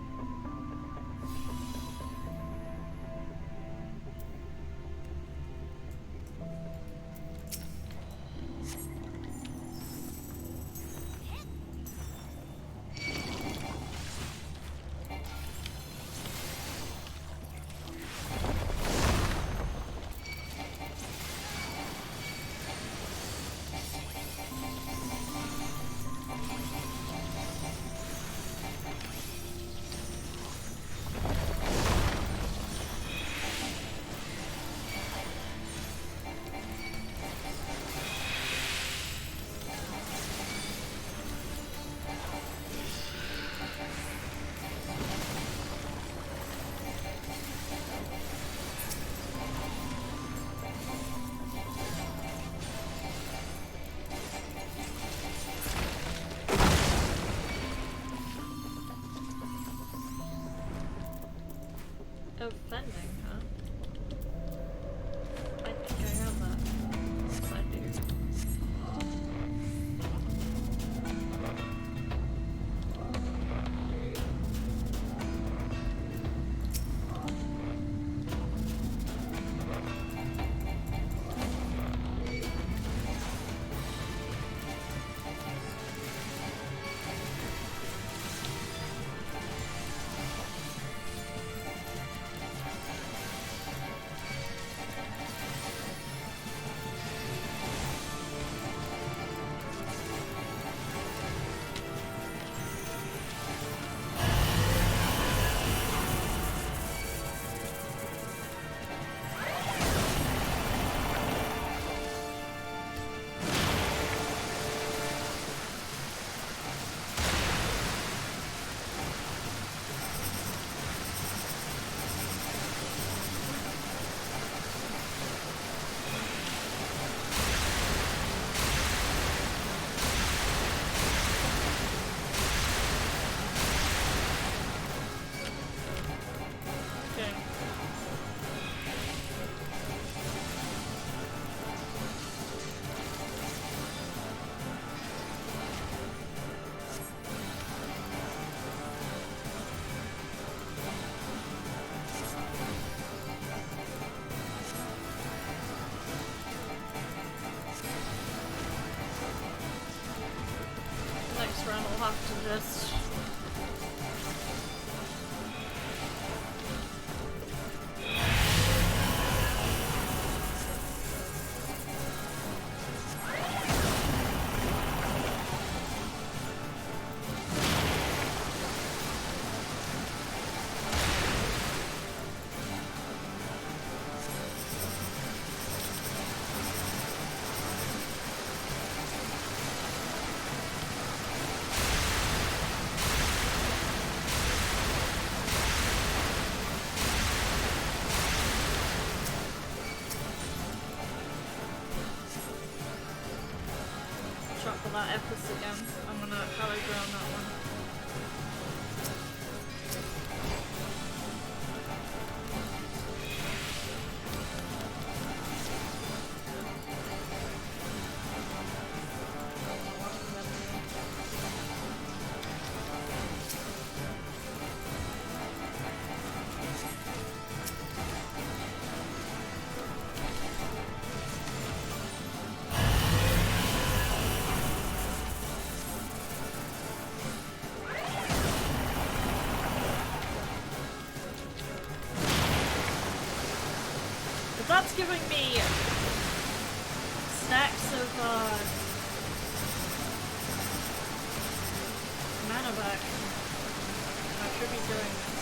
have to just... For that episode again. I'm gonna hallowed ground that one. That's giving me stacks of mana back. I should be doing this.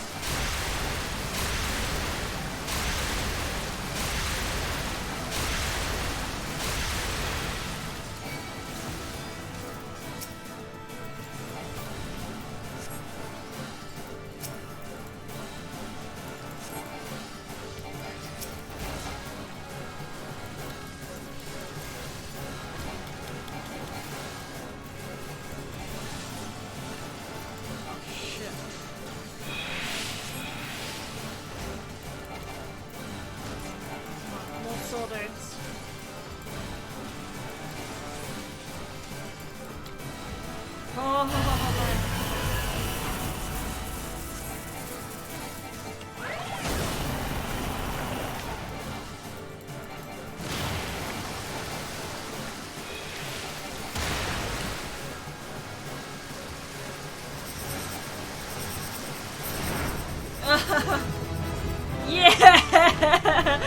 Yeah!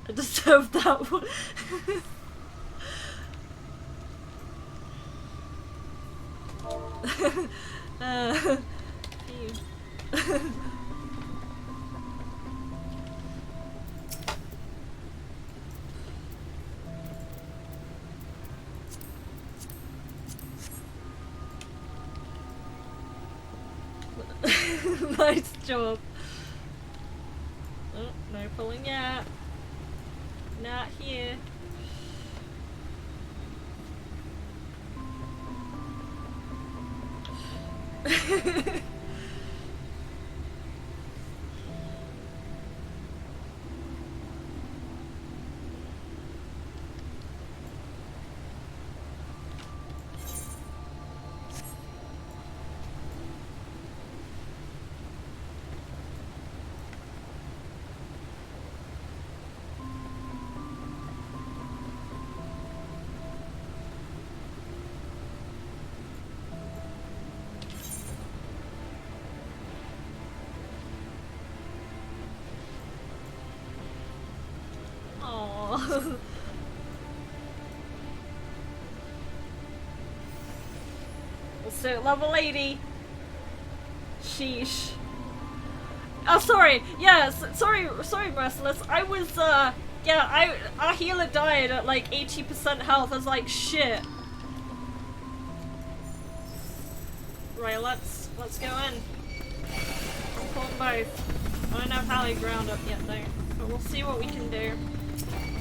I deserve that one. Nice job. Oh, no pulling yet. Not here. So level 80. Sheesh. Oh, sorry. Yeah, sorry, Merciless. I was, yeah, our healer died at like 80% health. I was like, shit. Right, let's go in. Pull them both. I don't have hallowed ground up yet though, but we'll see what we can do.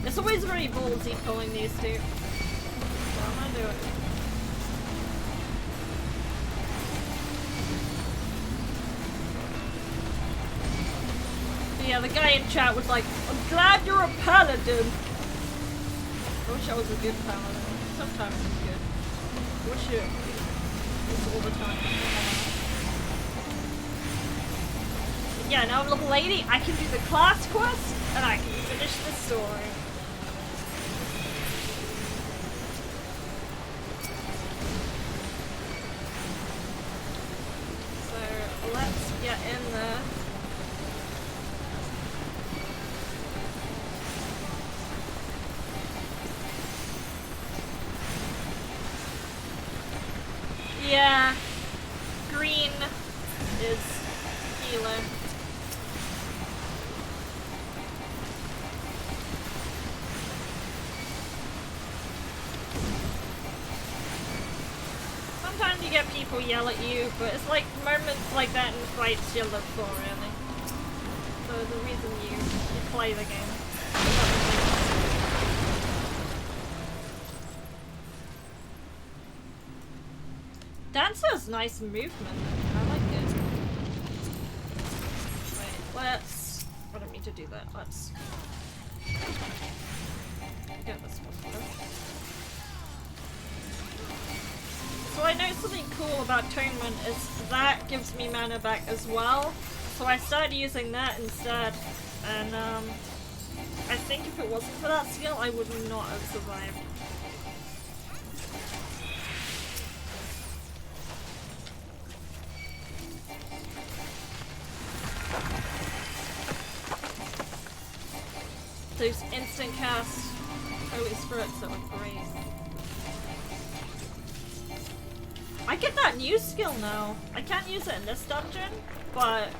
It's always very ballsy pulling these two. So I'm gonna do it. Yeah, the guy in chat was like, I'm glad you're a paladin. I wish I was a good paladin. Sometimes it's good. I wish it was all the time. But yeah, now I'm level 80, I can do the class quest, and I can finish the story. Yeah. Green is healer. Sometimes you get people yell at you, but it's like moments like that in fights you look for, really. So the reason you play the game. Dancer has nice movement. I like it. Wait, let's... I don't mean to do that. Let's... get this one first. So I know something cool about Atonement is that gives me mana back as well. So I started using that instead. And I think if it wasn't for that skill, I would not have survived. Those instant cast Holy Spirits that were great. I get that new skill now. I can't use it in this dungeon, but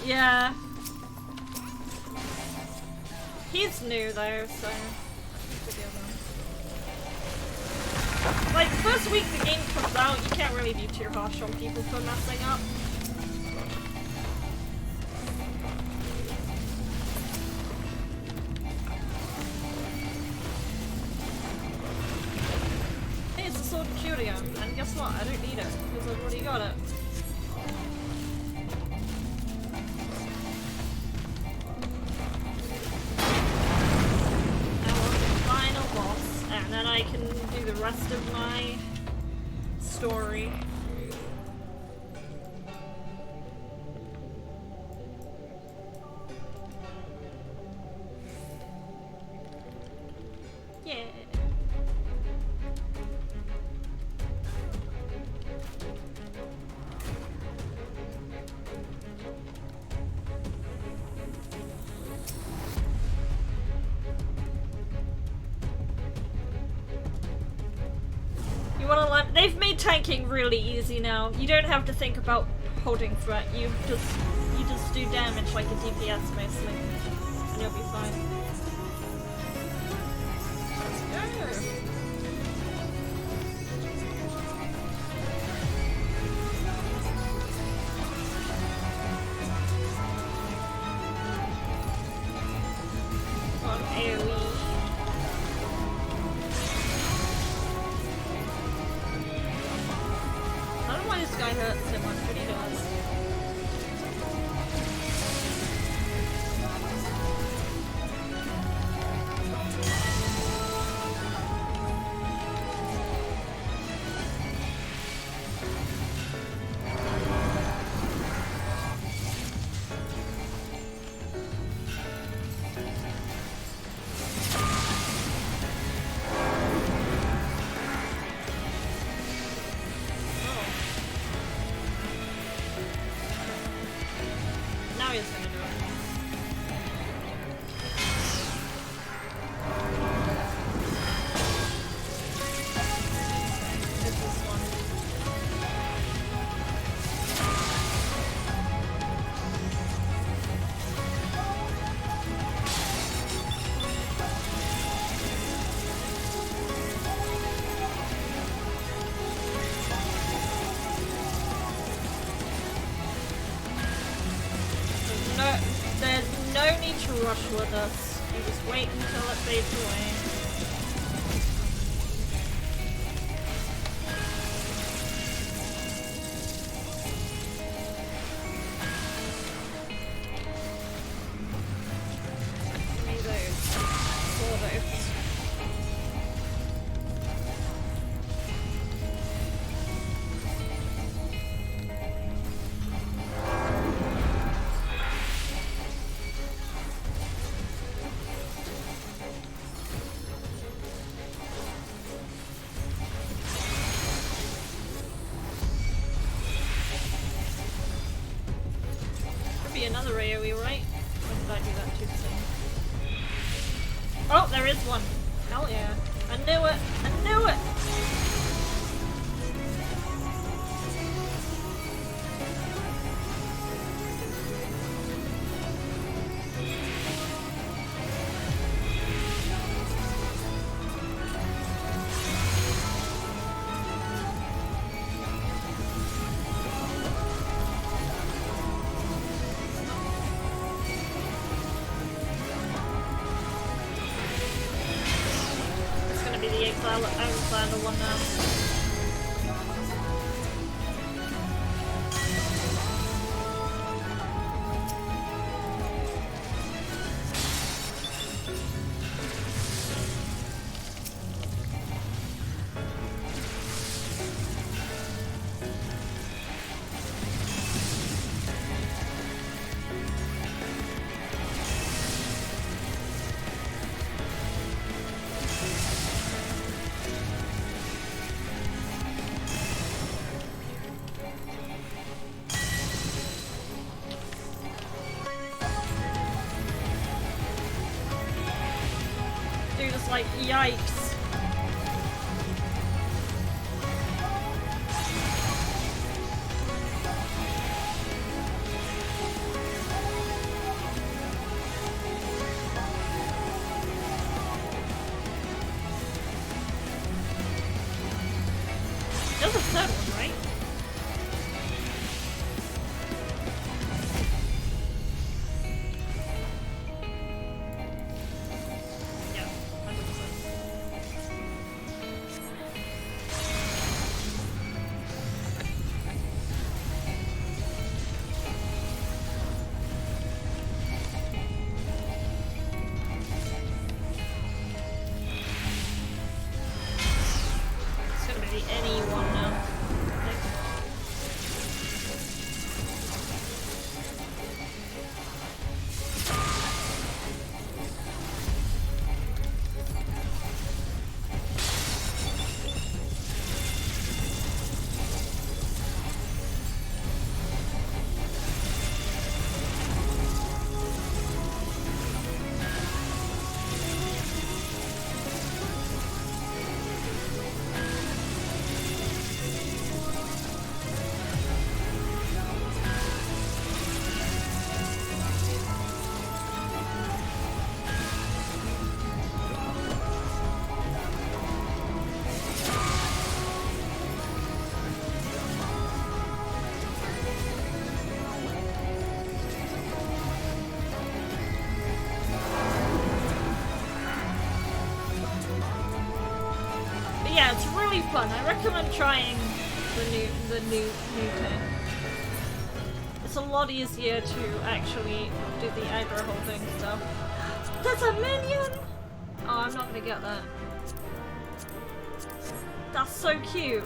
yeah. He's new though, so like the first week the game comes out, you can't really be too harsh on people for messing up. Hey, it's a sword and shield again, and guess what? I don't need it because I've already got it. And then I can do the rest of my story. Yeah. They've made tanking really easy now. You don't have to think about holding threat. You just do damage like a DPS mostly, and you'll be fine. Let's go. On AoE. This guy hurts so much, but he does. Rush with us. You just wait until it fades away. Give me those. All those. be another AoE, right? Or did I do that too soon? Oh, there is one. Hell yeah. I knew it! I knew it! Outlander one now. Like, yikes. There's a third one, right? Yeah, it's really fun. I recommend trying the new thing. It's a lot easier to actually do the aggro holding stuff. That's a minion! Oh, I'm not gonna get that. That's so cute.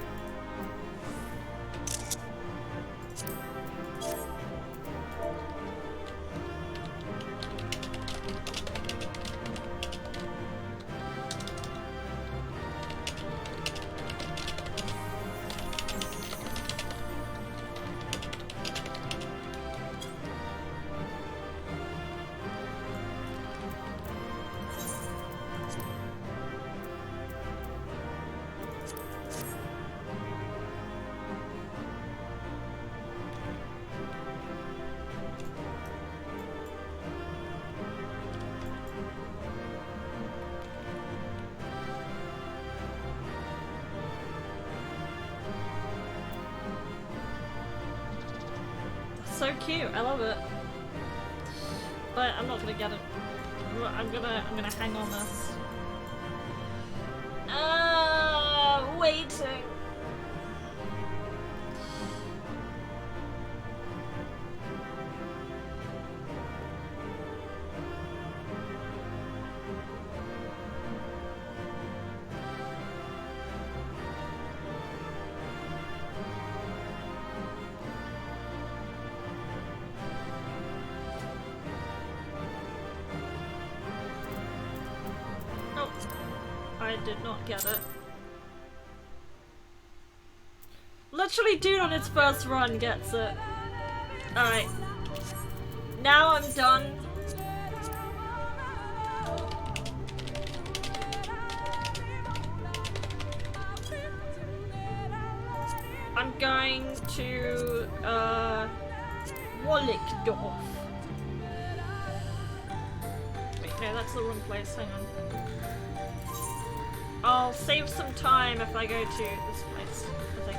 So cute, I love it. But I'm not gonna get it. I'm gonna hang on this. Waiting. I did not get it. Literally, dude on his first run gets it. Alright. Now I'm done. I'm going to Wollickdorf. Wait, no, that's the wrong place. Hang on. I'll save some time if I go to this place, I think.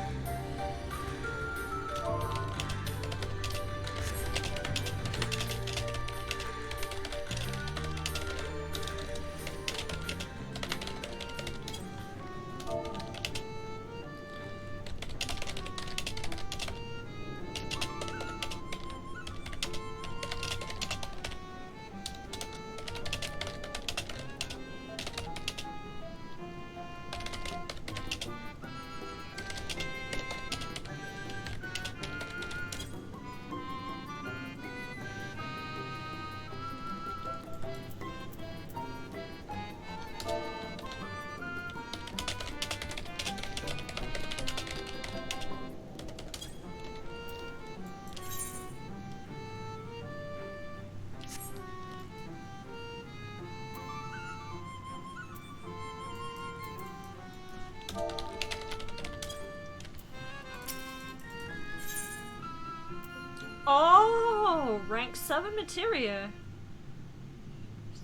Oh, rank 7 materia.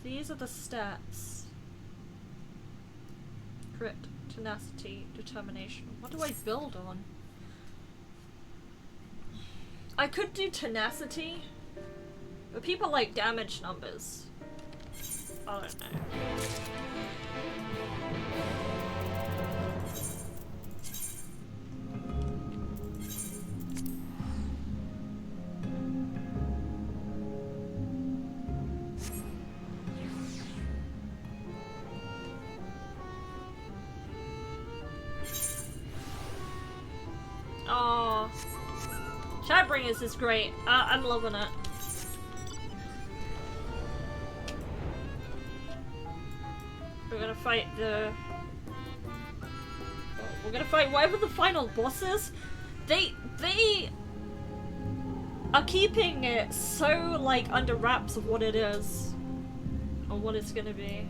These are the stats. Crit, tenacity, determination. What do I build on? I could do tenacity, but people like damage numbers. I don't know. Oh, Shadowbringers is great. I'm loving it. We're gonna fight the... We're gonna fight whatever the final boss is. They are keeping it so, like, under wraps of what it is. Or what it's gonna be.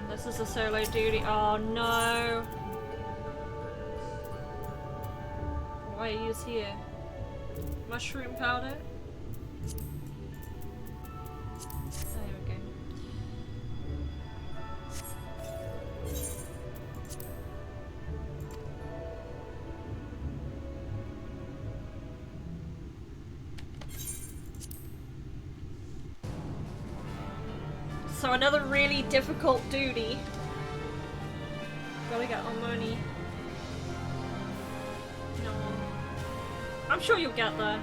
This is a solo duty. Oh no! What do I use here? Mushroom powder? There we go. So another really difficult duty. Gotta get our money. No. I'm sure you'll get there.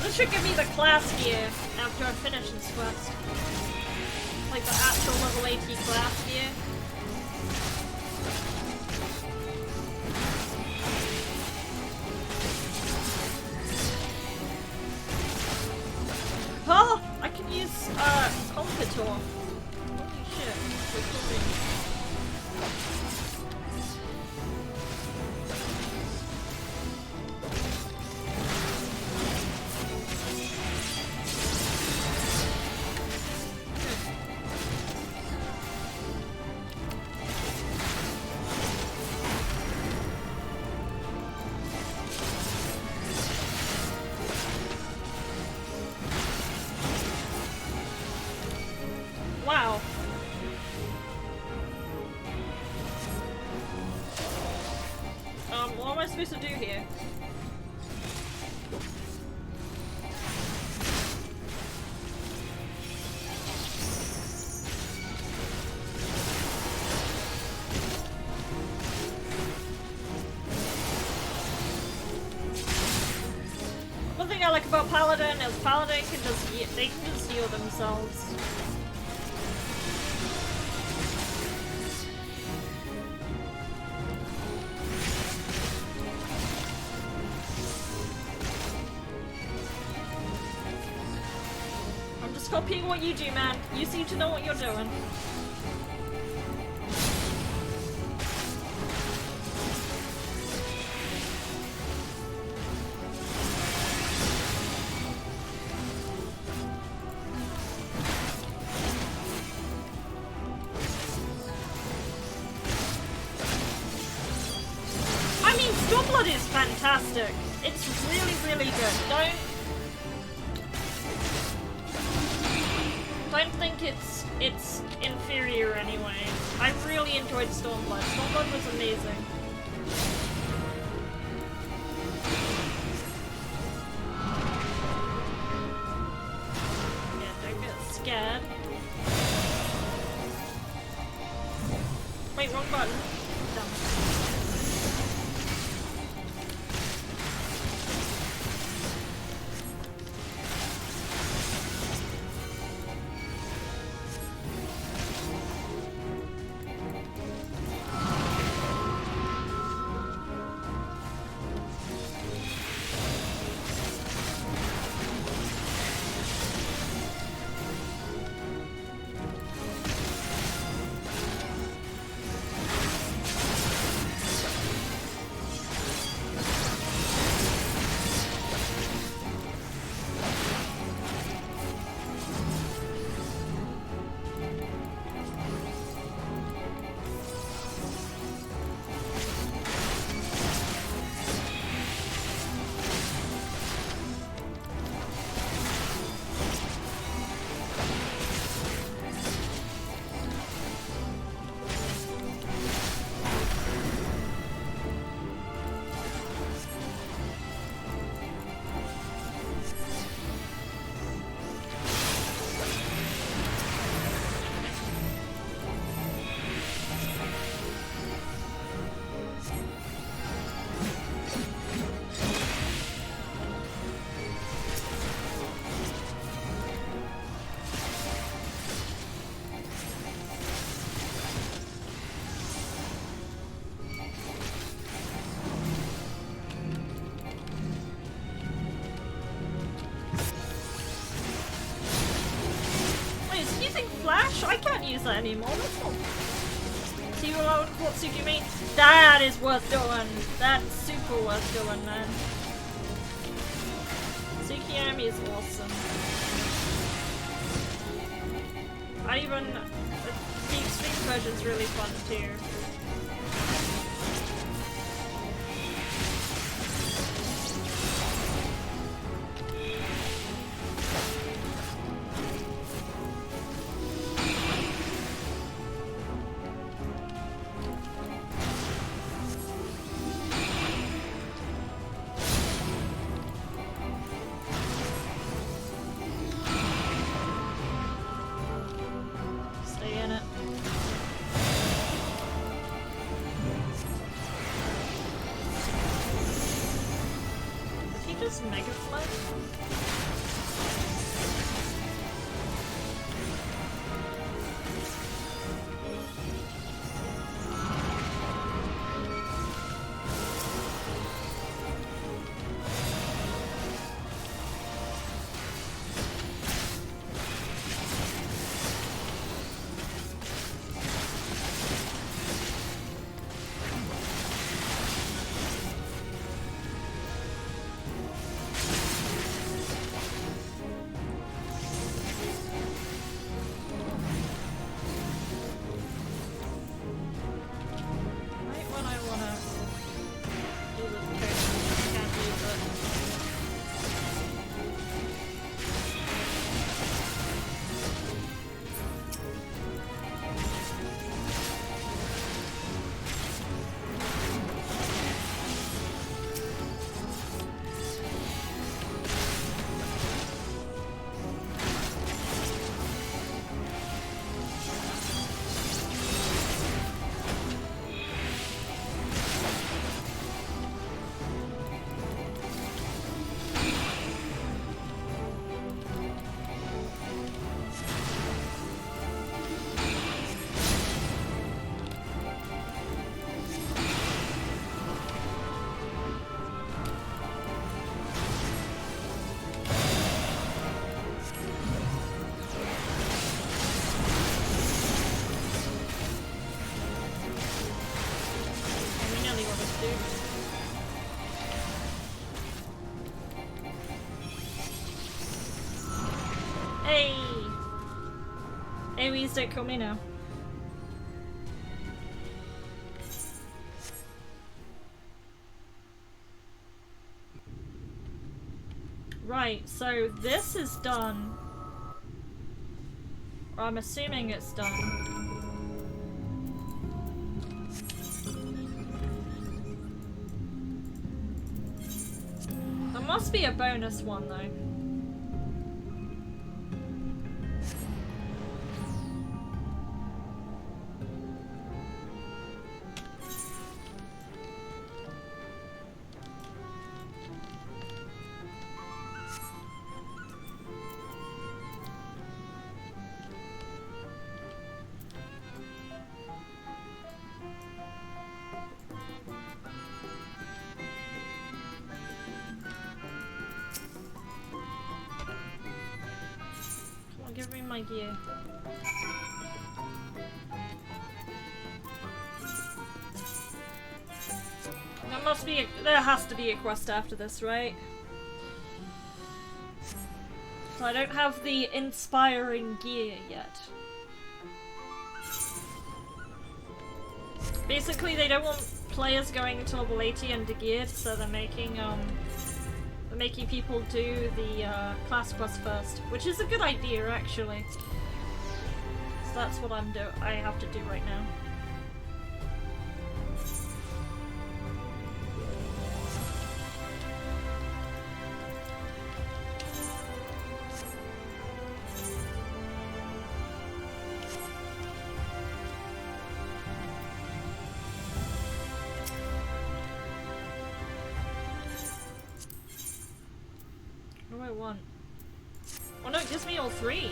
This should give me the class gear after I finish this quest. Like the actual level 80 class gear. Oh! I can use Comfortor. Holy shit. So cool. Wow. What am I supposed to do here? about Paladin is Paladin can just they can just heal themselves. I'm just copying what you do, man. You seem to know what you're doing. Stormblood is fantastic. It's really, really good. Don't think it's inferior anyway. I really enjoyed Stormblood. Stormblood was amazing. Yeah, don't get scared. Wait, wrong button. Dumb. I can't use that anymore. That's not. See what suit you mean? That is worth doing. That's super worth doing, man. Tsukiyomi is awesome. The extreme version's really fun too. do. Hey! AoEs don't kill me now. Right, so this is done. Or I'm assuming it's done. There must be a bonus one though. Give me my gear. There has to be a quest after this, right? So I don't have the inspiring gear yet. Basically, they don't want players going to level 80 undergeared, so they're making people do the class quest first, which is a good idea actually. So that's what I have to do right now. What do I want? Oh no, it gives me all three.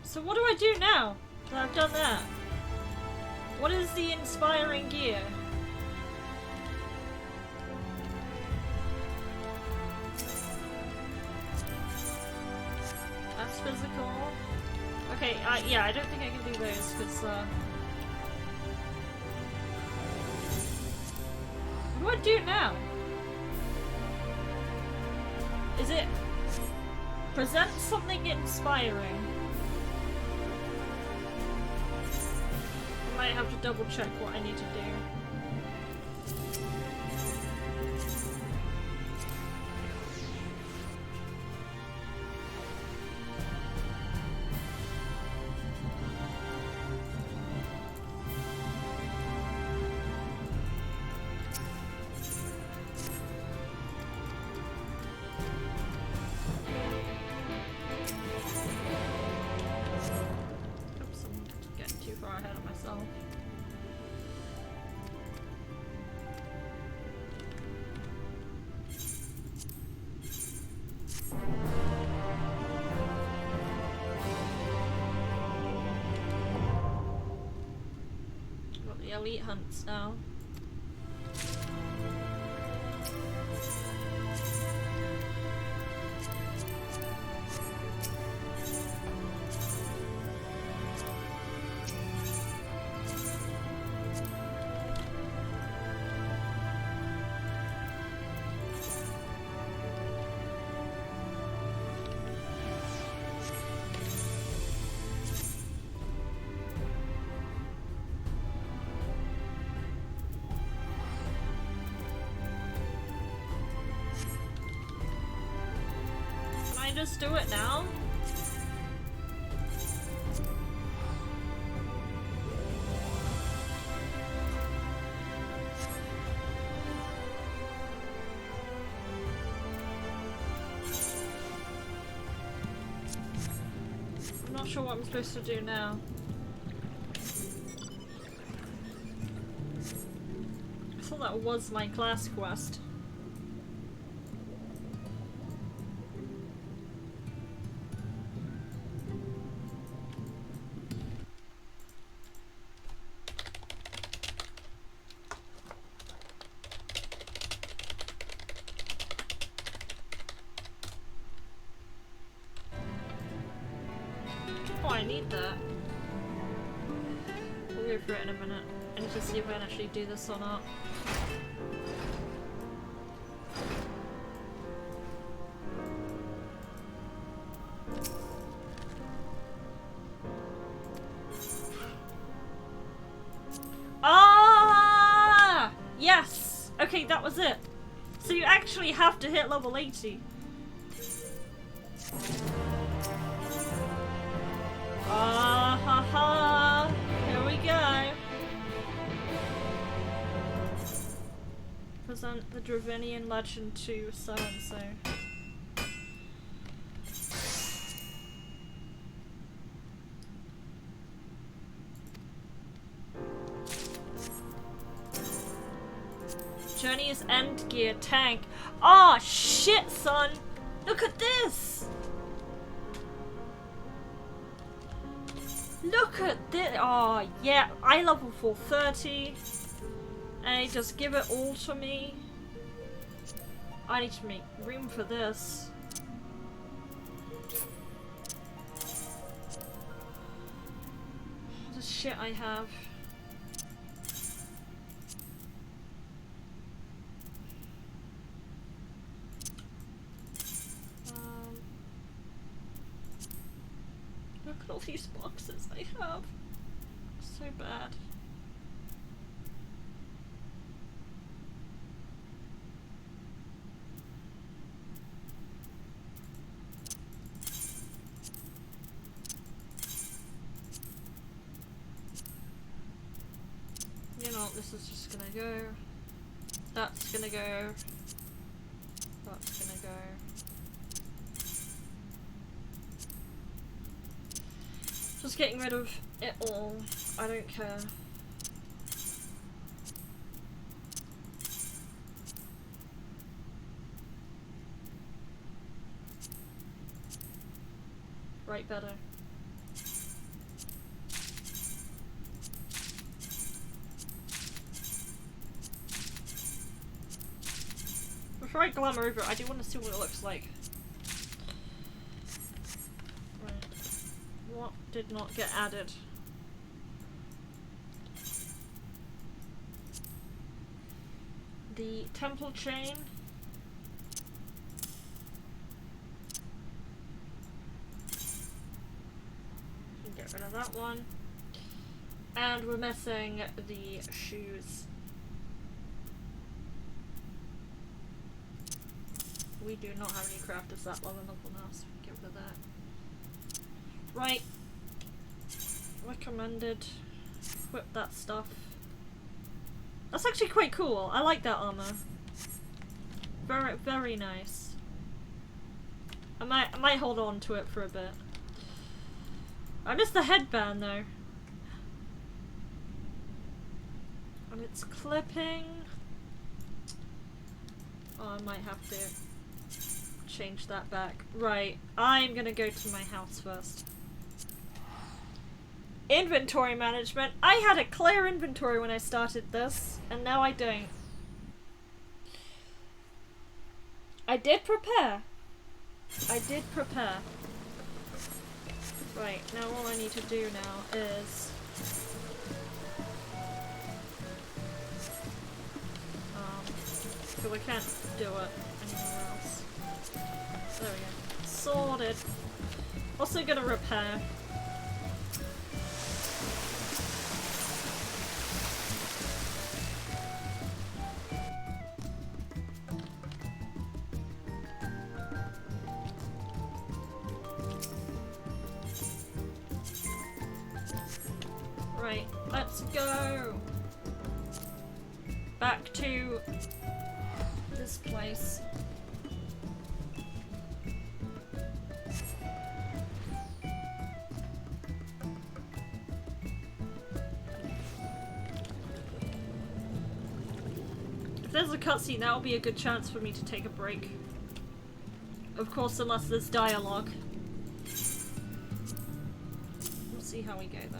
So what do I do now that I've done that? What is the inspiring gear? That's physical. Okay, yeah, I don't think I can do those because what do I do now? Is it present something inspiring? I might have to double check what I need to do. Elite hunts now. Just do it now? I'm not sure what I'm supposed to do now. I thought that was my class quest. I need that. go for it in a minute. I need to see if I can actually do this or not. Ah! Yes! Okay, that was it. So you actually have to hit level 80. Ah ha ha! Here we go. Present the Dravinian legend to so and so. Journey is end gear tank. Ah, shit, son! Look at this! Look at this! Oh, yeah, I level 430. And they just give it all to me. I need to make room for this. The shit I have. Look at all these boxes I have. So bad. You know, this is just gonna go. That's gonna go. That's gonna go. Just getting rid of it all. I don't care. Right, better. Before I glamour over it, I do want to see what it looks like. Right. What did not get added? The temple chain. Get rid of that one. And we're missing the shoes. We do not have any crafters that low enough on us. Get rid of that. Right. Recommended. Equip that stuff. That's actually quite cool. I like that armor. Very, very nice. I might hold on to it for a bit. I missed the headband though. And it's clipping. Oh, I might have to change that back. Right, I'm gonna go to my house first. Inventory management. I had a clear inventory when I started this, and now I don't. I did prepare. I did prepare. Right, now all I need to do now is... because I can't do it anywhere else. There we go. Sorted. Also gonna repair. Right, let's go back to this place. If there's a cutscene, that will be a good chance for me to take a break. Of course, unless there's dialogue. We'll see how we go though.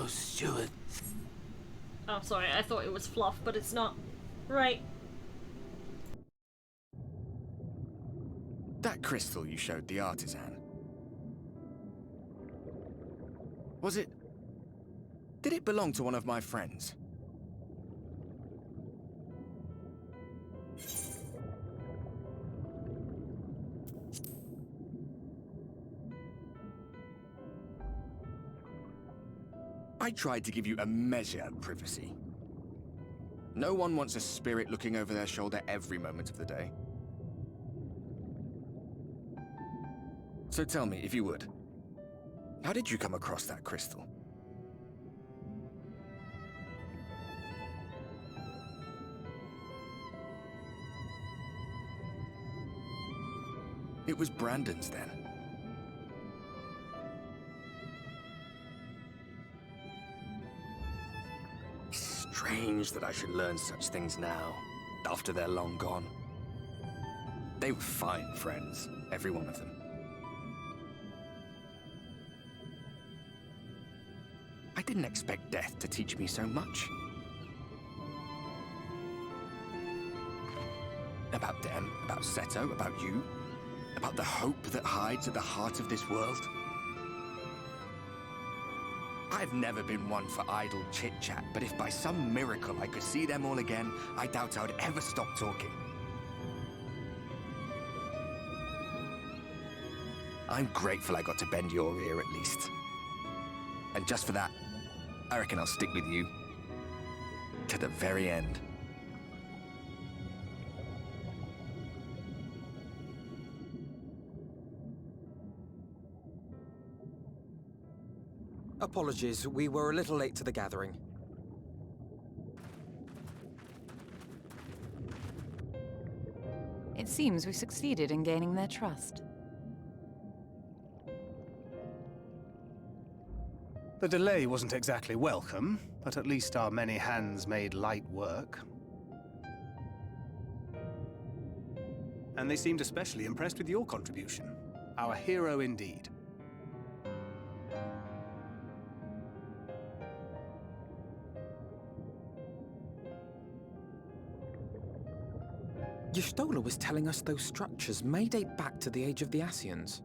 those stewards. Oh, sorry, I thought it was fluff, but it's not. Right. That crystal you showed the artisan. Was it... Did it belong to one of my friends? I tried to give you a measure of privacy. No one wants a spirit looking over their shoulder every moment of the day. So tell me, if you would, how did you come across that crystal? It was Brandon's then. Strange that I should learn such things now, after they're long gone. They were fine friends, every one of them. I didn't expect death to teach me so much. About them, about Seto, about you, about the hope that hides at the heart of this world. I've never been one for idle chit-chat, but if by some miracle I could see them all again, I doubt I would ever stop talking. I'm grateful I got to bend your ear at least. And just for that, I reckon I'll stick with you to the very end. Apologies, we were a little late to the gathering. It seems we succeeded in gaining their trust. The delay wasn't exactly welcome, but at least our many hands made light work. And they seemed especially impressed with your contribution. Our hero indeed. Y'shtola was telling us those structures may date back to the age of the Ascians.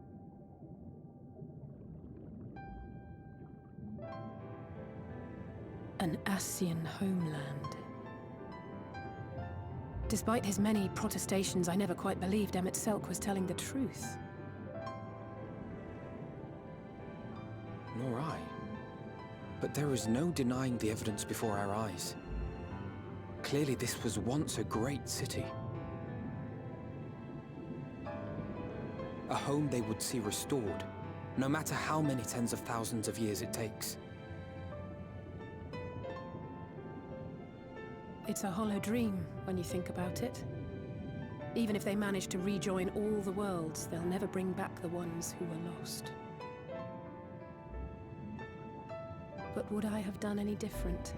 An Ascian homeland. Despite his many protestations, I never quite believed Emmett Selk was telling the truth. Nor I. But there is no denying the evidence before our eyes. Clearly this was once a great city. A home they would see restored, no matter how many tens of thousands of years it takes. It's a hollow dream when you think about it. Even if they manage to rejoin all the worlds, they'll never bring back the ones who were lost. But would I have done any different?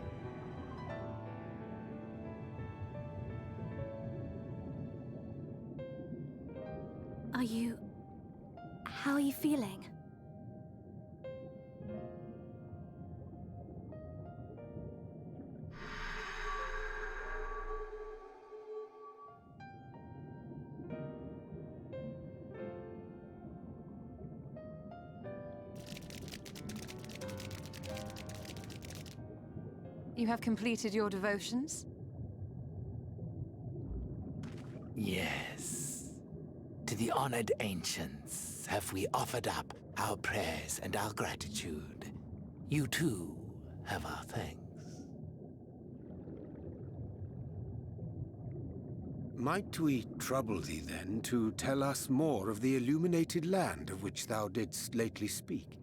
How are you feeling? You have completed your devotions? Yes. To the honored ancients have we offered up our prayers and our gratitude. You too have our thanks. Might we trouble thee then to tell us more of the illuminated land of which thou didst lately speak?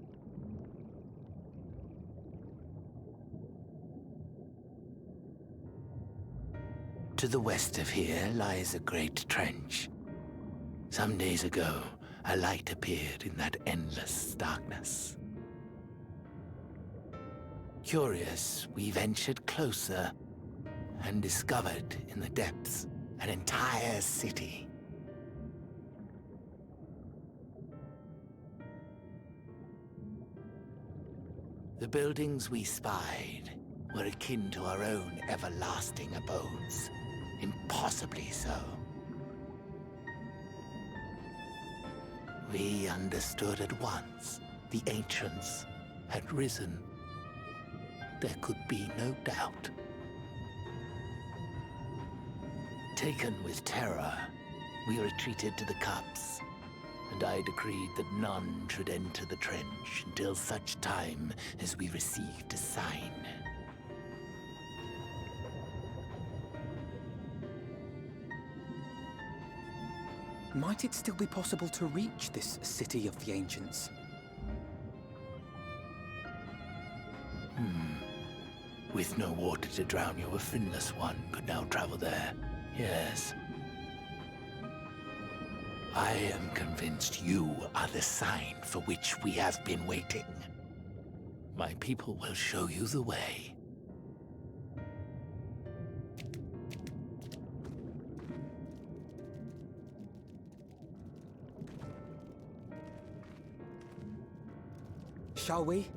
To the west of here lies a great trench. Some days ago, a light appeared in that endless darkness. Curious, we ventured closer and discovered in the depths an entire city. The buildings we spied were akin to our own everlasting abodes. Impossibly so. We understood at once the ancients had risen. There could be no doubt. Taken with terror, we retreated to the cups, and I decreed that none should enter the trench until such time as we received a sign. Might it still be possible to reach this city of the ancients? With no water to drown you, a finless one could now travel there. Yes. I am convinced you are the sign for which we have been waiting. My people will show you the way. Shall we?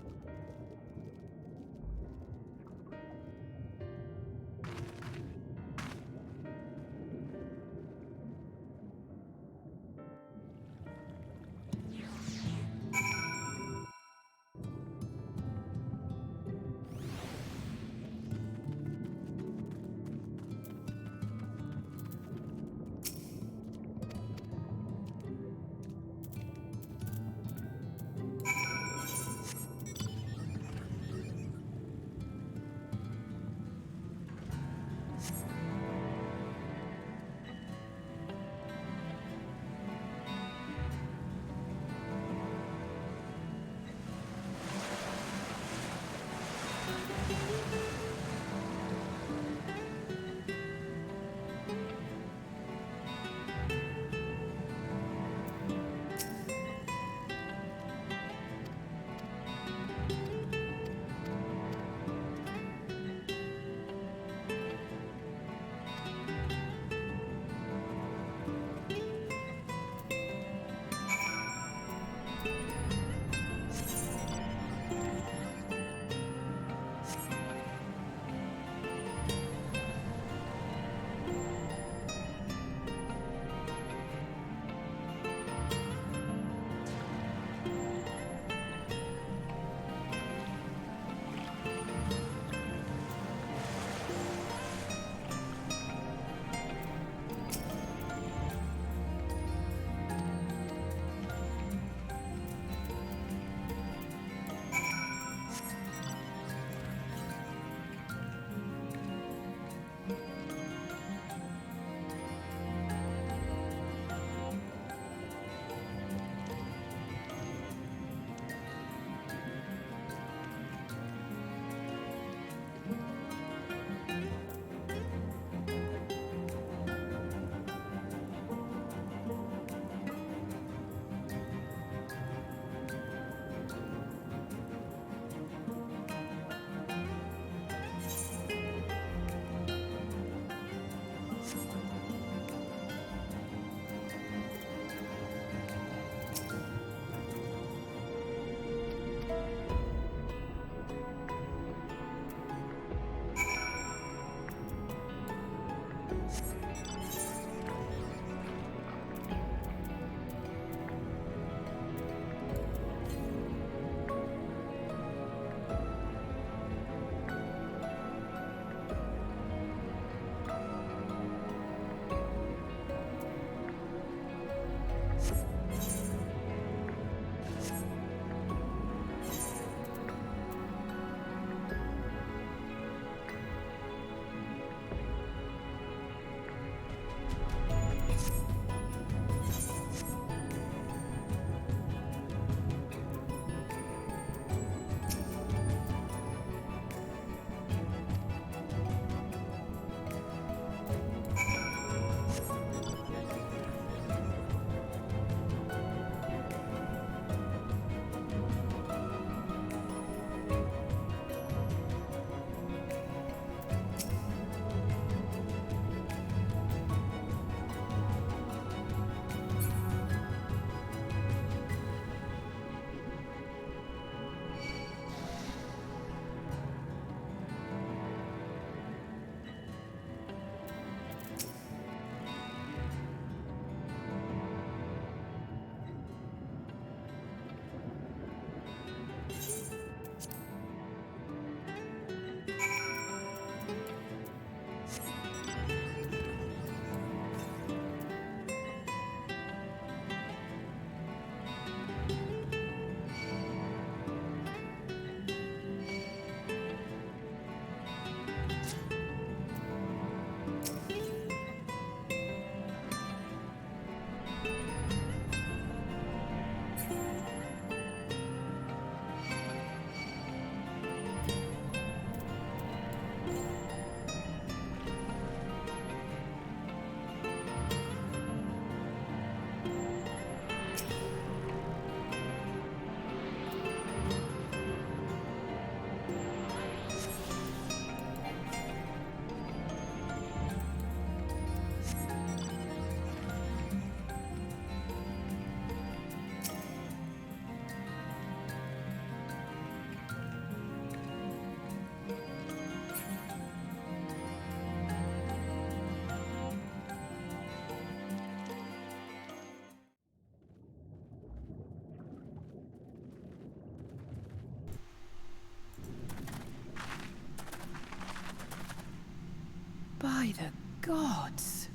gods.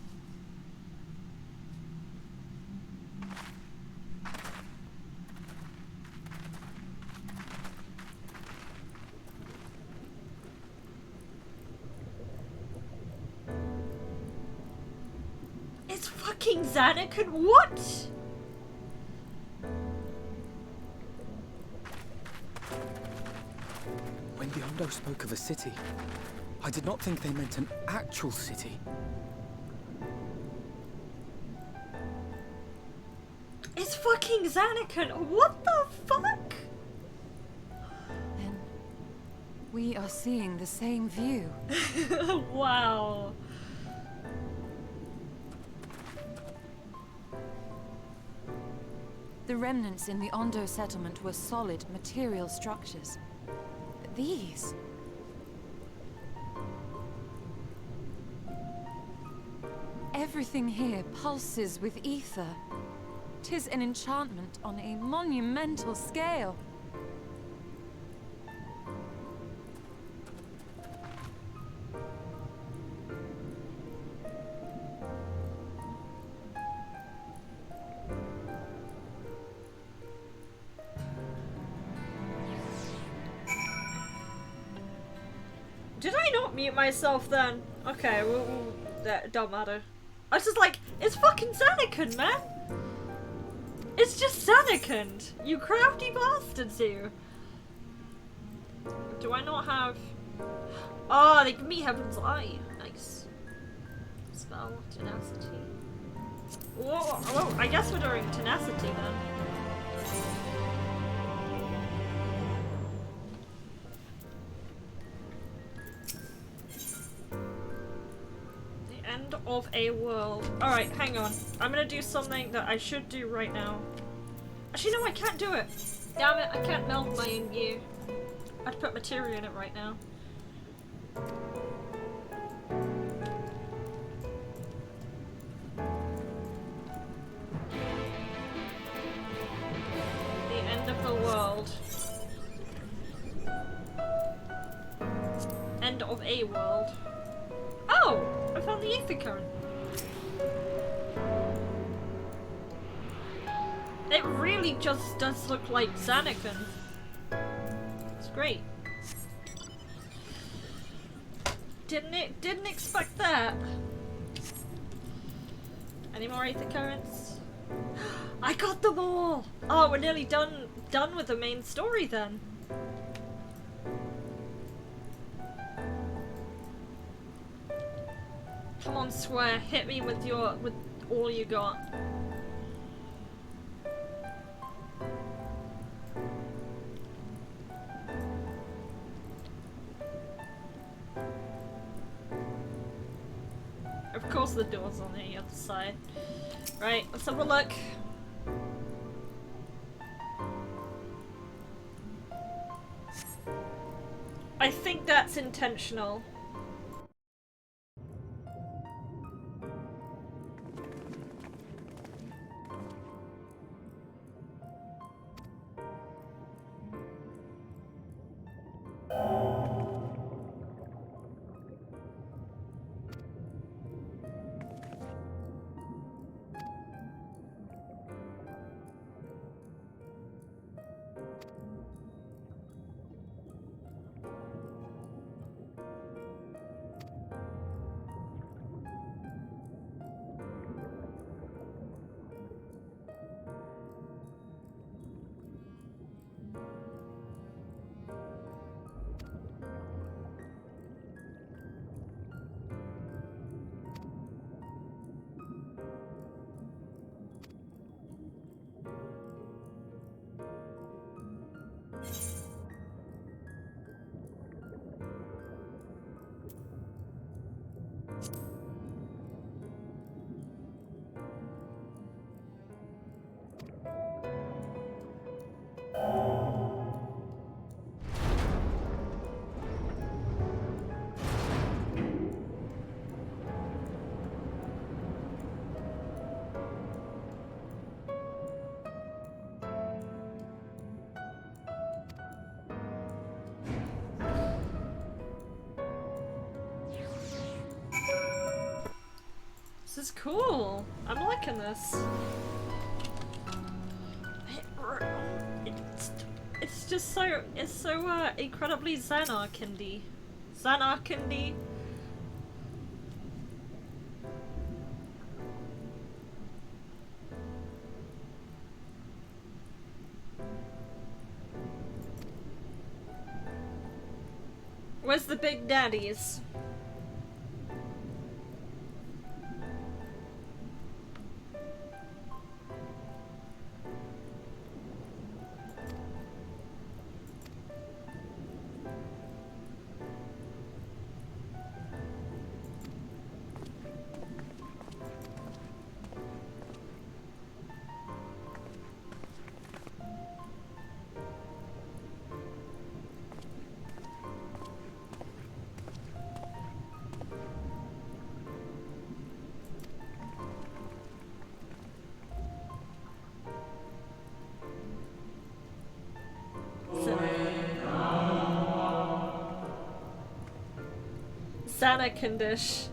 It's fucking Xanarkand. What? When the Ondo spoke of a city, I did not think they meant an actual city. It's fucking Xanarkand. What the fuck? Then we are seeing the same view. Wow. The remnants in the Ondo settlement were solid material structures. But these... everything here pulses with ether. 'Tis an enchantment on a monumental scale. Did I not mute myself then? Okay, that don't matter. I was just like, it's fucking Xanarkand, man! It's just Xanarkand! You crafty bastards, you! Do I not have... Oh, they give me Heaven's Eye. Nice. Spell, Tenacity. Whoa, whoa, I guess we're doing Tenacity then. End of a world. Alright, hang on. I'm gonna do something that I should do right now. Actually, no, I can't do it. Damn it, I can't meld my own gear. I'd put materia in it right now. The end of the world. End of a world. Oh! I found the Aether current. It really just does look like Xanarkand. It's great. Didn't expect that. Any more Aether currents? I got them all! Oh, we're nearly done with the main story then. Come on, Square, hit me with all you got. Of course the door's on the other side. Right, let's have a look. I think that's intentional. is cool. I'm liking this. It's just so incredibly Xanarkindi. Xanarkindi. Where's the big daddies? Xanakandish.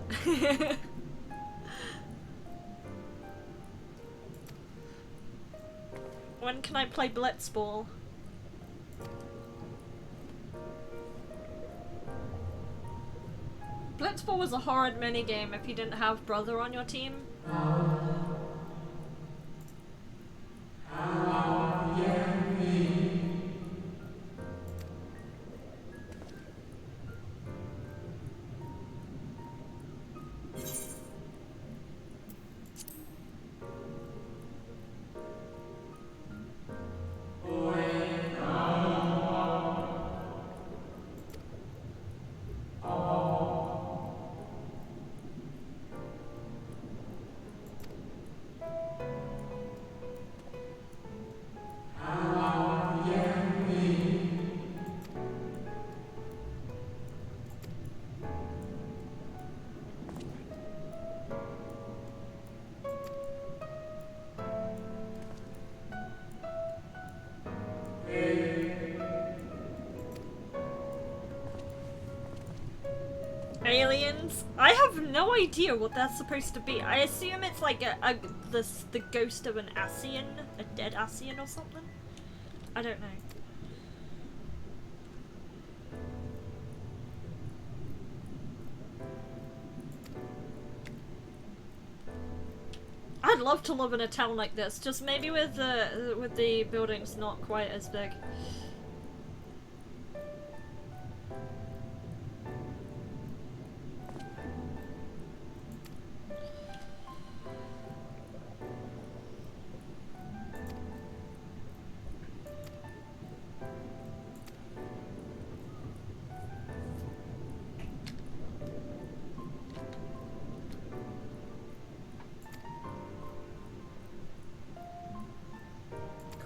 When can I play Blitzball? Blitzball was a horrid minigame if you didn't have Brother on your team. Aliens? I have no idea what that's supposed to be. I assume it's like the ghost of an Ascian, a dead Ascian or something. I don't know. I'd love to live in a town like this, just maybe with the buildings not quite as big.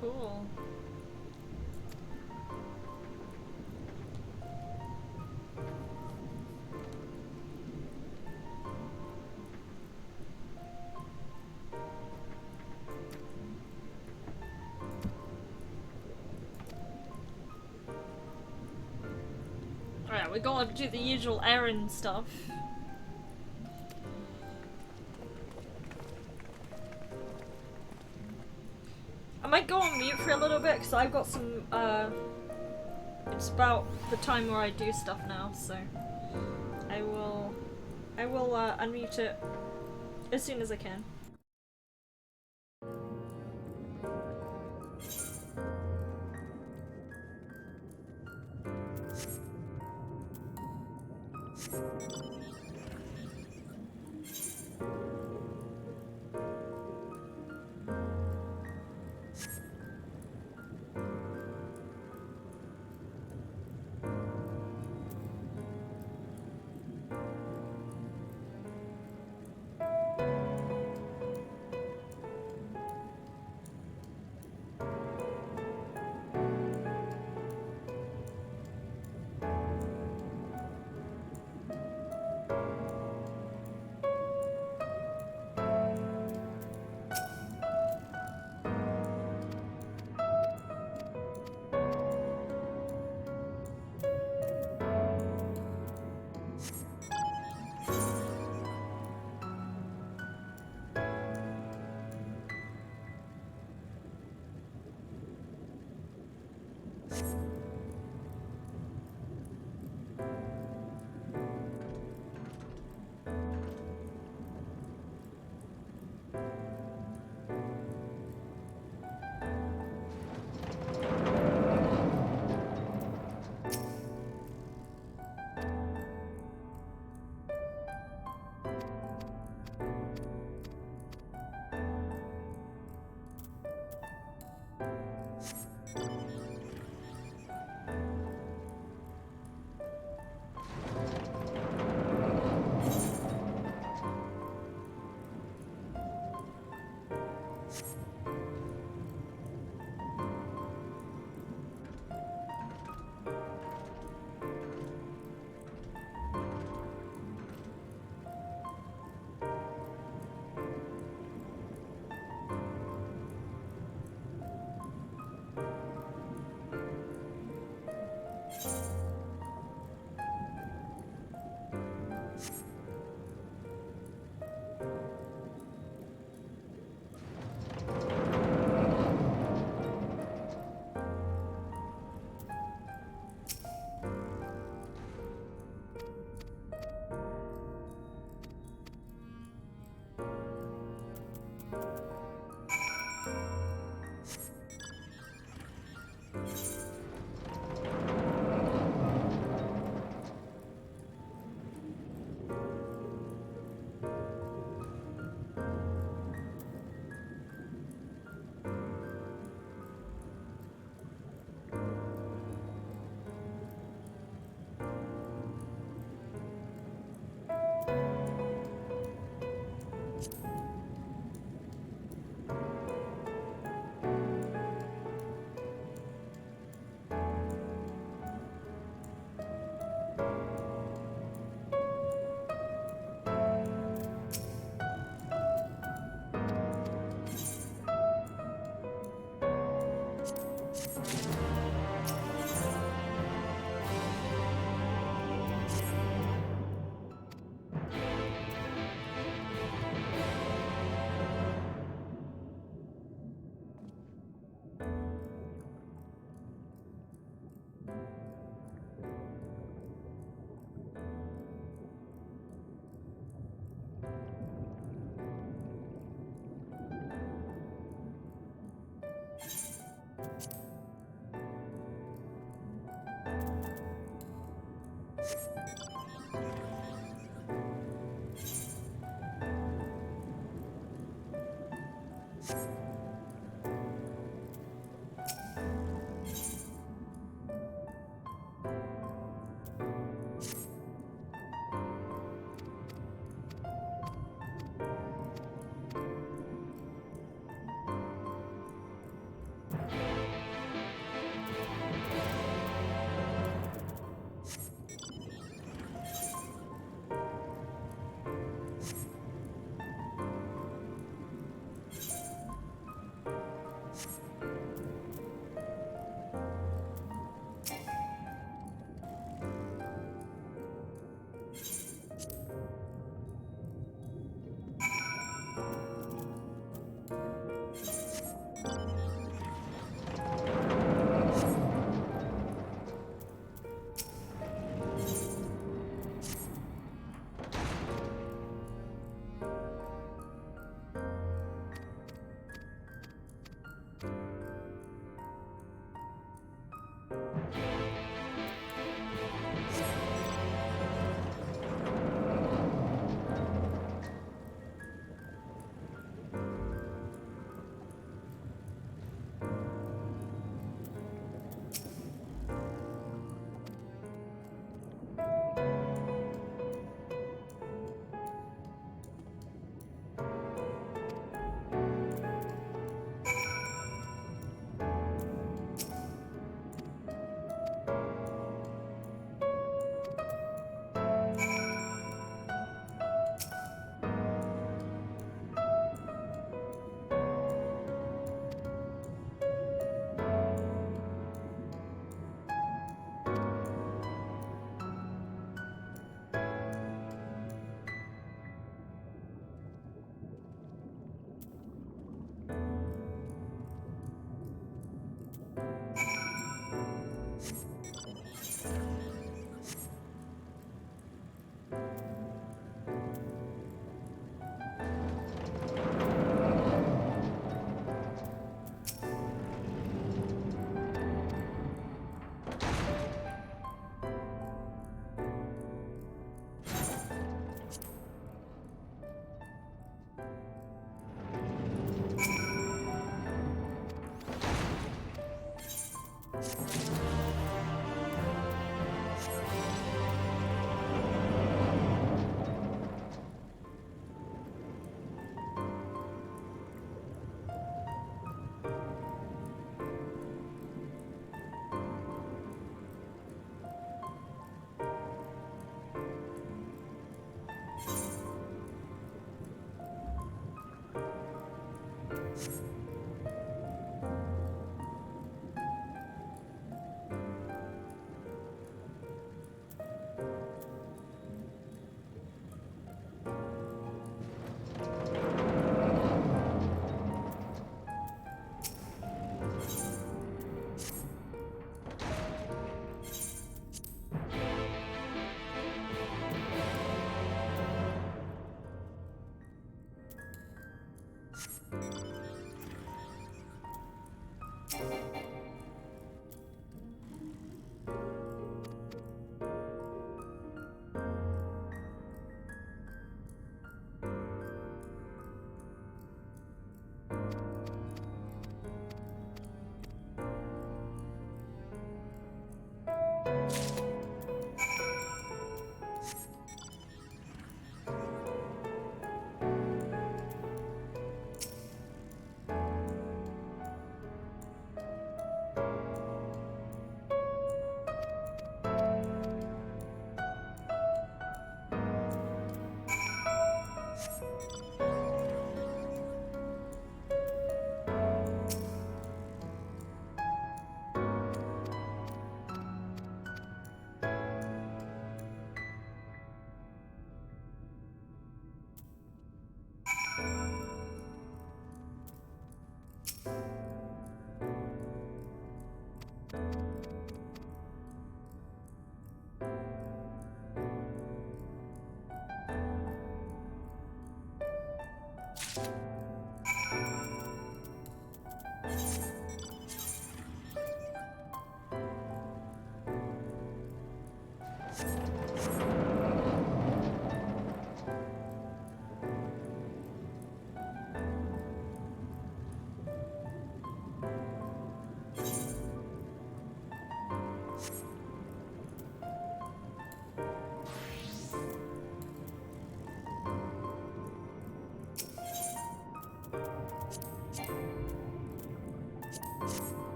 Cool. Alright, we gotta do the usual errand stuff. I might go on mute for a little bit because I've got some, it's about the time where I do stuff now, so I will unmute it as soon as I can.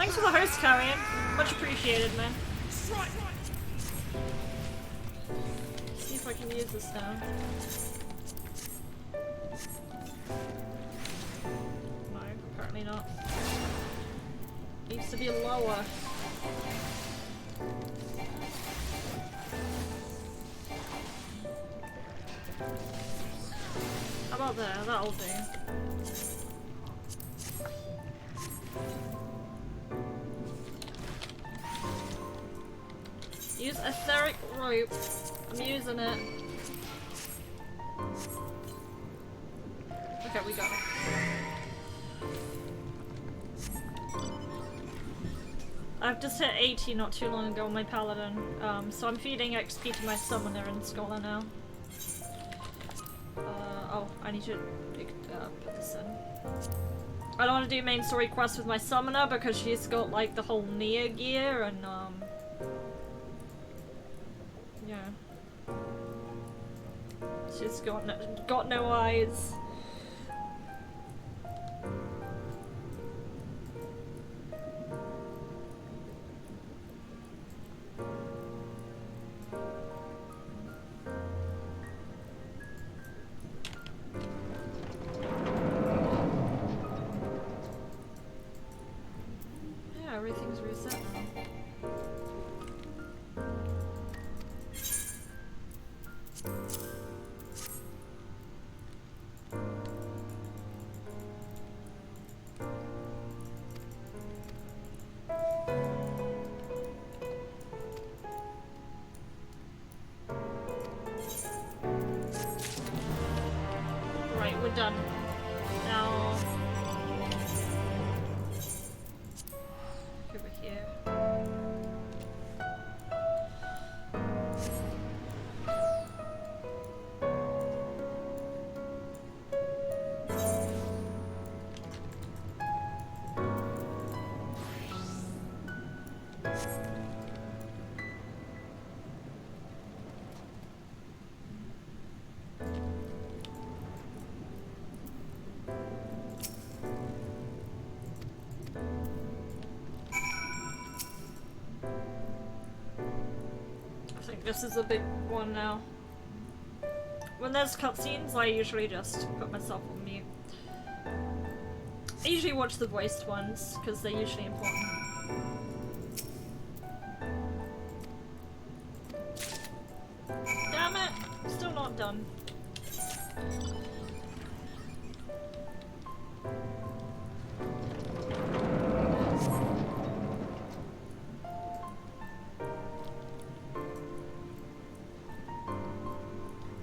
Thanks for the host, Carrion. Much appreciated, man. See if I can use this now. No, apparently not. Needs to be lower. How about there? That'll do. Use etheric rope. I'm using it. Okay, we got it. I've just hit 80 not too long ago on my paladin, so I'm feeding XP to my summoner and scholar now. Oh, I need to put this in. I don't want to do main story quests with my summoner because she's got like the whole Nia gear and yeah. She's got no eyes. Yeah, everything's reset now. Right, we're done. Now over here. I think this is a big one now. When there's cutscenes, I usually just put myself on mute. I usually watch the voiced ones, because they're usually important. Damn it! Still not done.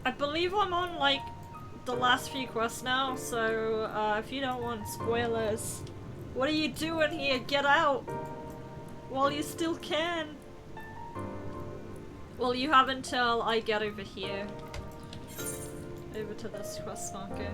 I believe I'm on like the last few quests now, so if you don't want spoilers, what are you doing here? Get out! While you still can! Well, you have until I get over here. Over to this quest marker.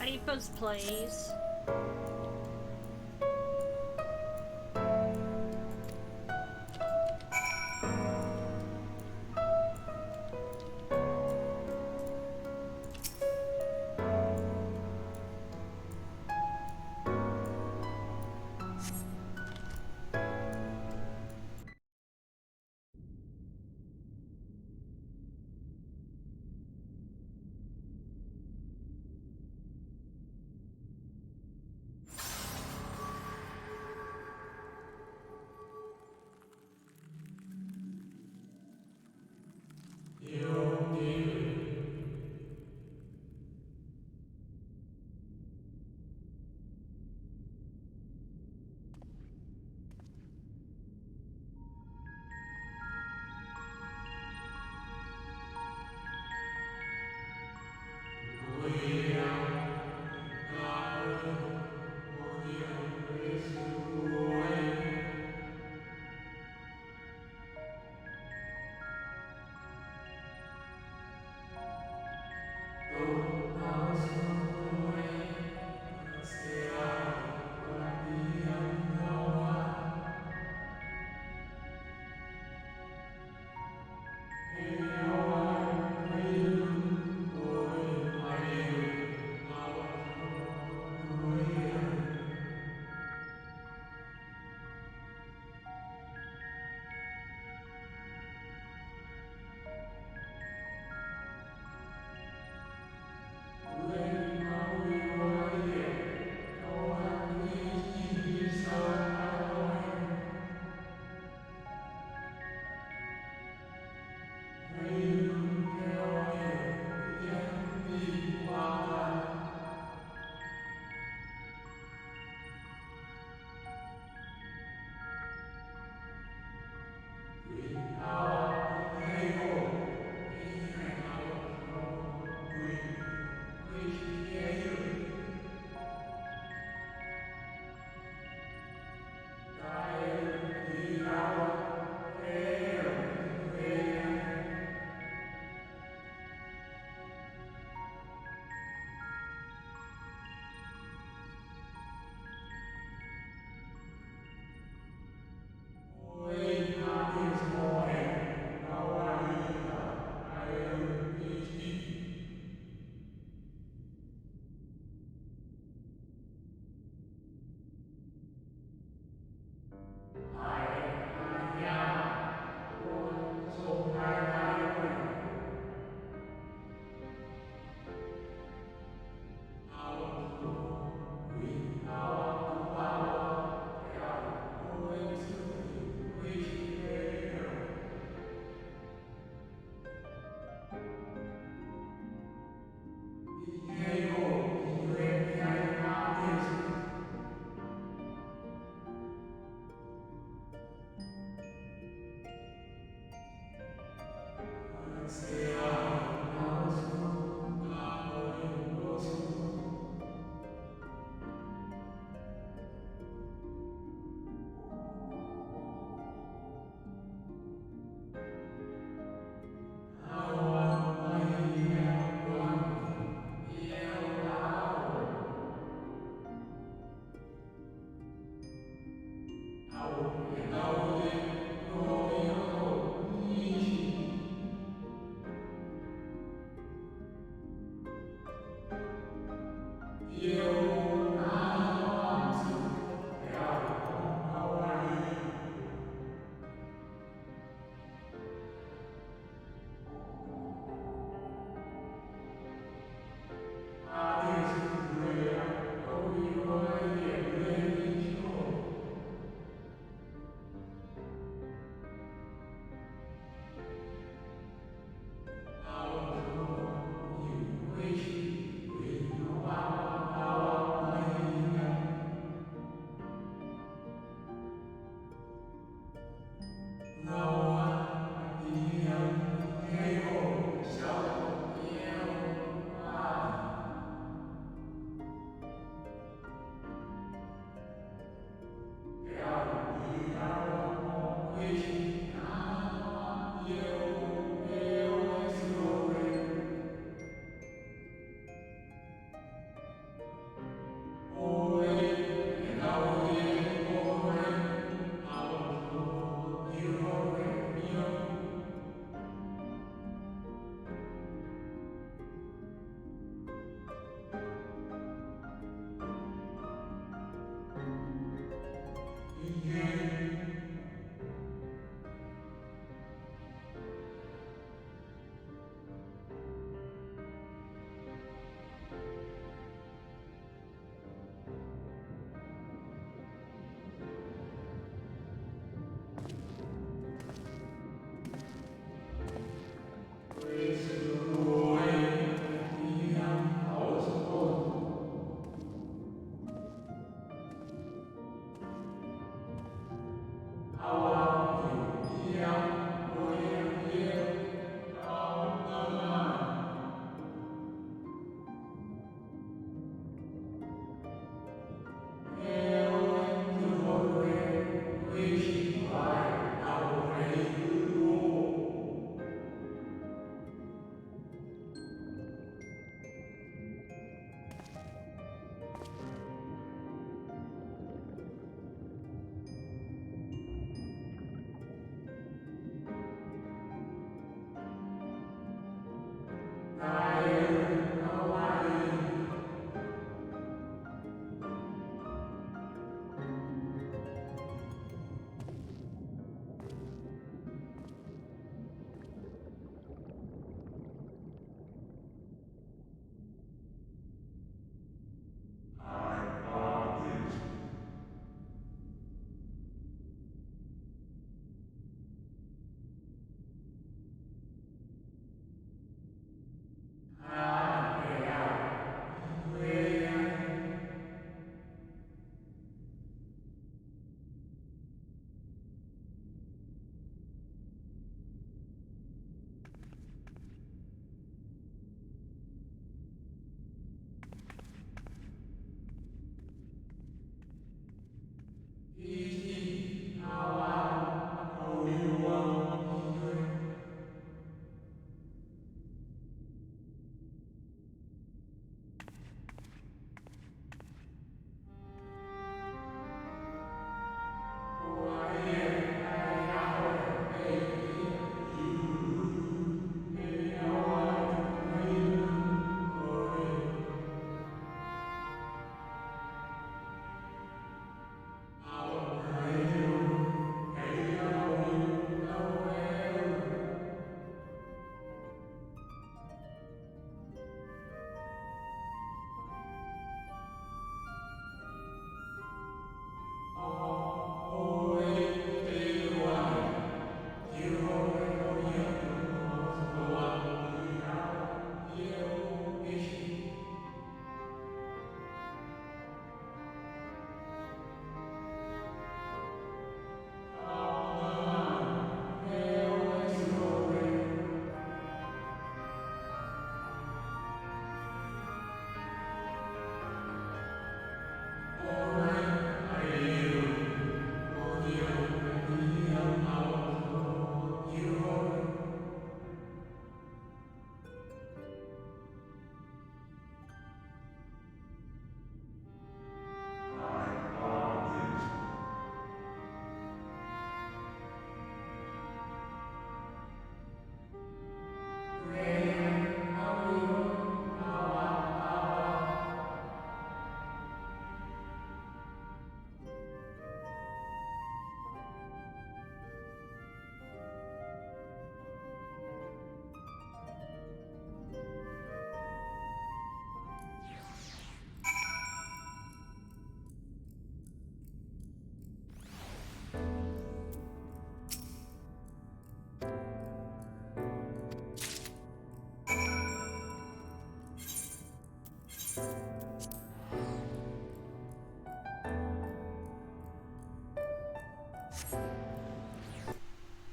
Apes, please.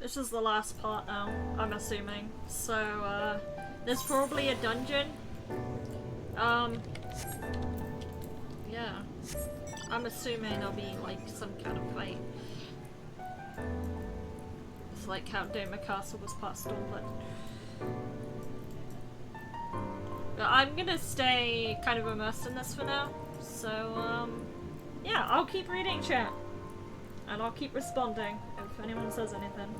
This is the last part now, I'm assuming. So, there's probably a dungeon. Yeah. I'm assuming there'll be, like, some kind of fight. It's like how Doma Castle was part Stormblood. But I'm gonna stay kind of immersed in this for now. So, yeah, I'll keep reading chat. And I'll keep responding if anyone says anything.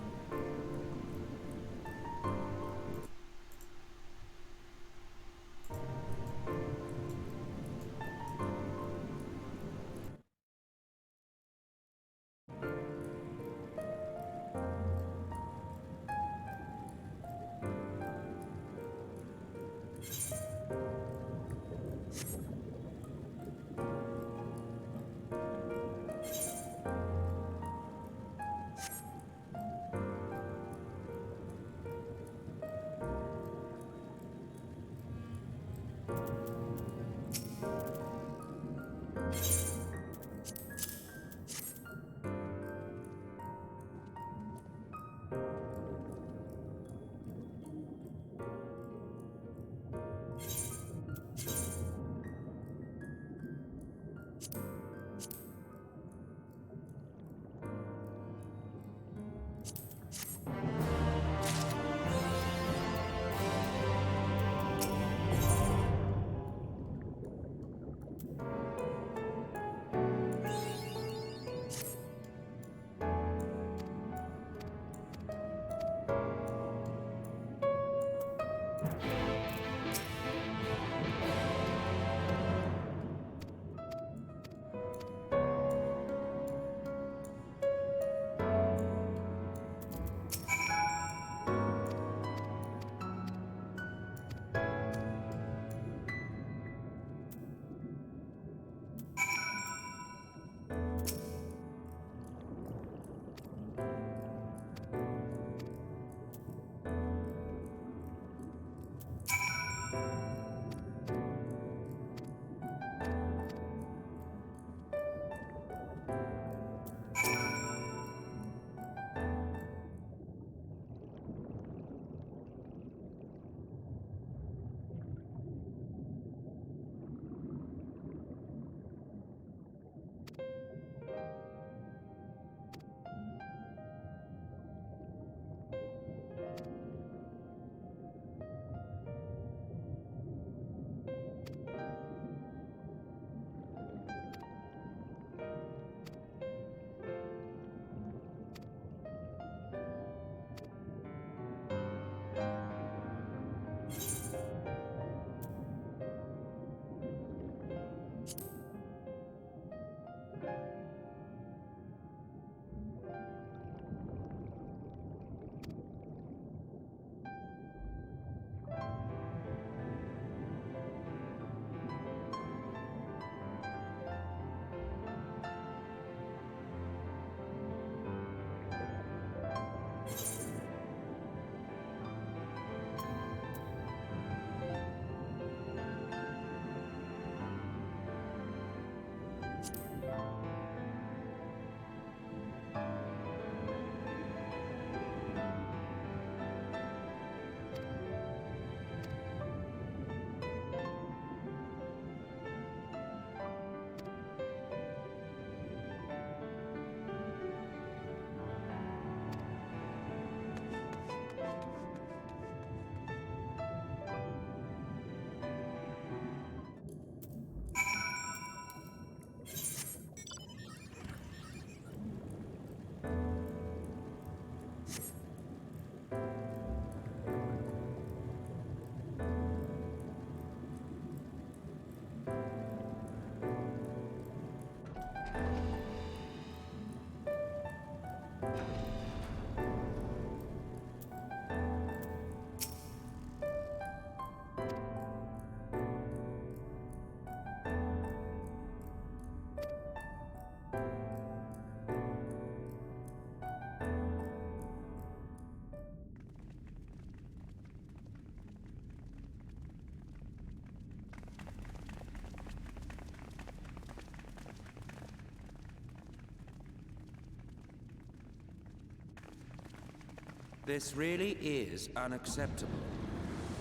This really is unacceptable.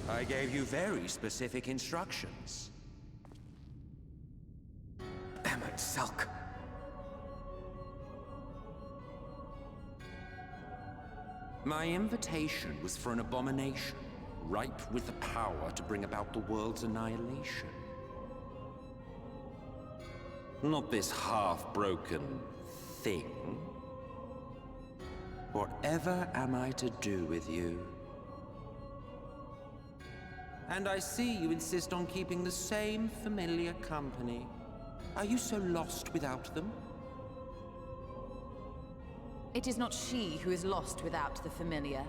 I gave you very specific instructions. Emmett Selk. My invitation was for an abomination, ripe with the power to bring about the world's annihilation. Not this half-broken thing. Whatever am I to do with you? And I see you insist on keeping the same familiar company. Are you so lost without them? It is not she who is lost without the familiar.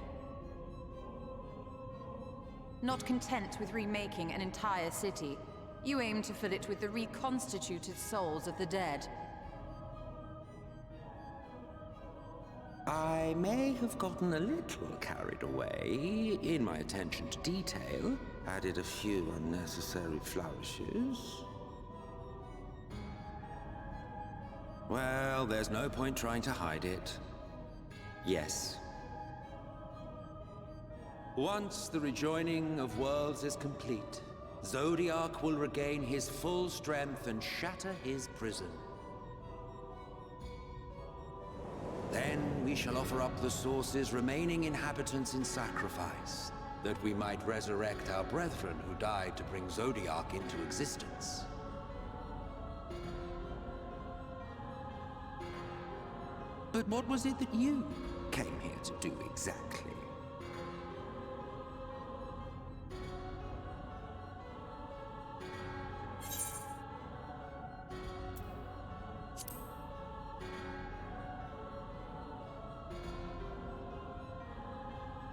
Not content with remaking an entire city, you aim to fill it with the reconstituted souls of the dead. I may have gotten a little carried away in my attention to detail, added a few unnecessary flourishes. Well, there's no point trying to hide it. Yes. Once the rejoining of worlds is complete, Zodiac will regain his full strength and shatter his prison. Then we shall offer up the Source's remaining inhabitants in sacrifice, that we might resurrect our brethren who died to bring Zodiac into existence. But what was it that you came here to do exactly?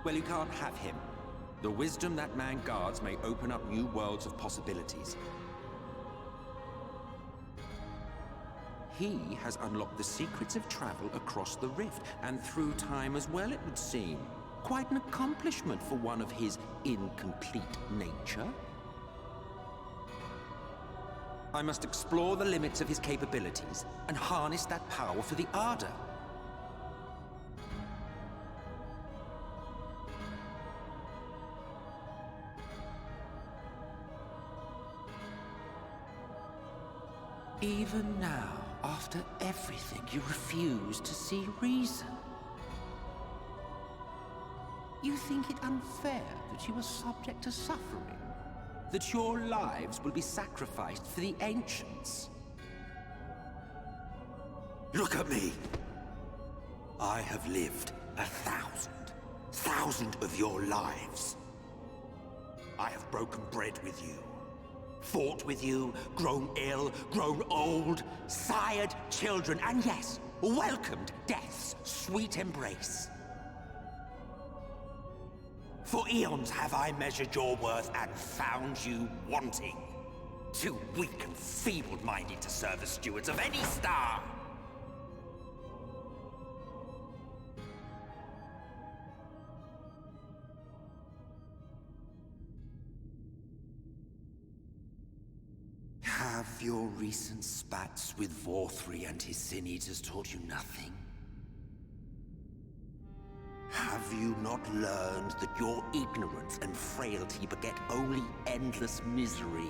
Well, you can't have him. The wisdom that man guards may open up new worlds of possibilities. He has unlocked the secrets of travel across the rift, and through time as well, it would seem. Quite an accomplishment for one of his incomplete nature. I must explore the limits of his capabilities, and harness that power for the Ardor. Even now, after everything, you refuse to see reason. You think it unfair that you are subject to suffering? That your lives will be sacrificed for the Ancients? Look at me! I have lived 1,000 of your lives. I have broken bread with you. Fought with you, grown ill, grown old, sired children, and yes, welcomed death's sweet embrace. For eons have I measured your worth and found you wanting. Too weak and feeble-minded to serve as stewards of any star. Have your recent spats with Vorthri and his Sin Eaters taught you nothing? Have you not learned that your ignorance and frailty beget only endless misery?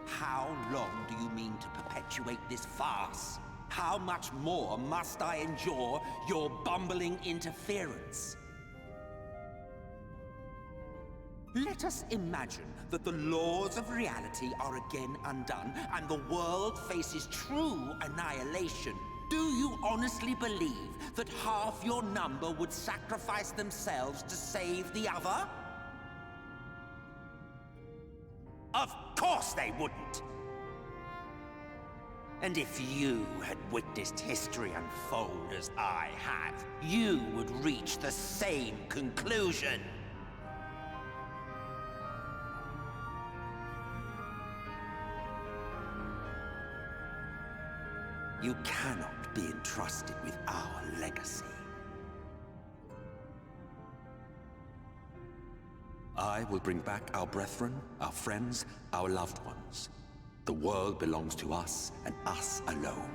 How long do you mean to perpetuate this farce? How much more must I endure your bumbling interference? Let us imagine that the laws of reality are again undone, and the world faces true annihilation. Do you honestly believe that half your number would sacrifice themselves to save the other? Of course they wouldn't! And if you had witnessed history unfold as I have, you would reach the same conclusion. You cannot be entrusted with our legacy. I will bring back our brethren, our friends, our loved ones. The world belongs to us and us alone.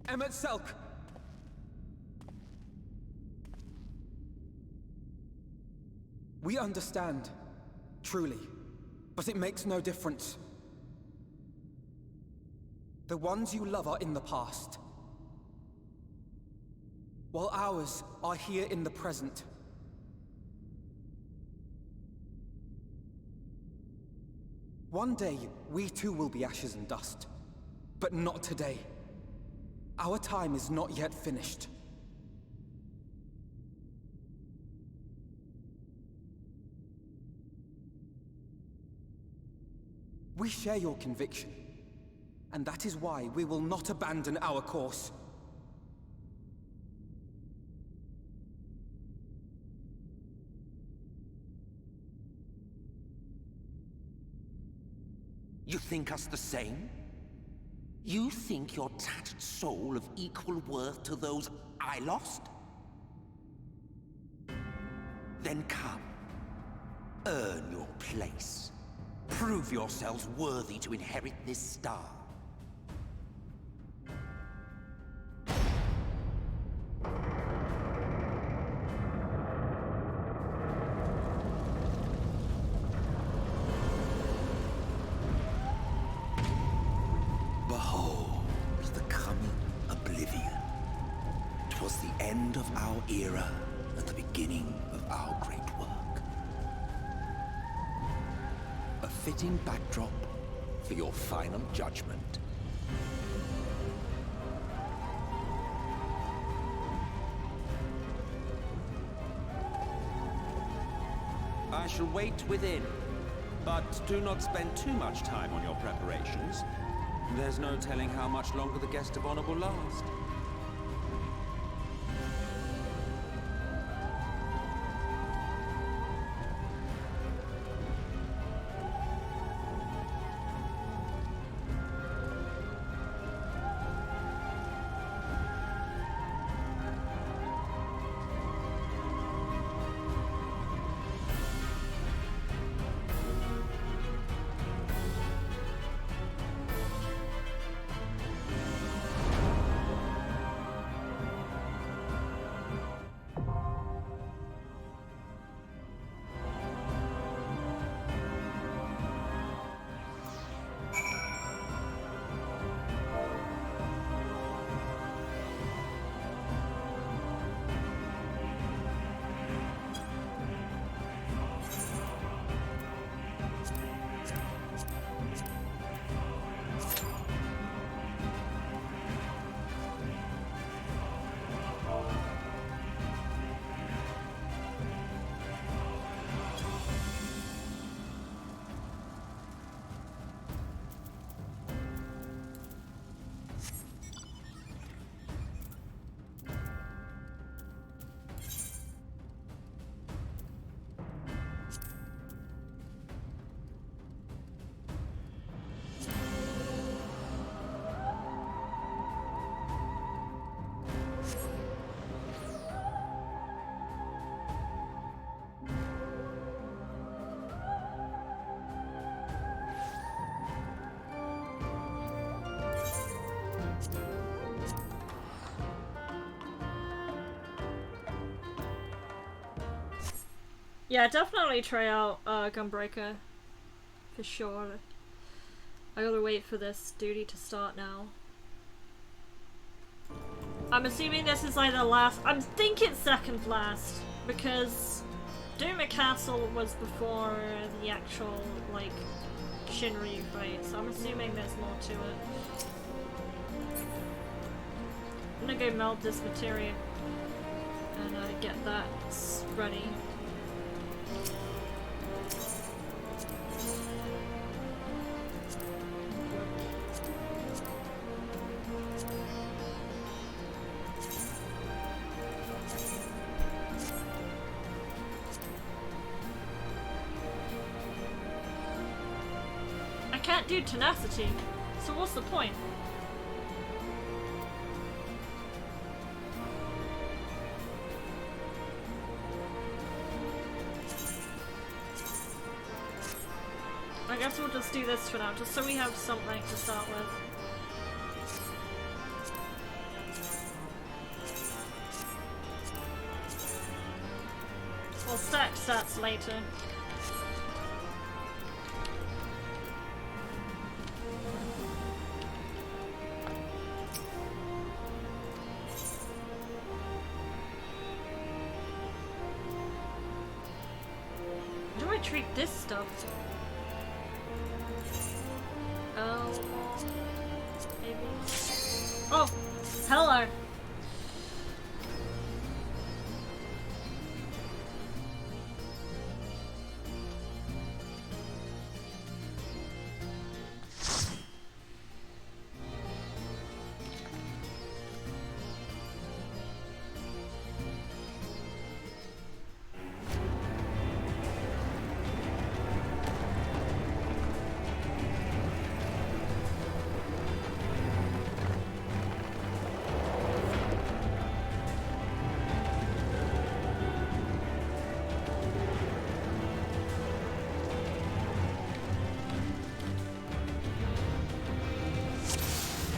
Emmet Selk! We understand, truly, but it makes no difference. The ones you love are in the past, while ours are here in the present. One day, we too will be ashes and dust, but not today. Our time is not yet finished. We share your conviction, and that is why we will not abandon our course. You think us the same? You think your tattered soul of equal worth to those I lost? Then come. Earn your place. Prove yourselves worthy to inherit this star. Behold the coming oblivion. 'Twas the end of our era and the beginning of our great work. A fitting backdrop for your final judgment. I shall wait within, but do not spend too much time on your preparations. There's no telling how much longer the guest of honor will last. Yeah, definitely try out Gunbreaker. For sure. I gotta wait for this duty to start now. I'm assuming this is either last. I think it's second last. Because Doom Castle was before the actual, like, Shinryu fight. So I'm assuming there's more to it. I'm gonna go melt this materia. And get that ready. I can't do tenacity, so what's the point? I guess we'll just do this for now, just so we have something to start with. We'll stack stats later. How do I treat this stuff? Oh, maybe. Oh, hello.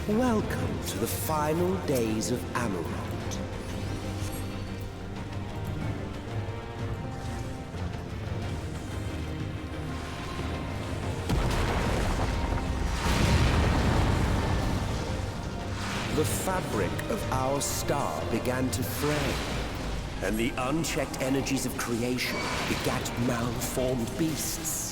Welcome to the final days of Amarant. The fabric of our star began to fray, and the unchecked energies of creation begat malformed beasts.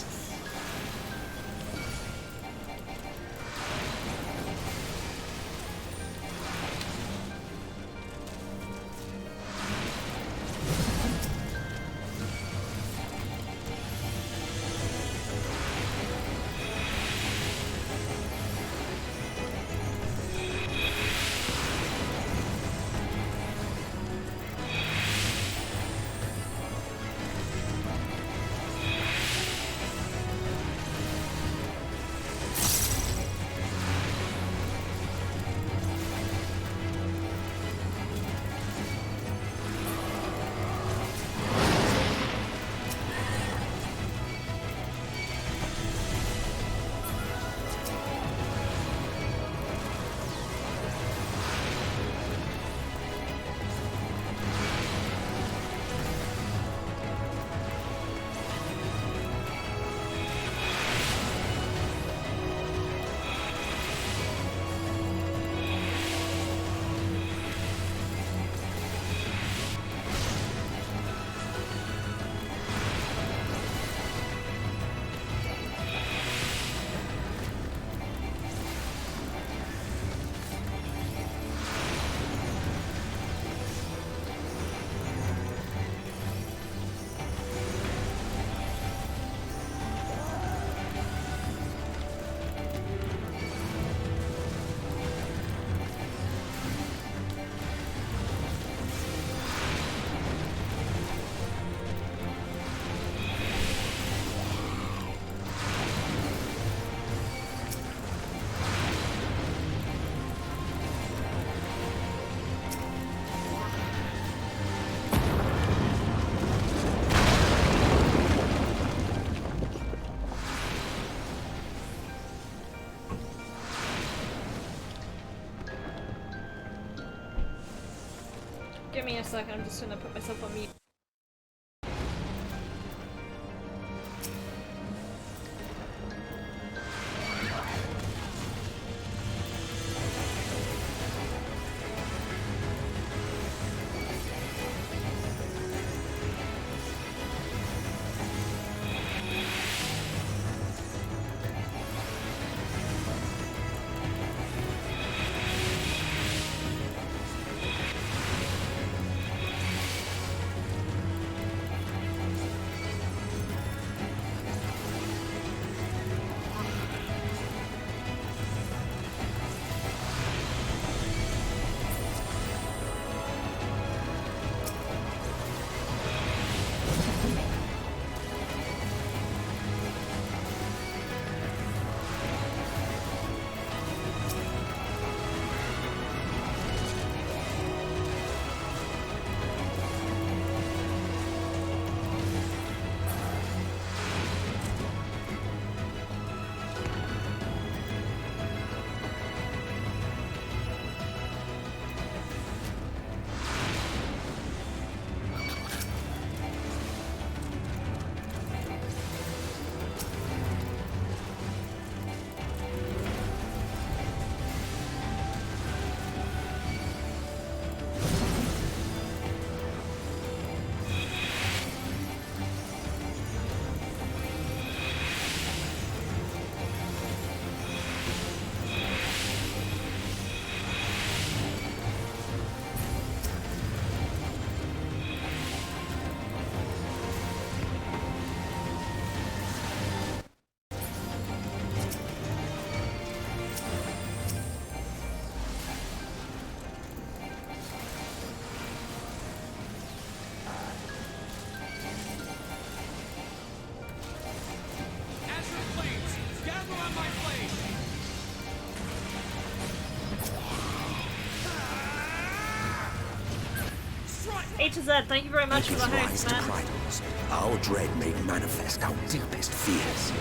Give me a second, I'm just gonna put myself on mute. A to Z, thank you very much for the rise host, to man. Krytos, our dread made manifest our deepest fears.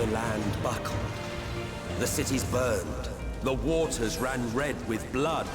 The land buckled. The cities burned. The waters ran red with blood.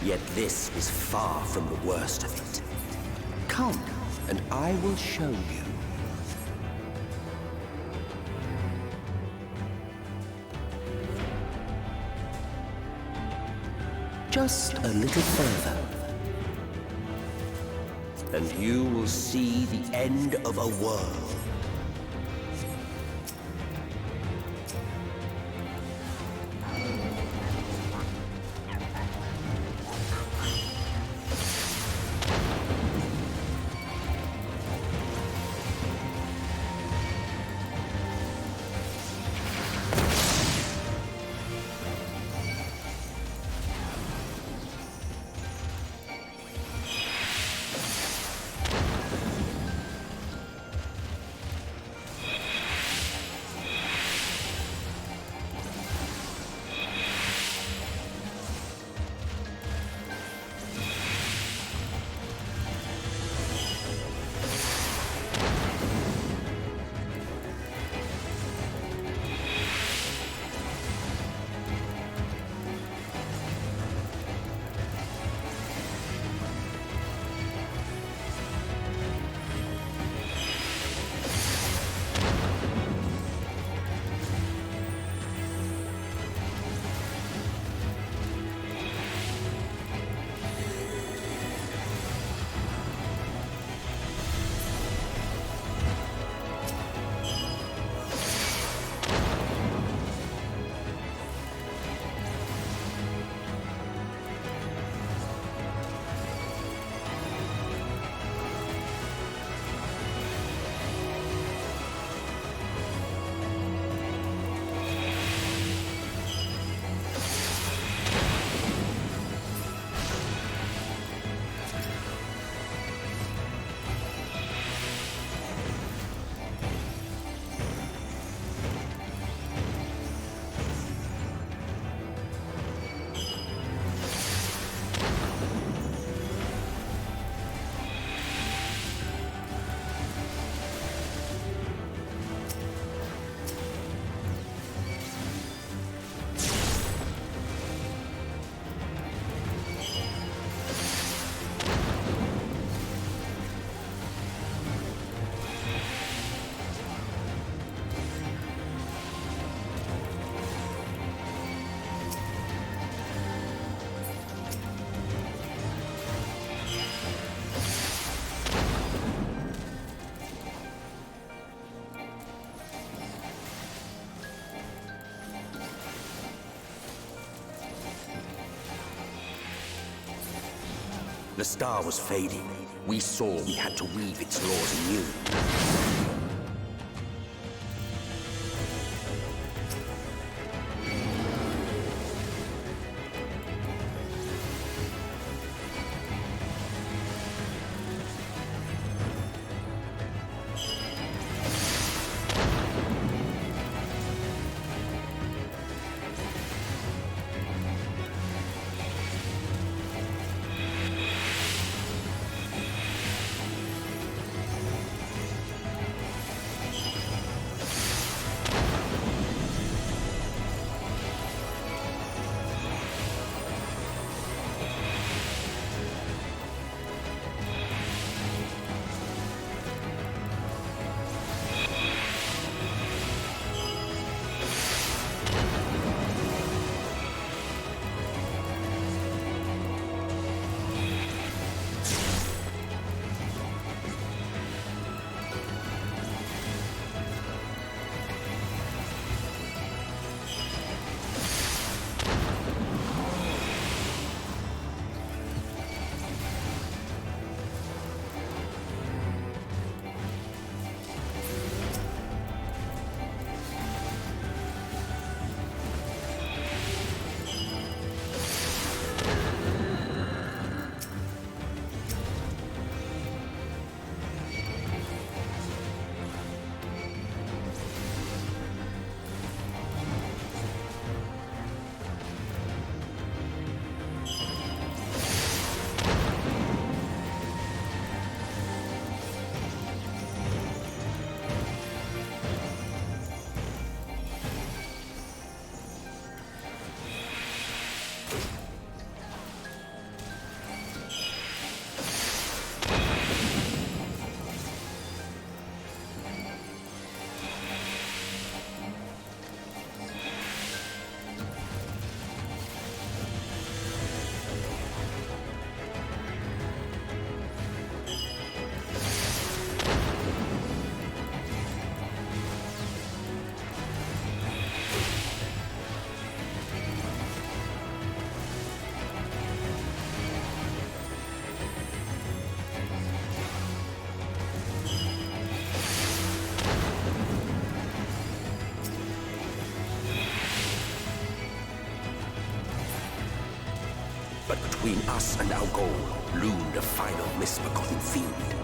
Yet this was far from the worst of it. Come, and I will show you. Just a little further. And you will see the end of a world. The star was fading. We saw we had to weave its laws anew. Between us and our goal loomed a final misbegotten fiend.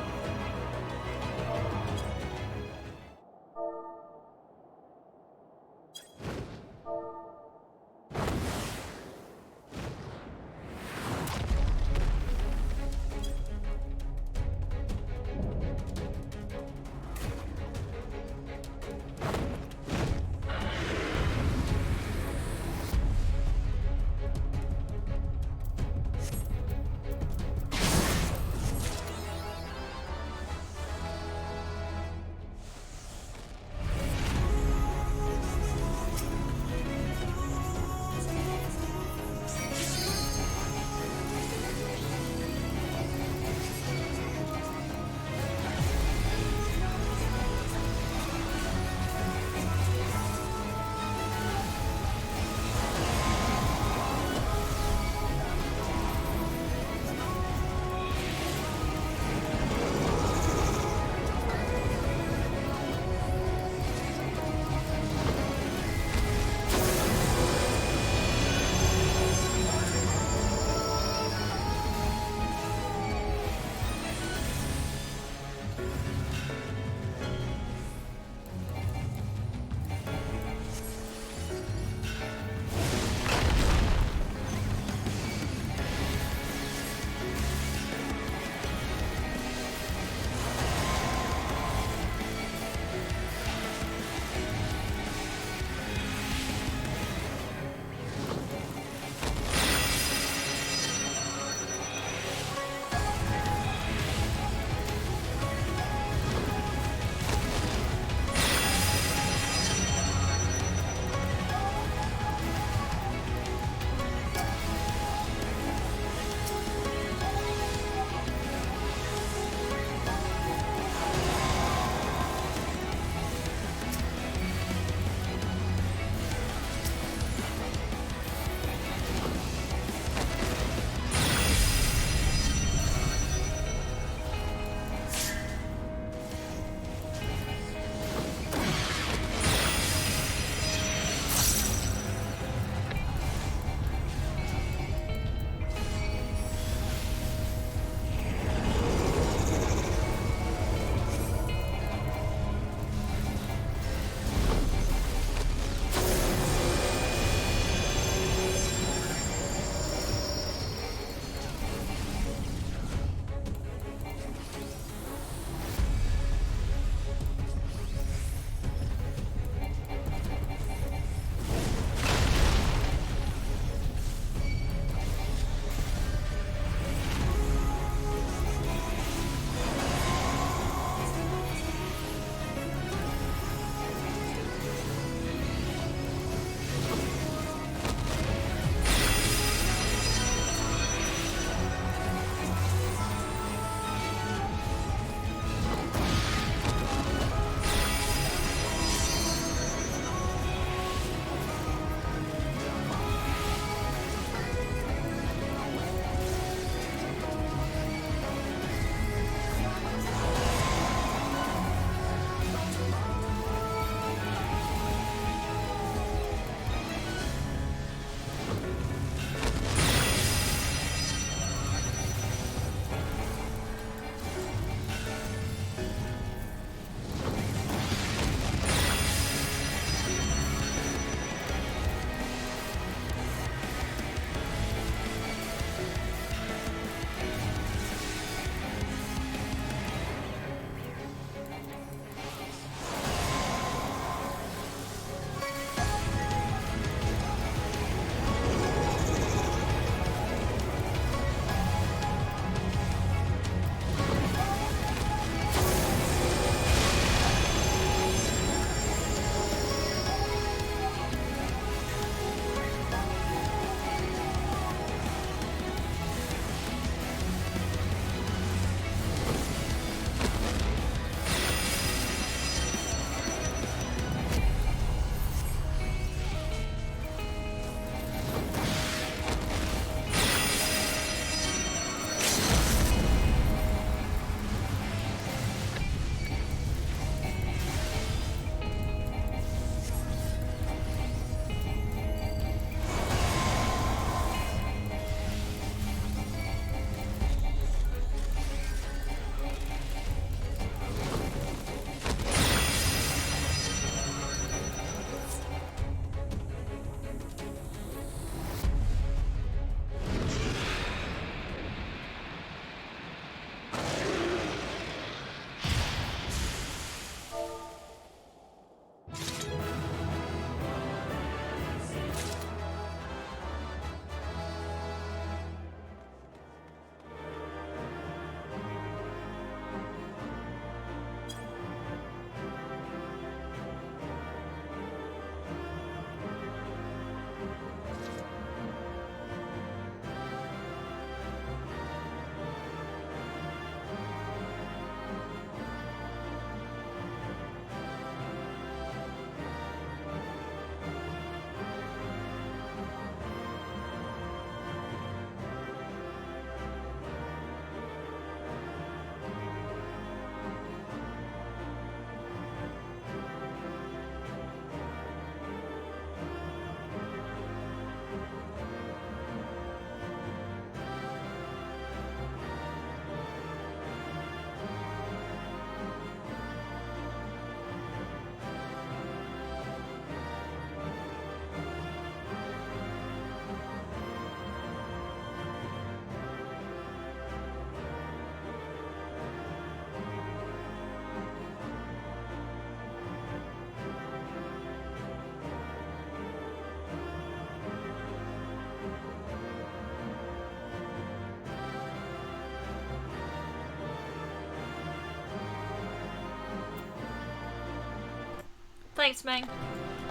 thanks, Meng.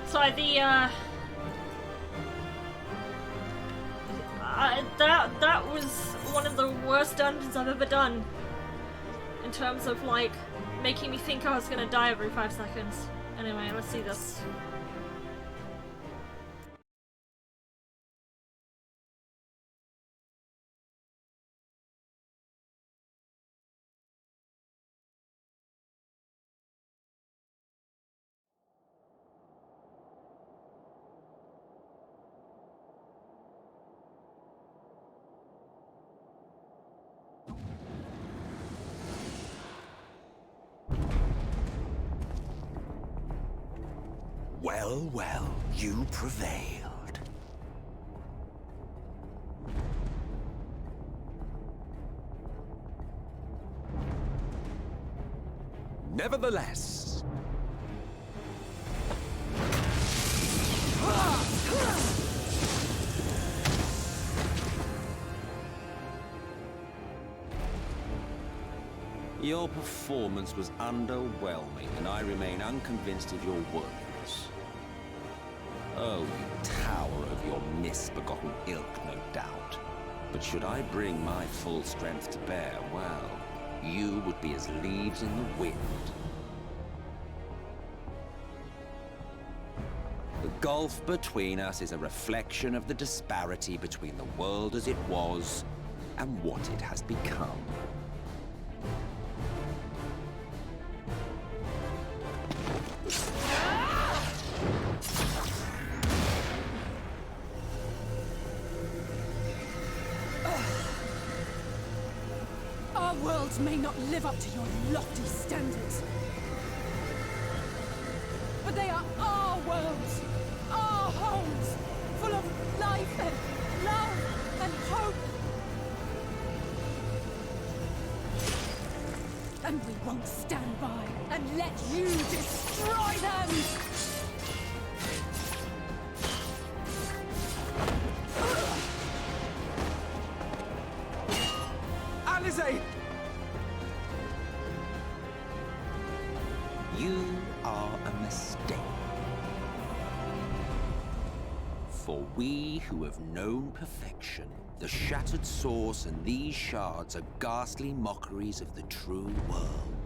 So that was one of the worst dungeons I've ever done. In terms of, like, making me think I was gonna die every 5 seconds. Anyway, let's see this. Well, well, you prevailed. Nevertheless... Your performance was underwhelming, and I remain unconvinced of your worthiness. Oh, you tower of your misbegotten ilk, no doubt. But should I bring my full strength to bear, well, you would be as leaves in the wind. The gulf between us is a reflection of the disparity between the world as it was and what it has become. Our worlds may not live up to your lofty standards. But they are our worlds, our homes, full of life and love and hope. And we won't stand by and let you destroy them! Alizé! You are a mistake. For we who have known perfection, the shattered source and these shards are ghastly mockeries of the true world.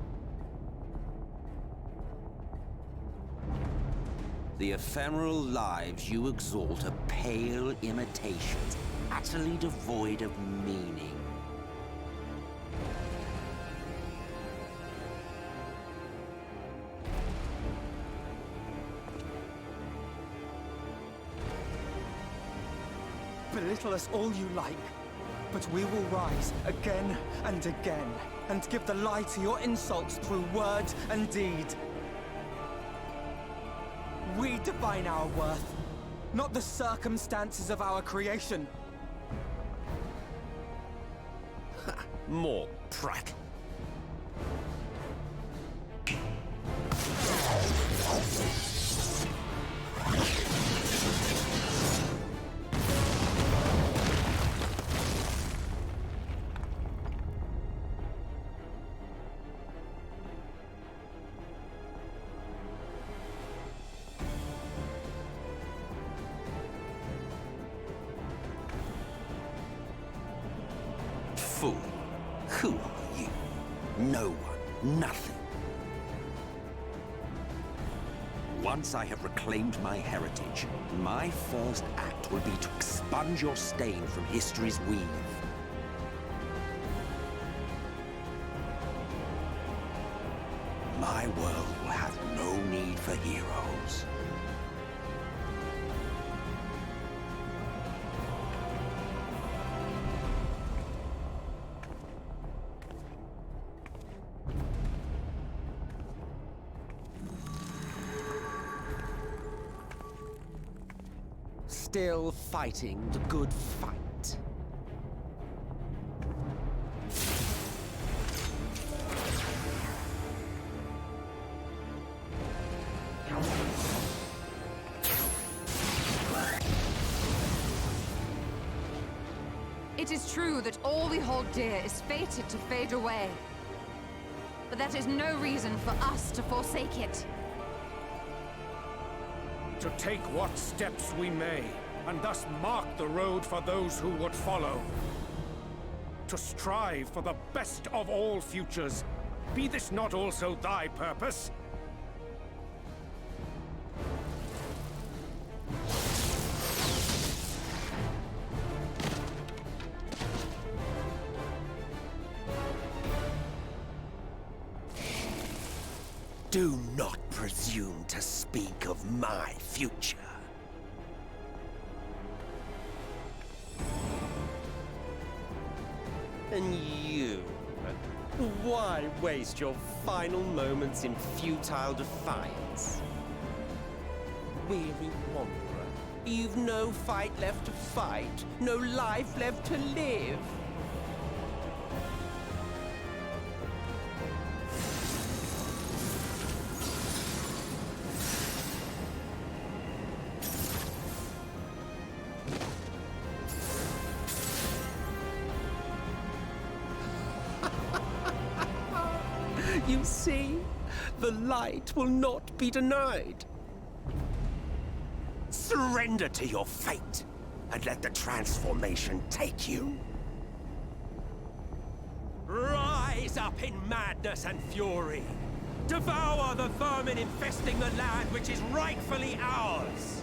The ephemeral lives you exalt are pale imitations, utterly devoid of meaning. Belittle us all you like, but we will rise again and again, and give the lie to your insults through word and deed. We define our worth, not the circumstances of our creation. More prattle. Fool, who are you? No one, nothing. Once I have reclaimed my heritage, my first act will be to expunge your stain from history's weave. My world will have no need for heroes. Still fighting the good fight. It is true that all we hold dear is fated to fade away. But that is no reason for us to forsake it. To take what steps we may, and thus mark the road for those who would follow. To strive for the best of all futures. Be this not also thy purpose? Do not presume to speak of my future. And you? Why waste your final moments in futile defiance? Weary wanderer, you've no fight left to fight, no life left to live. You see, the light will not be denied. Surrender to your fate, and let the transformation take you. Rise up in madness and fury. Devour the vermin infesting the land which is rightfully ours.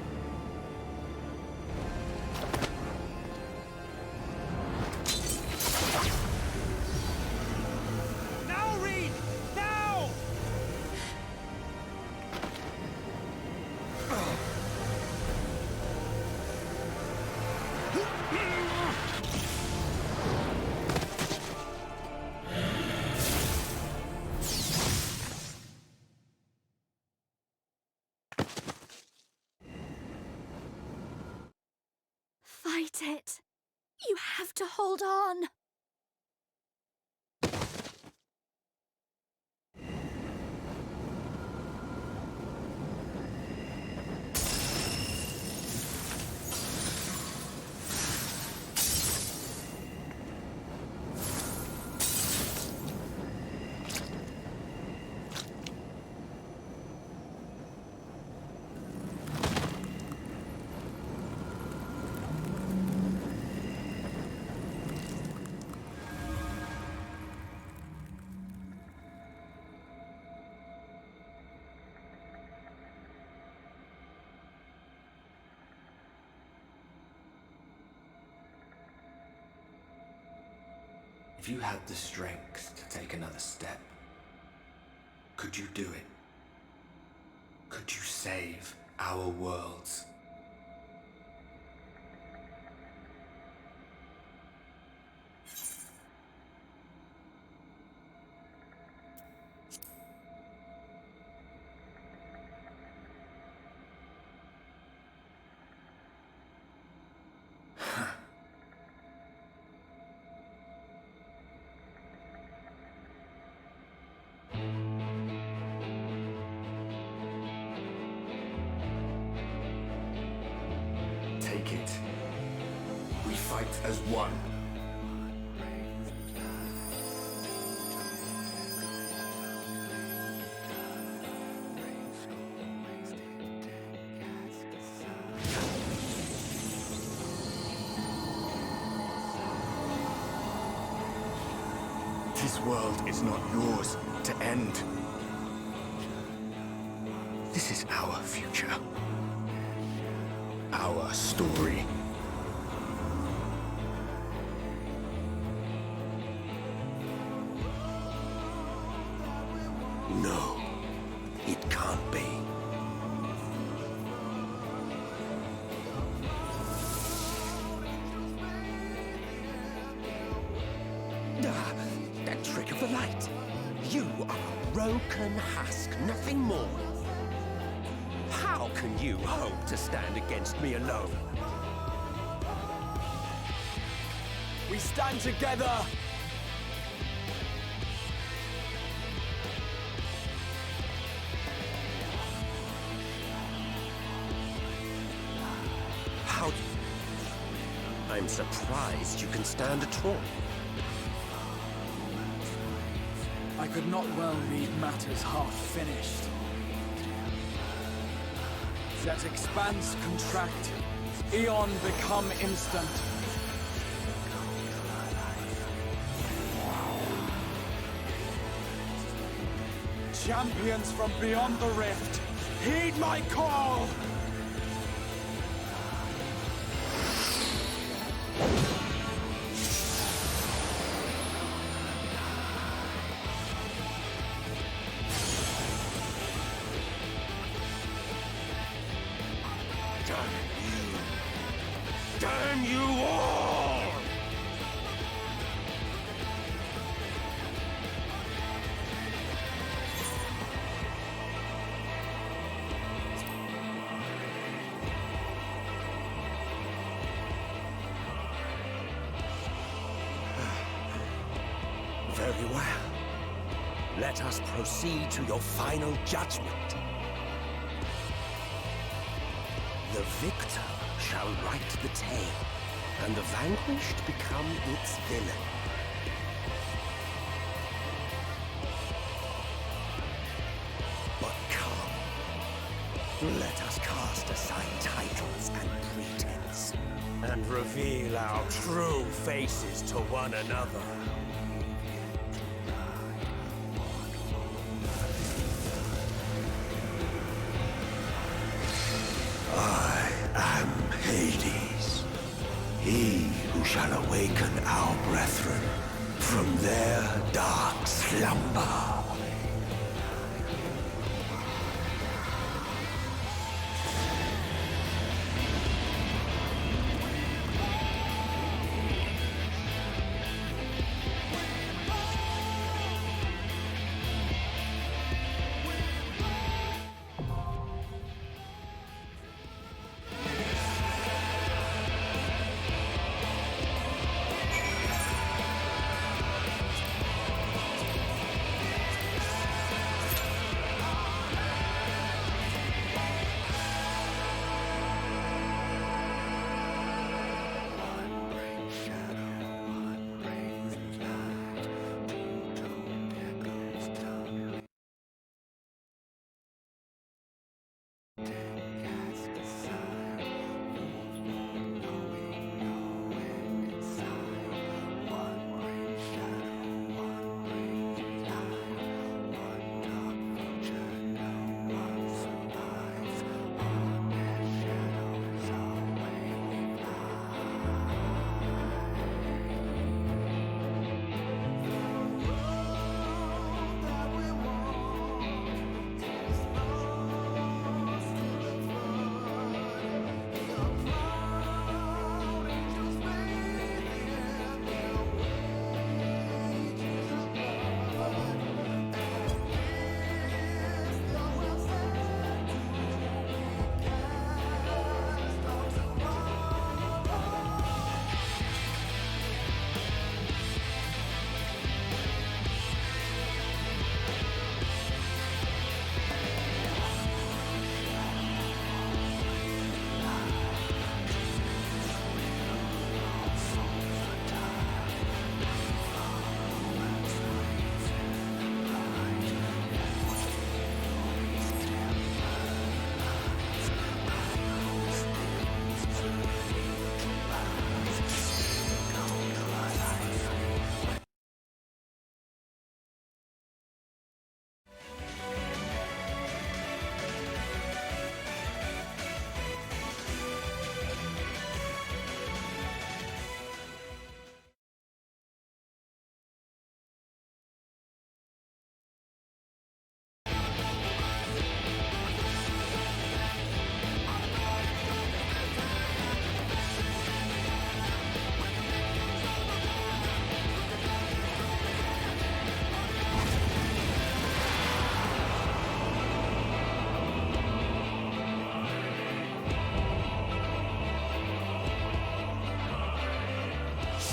Now, Reed! Now! Fight it. You have to hold on. If you had the strength to take another step, could you do it? Could you save our worlds? Take it. We fight as one. This world is not yours to end. This is our future. Our story. No, it can't be. That trick of the light. You are a broken husk, nothing more. How can you hope to stand against me alone? We stand together! How? I'm surprised you can stand at all. I could not well leave matters half finished. Let expanse contract, eon become instant. Champions from beyond the rift, heed my call! Damn you all! Very well. Let us proceed to your final judgment. The victor shall write the tale, and the vanquished become its villain. But come, let us cast aside titles and pretense, and reveal our true faces to one another. I am Hades, he who shall awaken our brethren from their dark slumber.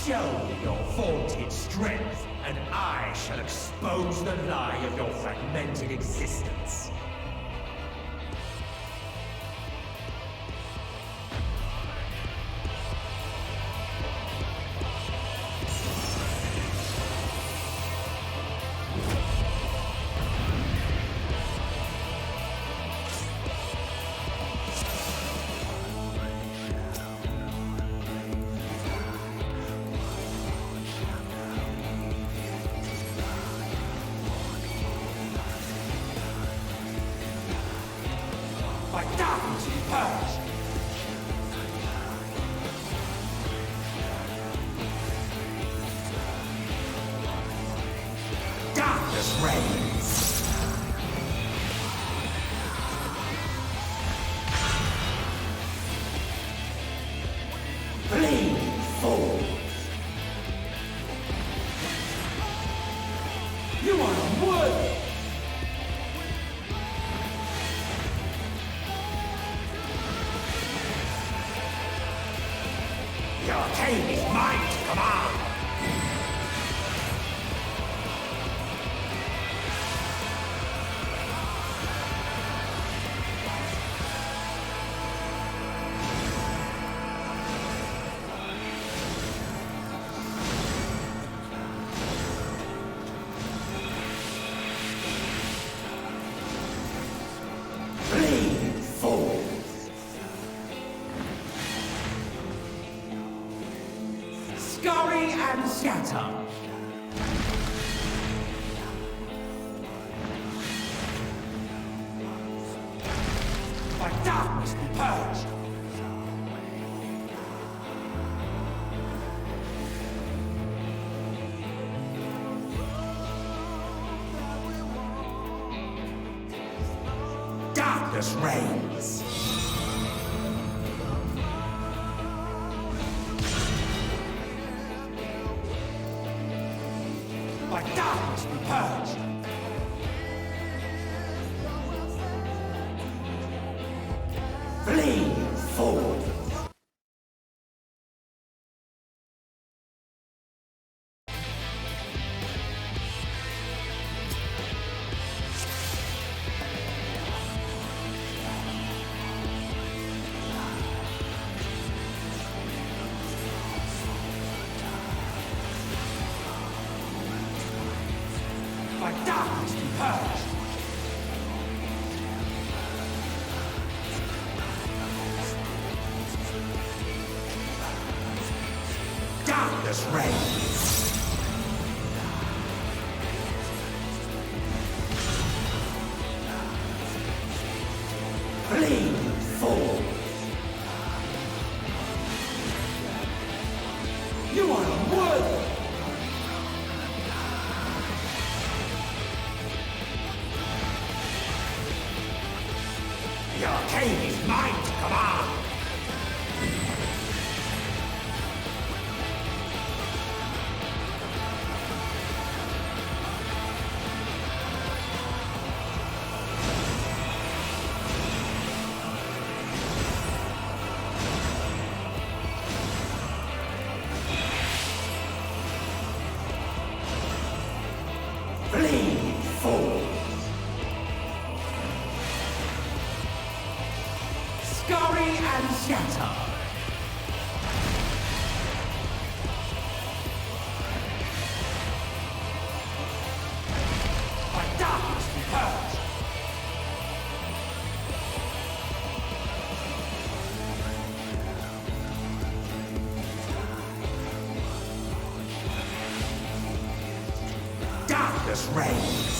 Show your vaunted strength, and I shall expose the lie of your fragmented existence. The arcane is mine to command! Scatter! By darkness be purged! Darkness reigns! By darkness be purged! Flee forward! By darkness be purged! Darkness reigns! Flee forward! You are unworthy! The arcane is mine to command! Flee forward! Scurry and scatter! By darkness be purged! Darkness reigns!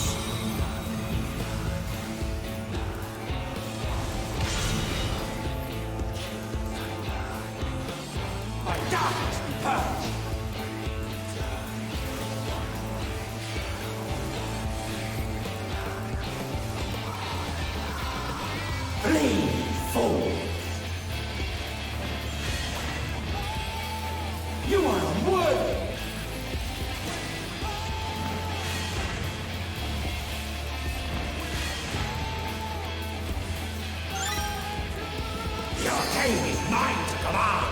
By darkness be purged! Flee forward! You are unworthy! The arcane is mine to command!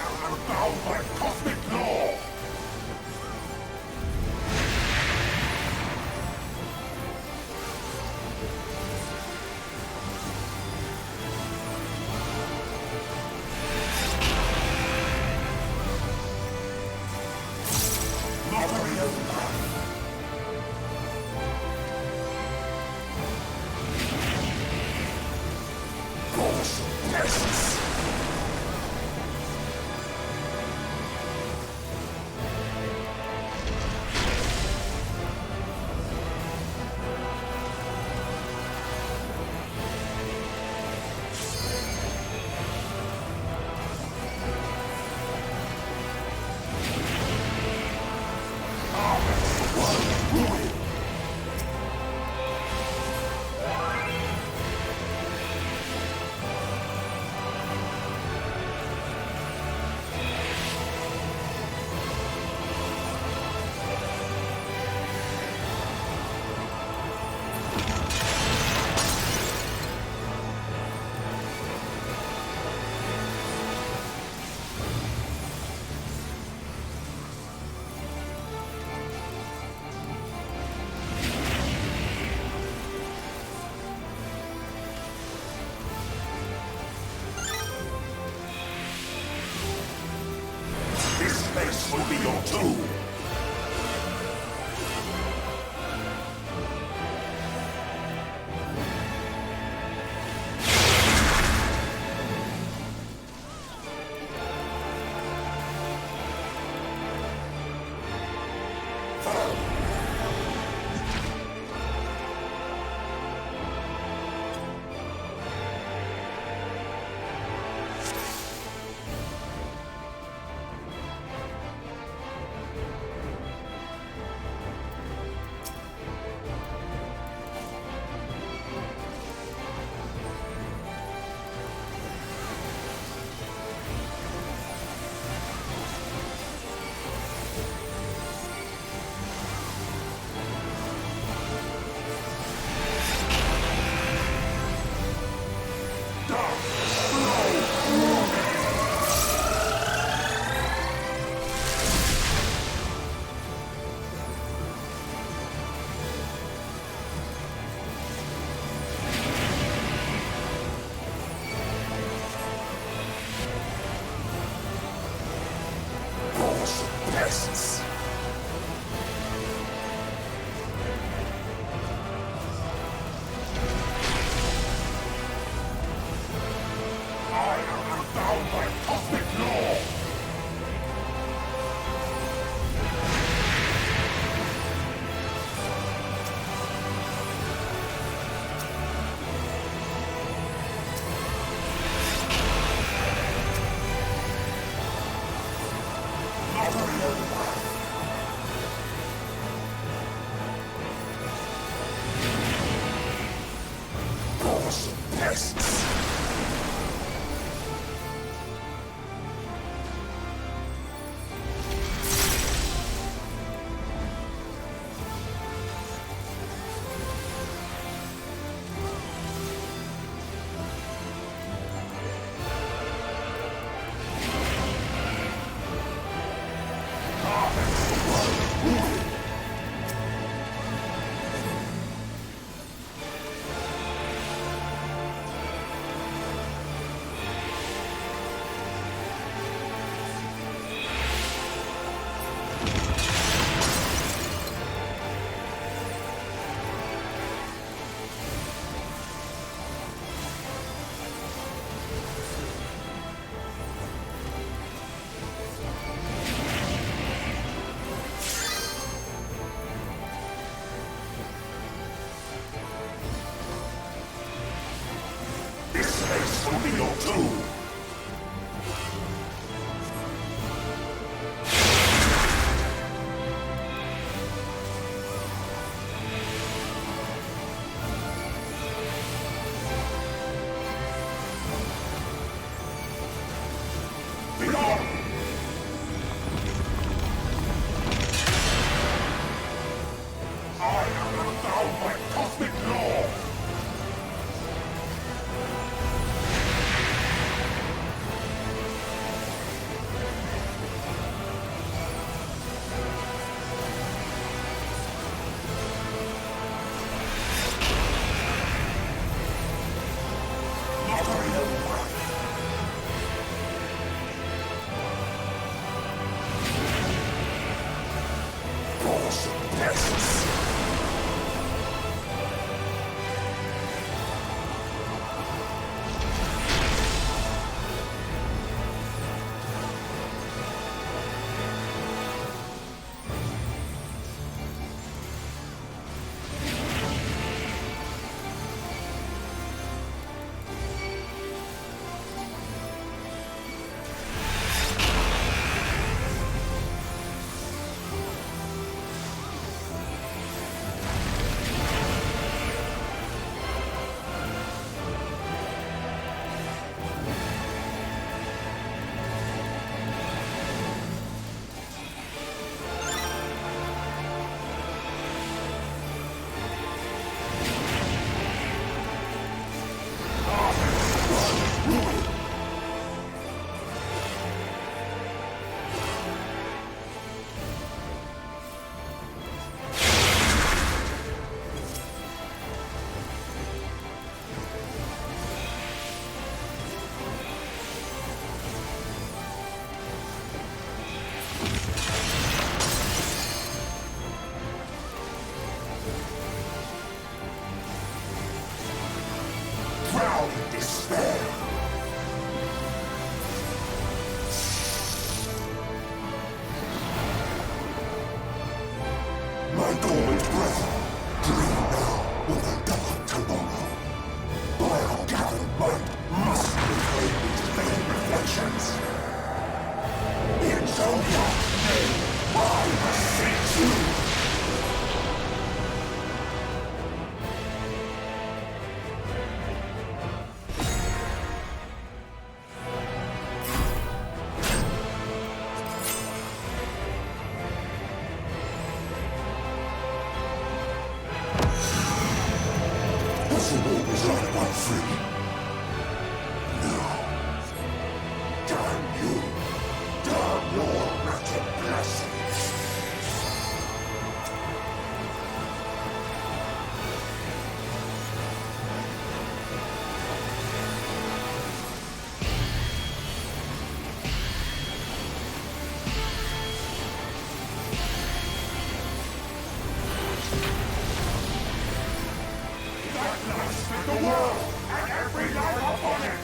am bound by cosmic law! Mockery of life! Force pests! This space will be your tomb! Pests! I am bound by cosmic law! Force pests! This place will be your tomb! Begone! I am bound by cosmic law! despair. My dormant breath, dream now with a dark tomorrow. By our gathered might, must reclaim these vain reflections. In Zodiac's name, I must seek you. Possible is not one free. Now, damn you, damn your wretched blessings. That lies with the world and every life upon it!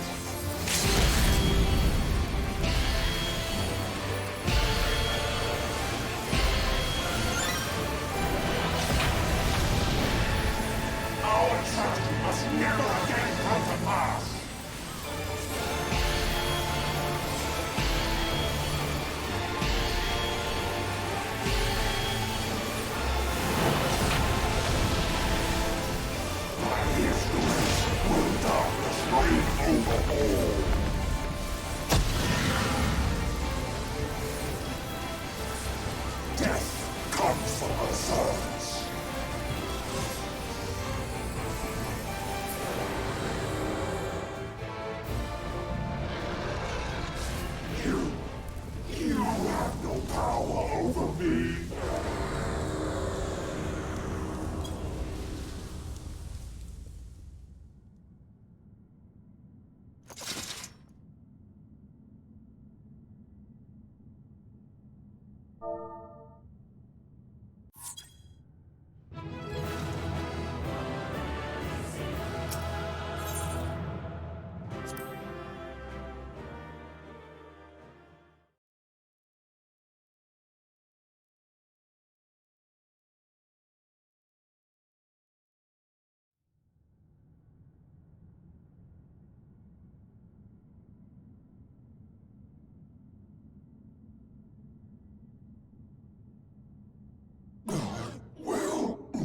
Our tragedy must never again come to pass! By his grace will darkness reign over all! Death comes for her servants! You have no power over me!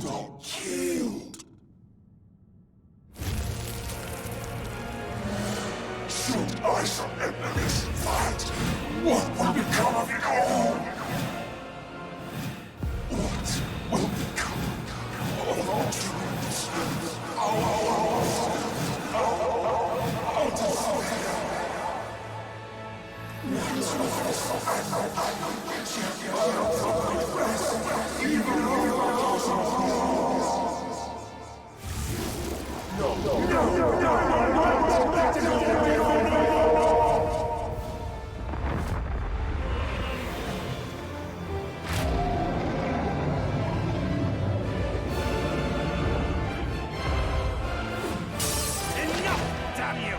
Not killed. Should I submit this fight, what will become of it all? What will become of our dreams? Our despair? Enough, damn you!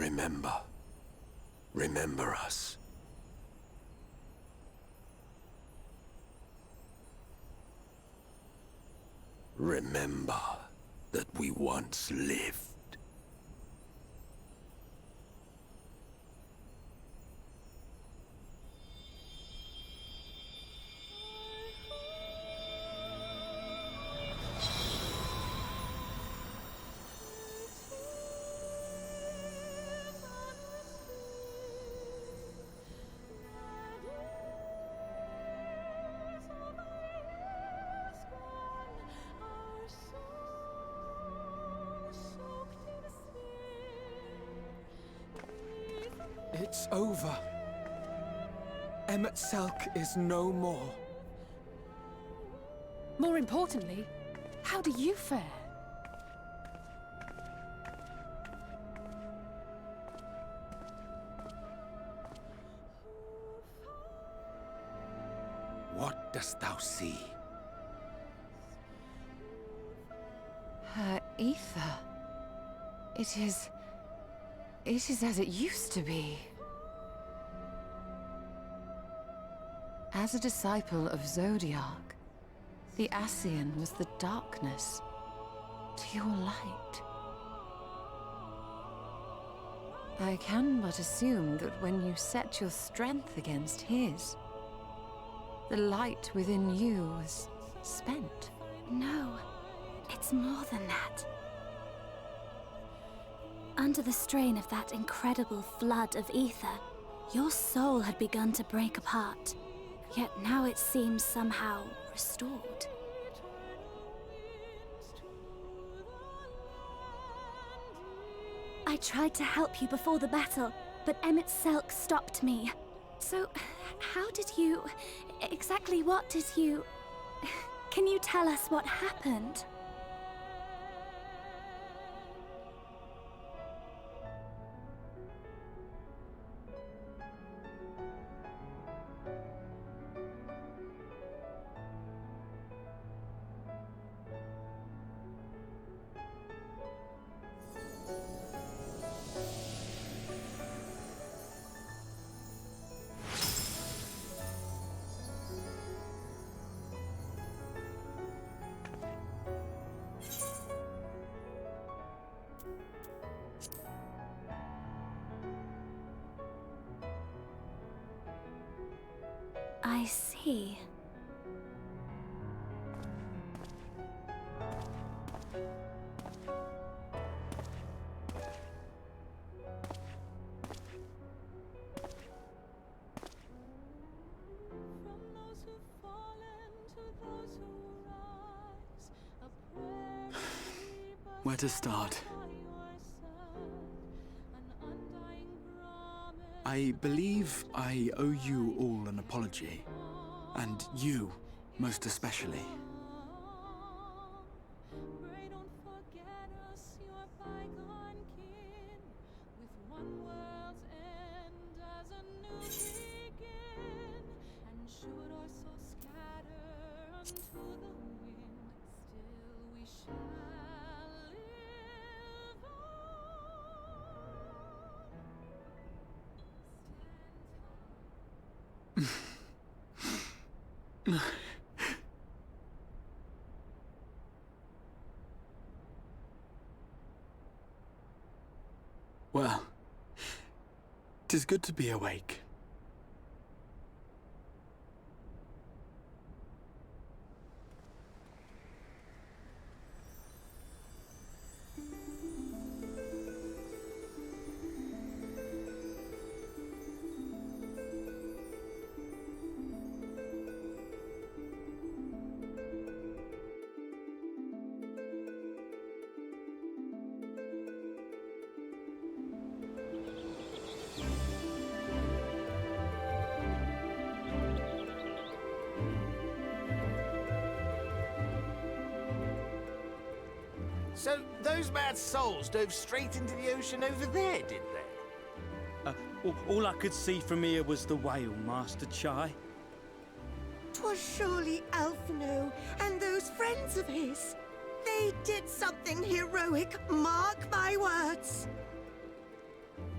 Remember. Remember us. Remember that we once lived. It's over. Emmett Selk is no more. More importantly, how do you fare? What dost thou see? Her ether. It is as it used to be. As a disciple of Zodiac, the Ascian was the darkness to your light. I can but assume that when you set your strength against his, the light within you was spent. No, it's more than that. Under the strain of that incredible flood of ether, your soul had begun to break apart. Yet now it seems somehow restored. I tried to help you before the battle, but Emmett Selk stopped me. So, how did you... exactly what did you... Can you tell us what happened? I see. Where to start? I believe I owe you all an apology. And you, most especially. Well, 'tis good to be awake. So, those mad souls dove straight into the ocean over there, did they? All I could see from here was the whale, Master Chai. 'Twas surely Alphino and those friends of his. They did something heroic, mark my words.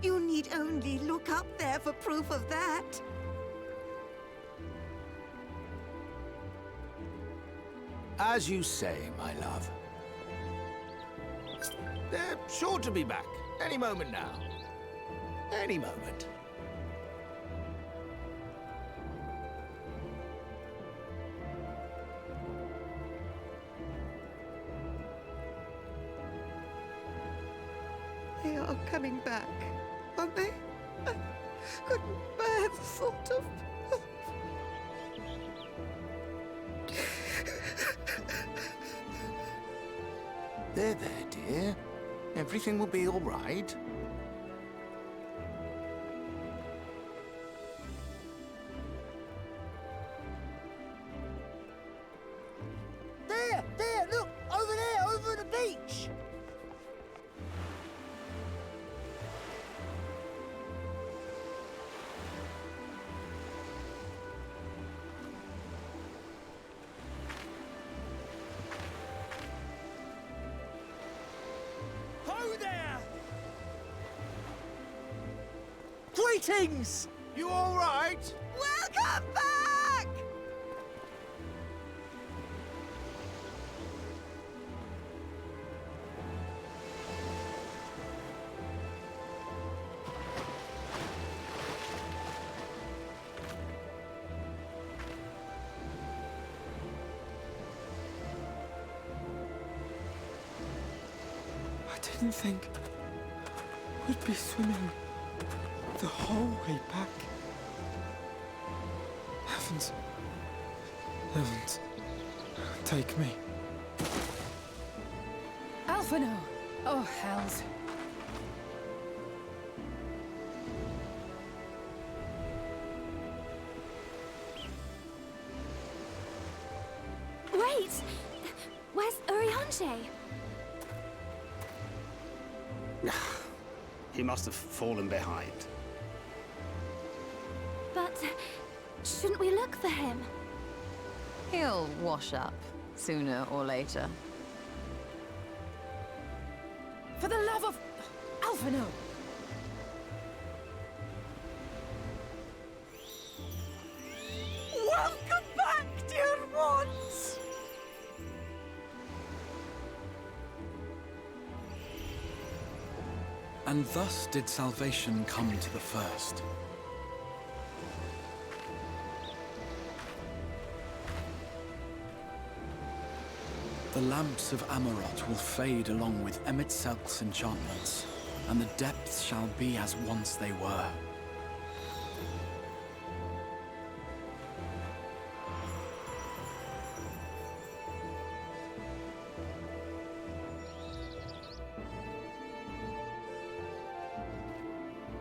You need only look up there for proof of that. As you say, my love. They're sure to be back. Any moment now. Any moment. They are coming back, aren't they? I couldn't bear the thought of... There, dear. Everything will be all right. There, look! Over there, over the beach! Ho there! Greetings! You all right? Welcome back! I didn't think we'd be swimming the whole way back. Heavens. Heavens. Take me. Alphino! Oh, hells. Wait! Where's Urianger? He must have fallen behind. But shouldn't we look for him? He'll wash up, sooner or later. For the love of... Alphino! Welcome back, dear ones! And thus did salvation come to the first. The lamps of Amarot will fade along with Emet-Selk's enchantments, and the depths shall be as once they were.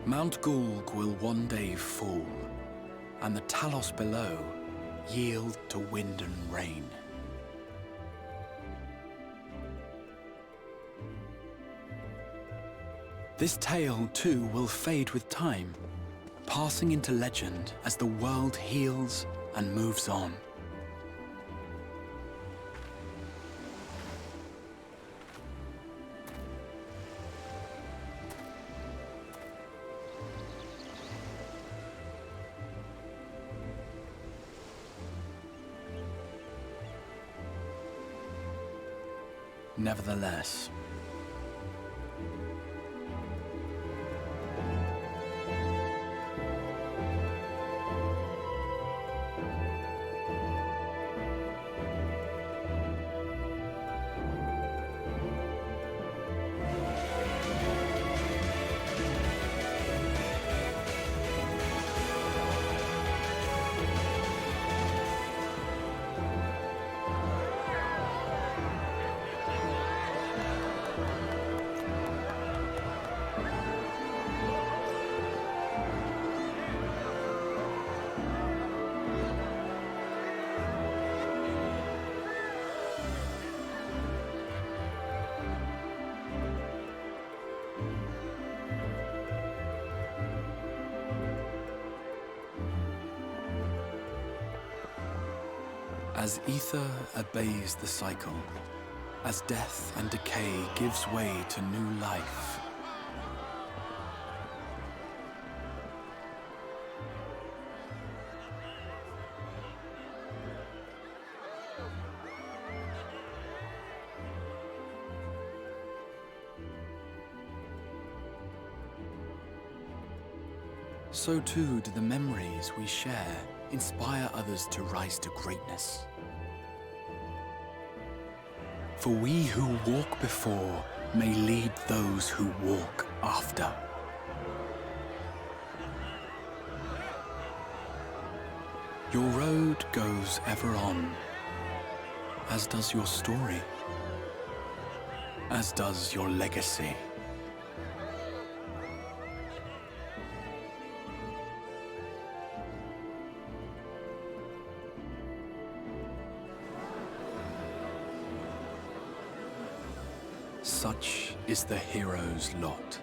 Mount Gulg will one day fall, and the Talos below yield to wind and rain. This tale, too, will fade with time, passing into legend as the world heals and moves on. Nevertheless, as Aether obeys the cycle, as death and decay gives way to new life, so too do the memories we share inspire others to rise to greatness. For we who walk before may lead those who walk after. Your road goes ever on, as does your story, as does your legacy. Such is the hero's lot,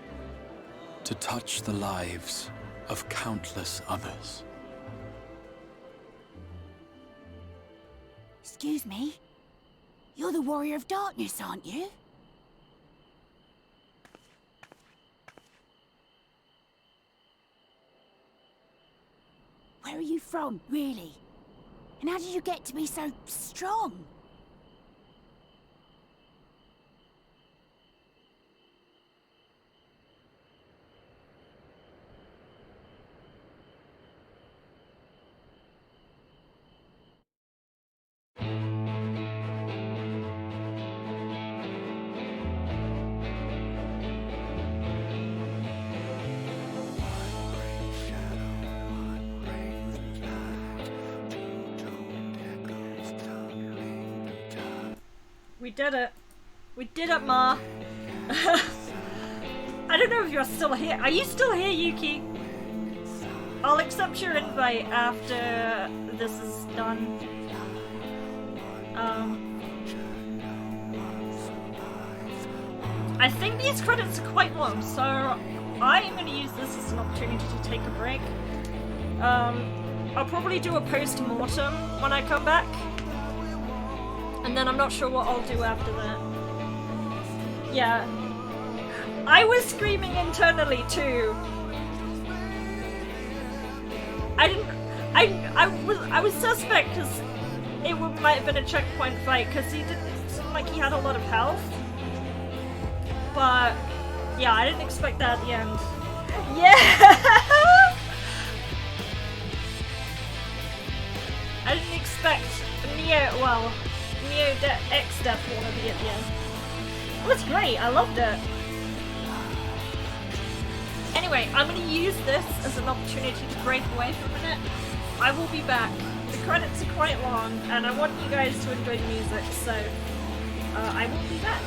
to touch the lives of countless others. Excuse me? You're the Warrior of Darkness, aren't you? Where are you from, really? And how did you get to be so strong? We did it. We did it, Ma. I don't know if you're still here. Are you still here, Yuki? I'll accept your invite after this is done. I think these credits are quite long, so I'm going to use this as an opportunity to take a break. I'll probably do a post-mortem when I come back. And then I'm not sure what I'll do after that. Yeah. I was screaming internally too. I was suspect because it might have been a checkpoint fight because he didn't seem like he had a lot of health. But yeah, I didn't expect that at the end. Yeah. I didn't expect Neo X Death wannabe at the end. It was great, I loved it. Anyway, I'm going to use this as an opportunity to break away for a minute. I will be back. The credits are quite long, and I want you guys to enjoy the music, so I will be back.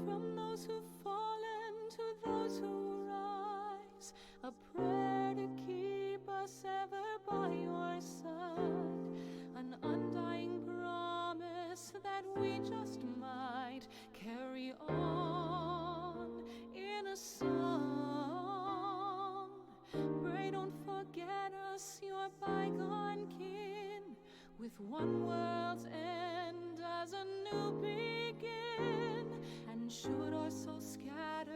From those who've fallen to those who rise, a prayer to keep us ever by your side, an undying promise that we just might carry on in a song. Pray don't forget us, your bygone kin, with one world's end as a new begin. And should our souls scatter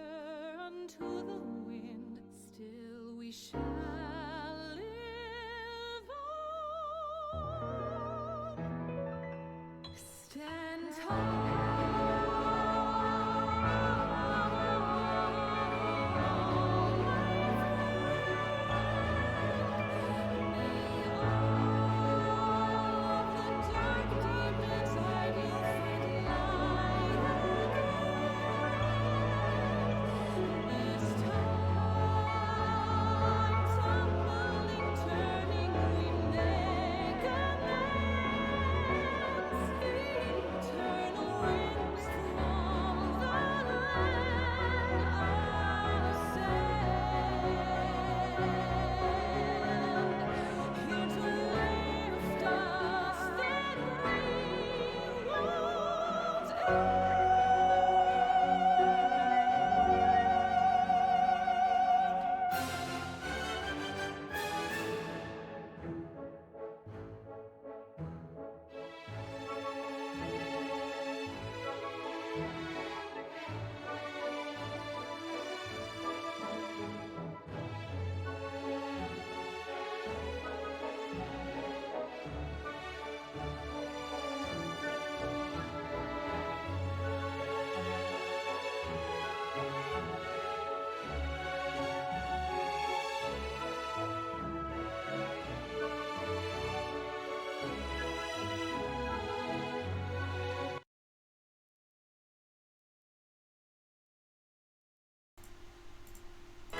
unto the wind, still we shall live on. Stand tall.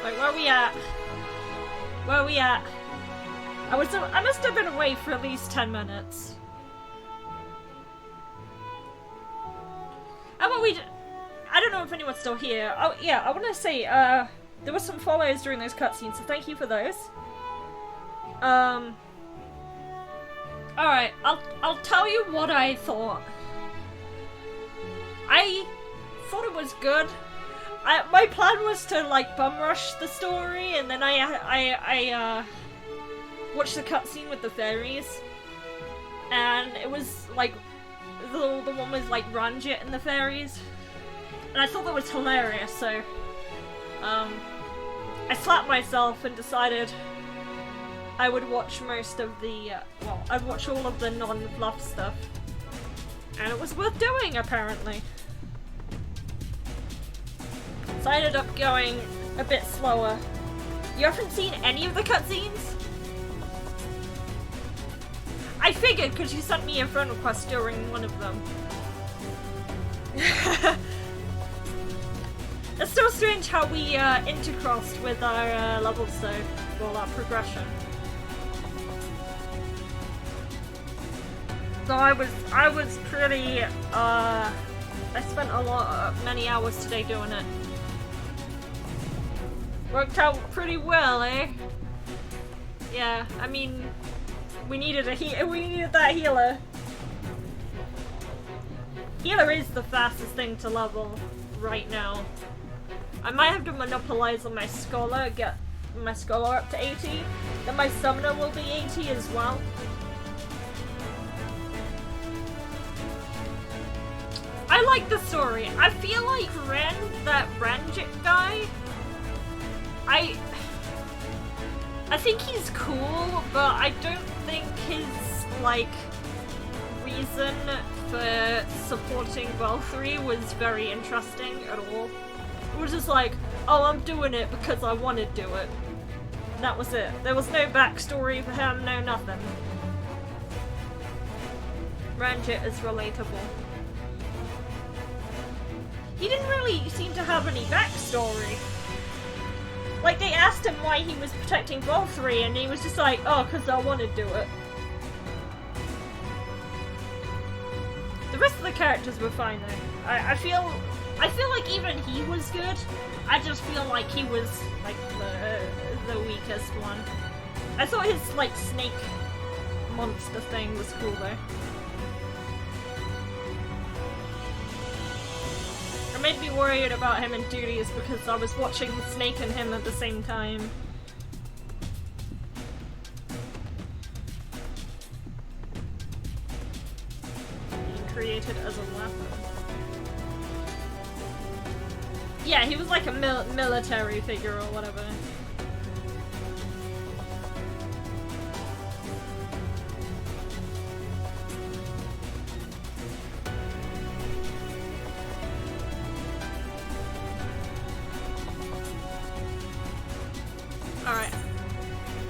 Wait, where are we at? Where are we at? I must have been away for at least 10 minutes. How about we... I don't know if anyone's still here. Oh, yeah, I want to say, there were some follows during those cutscenes, so thank you for those. Alright, I'll tell you what I thought. I thought it was good. My plan was to, like, bum rush the story, and then I watched the cutscene with the fairies. And it was, like, the one with, like, Ranjit and the fairies. And I thought that was hilarious, so... I slapped myself and decided I would watch most of the, well, I'd watch all of the non-fluff stuff. And it was worth doing, apparently. So I ended up going a bit slower. You haven't seen any of the cutscenes? I figured, because you sent me a friend request during one of them. It's so strange how we intercrossed with our levels though, well, our progression. So I was pretty, I spent many hours today doing it. Worked out pretty well, eh? Yeah, I mean, we needed that healer. Healer is the fastest thing to level right now. I might have to monopolize on my Scholar, get my Scholar up to 80. Then my Summoner will be 80 as well. I like the story. I feel like Ren, that Ranjit guy, I think he's cool, but I don't think his, like, reason for supporting Valkyrie was very interesting at all. It was just like, oh, I'm doing it because I want to do it. And that was it. There was no backstory for him, no nothing. Ranjit is relatable. He didn't really seem to have any backstory. Like, they asked him why he was protecting Valkyrie, and he was just like, oh, because I want to do it. The rest of the characters were fine, though. I feel like even he was good. I just feel like he was, like, the weakest one. I thought his, like, snake monster thing was cool, though. It made me worried about him in duties because I was watching the snake and him at the same time. Being created as a weapon. Yeah, he was like a military figure or whatever. Alright.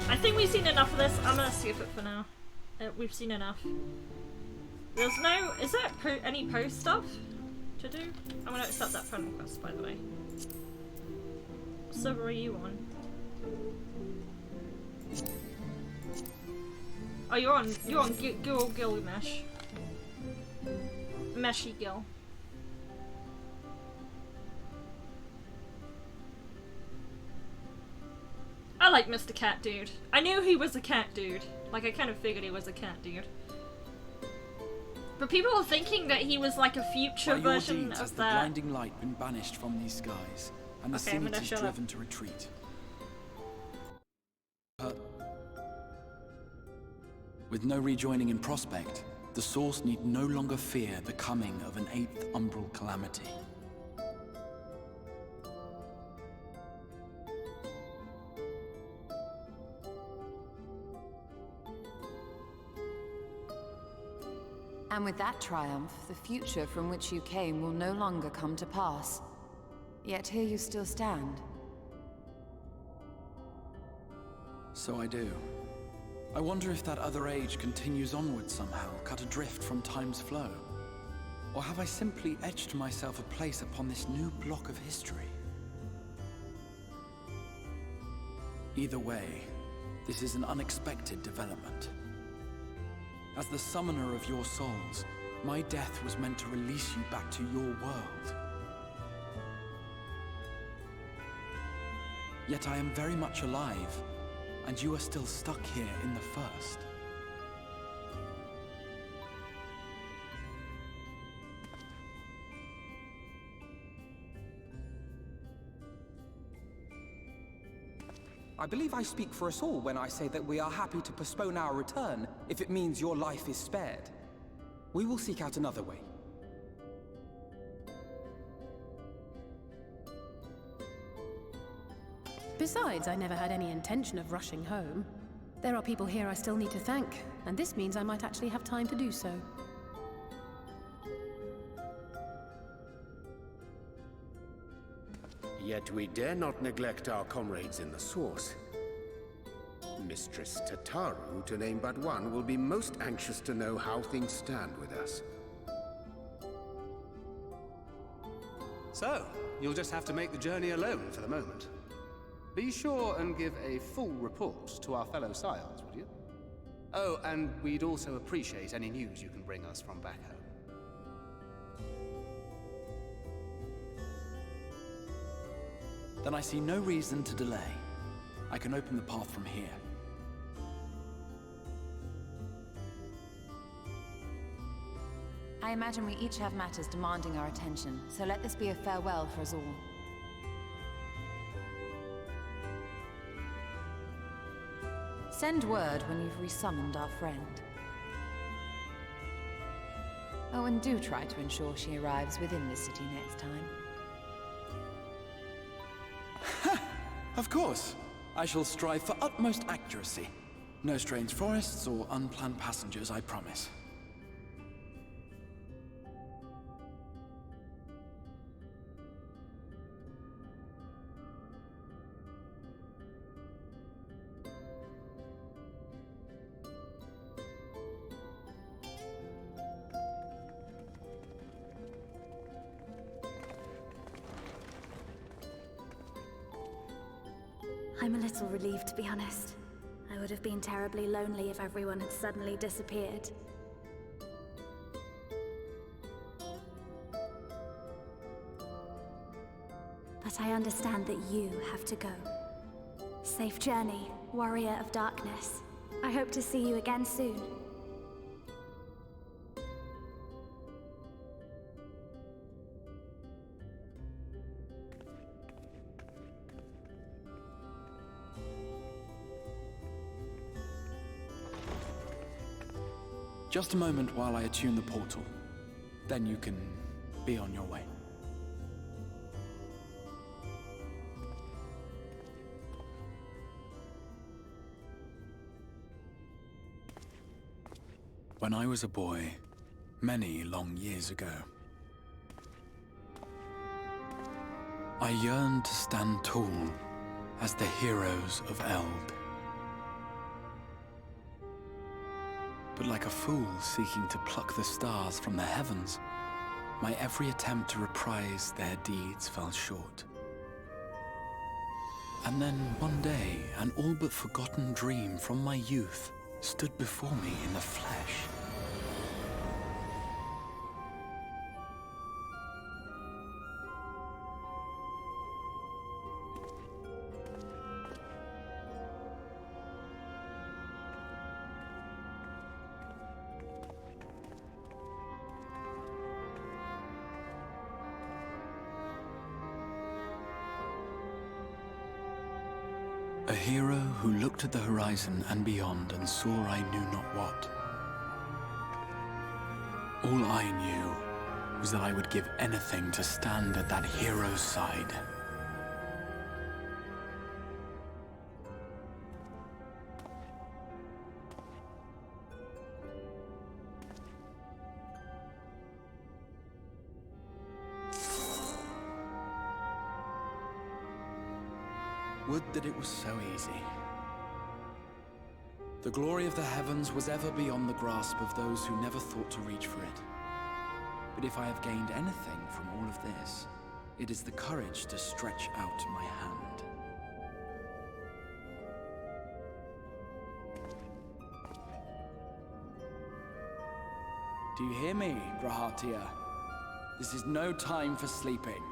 I think we've seen enough of this. I'm gonna skip it for now. We've seen enough. There's no... Is there any post stuff to do? I'm gonna accept that friend request, by the way. What server are you on? Oh, you're on Gilgamesh. Meshy Gil. I like Mr. Cat Dude. I knew he was a cat dude. Like, I kind of figured he was a cat dude. But people were thinking that he was like a future version has of the that. blinding light been banished from these skies, and the Okay, I'm gonna Senate is shut driven up. to retreat. With no rejoining in prospect, the Source need no longer fear the coming of an 8th umbral calamity. And with that triumph, the future from which you came will no longer come to pass. Yet here you still stand. So I do. I wonder if that other age continues onward somehow, cut adrift from time's flow. Or have I simply etched myself a place upon this new block of history? Either way, this is an unexpected development. As the summoner of your souls, my death was meant to release you back to your world. Yet I am very much alive, and you are still stuck here in the First. I believe I speak for us all when I say that we are happy to postpone our return if it means your life is spared. We will seek out another way. Besides, I never had any intention of rushing home. There are people here I still need to thank, and this means I might actually have time to do so. Yet we dare not neglect our comrades in the Source. Mistress Tataru, to name but one, will be most anxious to know how things stand with us. So, you'll just have to make the journey alone for the moment. Be sure and give a full report to our fellow scions, would you? Oh, and we'd also appreciate any news you can bring us from back home. Then I see no reason to delay. I can open the path from here. I imagine we each have matters demanding our attention, so let this be a farewell for us all. Send word when you've resummoned our friend. Oh, and do try to ensure she arrives within the city next time. Of course. I shall strive for utmost accuracy. No strange forests or unplanned passengers, I promise. I'm a little relieved, to be honest. I would have been terribly lonely if everyone had suddenly disappeared. But I understand that you have to go. Safe journey, warrior of darkness. I hope to see you again soon. Just a moment while I attune the portal. Then you can be on your way. When I was a boy, many long years ago, I yearned to stand tall as the heroes of Eld. But like a fool seeking to pluck the stars from the heavens, my every attempt to reprise their deeds fell short. And then one day, an all but forgotten dream from my youth stood before me in the flesh. A hero who looked at the horizon and beyond and saw I knew not what. All I knew was that I would give anything to stand at that hero's side. Would that it was so easy. The glory of the heavens was ever beyond the grasp of those who never thought to reach for it. But if I have gained anything from all of this, it is the courage to stretch out my hand. Do you hear me, Grahatia? This is no time for sleeping.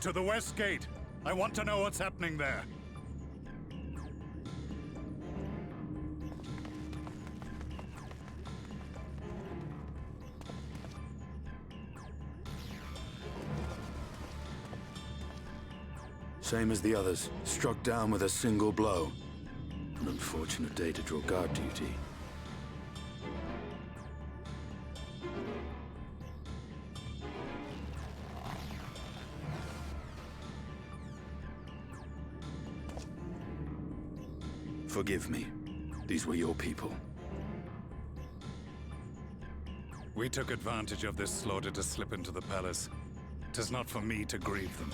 To the west gate. I want to know what's happening there. Same as the others. Struck down with a single blow. An unfortunate day to draw guard duty. Forgive me. These were your people. We took advantage of this slaughter to slip into the palace. 'Tis not for me to grieve them.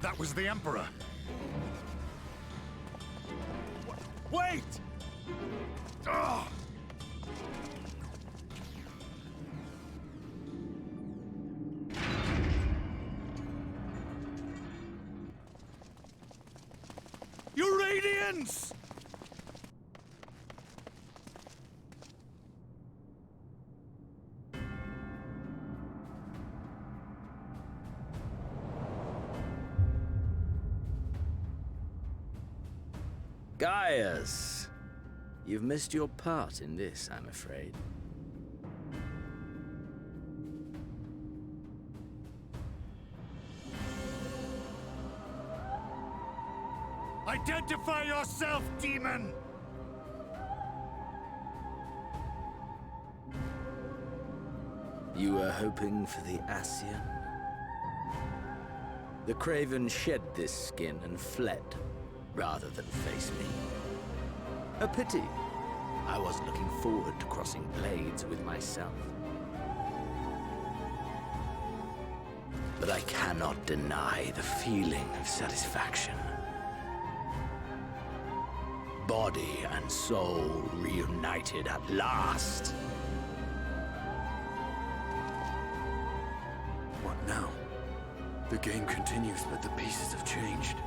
That was the Emperor! Wait! Ugh! Your radiance! Gaius, you've missed your part in this, I'm afraid. Identify yourself, demon! You were hoping for the Ascian? The Craven shed this skin and fled, rather than face me. A pity. I was looking forward to crossing blades with myself. But I cannot deny the feeling of satisfaction. Body and soul reunited at last. What now? The game continues, but the pieces have changed.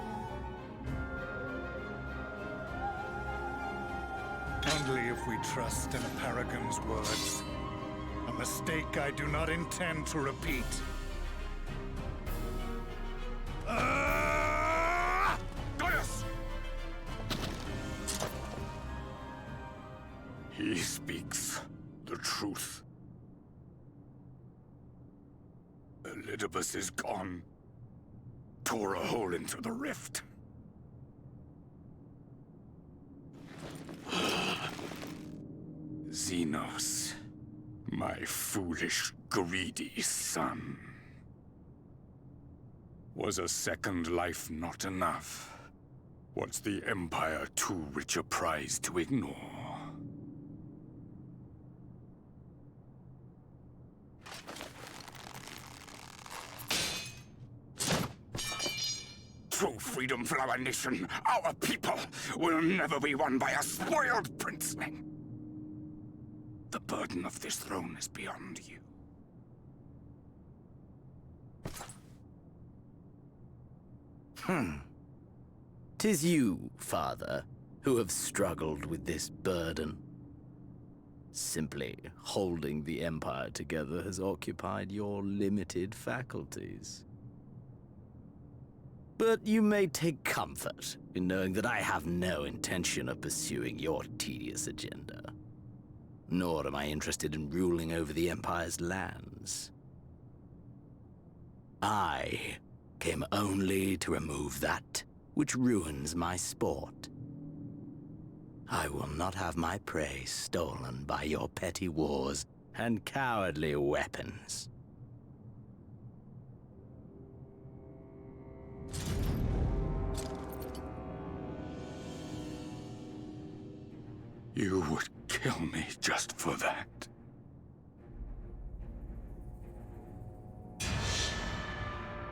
Only if we trust in a paragon's words. A mistake I do not intend to repeat. Gaius! He speaks the truth. Elidibus is gone. Tore a hole into the rift. Xenos, my foolish, greedy son. Was a second life not enough? Was the Empire too rich a prize to ignore? True freedom for our nation, our people, will never be won by a spoiled princeling. The burden of this throne is beyond you. 'Tis you, father, who have struggled with this burden. Simply holding the Empire together has occupied your limited faculties. But you may take comfort in knowing that I have no intention of pursuing your tedious agenda. Nor am I interested in ruling over the Empire's lands. I came only to remove that which ruins my sport. I will not have my prey stolen by your petty wars and cowardly weapons. You would kill me just for that.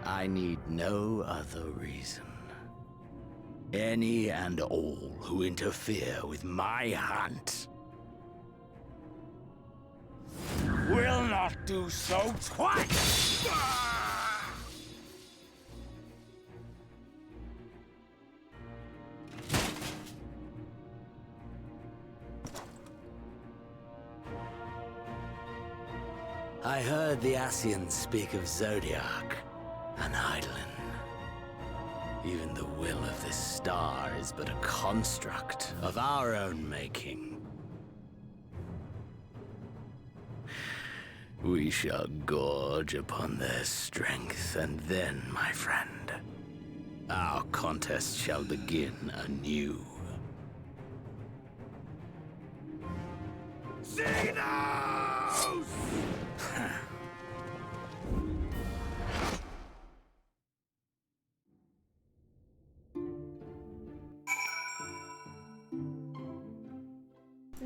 I need no other reason. Any and all who interfere with my hunt will not do so twice! I heard the Ascians speak of Zodiac, an Eidolon. Even the will of this star is but a construct of our own making. We shall gorge upon their strength, and then, my friend, our contest shall begin anew. Xenos!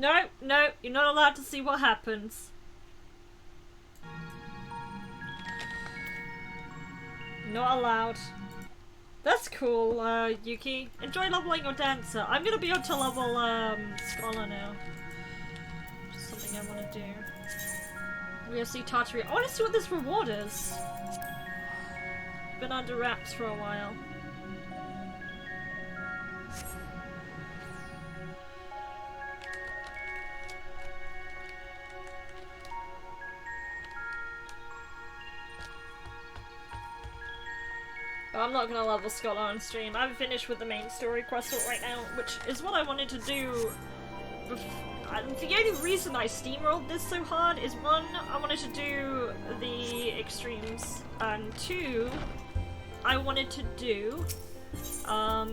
No, no, you're not allowed to see what happens. Not allowed. That's cool, Yuki. Enjoy leveling your dancer. I'm gonna be on to level, Scholar now. Just something I wanna do. We're gonna see Tartary. I wanna see what this reward is. Been under wraps for a while. I'm not gonna level Scholar on stream. I'm finished with the main story quest right now, which is what I wanted to do. The only reason I steamrolled this so hard is one, I wanted to do the extremes, and two, I wanted to do, I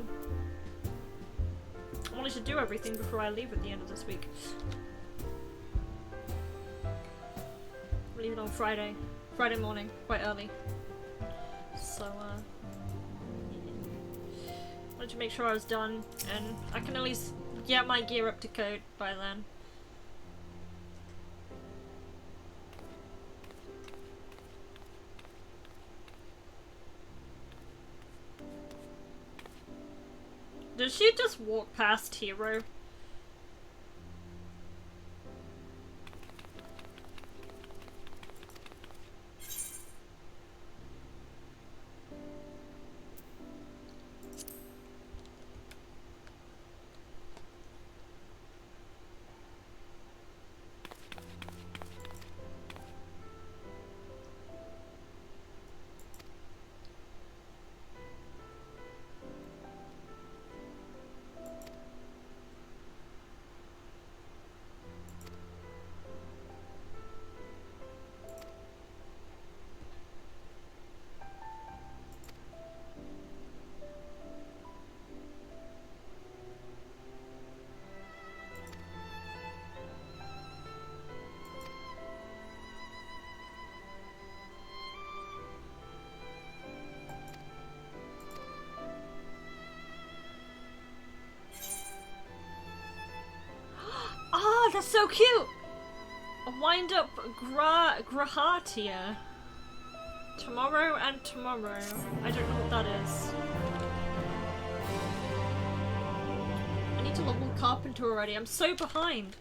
wanted to do everything before I leave at the end of this week. I'm leaving on Friday morning, quite early. So, wanted to make sure I was done, and I can at least get my gear up to code by then. Did she just walk past Hero? Ah, that's so cute! A wind-up Grahatia. Tomorrow and tomorrow. I don't know what that is. I need to level Carpenter already. I'm so behind.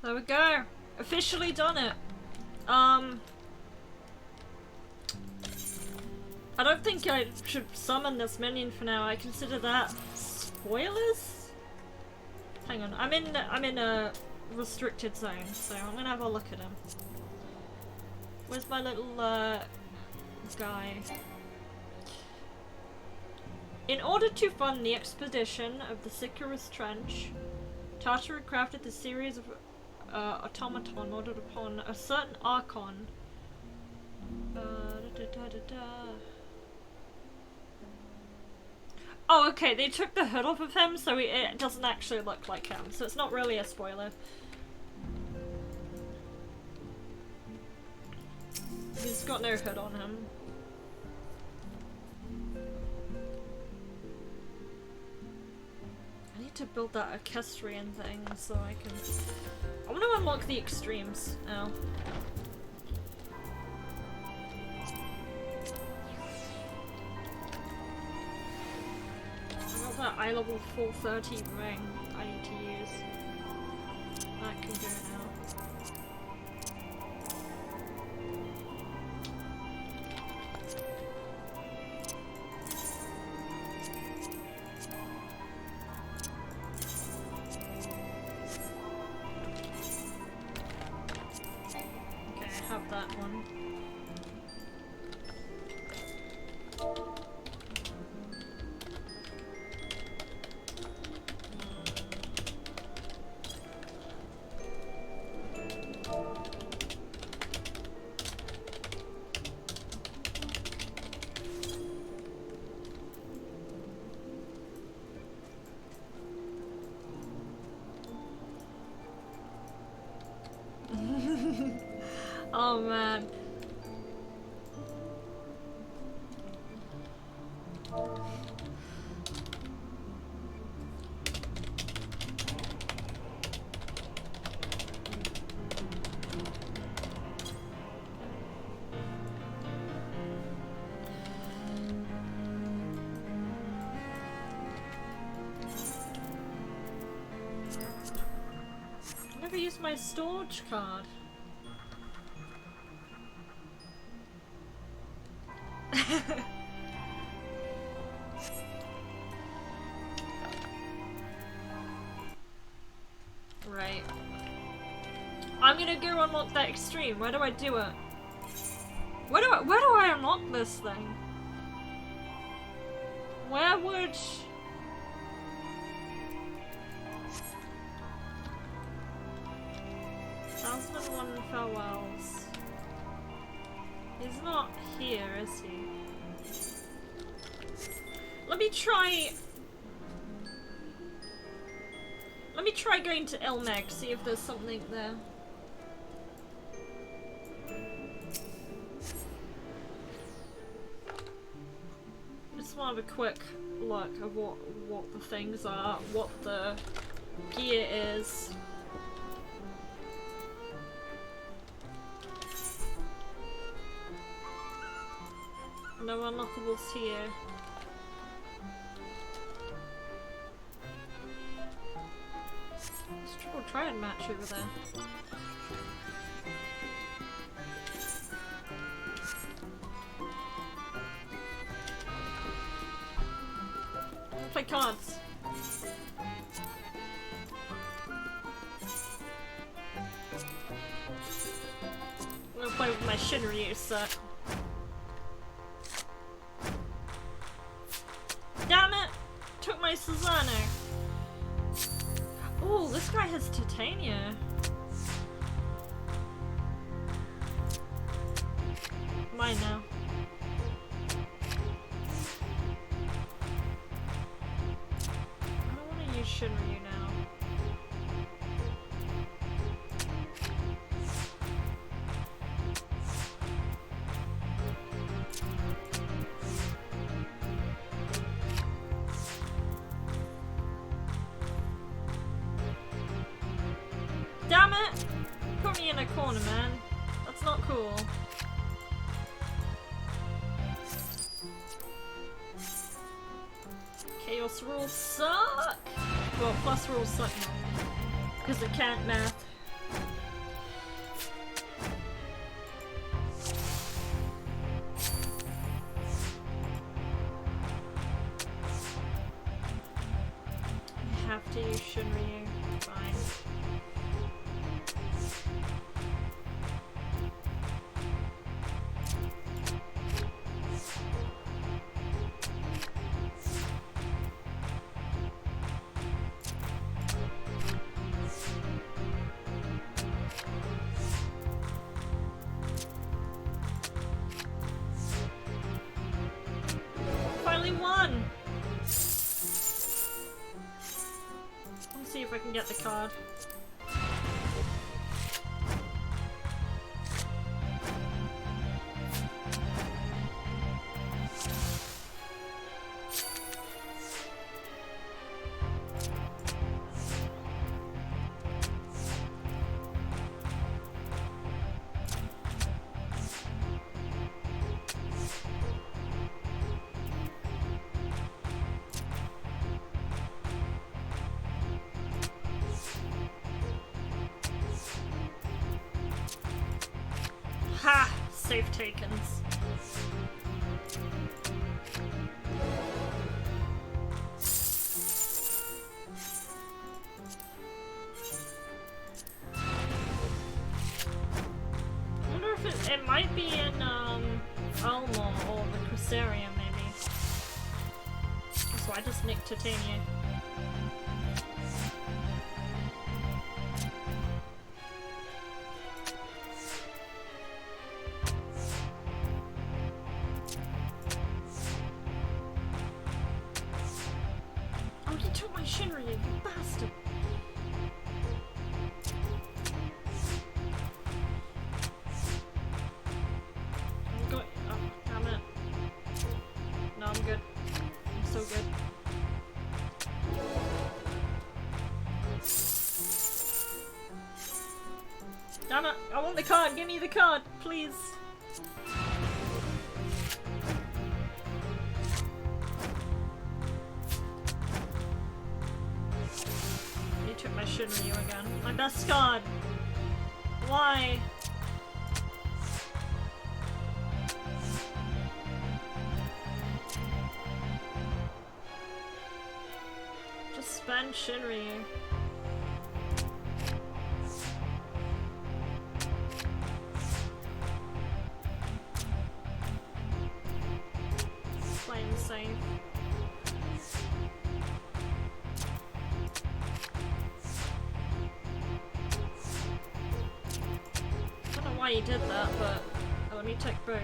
There we go. Officially done it. I don't think I should summon this minion for now. I consider that spoilers? Hang on, I'm in a restricted zone, so I'm gonna have a look at him. Where's my little guy? In order to fund the expedition of the Sycarus Trench, Tartaru crafted the series of automaton modeled upon a certain archon. Oh, okay, they took the hood off of him, so it doesn't actually look like him, so it's not really a spoiler. He's got no hood on him. I need to build that equestrian thing so I can... I want to unlock the extremes now. I got that eye level 430 ring I need to use. That can do it now. Oh man. I never used my storage card. Right. I'm gonna go unlock that extreme. Where do I do it? Where do I unlock this thing? Where would... 1001 farewells. He's not here, is he? Let me try going to Ilmeg, see if there's something there. Just want to have a quick look of what the things are, what the gear is. No unlockables here. Let's triple try and match over there. Play cards. I'm gonna play with my Shinryu set. Damn it! Took my Susanoo. Oh, this guy has Titania. Mine now. I don't want to use Shinryu now. Damn it! Put me in a corner, man. That's not cool. Chaos rules suck! Well, plus rules suck now. Because it can't math. Let's see if I can get the card. Ha! Safe takens. I wonder if it might be in Alma or the Crystarium maybe. So I just nicked Titania. Shinryu, you bastard! I'm going. Oh, damn it. No, I'm good. I'm so good. Damn it! I want the card! Give me the card, please! My Shinryu again. My best card! Why? Just spend Shinryu. Playing safe. Why he did that, but let me take both.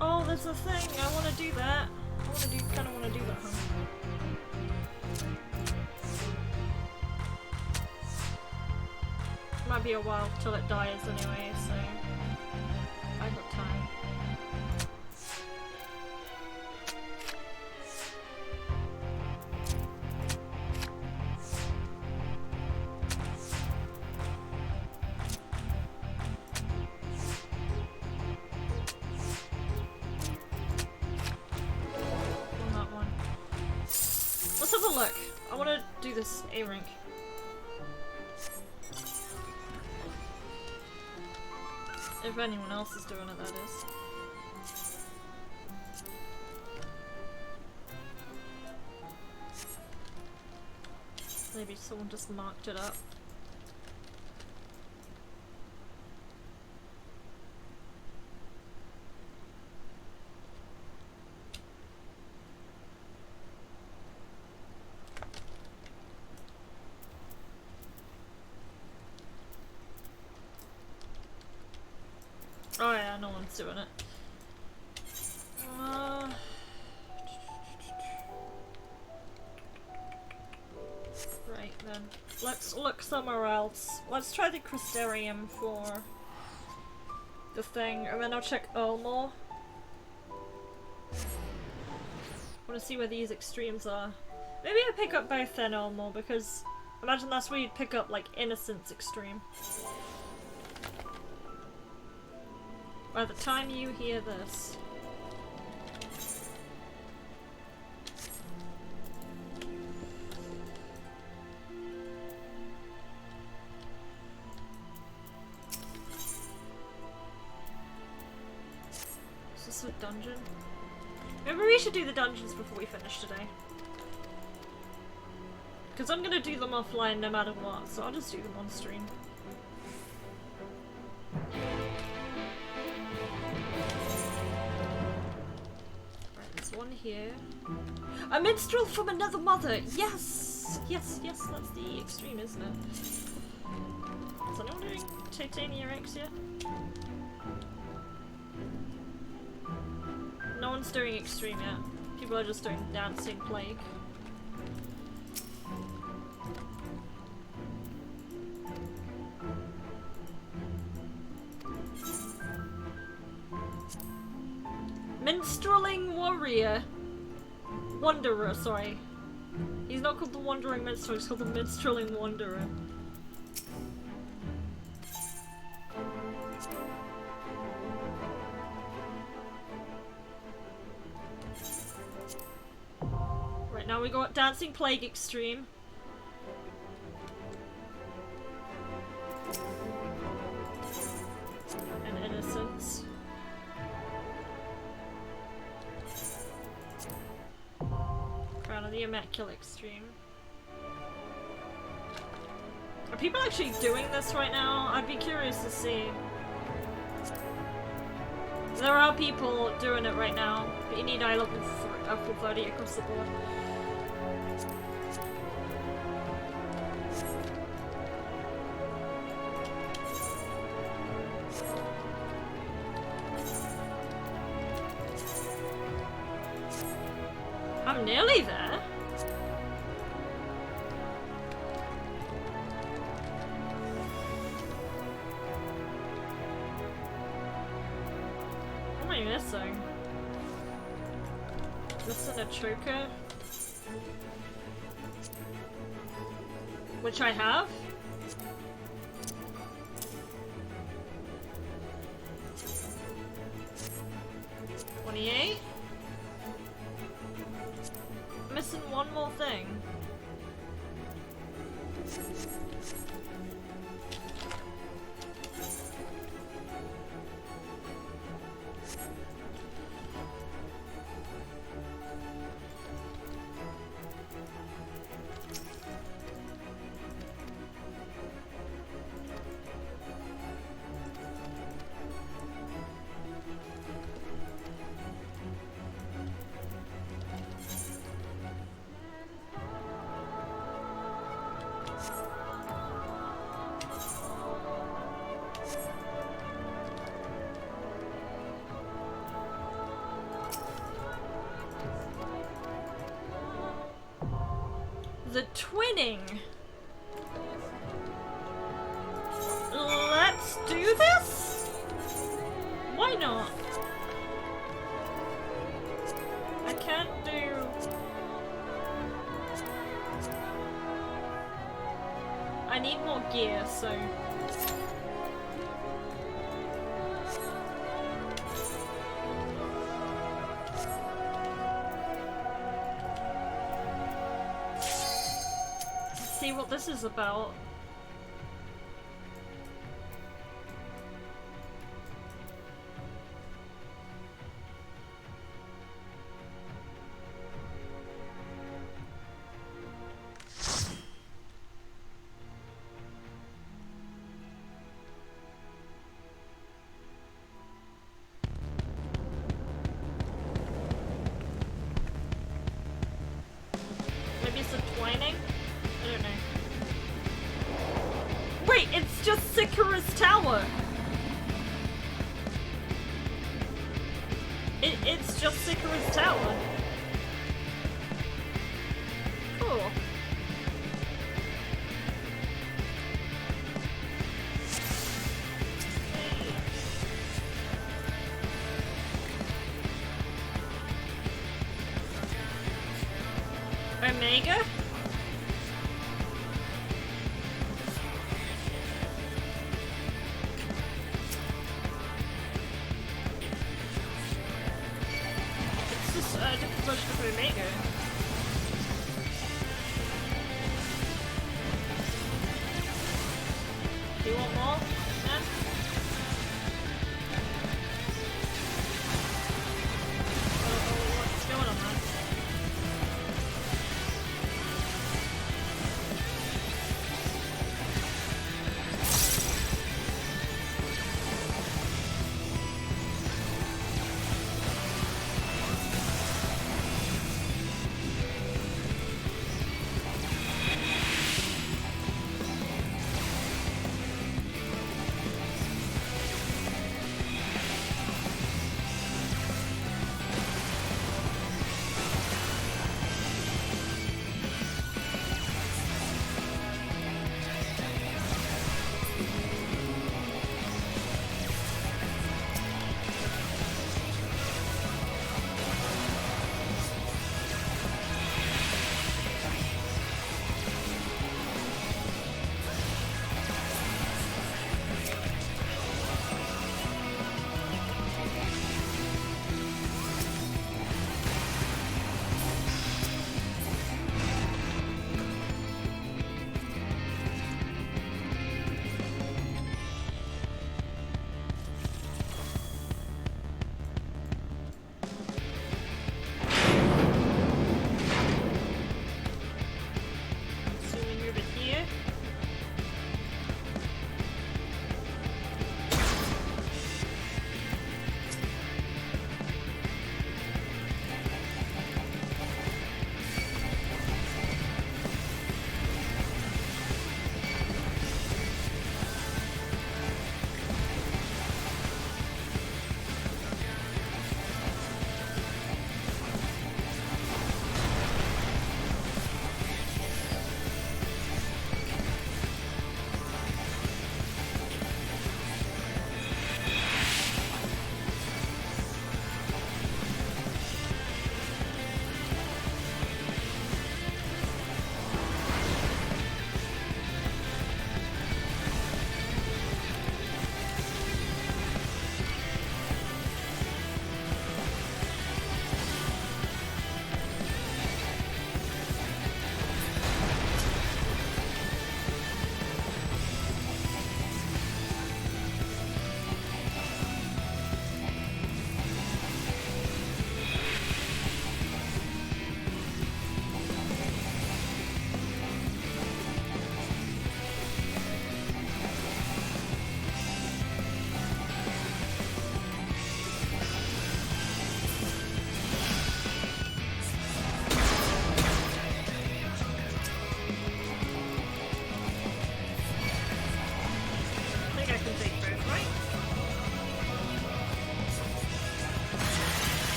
Oh, there's a thing. I want to do that. Kind of want to do that, huh? Might be a while till it dies anyway, so I got time. Look, I want to do this A-rank. If anyone else is doing it, that is. Maybe someone just marked it up. Oh yeah, no one's doing it. Right then, let's look somewhere else. Let's try the Crystarium for the thing, and then I'll check Elmore. I want to see where these extremes are. Maybe I pick up both then, Elmore, because imagine that's where you'd pick up like Innocence Extreme. By the time you hear this. Is this a dungeon? Maybe we should do the dungeons before we finish today. Because I'm gonna do them offline no matter what, so I'll just do them on stream. One here. A minstrel from another mother! Yes! Yes, yes, that's the extreme, isn't it? Does anyone doing Titaniorexia? No one's doing extreme yet. People are just doing Dancing Plague. Minstreling Warrior. Wanderer, sorry. He's not called the Wandering Minstrel, he's called the Minstreling Wanderer. Right, now we got Dancing Plague Extreme. And Innocence. Crown of the Immaculate Extreme. Are people actually doing this right now? I'd be curious to see. There are people doing it right now, but you need eye level 30 across the board. I'm nearly there. What am I missing? Missing a choker? Which I have? $28? Missing one more thing. The twinning. Let's do this? Why not? I can't do... I need more gear, so... See what this is about. Maybe it's a twining? I don't know. Wait, it's just Sikara's tower! It's just Sikara's tower. Cool. Omega? It's just a different version of Omega. Do you want more? Yeah? What's going on, man?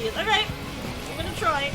please. Okay, I'm gonna try.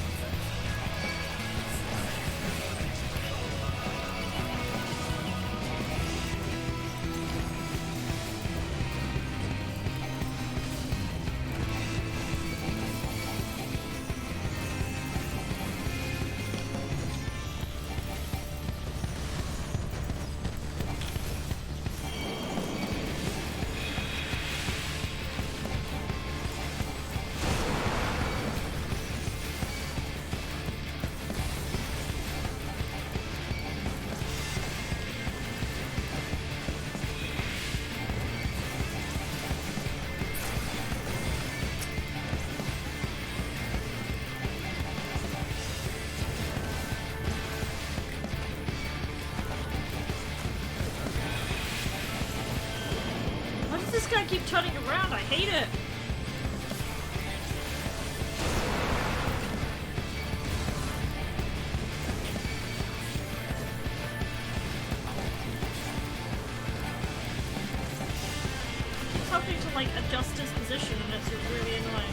This guy keep turning around, I hate it! It's helping to like adjust his position and it's really annoying.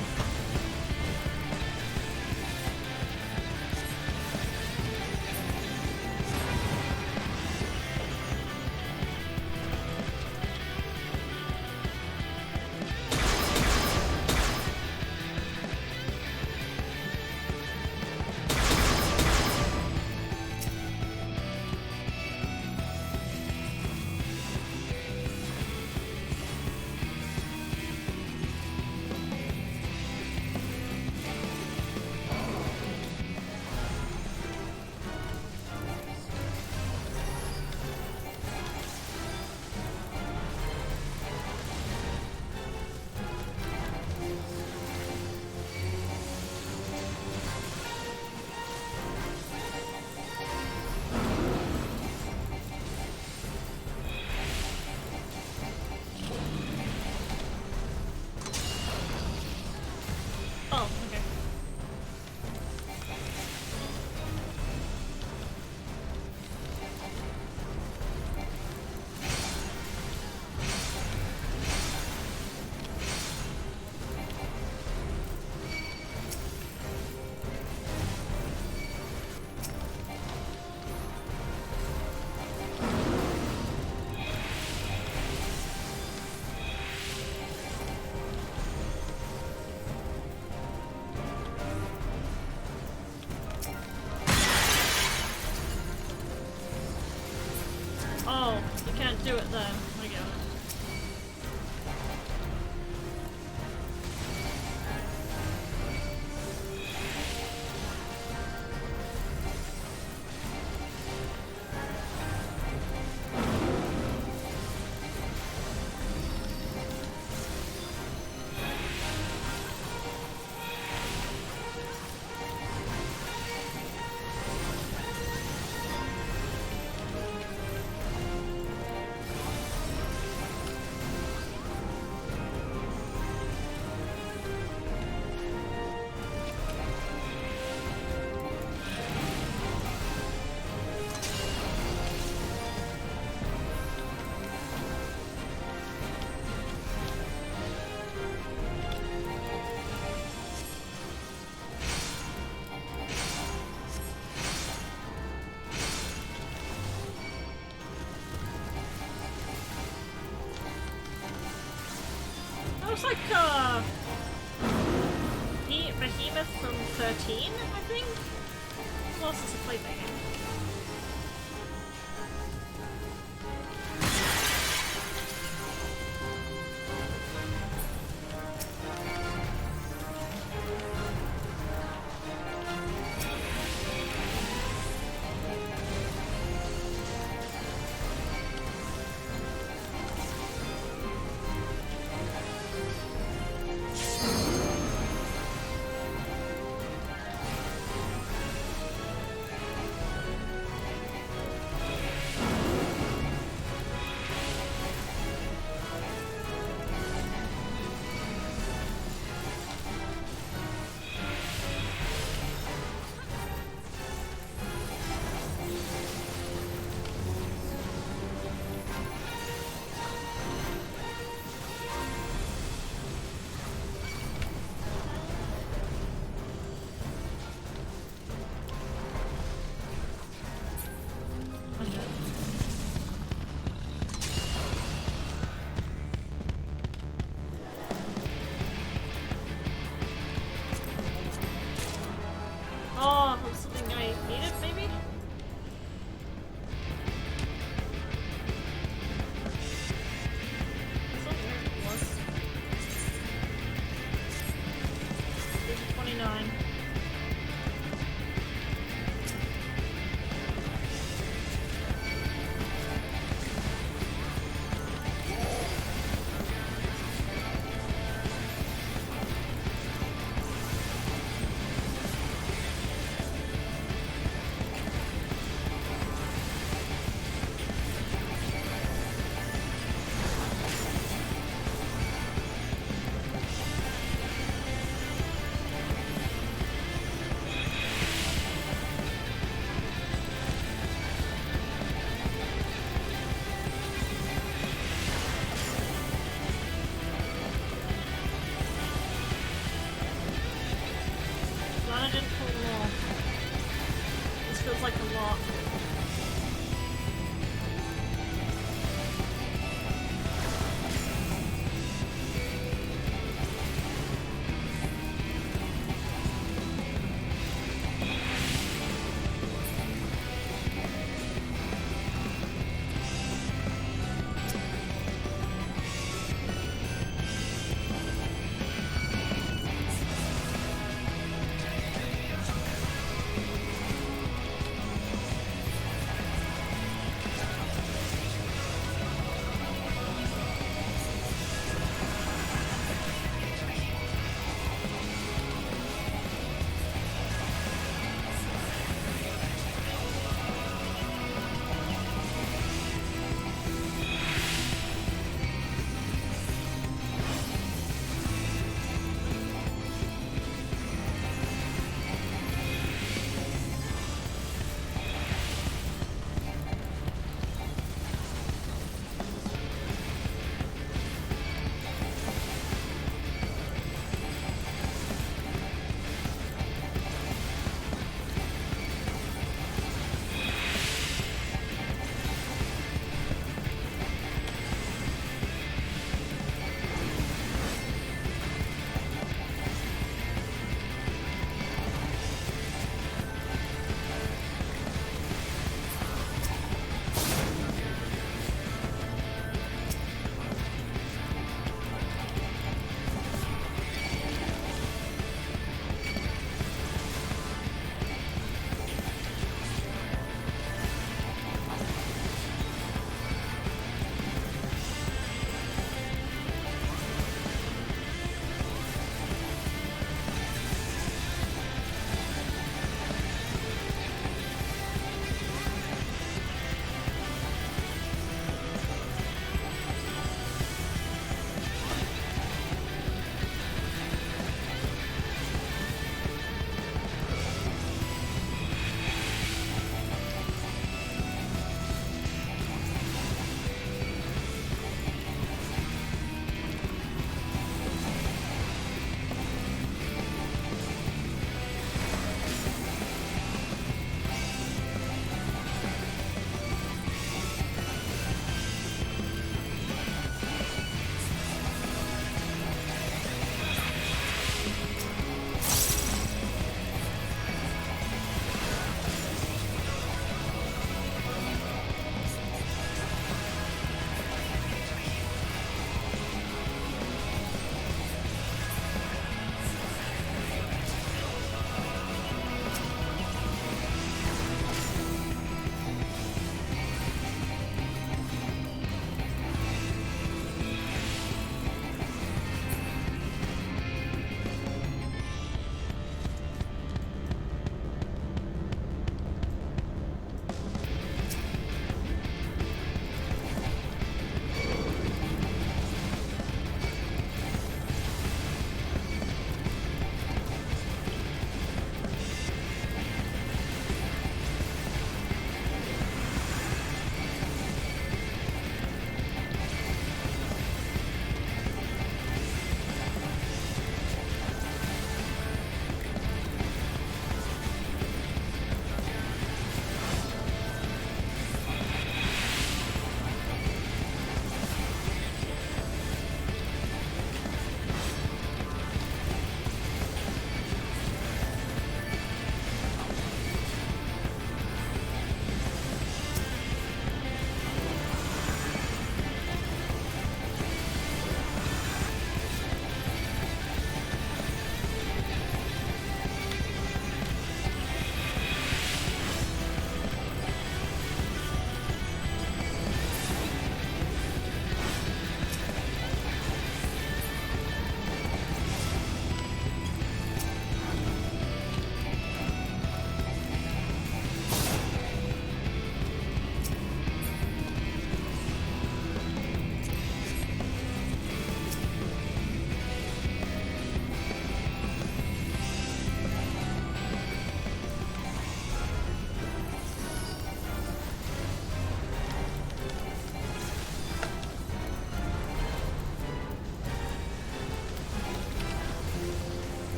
Oh, you can't do it there. I get it. Looks like Behemoth from 13, I think? What else is a play thing?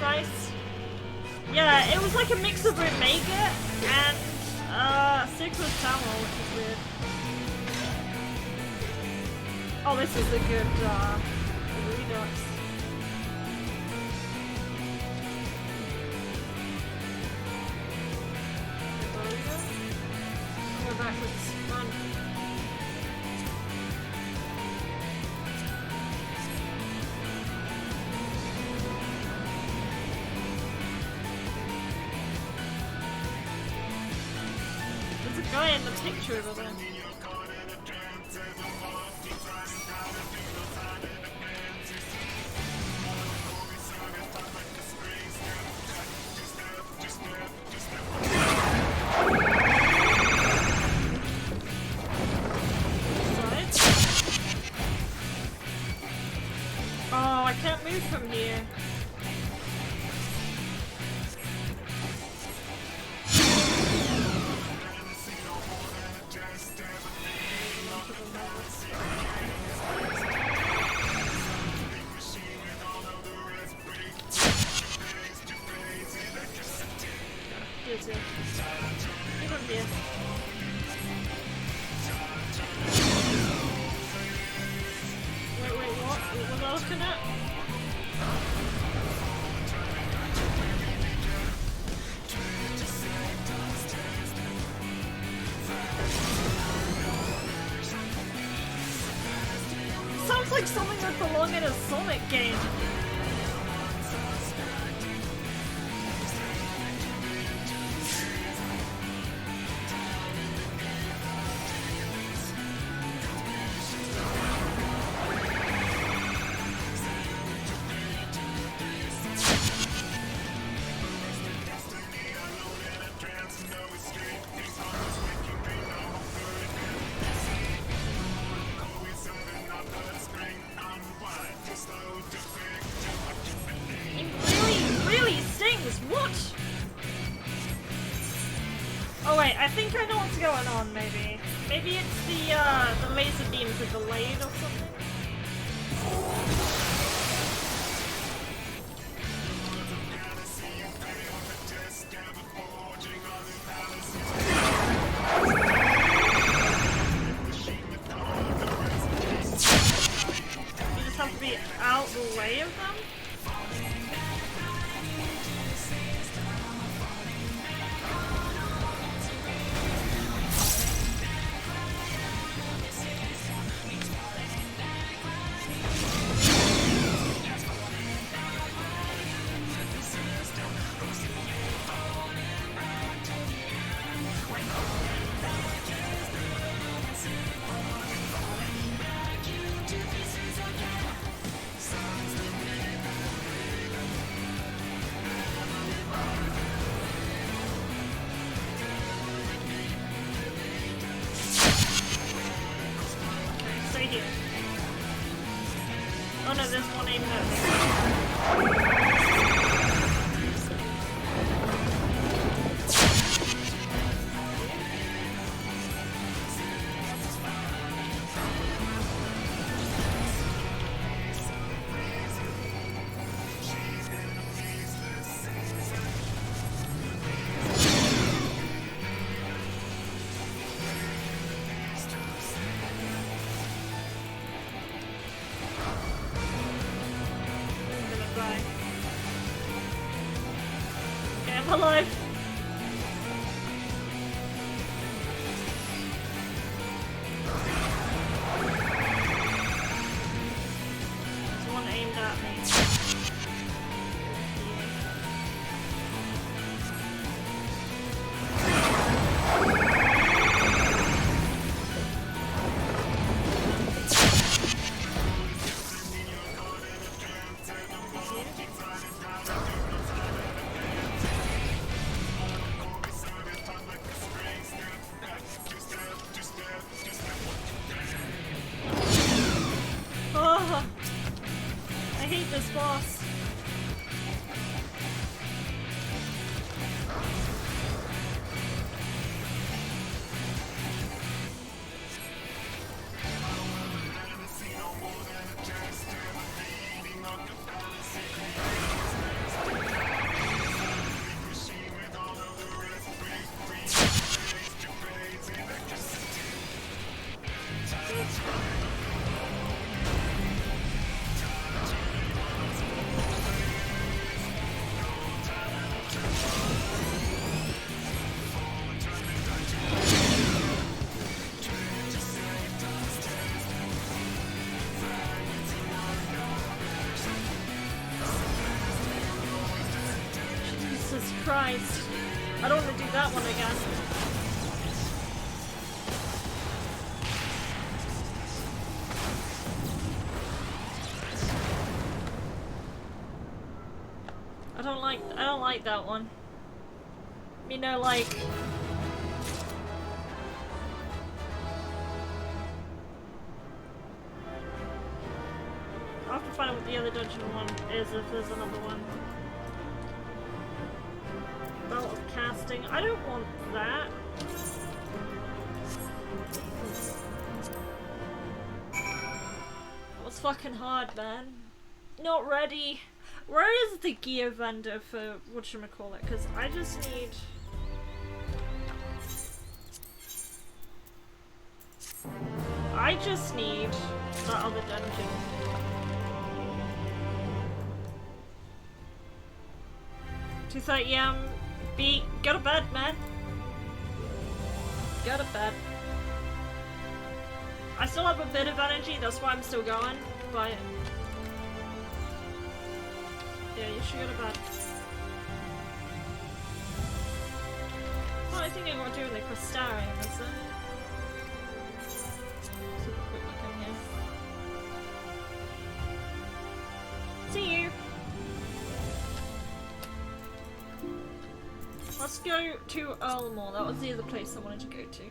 nice. Yeah, it was like a mix of Omega and Sigma's Tower, which is weird. Oh, this is a good redux. Go backwards. Run. There's a guy in the picture over there. Oh, I can't move from here. Here's it. Get on here. Wait, what? What was I looking at? Sounds like something that belongs in a Sonic game. Oh wait, I think I know what's going on, maybe. Maybe it's the laser beams are delayed or something? You just have to be out the way of them? Oh no, there's one aim there. Alive. There's one aimed at me. Jesus Christ. I don't want to do that one again. I don't like that one. You know, like... I'll have to find out what the other dungeon one is if there's another one. Belt of casting. I don't want that. That was fucking hard, man. Not ready. Where is the gear vendor for whatchamacallit? Because I just need... that other dungeon. $2:30 B, go to bed, man. Go to bed. I still have a bit of energy, that's why I'm still going, but... yeah, you should go to bed. Well, I think I got to do in the Crystarium, is it? Super quick look in here. See you! Let's go to Earlmore, that was the other place I wanted to go to.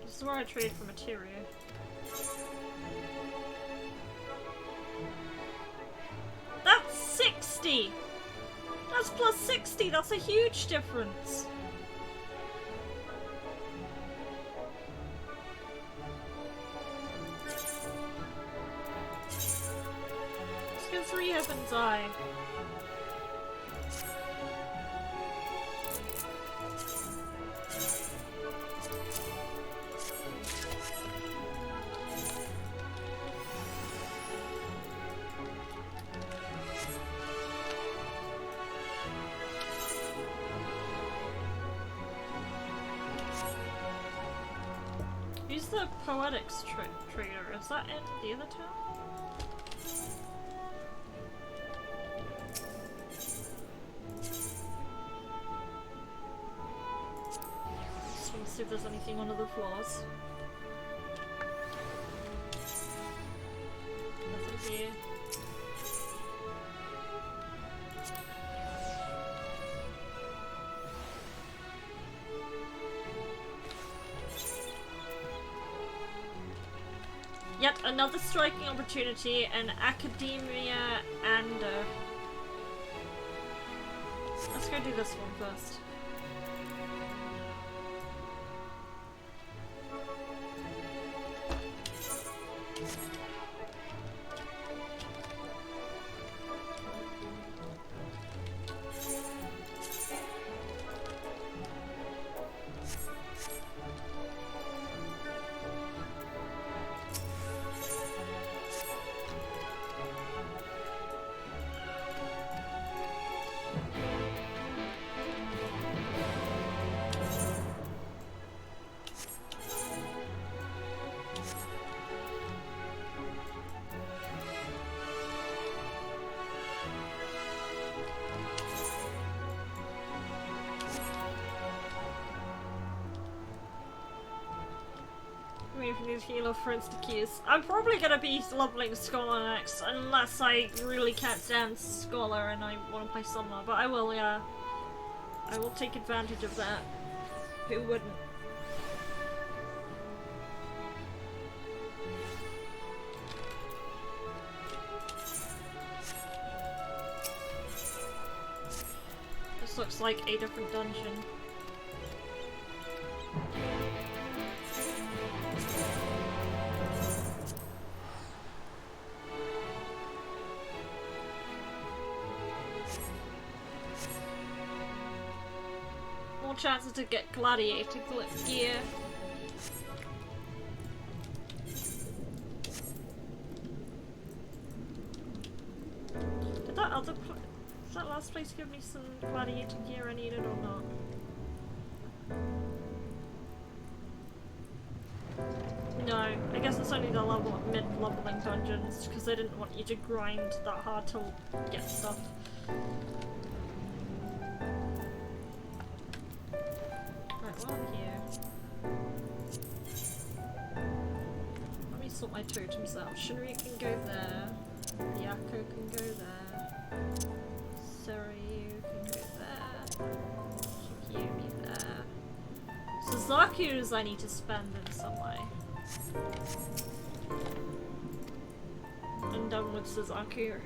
This is where I trade for materia. That's 60! That's plus 60, that's a huge difference! Let's go 3 Heaven's Eye. Who's the Poetics trader? Is that in the other town? Just want to see if there's anything on other floors. Nothing here. Yet another striking opportunity in Academia and let's go do this one first. Healer for insta-keys. I'm probably gonna be leveling Scholar next, unless I really can't stand Scholar and I want to play Summoner, but I will, yeah. I will take advantage of that. Who wouldn't? This looks like a different dungeon. chances to get gladiator gear. Did that other does that last place give me some gladiator gear I needed or not? No, I guess it's only the mid-leveling dungeons because they didn't want you to grind that hard to get stuff. Right, while I'm here, let me sort my totems out. Shinri can go there. Ryako can go there. Soryu can go there. Kikyomi there. Suzaku's I need to spend in some way. I'm done with Suzaku.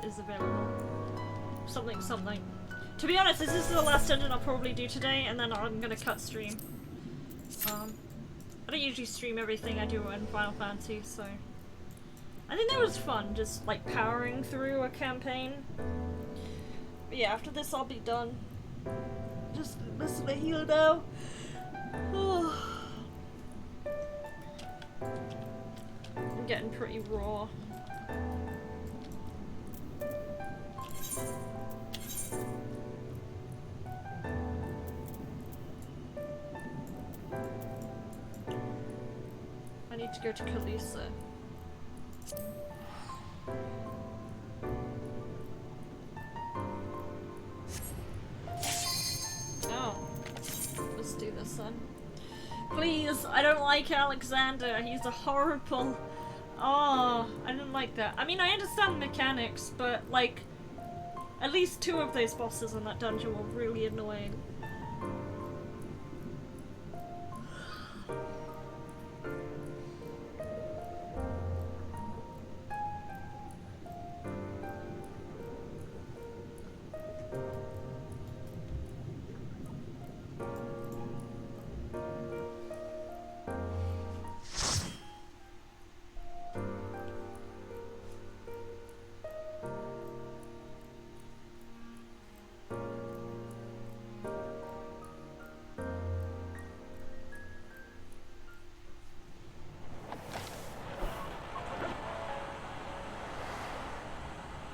Is available. Something. To be honest, this is the last dungeon I'll probably do today, and then I'm gonna cut stream. I don't usually stream everything I do in Final Fantasy, so I think that was fun, just like powering through a campaign. But yeah, after this I'll be done. Just listen to heal now. I'm getting pretty raw. I need to go to Kalisa. Oh. Let's do this then. Please, I don't like Alexander. He's a horrible... Oh, I didn't like that. I mean, I understand mechanics, but like, at least 2 of those bosses in that dungeon were really annoying.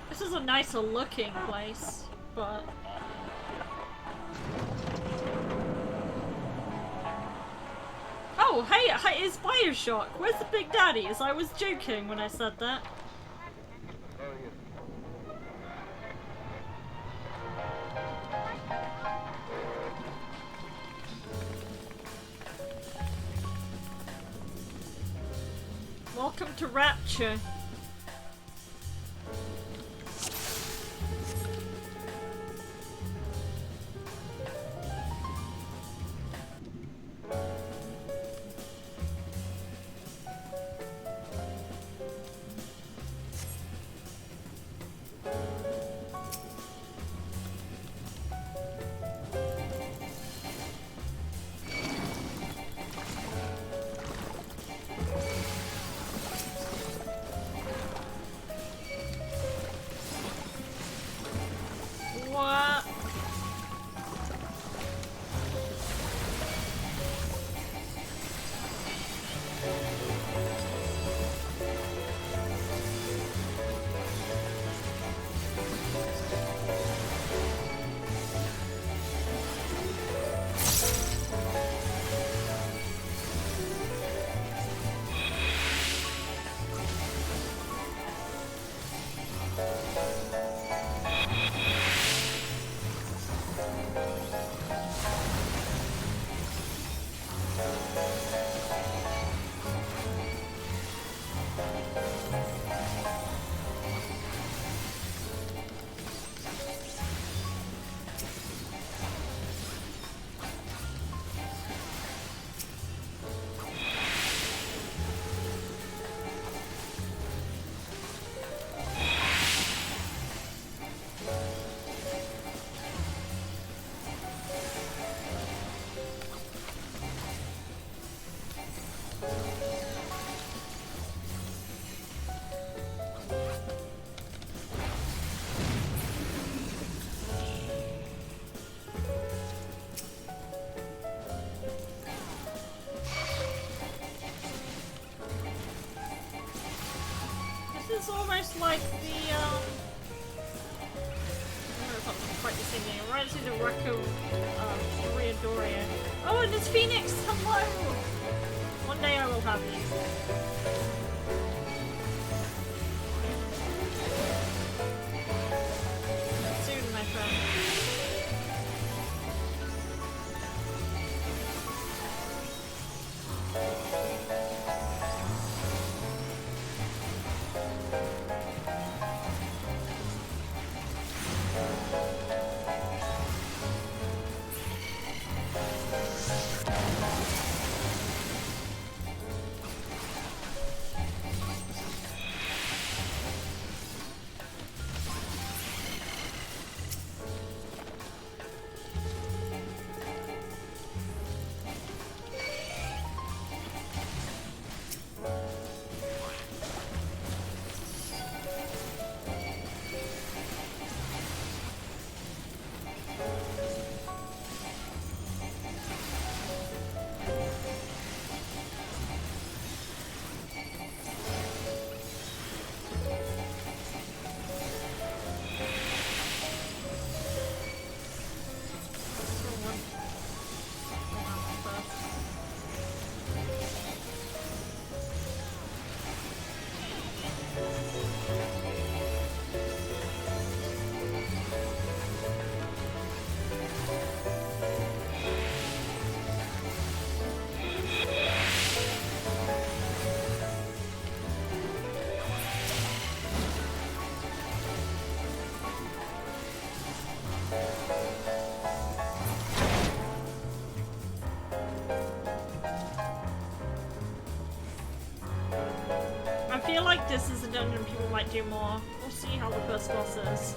This is a nicer looking place, but... Oh, hey, it's Bioshock! Where's the Big Daddies? I was joking when I said that. Welcome to Rapture. is almost like the, it's not quite the same thing. It reminds me of the Reco of Maria Doria. Oh, and it's Phoenix! Hello! One day I will have you. Soon, my friend. I feel like this is a dungeon people might do more. We'll see how the first boss is.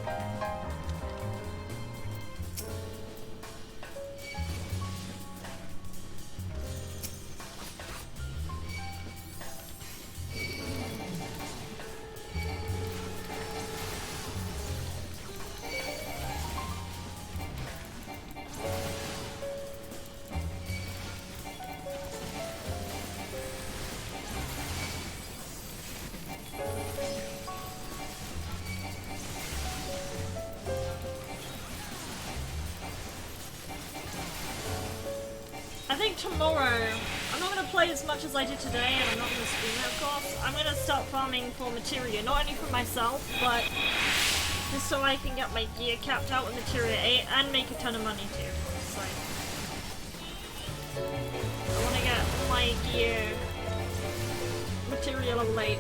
I think tomorrow, I'm not going to play as much as I did today, and I'm not going to stream it, of course. I'm going to start farming for materia, not only for myself, but just so I can get my gear capped out with materia 8 and make a ton of money too. So, I want to get my gear materia level 8.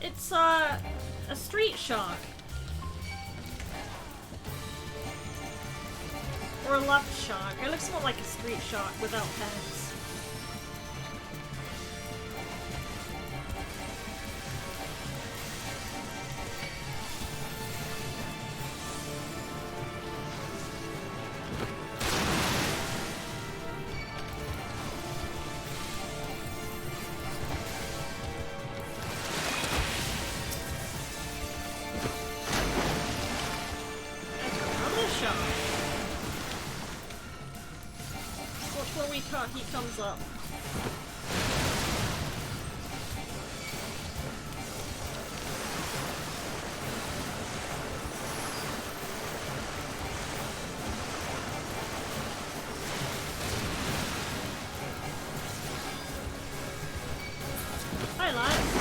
It's a street shark. Or a left shark. It looks more like a street shark without heads. He comes up. Hi, lads.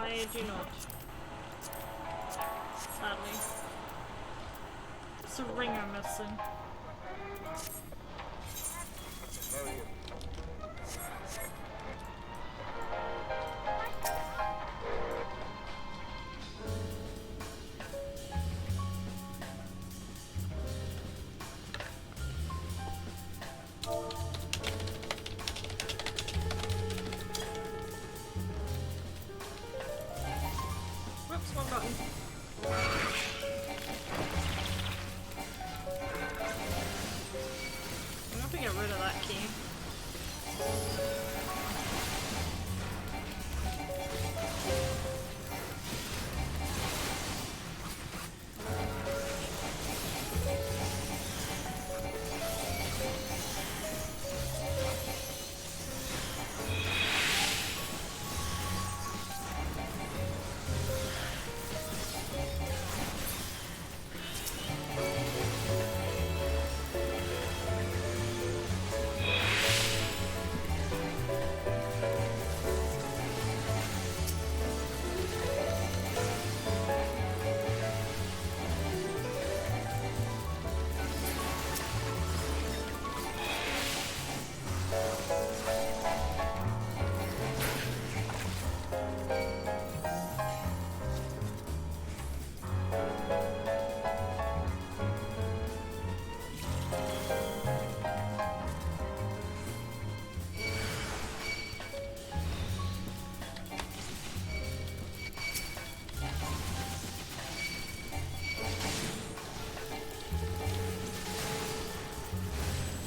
I do not. Sadly. It's a ring I'm missing. Whoops, wrong button. I'm gonna have to get rid of that key.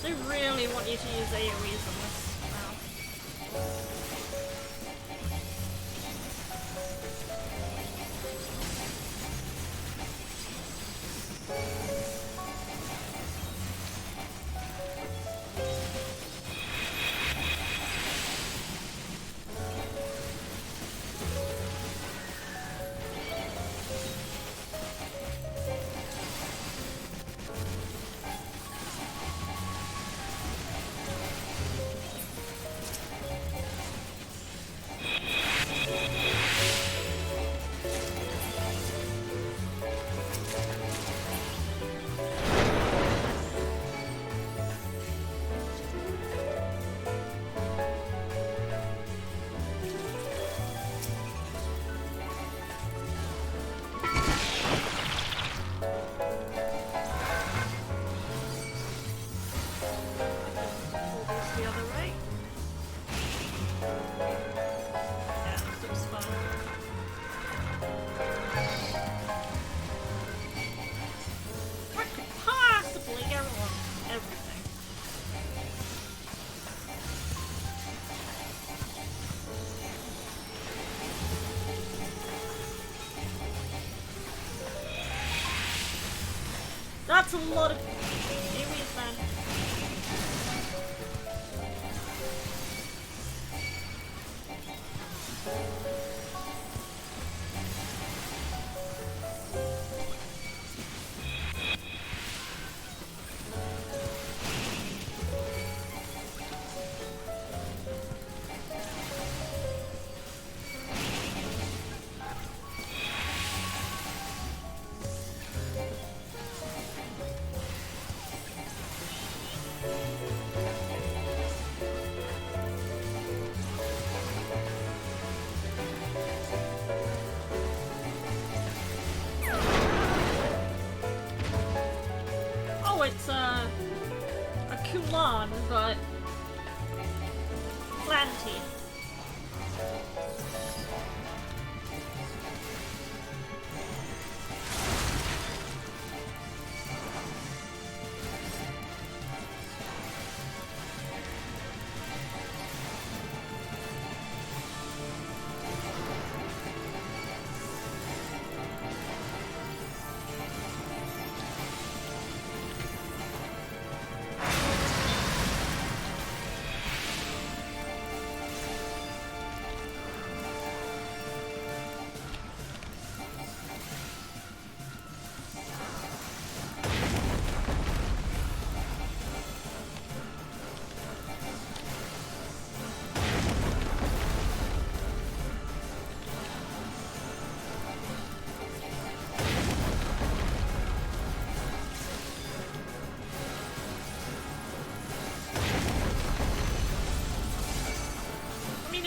They really want you to use AoEs on this now. That's a lot of aliens, man. It's a Kulan, but planty.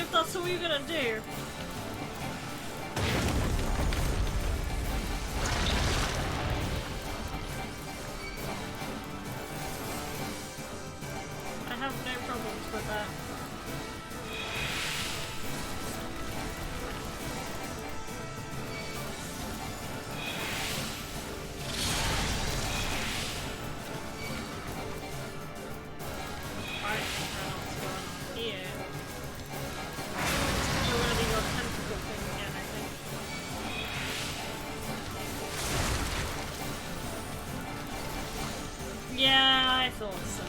if that's all you're gonna do. I have no problems with that. Yeah, I thought so.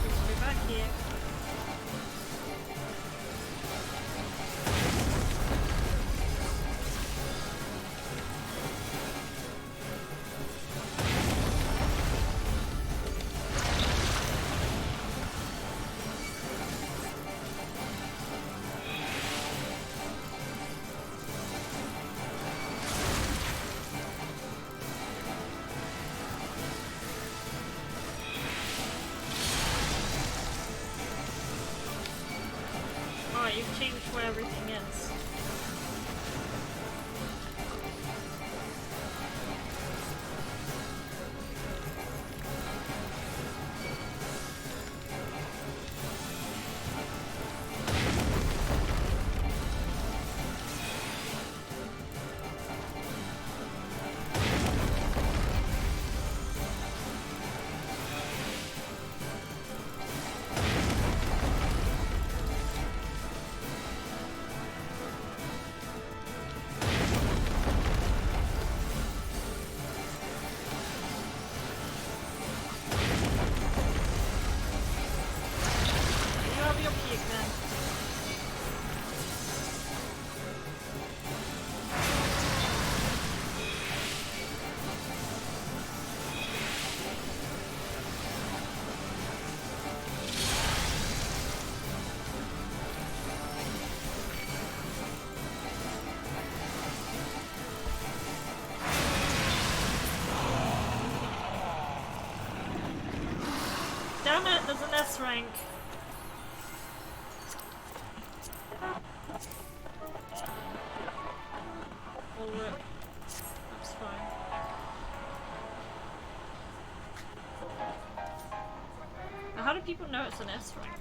Let's go back here. Alright, you've changed where everything is. Damn it, there's an S rank. Oh, rip. That's fine. Now, how do people know it's an S rank?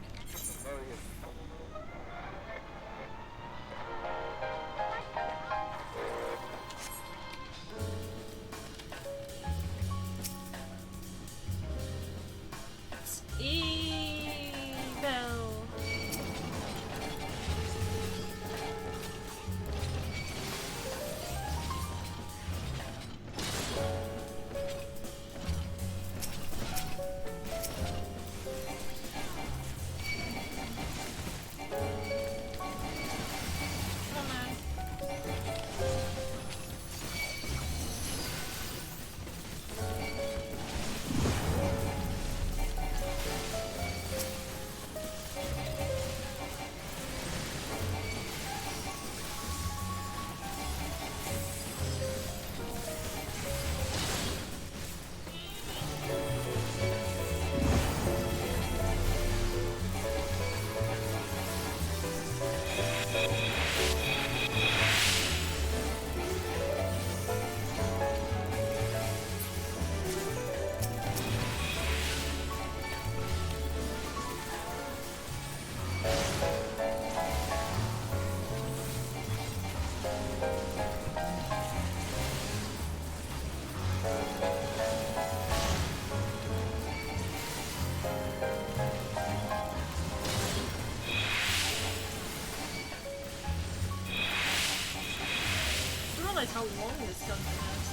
How long this dungeon is.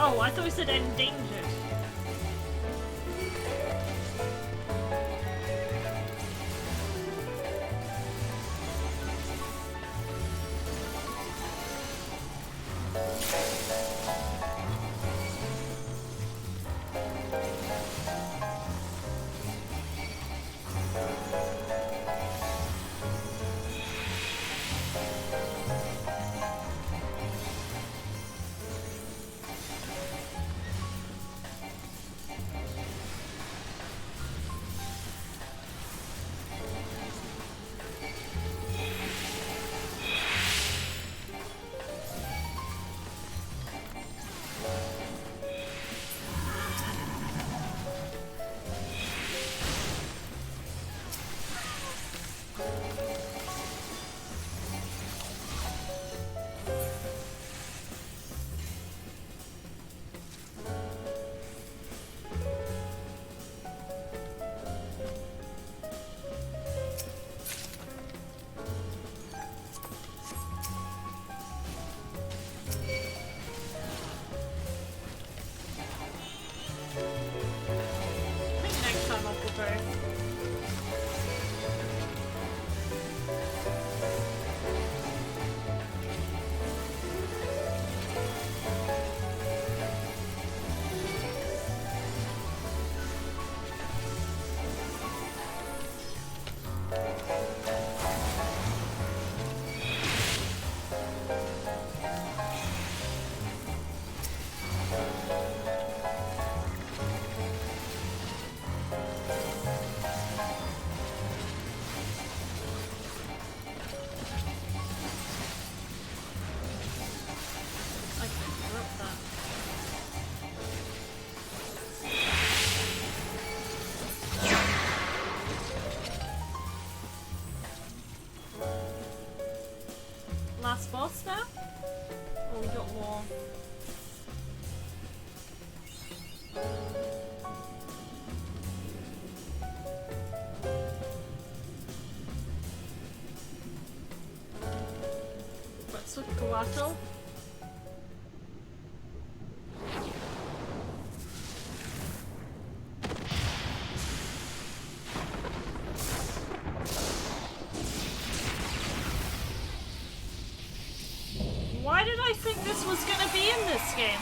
Oh, I thought we said endangered. Last boss now? Or we got more? Let's look at Kawato. Why did I think this was gonna be in this game?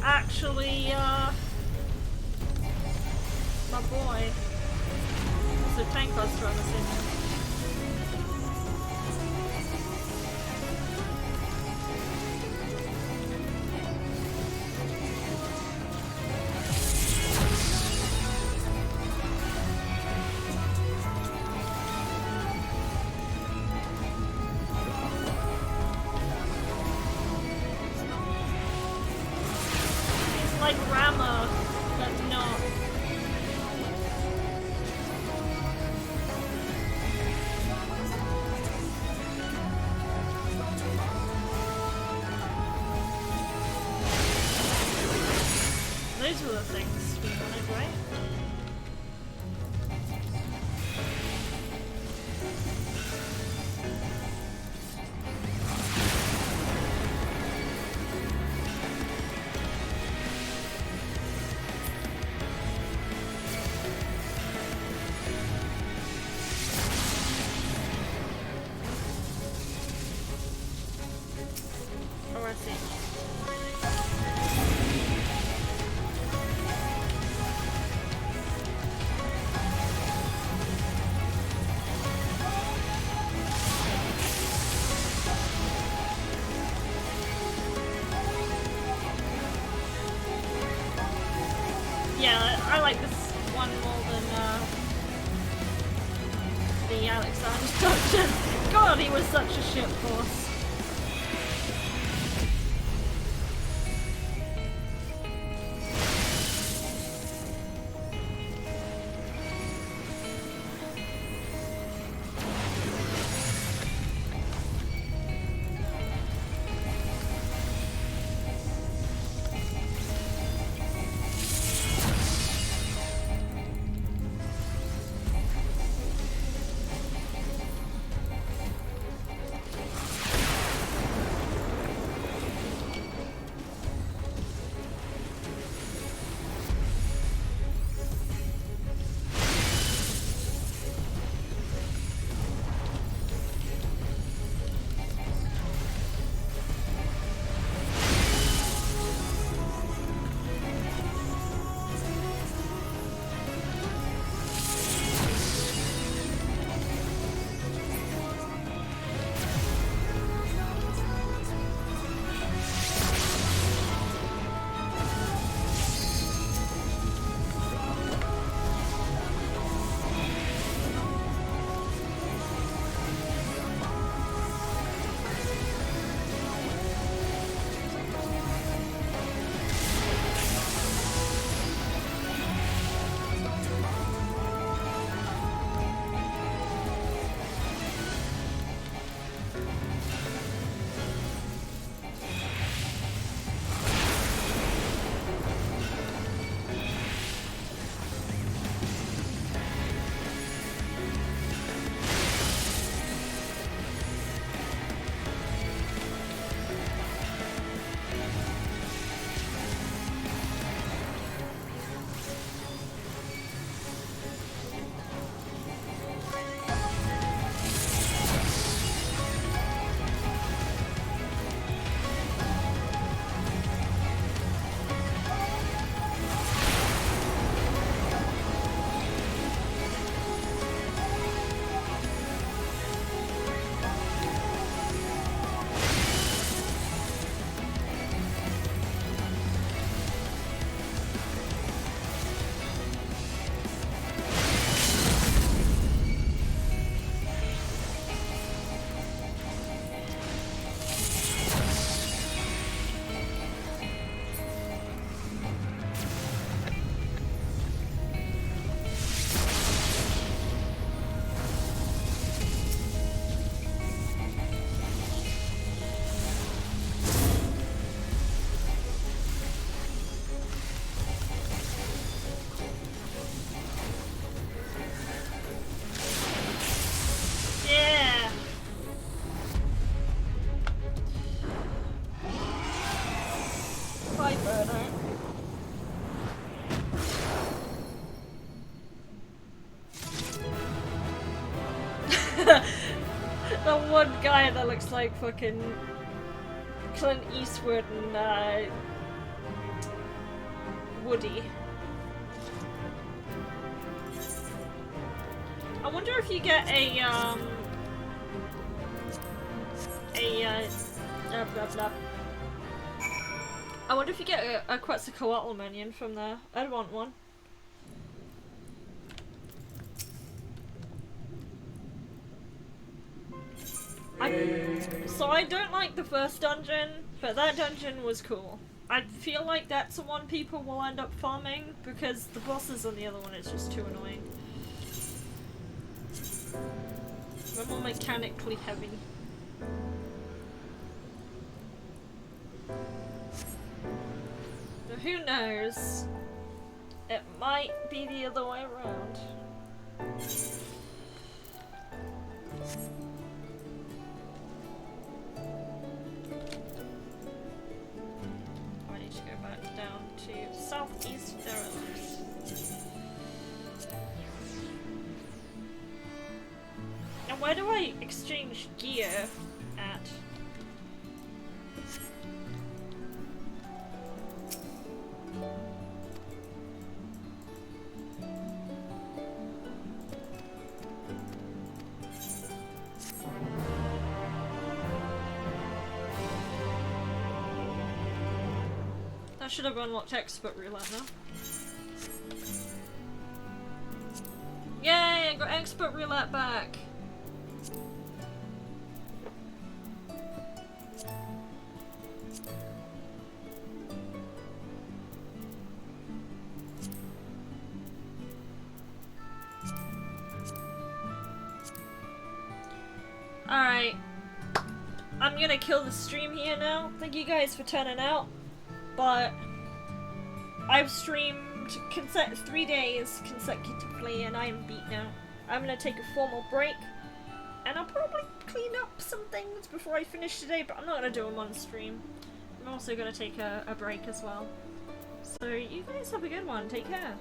Actually, my boy. There's a tank buster on the scene. Like Rama, but not. Those were the things we wanted, right? Oh, I see. Yeah, I like this one more than the Alexander dungeon. God, he was such a shit boss. one guy that looks like fucking Clint Eastwood and Woody. I wonder if you get a blah blah. I wonder if you get a Quetzalcoatl minion from there. I'd want one. So I don't like the first dungeon, but that dungeon was cool. I feel like that's the one people will end up farming because the bosses on the other one is just too annoying. They're more mechanically heavy. But who knows? It might be the other way around. I need to go back down to southeast Faerie. And where do I exchange gear at? That should have unlocked expert roulette now. Yay! I got expert roulette back! Alright. I'm gonna kill the stream here now. Thank you guys for turning out. But I've streamed 3 days consecutively and I am beat now. I'm gonna take a formal break and I'll probably clean up some things before I finish today, but I'm not gonna do them on stream. I'm also gonna take a break as well. So you guys have a good one. Take care.